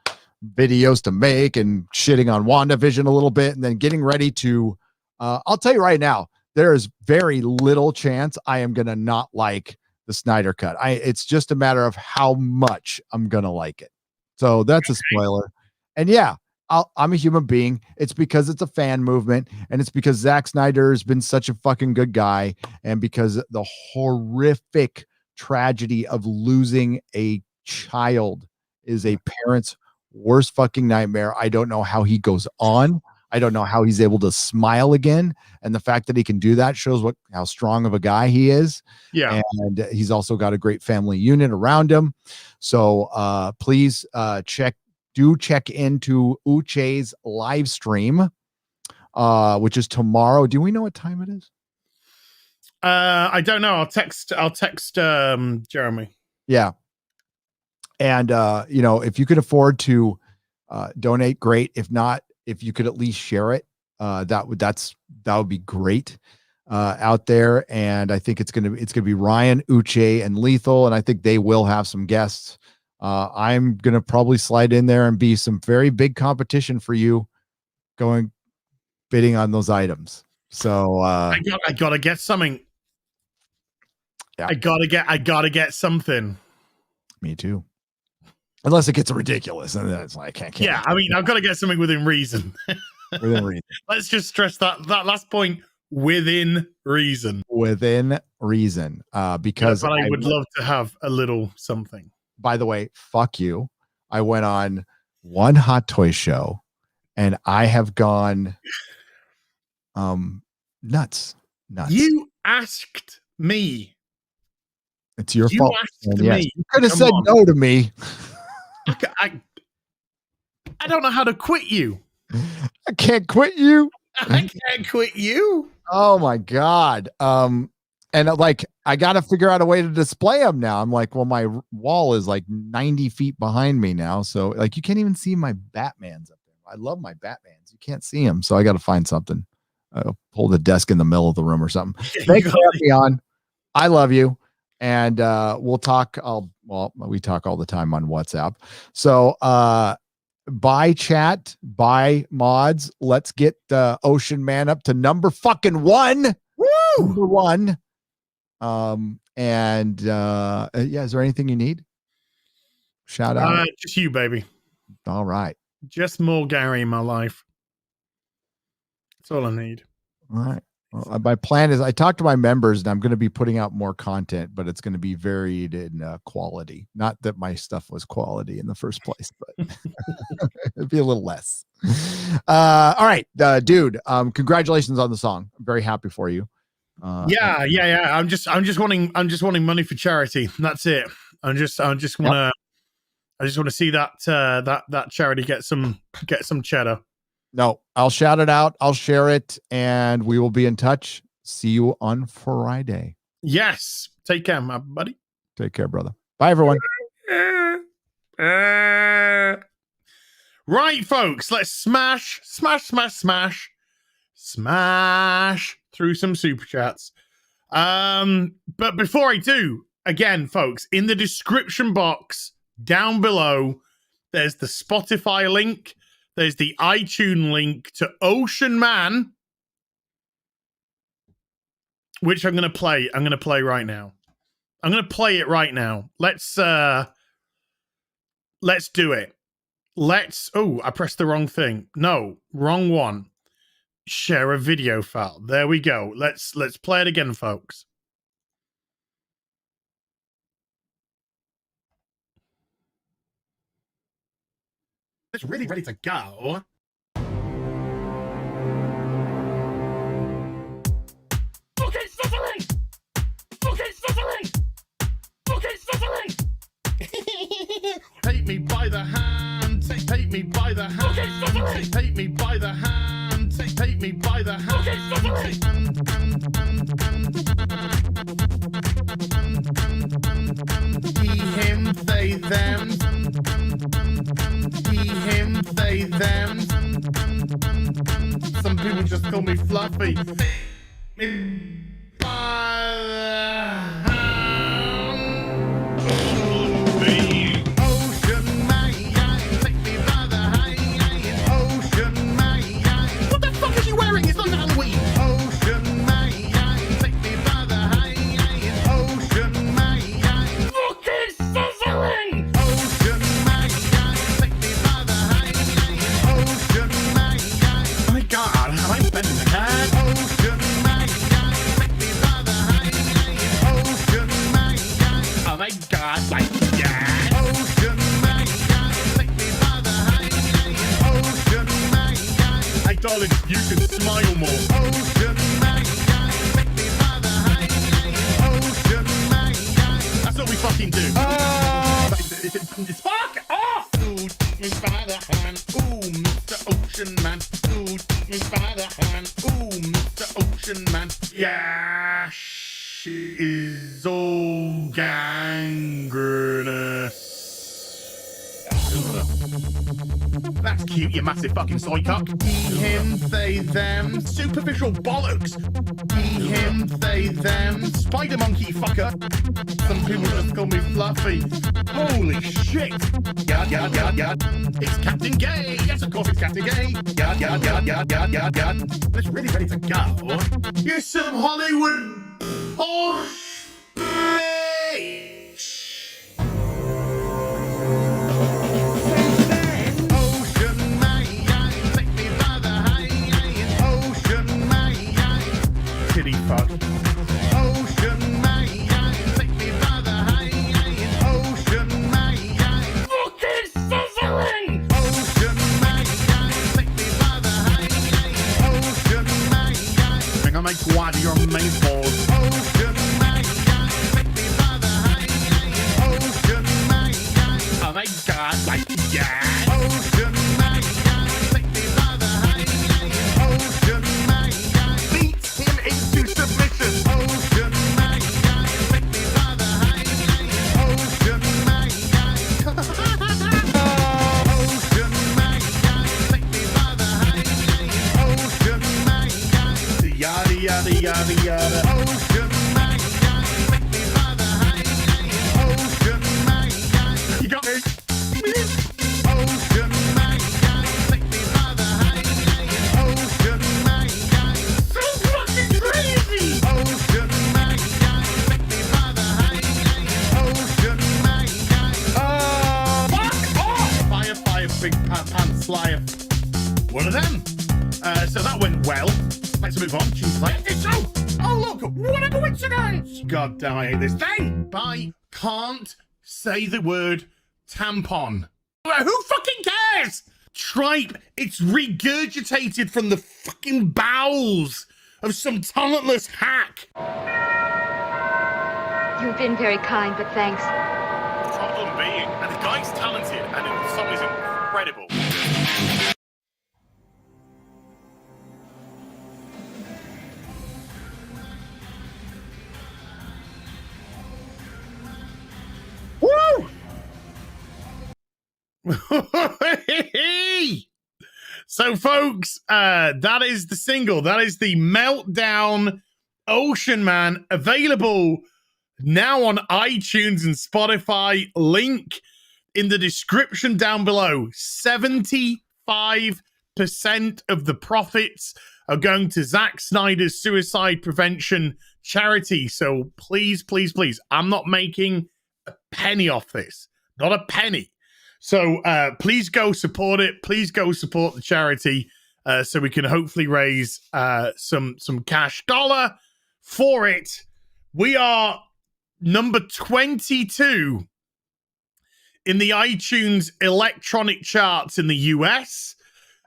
Speaker 3: videos to make and shitting on WandaVision a little bit, and then getting ready to. I'll tell you right now, there is very little chance I am gonna not like the Snyder cut. It's just a matter of how much I'm gonna like it. So that's a spoiler, and yeah. I'm a human being. It's because it's a fan movement, and it's because Zack Snyder has been such a fucking good guy, and because the horrific tragedy of losing a child is a parent's worst fucking nightmare. I don't know how he goes on. I don't know how he's able to smile again, and the fact that he can do that shows how strong of a guy he is.
Speaker 2: Yeah,
Speaker 3: and he's also got a great family unit around him. So please check into Uche's live stream, which is tomorrow. Do we know what time it is?
Speaker 2: I don't know. I'll text Jeremy.
Speaker 3: Yeah. And if you could afford to donate, great. If not, if you could at least share it, that would be great out there. And I think it's gonna be Ryan, Uche, and Lethal, and I think they will have some guests. I'm going to probably slide in there and be some very big competition for you bidding on those items. So
Speaker 2: I gotta get something.
Speaker 3: Yeah.
Speaker 2: I gotta get something.
Speaker 3: Me too. Unless it gets ridiculous. And then it's like, I can't.
Speaker 2: Yeah. I mean, I've got to get something within reason.
Speaker 3: Within reason.
Speaker 2: Let's just stress that last point, within reason.
Speaker 3: Within reason. Because
Speaker 2: but I would love to have a little something.
Speaker 3: By the way, fuck you. I went on one Hot Toy show and I have gone nuts.
Speaker 2: You asked me.
Speaker 3: It's your fault.
Speaker 2: Asked me.
Speaker 3: You could have said no to me.
Speaker 2: I don't know how to quit you.
Speaker 3: I can't quit you.
Speaker 2: I can't quit you.
Speaker 3: Oh my God. And like, I got to figure out a way to display them now. I'm like, well, my wall is like 90 feet behind me now. So like, you can't even see my Batmans up there. I love my Batmans. You can't see them. So I got to find something. I'll pull the desk in the middle of the room or something. Thanks for having me on. I love you. And we'll talk. We talk all the time on WhatsApp. So bye chat, bye mods. Let's get Ocean Man up to number fucking 1. Woo! Number 1. Is there anything you need? Shout out.
Speaker 2: Just you, baby.
Speaker 3: All right.
Speaker 2: Just more Gary in my life. That's all I need.
Speaker 3: All right. Well, my plan is I talked to my members and I'm going to be putting out more content, but it's going to be varied in quality. Not that my stuff was quality in the first place, but it'd be a little less. All right, dude. Congratulations on the song. I'm very happy for you.
Speaker 2: Yeah. I'm just wanting money for charity. That's it. I just want to see that charity get some cheddar.
Speaker 3: No, I'll shout it out. I'll share it, and we will be in touch. See you on Friday.
Speaker 2: Yes. Take care, my buddy.
Speaker 3: Take care, brother. Bye, everyone.
Speaker 2: Right, folks. Let's smash through some super chats. But before I do, again, folks, in the description box down below, there's the Spotify link. There's the iTunes link to Ocean Man, which I'm going to play. I'm going to play right now. I'm going to play it right now. Let's do it. I pressed the wrong thing. No, wrong one. Share a video file. There we go. Let's play it again, folks. It's really ready to go. Okay, Sicily! Take me by the hand, take me by the hand, take me by the hand, take me by the hand. He, him, they, them. them. Some people just call me Fluffy. What the fuck is he wearing? It's not Halloween. Fucking sizzling! Oh my god, have I been in the head? Oh my god, like that. Hey darling, you can smile more. That's what we fucking do. Fuck off! Dude, me by the hand. Ooh, Mr. Ocean Man. Dude, me by the hand. Ooh, Mr. Ocean Man. Yeah, she is all gangrenous. That's cute, you massive fucking soy cock. He, him, they, them. Superficial bollocks. He, him, they, them. Spider monkey fucker. Some people just call me Fluffy. Holy shit. Yad, yad, yad, yad. It's Captain Gay. Yes, of course it's Captain Gay. Yad, yad, yad, yad, yad, yad, yad. It's really ready to go. You're some Hollywood horse bitch. Kitty fuck. Ocean man, take me by the hand. Ocean man, fucking sizzling. Ocean man, take me by the hand. Ocean man, think I make quad your main balls. Ocean man, take me by the hand. Ocean man, oh my god, like yeah. Ocean man, take me by the hand. Ocean man, beat him into submission. Ocean man, take me by the hand. Ocean man, Ocean man, take me by the hand. Ocean man, yada yada yada yada. Ocean man, take me by the hand. Ocean man, you got me. Ocean man, take me by the hand. Ocean man, so fucking crazy. Ocean man, take me by the hand. Ocean man, fuck off. Fire, fire, big pants flyer. One of them. So that went well. Let's move on. She's like, it's so. Oh look, what a coincidence. God damn, I hate this thing. I can't say the word tampon. Who fucking cares? Tripe, it's regurgitated from the fucking bowels of some talentless hack.
Speaker 4: You've been very kind, but thanks.
Speaker 2: Problem being, and the guy's talented, and the song is incredible. Woo! So, folks, that is the single. That is the Meltdown Ocean Man, available now on iTunes and Spotify. Link in the description down below. 75% of the profits are going to Zack Snyder's suicide prevention charity. So please, please, please, I'm not making a penny off this. Not a penny. So please go support it. Please go support the charity so we can hopefully raise some cash dollar for it. We are number 22 in the iTunes electronic charts in the US,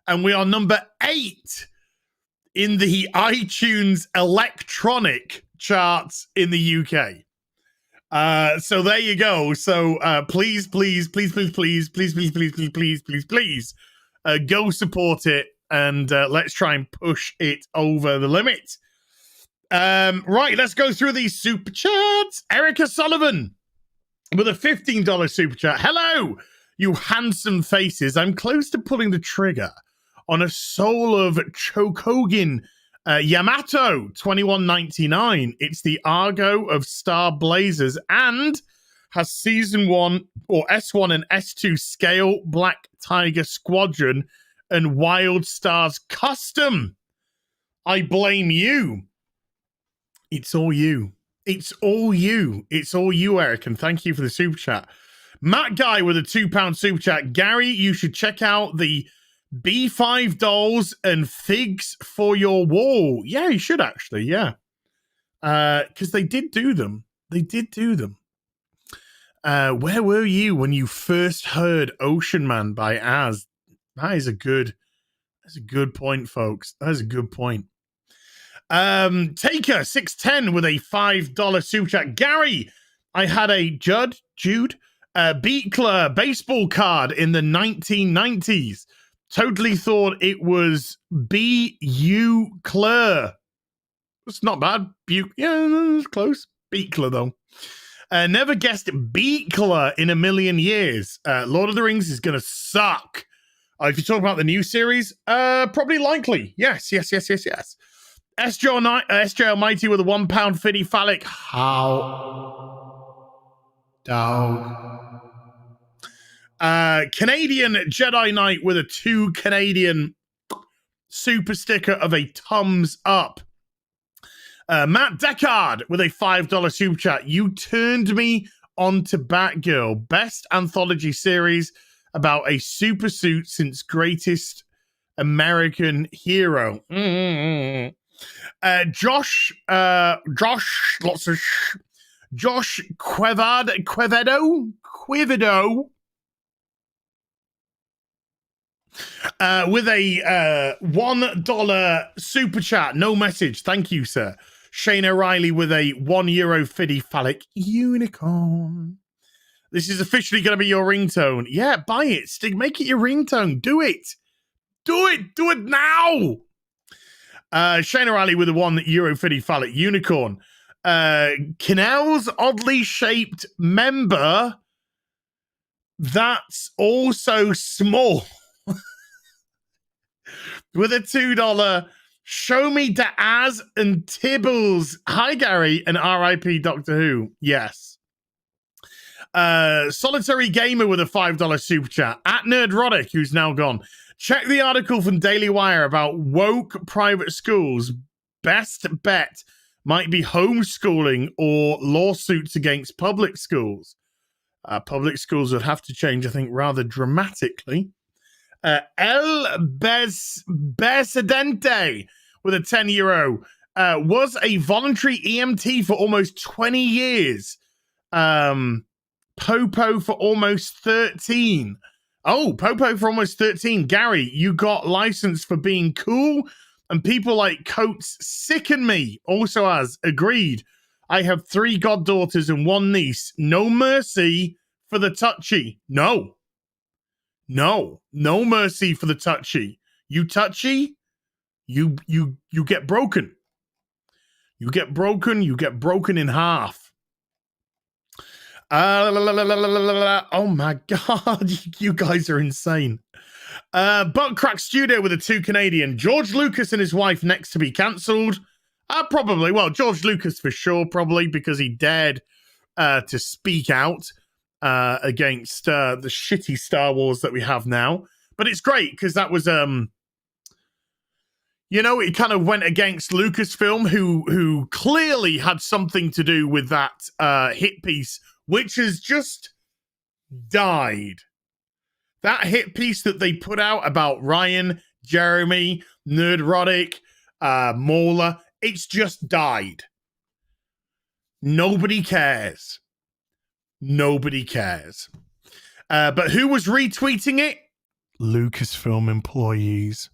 Speaker 2: and we are number 8 in the iTunes electronic charts in the UK. So there you go. So please, please, please, please, please, please, please, please, please, please, please, please, go support it, and let's try and push it over the limit. Right, let's go through these super chats. Erica Sullivan with a $15 super chat. Hello, You handsome faces. I'm close to pulling the trigger on a soul of Chokogin Yamato 2199. It's the Argo of Star Blazers and has Season 1 or S1 and S2 Scale Black Tiger Squadron and Wild Stars Custom. I blame you. It's all you. It's all you. It's all you, Eric, and thank you for the super chat. Matt Guy with a £2 super chat. Gary, you should check out the B5 dolls and figs for your wall. Yeah, you should actually, yeah. Because they did do them. They did do them. Where were you when you first heard Ocean Man by Az? That's a good point, folks. That is a good point. Taker 610 with a $5 super chat. Gary, I had a Jude Beatler baseball card in the 1990s. Totally thought it was B.U. Clare. It's not bad. Yeah, it's close. Beatler, though. Never guessed Beatler in a million years. Lord of the Rings is going to suck. If you talk about the new series, probably likely. Yes. SJ Almighty with a £1 phallic. How? Dog. Canadian Jedi Knight with a 2 Canadian super sticker of a thumbs up. Matt Deckard with a $5 super chat. You turned me on to Batgirl. Best anthology series about a super suit since Greatest American Hero. Josh Quevedo with a $1 super chat. No message. Thank you, sir. Shane O'Reilly with a €1 fiddy phallic unicorn. This is officially going to be your ringtone. Yeah, buy it. Make it your ringtone. Do it. Do it now. Shane O'Reilly with a €1 fiddy phallic unicorn. Canal's oddly shaped member that's also small with a $2. Show me Daz and Tibbles. Hi, Gary, and RIP Doctor Who. Yes. Solitary Gamer with a $5 super chat. At Nerdrotic, who's now gone. Check the article from Daily Wire about woke private schools. Best bet might be homeschooling or lawsuits against public schools. Public schools would have to change, I think, rather dramatically. El Besidente with a €10 was a voluntary EMT for almost 20 years. Popo for almost 13. Oh, Popo for almost 13. Gary, you got license for being cool, and people like Coates sicken me. Also has agreed. I have 3 goddaughters and 1 niece. No mercy for the touchy. No mercy for the touchy. You touchy, you get broken. You get broken in half. Oh my God, you guys are insane. Buttcrack Studio with a 2 Canadian. George Lucas and his wife next to be cancelled. Probably. Well, George Lucas for sure, probably, because he dared to speak out against the shitty Star Wars that we have now. But it's great because that was, it kind of went against Lucasfilm, who clearly had something to do with that hit piece, which has just died. That hit piece that they put out about Ryan, Jeremy, Nerdrotic, Mauler, it's just died. Nobody cares. Nobody cares. But who was retweeting it? Lucasfilm employees.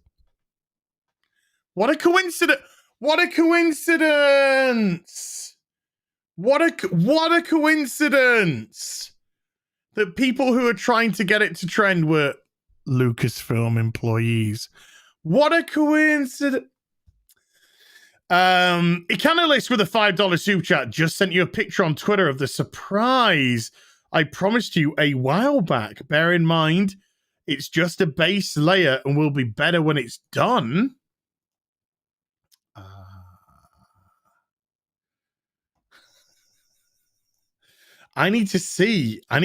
Speaker 2: What a coincidence. What a coincidence. What a coincidence that people who are trying to get it to trend were Lucasfilm employees. What a coincidence. Ecanalist with a $5 super chat just sent you a picture on Twitter of the surprise I promised you a while back. Bear in mind, it's just a base layer and will be better when it's done. I need to see. Let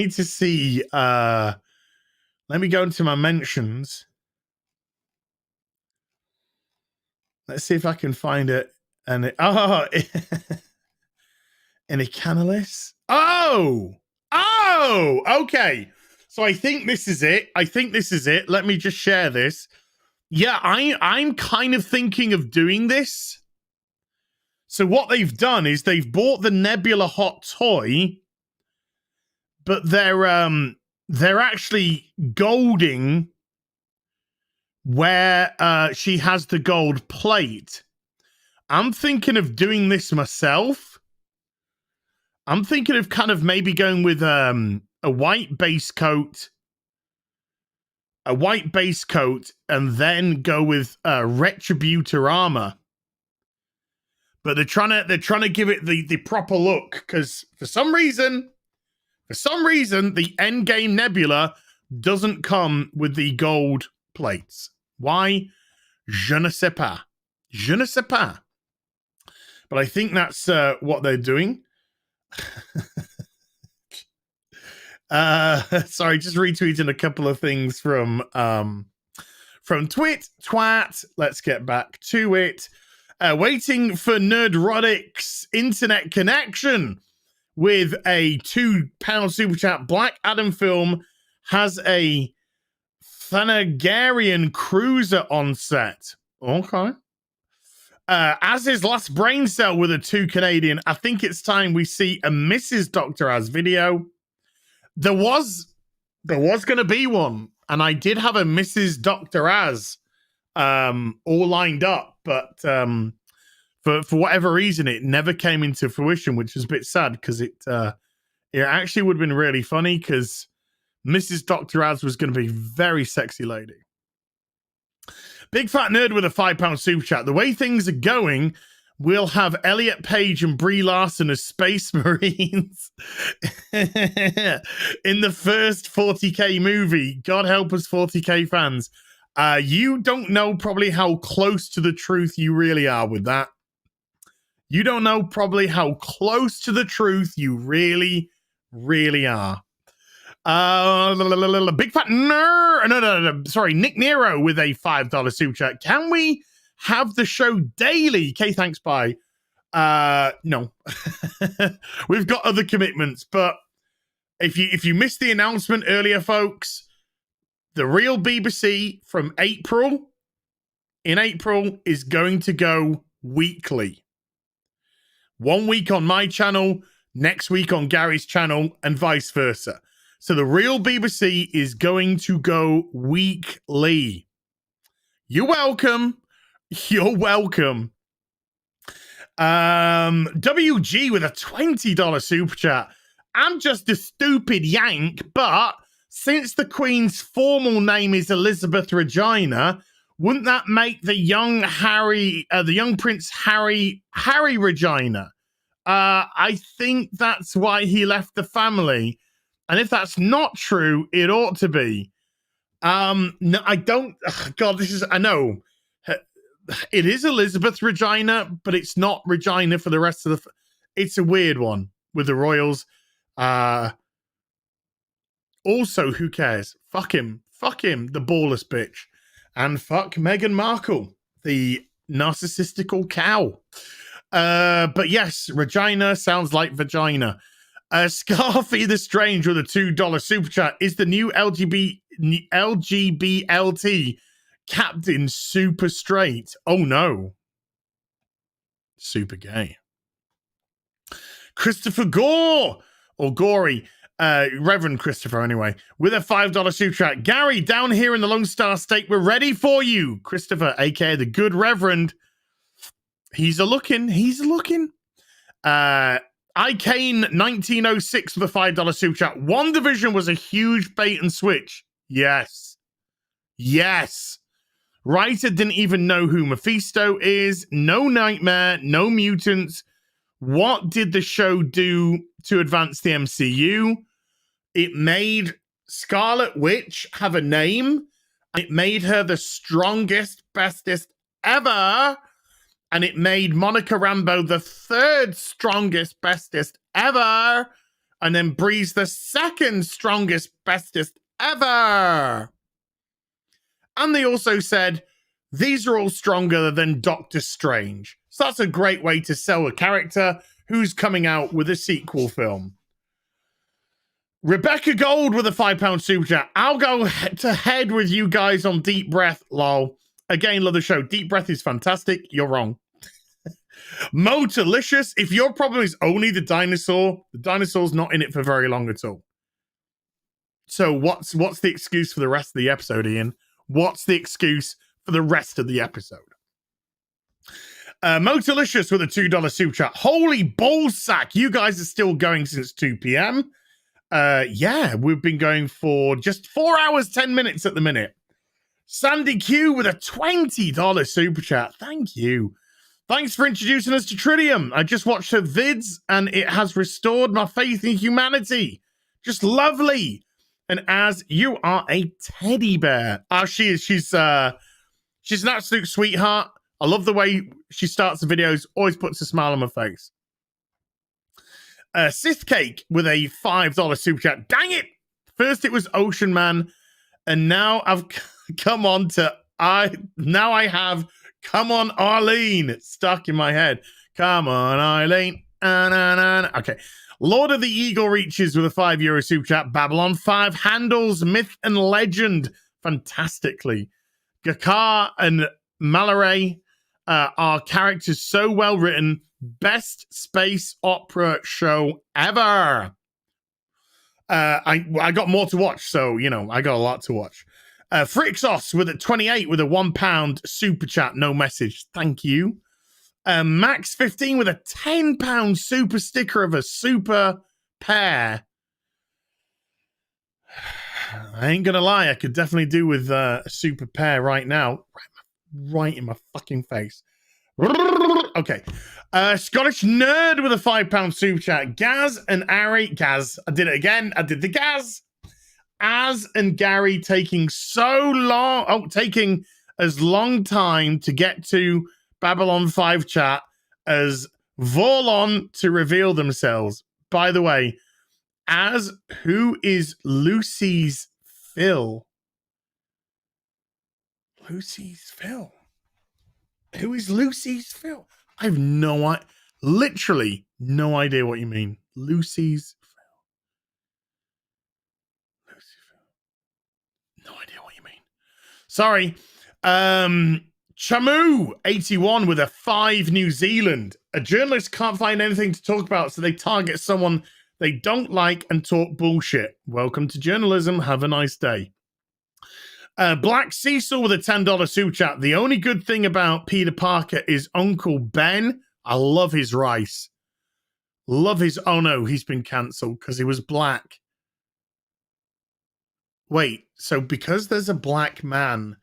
Speaker 2: me go into my mentions. Let's see if I can find it. And in a Canalis. Oh, okay. So I think this is it. Let me just share this. Yeah, I'm kind of thinking of doing this. So what they've done is they've bought the Nebula Hot Toy, but they're actually golding where she has the gold plate. I'm thinking of doing this myself. I'm thinking of kind of maybe going with a white base coat, and then go with Retributor armor. But they're trying to give it the proper look, because for some reason, the Endgame Nebula doesn't come with the gold plates. Why? Je ne sais pas. But I think that's what they're doing. Sorry, just retweeting a couple of things from Twat. Let's get back to it. Waiting for Nerdrotic's internet connection with a £2 super chat. Black Adam film has a Thanagarian cruiser on set. Okay. As his last brain cell with a 2 Canadian. I think it's time we see a Mrs. Dr. Az video. There was going to be one, and I did have a Mrs. Dr. Az all lined up, but for whatever reason, it never came into fruition, which is a bit sad, because it actually would have been really funny, because Mrs. Dr. Az was going to be a very sexy lady. Big Fat Nerd with a £5 super chat. The way things are going, we'll have Elliot Page and Brie Larson as Space Marines in the first 40K movie. God help us, 40K fans. You don't know probably how close to the truth you really are with that. You don't know probably how close to the truth you really, really are. Big Fat Nerd. No. Sorry, Nick Nero with a $5 super chat. Can we have the show daily? Okay, thanks, bye. No. We've got other commitments, but if you missed the announcement earlier, folks, the real BBC from April is going to go weekly. 1 week on my channel, next week on Gary's channel, and vice versa. So the real BBC is going to go weekly. You're welcome. You're welcome. WG with a $20 super chat. I'm just a stupid yank, but since the Queen's formal name is Elizabeth Regina, wouldn't that make the young Prince Harry Regina? I think that's why he left the family. And if that's not true, it ought to be. No, I don't. God, I know. It is Elizabeth Regina, but it's not Regina for the rest of it's a weird one with the royals. Also, who cares? Fuck him, the ballless bitch. And fuck Meghan Markle, the narcissistical cow. But yes, Regina sounds like vagina. Scarfy the Strange with a $2 super chat. Is the new LGBLT captain super straight? Oh no. Super gay. Christopher Gore, or Gory, Reverend Christopher anyway, with a $5 super chat. Gary, down here in the Lone Star State, we're ready for you. Christopher, aka the good Reverend. He's a looking. Icane 1906 with a $5 super chat. WandaVision was a huge bait and switch. Yes. Writer didn't even know who Mephisto is. No Nightmare, no mutants. What did the show do to advance the MCU? It made Scarlet Witch have a name. It made her the strongest, bestest ever. And it made Monica Rambeau the third strongest, bestest ever. And then Bree's the second strongest, bestest ever. And they also said, these are all stronger than Doctor Strange. So that's a great way to sell a character who's coming out with a sequel film. Rebecca Gold with a £5 super chat. I'll go to head with you guys on Deep Breath, lol. Again, love the show. Deep Breath is fantastic. You're wrong. Motorlicious. If your problem is only the dinosaur's not in it for very long at all. So what's the excuse for the rest of the episode, Ian? What's the excuse for the rest of the episode? Motorlicious with a $2 super chat. Holy ballsack. You guys are still going since 2 p.m. Yeah, we've been going for just 4 hours, 10 minutes at the minute. Sandy Q with a $20 super chat. Thank you. Thanks for introducing us to Tritium. I just watched her vids and it has restored my faith in humanity. Just lovely. And as you are a teddy bear. Oh, she is. She's an absolute sweetheart. I love the way she starts the videos. Always puts a smile on my face. Sith Cake with a $5 super chat. Dang it! First it was Ocean Man, and now I've come on to now I have Come On Arlene stuck in my head. Come on Arlene. Okay. Lord of the Eagle reaches with a €5 super chat. Babylon 5 handles myth and legend fantastically. Gakar and Mallory are characters so well written. Best space opera show ever. I got more to watch, so I got a lot to watch. Frixos with a 28 with a £1 super chat, no message. Thank you. Max 15 with a £10 super sticker of a super pair. I ain't gonna lie, I could definitely do with a super pair right now. Right in my fucking face. Okay. Scottish Nerd with a £5 super chat. Gaz and Ari. Gaz. I did it again. I did the Gaz. Az and Gary taking so long. Oh, taking as long time to get to Babylon 5 chat as Vorlon to reveal themselves. By the way, Az, who is Lucy's Phil? Lucy's Phil. Who is Lucy's Phil? I have literally no idea what you mean. Lucy's Phil. Lucy Phil. No idea what you mean. Sorry. Chamu81 with a 5 New Zealand. A journalist can't find anything to talk about, so they target someone they don't like and talk bullshit. Welcome to journalism. Have a nice day. Black Cecil with a $10 super chat. The only good thing about Peter Parker is Uncle Ben. I love his rice. Love his... Oh no, he's been cancelled because he was black. Wait, so because there's a black man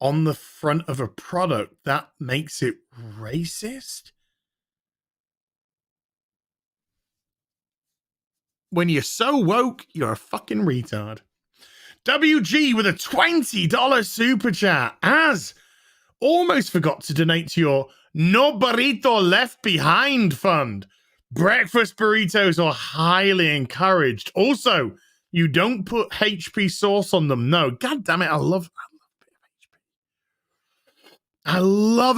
Speaker 2: on the front of a product, that makes it racist? When you're so woke, you're a fucking retard. WG with a $20 super chat. As almost forgot to donate to your No Burrito Left Behind fund. Breakfast burritos are highly encouraged. Also, you don't put HP sauce on them. No, god damn it, I love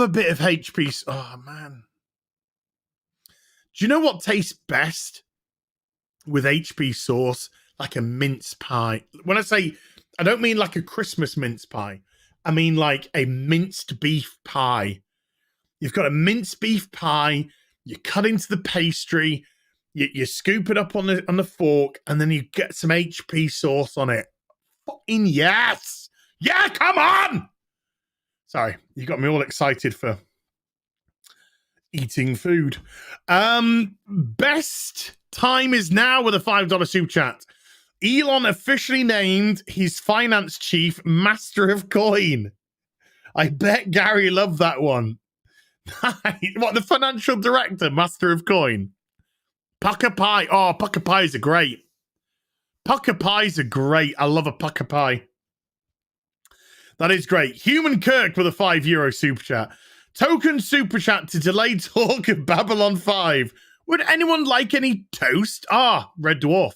Speaker 2: a bit of HP. Oh man. Do you know what tastes best with HP sauce? Like a mince pie. When I say, I don't mean like a Christmas mince pie. I mean like a minced beef pie. You've got a minced beef pie. You cut into the pastry. You scoop it up on the fork, and then you get some HP sauce on it. Fucking yes! Yeah, come on! Sorry, you got me all excited for eating food. Best time is now with a $5 super chat. Elon officially named his finance chief Master of Coin. I bet Gary loved that one. What, the financial director, Master of Coin? Pucker Pie. Oh, Pucker Pies are great. Pucker pies are great. I love a pucker pie. That is great. Human Kirk with a €5 super chat. Token super chat to delay talk of Babylon 5. Would anyone like any toast? Red Dwarf.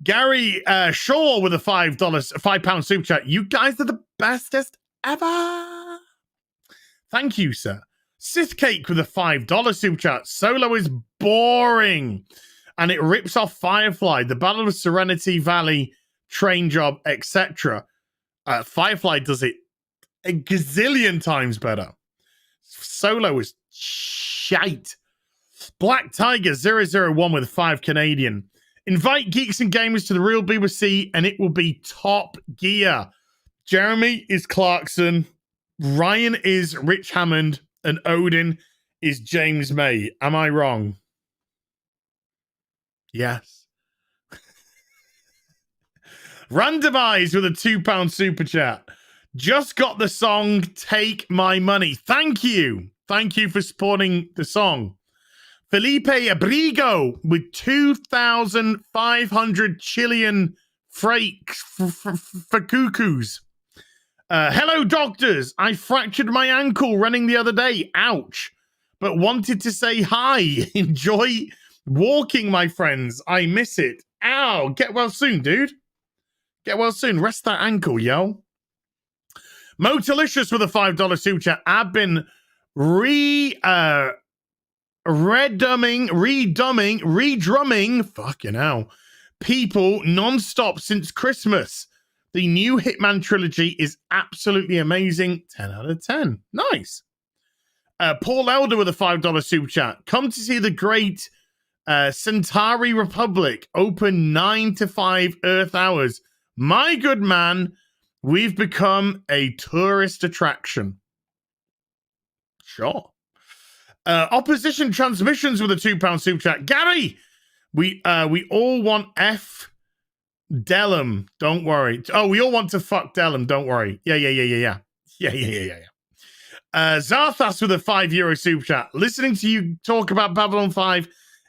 Speaker 2: Gary Shaw with a £5 super chat. You guys are the bestest ever. Thank you, sir. Sith Cake with a $5 super chat. Solo is boring. And it rips off Firefly, the Battle of Serenity Valley, Train Job, etc. Firefly does it a gazillion times better. Solo is shite. Black Tiger 001 with 5 Canadian. Invite geeks and gamers to the real B.B.C. and it will be top gear. Jeremy is Clarkson. Ryan is Rich Hammond. And Odin is James May. Am I wrong? Yes. Randomize with a £2 super chat. Just got the song Take My Money. Thank you. Thank you for supporting the song. Felipe Abrigo with 2,500 Chilean freight for cuckoos. Hello, doctors. I fractured my ankle running the other day. Ouch. But wanted to say hi. Enjoy walking, my friends. I miss it. Ow. Get well soon, dude. Get well soon. Rest that ankle, yo. Motalicious with a $5 super chat. I've been redrumming, fucking hell, people non-stop since Christmas. The new Hitman trilogy is absolutely amazing. 10 out of 10. Nice. Paul Elder with a $5 super chat. Come to see the great Centauri Republic. Open 9 to 5 Earth hours. My good man, we've become a tourist attraction. Sure. Opposition Transmissions with a £2 super chat. Gary, we all want F Dellum. Don't worry. Oh, we all want to fuck Dellum. Don't worry. Yeah. Zarthas with a €5 super chat. Listening to you talk about Babylon 5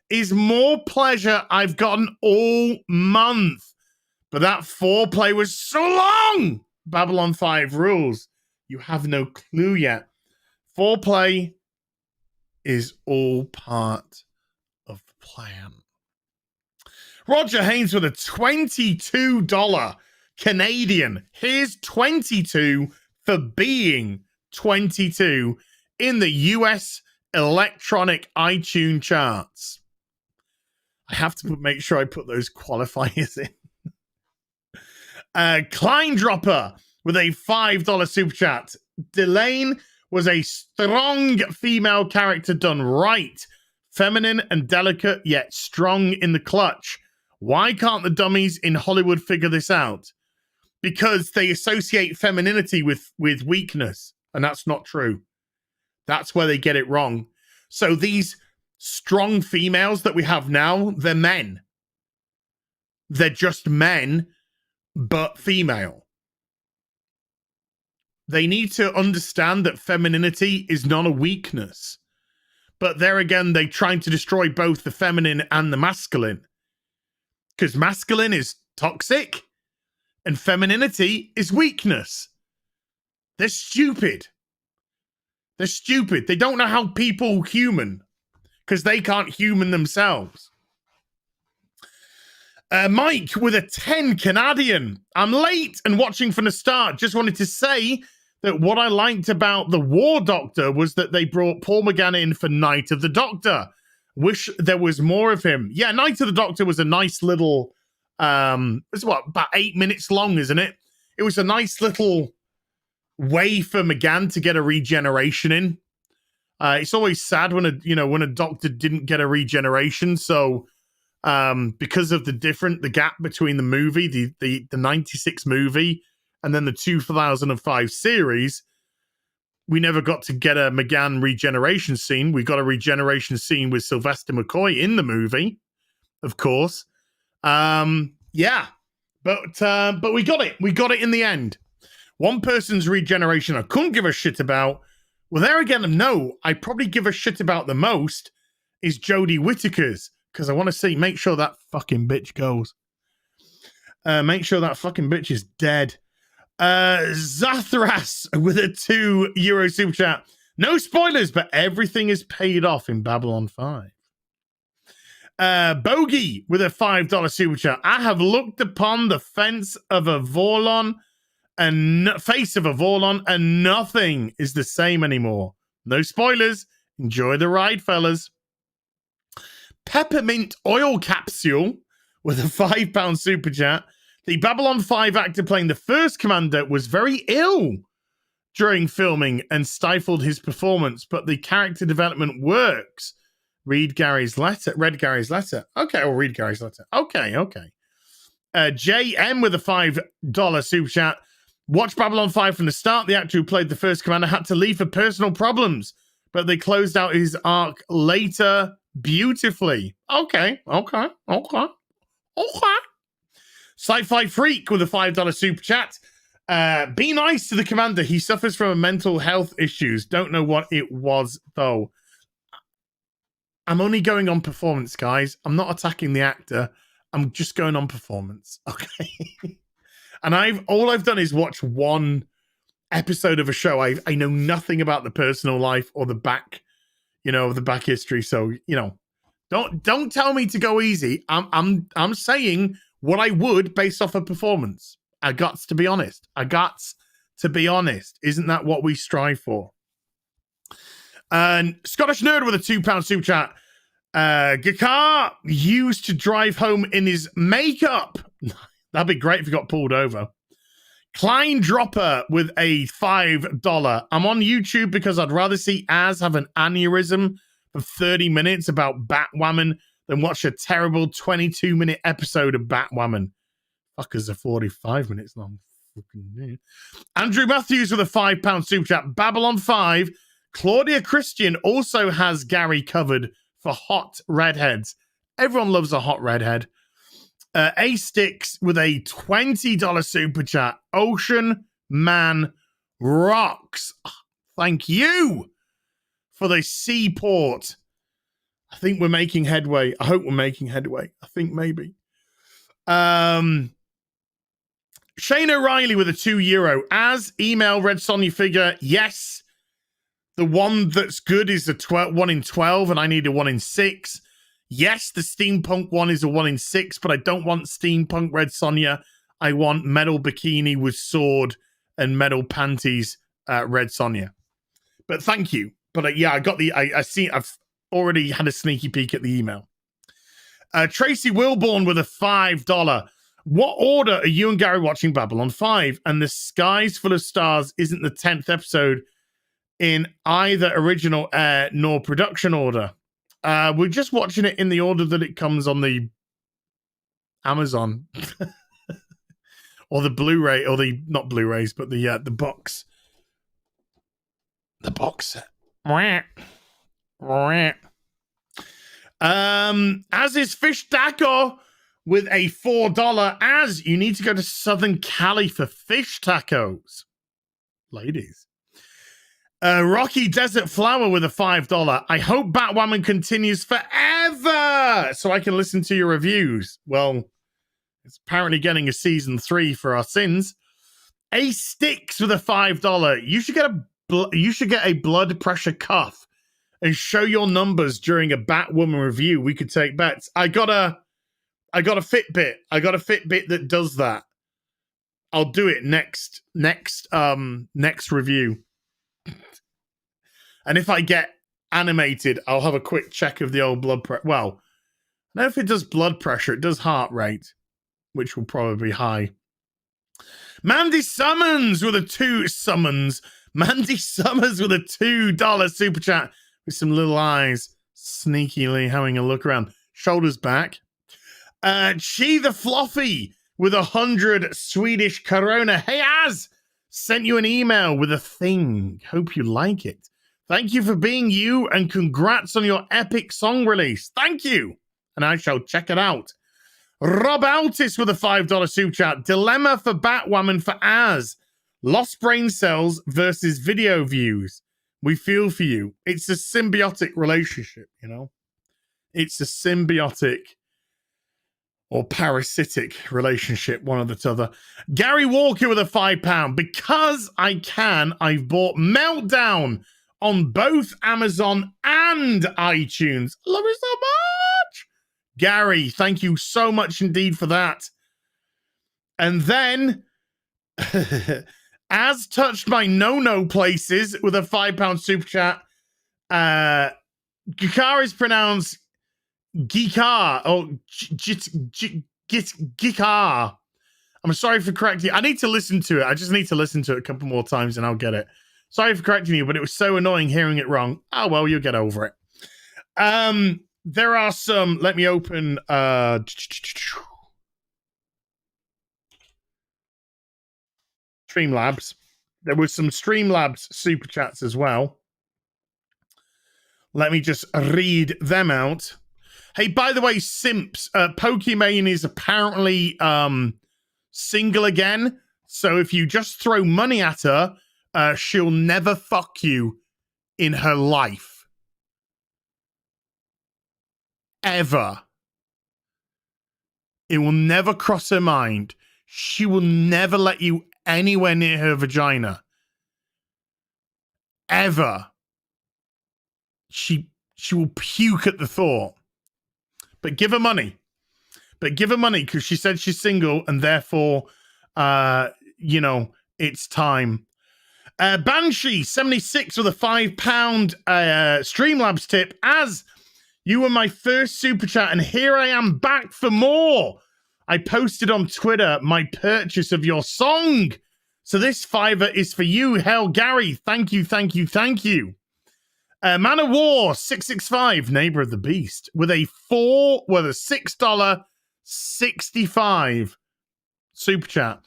Speaker 2: is more pleasure I've gotten all month. But that foreplay was so long. Babylon 5 rules. You have no clue yet. Foreplay is all part of the plan. Roger Haynes with a $22 Canadian. Here's 22 for being 22 in the US electronic iTunes charts. I have to make sure I put those qualifiers in. Kleindropper with a $5 super chat. Delane was a strong female character done right. Feminine and delicate, yet strong in the clutch. Why can't the dummies in Hollywood figure this out? Because they associate femininity with weakness, and that's not true. That's where they get it wrong. So these strong females that we have now, they're men. They're just men, but female. They need to understand that femininity is not a weakness. But there again, they're trying to destroy both the feminine and the masculine. Because masculine is toxic and femininity is weakness. They're stupid. They're stupid. They don't know how people human because they can't human themselves. Mike with a 10 Canadian. I'm late and watching from the start. Just wanted to say that what I liked about The War Doctor was that they brought Paul McGann in for Night of the Doctor. Wish there was more of him. Yeah, Night of the Doctor was a nice little, it's what, about 8 minutes long, isn't it? It was a nice little way for McGann to get a regeneration in. It's always sad when a doctor didn't get a regeneration. So because of the gap between the movie, the 96 movie, and then the 2005 series, we never got to get a McGann regeneration scene. We got a regeneration scene with Sylvester McCoy in the movie, of course. Yeah, but we got it. We got it in the end. One person's regeneration I couldn't give a shit about. Well, there again, no, I probably give a shit about the most is Jodie Whittaker's, because I want to make sure that fucking bitch goes. Make sure that fucking bitch is dead. Zathras with a €2 super chat. No spoilers, but everything is paid off in Babylon 5. Bogey with a $5 super chat. I have looked upon the fence of a Vorlon and face of a Vorlon, and nothing is the same anymore. No spoilers. Enjoy the ride, fellas. Peppermint oil capsule with a £5 super chat. The Babylon 5 actor playing the first commander was very ill during filming and stifled his performance, but the character development works. Read Gary's letter. Read Gary's letter. Okay, I'll read Gary's letter. Okay. JM with a $5 super chat. Watch Babylon 5 from the start. The actor who played the first commander had to leave for personal problems, but they closed out his arc later beautifully. Okay. Sci-Fi Freak with a $5 super chat. Be nice to the commander. He suffers from mental health issues. Don't know what it was, though. I'm only going on performance, guys. I'm not attacking the actor. I'm just going on performance. Okay. And all I've done is watch one episode of a show. I know nothing about the personal life or the back, the back history. So, don't tell me to go easy. I'm saying what I would based off of performance. I got to be honest. Isn't that what we strive for? And Scottish Nerd with a £2 super chat. Gakar used to drive home in his makeup. That'd be great if he got pulled over. Klein Dropper with a $5. I'm on YouTube because I'd rather see Az have an aneurysm for 30 minutes about Batwoman than watch a terrible 22-minute episode of Batwoman. Fuckers are 45 minutes long. Andrew Matthews with a £5 super chat. Babylon 5. Claudia Christian also has Gary covered for hot redheads. Everyone loves a hot redhead. A Sticks with a $20 super chat. Ocean Man rocks. Thank you for the seaport. I think we're making headway. I hope we're making headway. I think maybe. Shane O'Reilly with a €2. As email Red Sonja figure. Yes. The one that's good is a 1 in 12, and I need a 1 in 6. Yes, the steampunk one is a 1 in 6, but I don't want steampunk Red Sonja. I want metal bikini with sword and metal panties Red Sonja. But thank you. But I got I've already had a sneaky peek at the email. Tracy Wilborn with a $5. What order are you and Gary watching Babylon 5? And the Skies Full of Stars isn't the 10th episode in either original air nor production order. We're just watching it in the order that it comes on the Amazon or the Blu-ray, or the not Blu-rays, but the box. The box set. As is Fish Taco with a $4. As you need to go to Southern Cali for fish tacos, ladies. Rocky Desert Flower with a $5. I hope Batwoman continues forever so I can listen to your reviews. Well, it's apparently getting a season 3 for our sins. A Sticks with a $5. You should get a blood pressure cuff and show your numbers during a Batwoman review. We could take bets. I got a Fitbit. I got a Fitbit that does that. I'll do it next review. And if I get animated, I'll have a quick check of the old blood pressure. Well, I don't know if it does blood pressure. It does heart rate, which will probably be high. Mandy Summons with a Mandy Summers with a $2 super chat with some little eyes sneakily having a look around. Shoulders back. Chi the Fluffy with 100 Swedish Corona. Hey, Az! Sent you an email with a thing. Hope you like it. Thank you for being you, and congrats on your epic song release. Thank you. And I shall check it out. Rob Altis with a $5 super chat. Dilemma for Batwoman for Az. Lost brain cells versus video views. We feel for you. It's a symbiotic relationship, It's a symbiotic or parasitic relationship, one or the other. Gary Walker with a £5. Because I can, I've bought Meltdown on both Amazon and iTunes. Love you so much. Gary, thank you so much indeed for that. And then, as touched by no places with a £5 super chat, Gikar is pronounced Gikar or Gikar. I'm sorry for correcting you. I need to listen to it. I just need to listen to it a couple more times and I'll get it. Sorry for correcting you, but it was so annoying hearing it wrong. Oh, well, you'll get over it. There are some, let me open Streamlabs. There was some Streamlabs super chats as well. Let me just read them out. Hey, by the way, simps, Pokimane is apparently single again. So if you just throw money at her, she'll never fuck you in her life. Ever. It will never cross her mind. She will never let you anywhere near her vagina. Ever. She will puke at the thought. But give her money. But give her money because she said she's single and therefore, you know, it's time. Banshee 76 with a £5 Streamlabs tip. As you were my first super chat, and here I am back for more. I posted on Twitter my purchase of your song. So this $5 is for you, Hell Gary. Thank you, thank you, thank you. Man of War 665, Neighbor of the Beast, with a $6.65 super chat.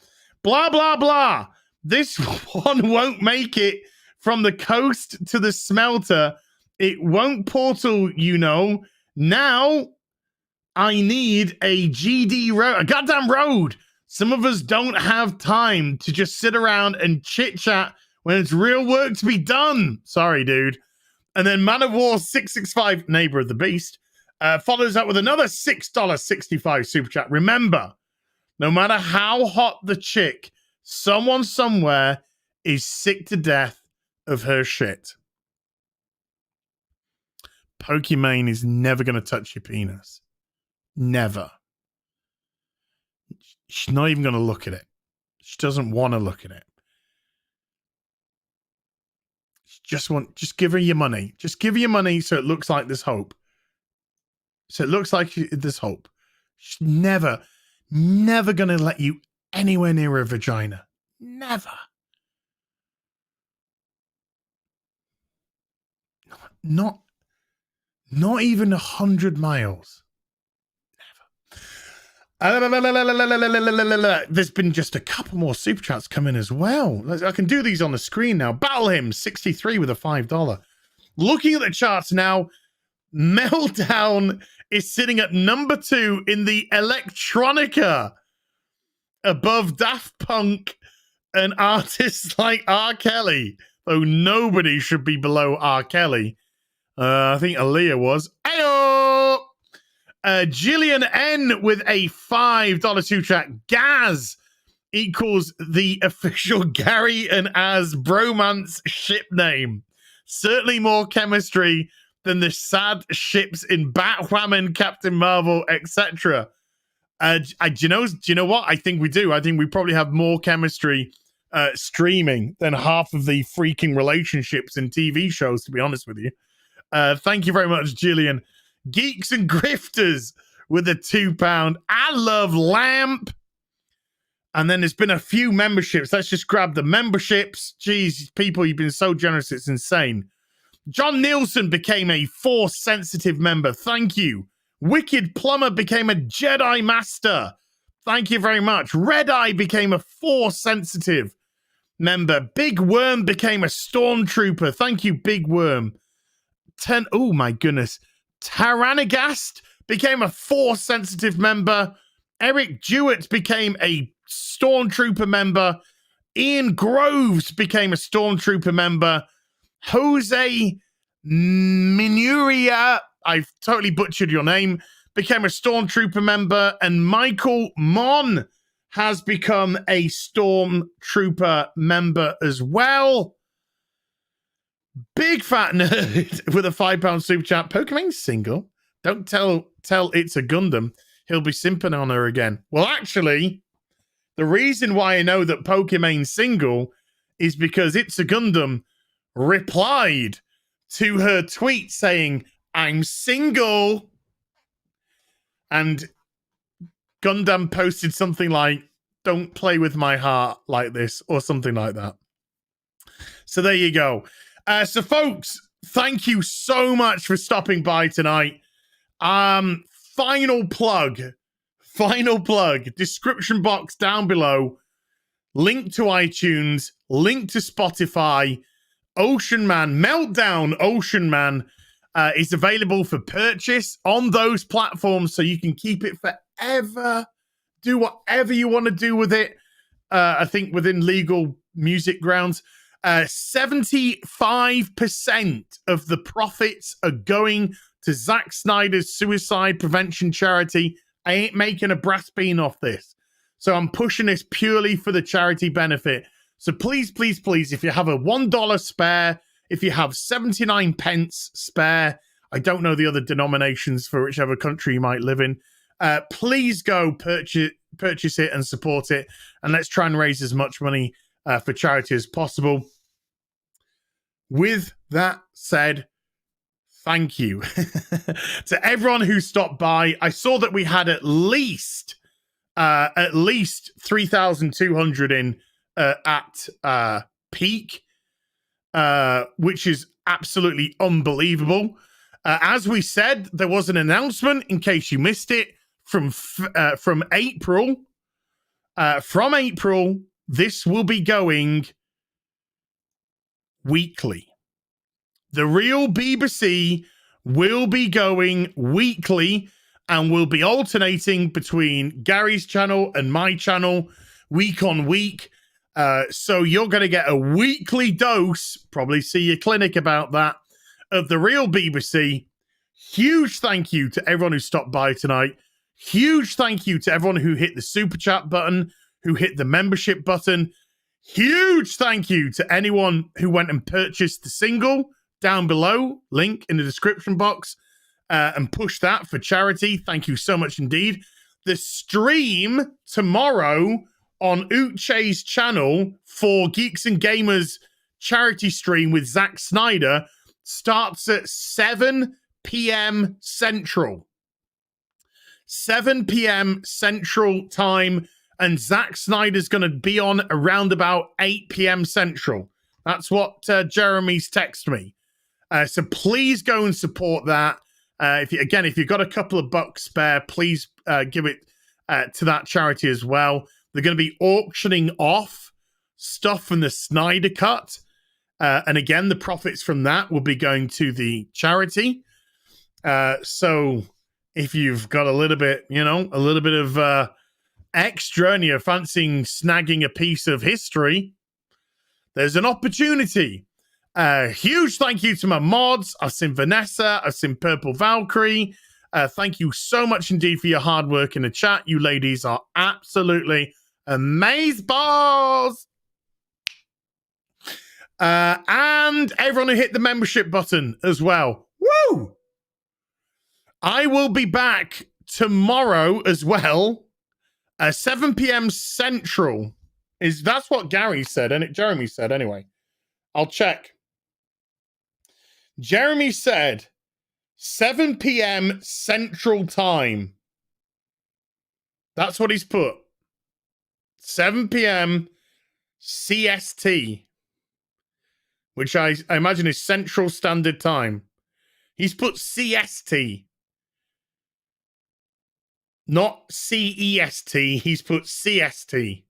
Speaker 2: Blah, blah, blah. This one won't make it from the coast to the smelter. It won't portal, you know. Now I need a GD road, a goddamn road. Some of us don't have time to just sit around and chit chat when it's real work to be done. Sorry, dude. And then Man of War 665, Neighbor of the Beast, follows up with another $6.65 super chat. Remember, no matter how hot the chick, someone somewhere is sick to death of her shit. Pokimane is never going to touch your penis. Never. She's not even going to look at it. She doesn't want to look at it. Just give her your money. Just give her your money so it looks like there's hope. So it looks like there's hope. She's never going to let you anywhere near her vagina. Never. Not even 100 miles. There's been just a couple more super chats come in as well. I can do these on the screen now. Battle Him 63 with a $5. Looking at the charts now, Meltdown is sitting at number 2 in the electronica, above Daft Punk and artists like R. Kelly, though nobody should be below R. Kelly. I think Aaliyah was. Ayo! Jillian N with a $5 super chat. Gaz equals the official Gary and Az bromance ship name. Certainly more chemistry than the sad ships in Batwoman, Captain Marvel, etc. Do you know what? I think we do. I think we probably have more chemistry streaming than half of the freaking relationships in TV shows, to be honest with you. Thank you very much, Jillian. Geeks and Grifters with a £2. I love Lamp. And then there's been a few memberships. Let's just grab the memberships. Jeez, people, you've been so generous. It's insane. John Nielsen became a Force sensitive member. Thank you. Wicked Plumber became a Jedi Master. Thank you very much. Red Eye became a Force sensitive member. Big Worm became a Stormtrooper. Thank you, Big Worm. Oh my goodness. Tyrannogast became a Force sensitive member. Eric Jewett became a Stormtrooper member. Ian Groves became a Stormtrooper member. Jose Minuria, I've totally butchered your name, became a Stormtrooper member, and Michael Mon has become a Stormtrooper member as well. Big Fat Nerd with a £5 super chat. Pokemon's single. Don't tell it's a Gundam. He'll be simping on her again. Well, actually, the reason why I know that Pokemon's single is because It's a Gundam replied to her tweet saying, I'm single. And Gundam posted something like, don't play with my heart like this, or something like that. So there you go. So folks, thank you so much for stopping by tonight. Final plug, description box down below, link to iTunes, link to Spotify. Ocean Man, Meltdown Ocean Man is available for purchase on those platforms, so you can keep it forever. Do whatever you want to do with it. I think within legal music grounds. 75% of the profits are going to Zack Snyder's suicide prevention charity. I ain't making a brass bean off this. So I'm pushing this purely for the charity benefit. So please, please, please, if you have a $1 spare, if you have 79 pence spare, I don't know the other denominations for whichever country you might live in, please go purchase it and support it. And let's try and raise as much money for charity as possible. With that said, thank you to everyone who stopped by. I saw that we had at least 3,200 in at peak, which is absolutely unbelievable. As we said, there was an announcement, in case you missed it, from April. From April, this will be going weekly. The real B.B.C. will be going weekly, and will be alternating between Gary's channel and my channel week on week. So you're going to get a weekly dose, probably see your clinic about that, of the real B.B.C. Huge thank you to everyone who stopped by tonight. Huge thank you to everyone who hit the super chat button, who hit the membership button. Huge thank you to anyone who went and purchased the single down below, link in the description box, and push that for charity. Thank you so much indeed. The stream tomorrow on Uche's channel for Geeks and Gamers charity stream with Zack Snyder starts at 7 p.m. Central. 7 p.m. Central time, and Zack Snyder's going to be on around about 8 p.m. Central. That's what Jeremy's texted me. So please go and support that. If you've got a couple of bucks spare, please give it to that charity as well. They're going to be auctioning off stuff from the Snyder Cut. And again, the profits from that will be going to the charity. So if you've got a little bit of extra and you're fancying snagging a piece of history, there's an opportunity. Huge thank you to my mods. I've seen Vanessa. I've seen Purple Valkyrie. Thank you so much indeed for your hard work in the chat. You ladies are absolutely amazeballs. And everyone who hit the membership button as well. Woo! I will be back tomorrow as well. 7 p.m. Central. That's what Gary said, and Jeremy said anyway. I'll check. Jeremy said 7 p.m. Central Time. That's what he's put. 7 p.m. CST, which I imagine is Central Standard Time. He's put CST, not CEST. He's put CST.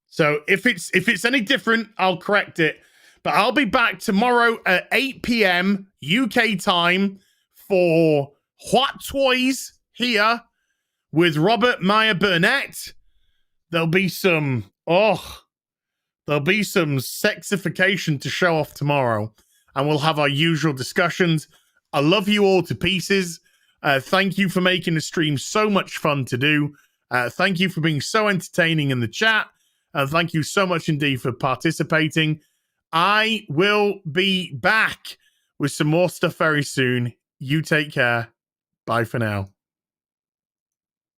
Speaker 2: So if it's any different, I'll correct it. But I'll be back tomorrow at 8 p.m. UK time for What Toys here with Robert Meyer Burnett. There'll be some sexification to show off tomorrow, and we'll have our usual discussions. I love you all to pieces. Thank you for making the stream so much fun to do. Thank you for being so entertaining in the chat. Thank you so much indeed for participating. I will be back with some more stuff very soon. You take care. Bye for now.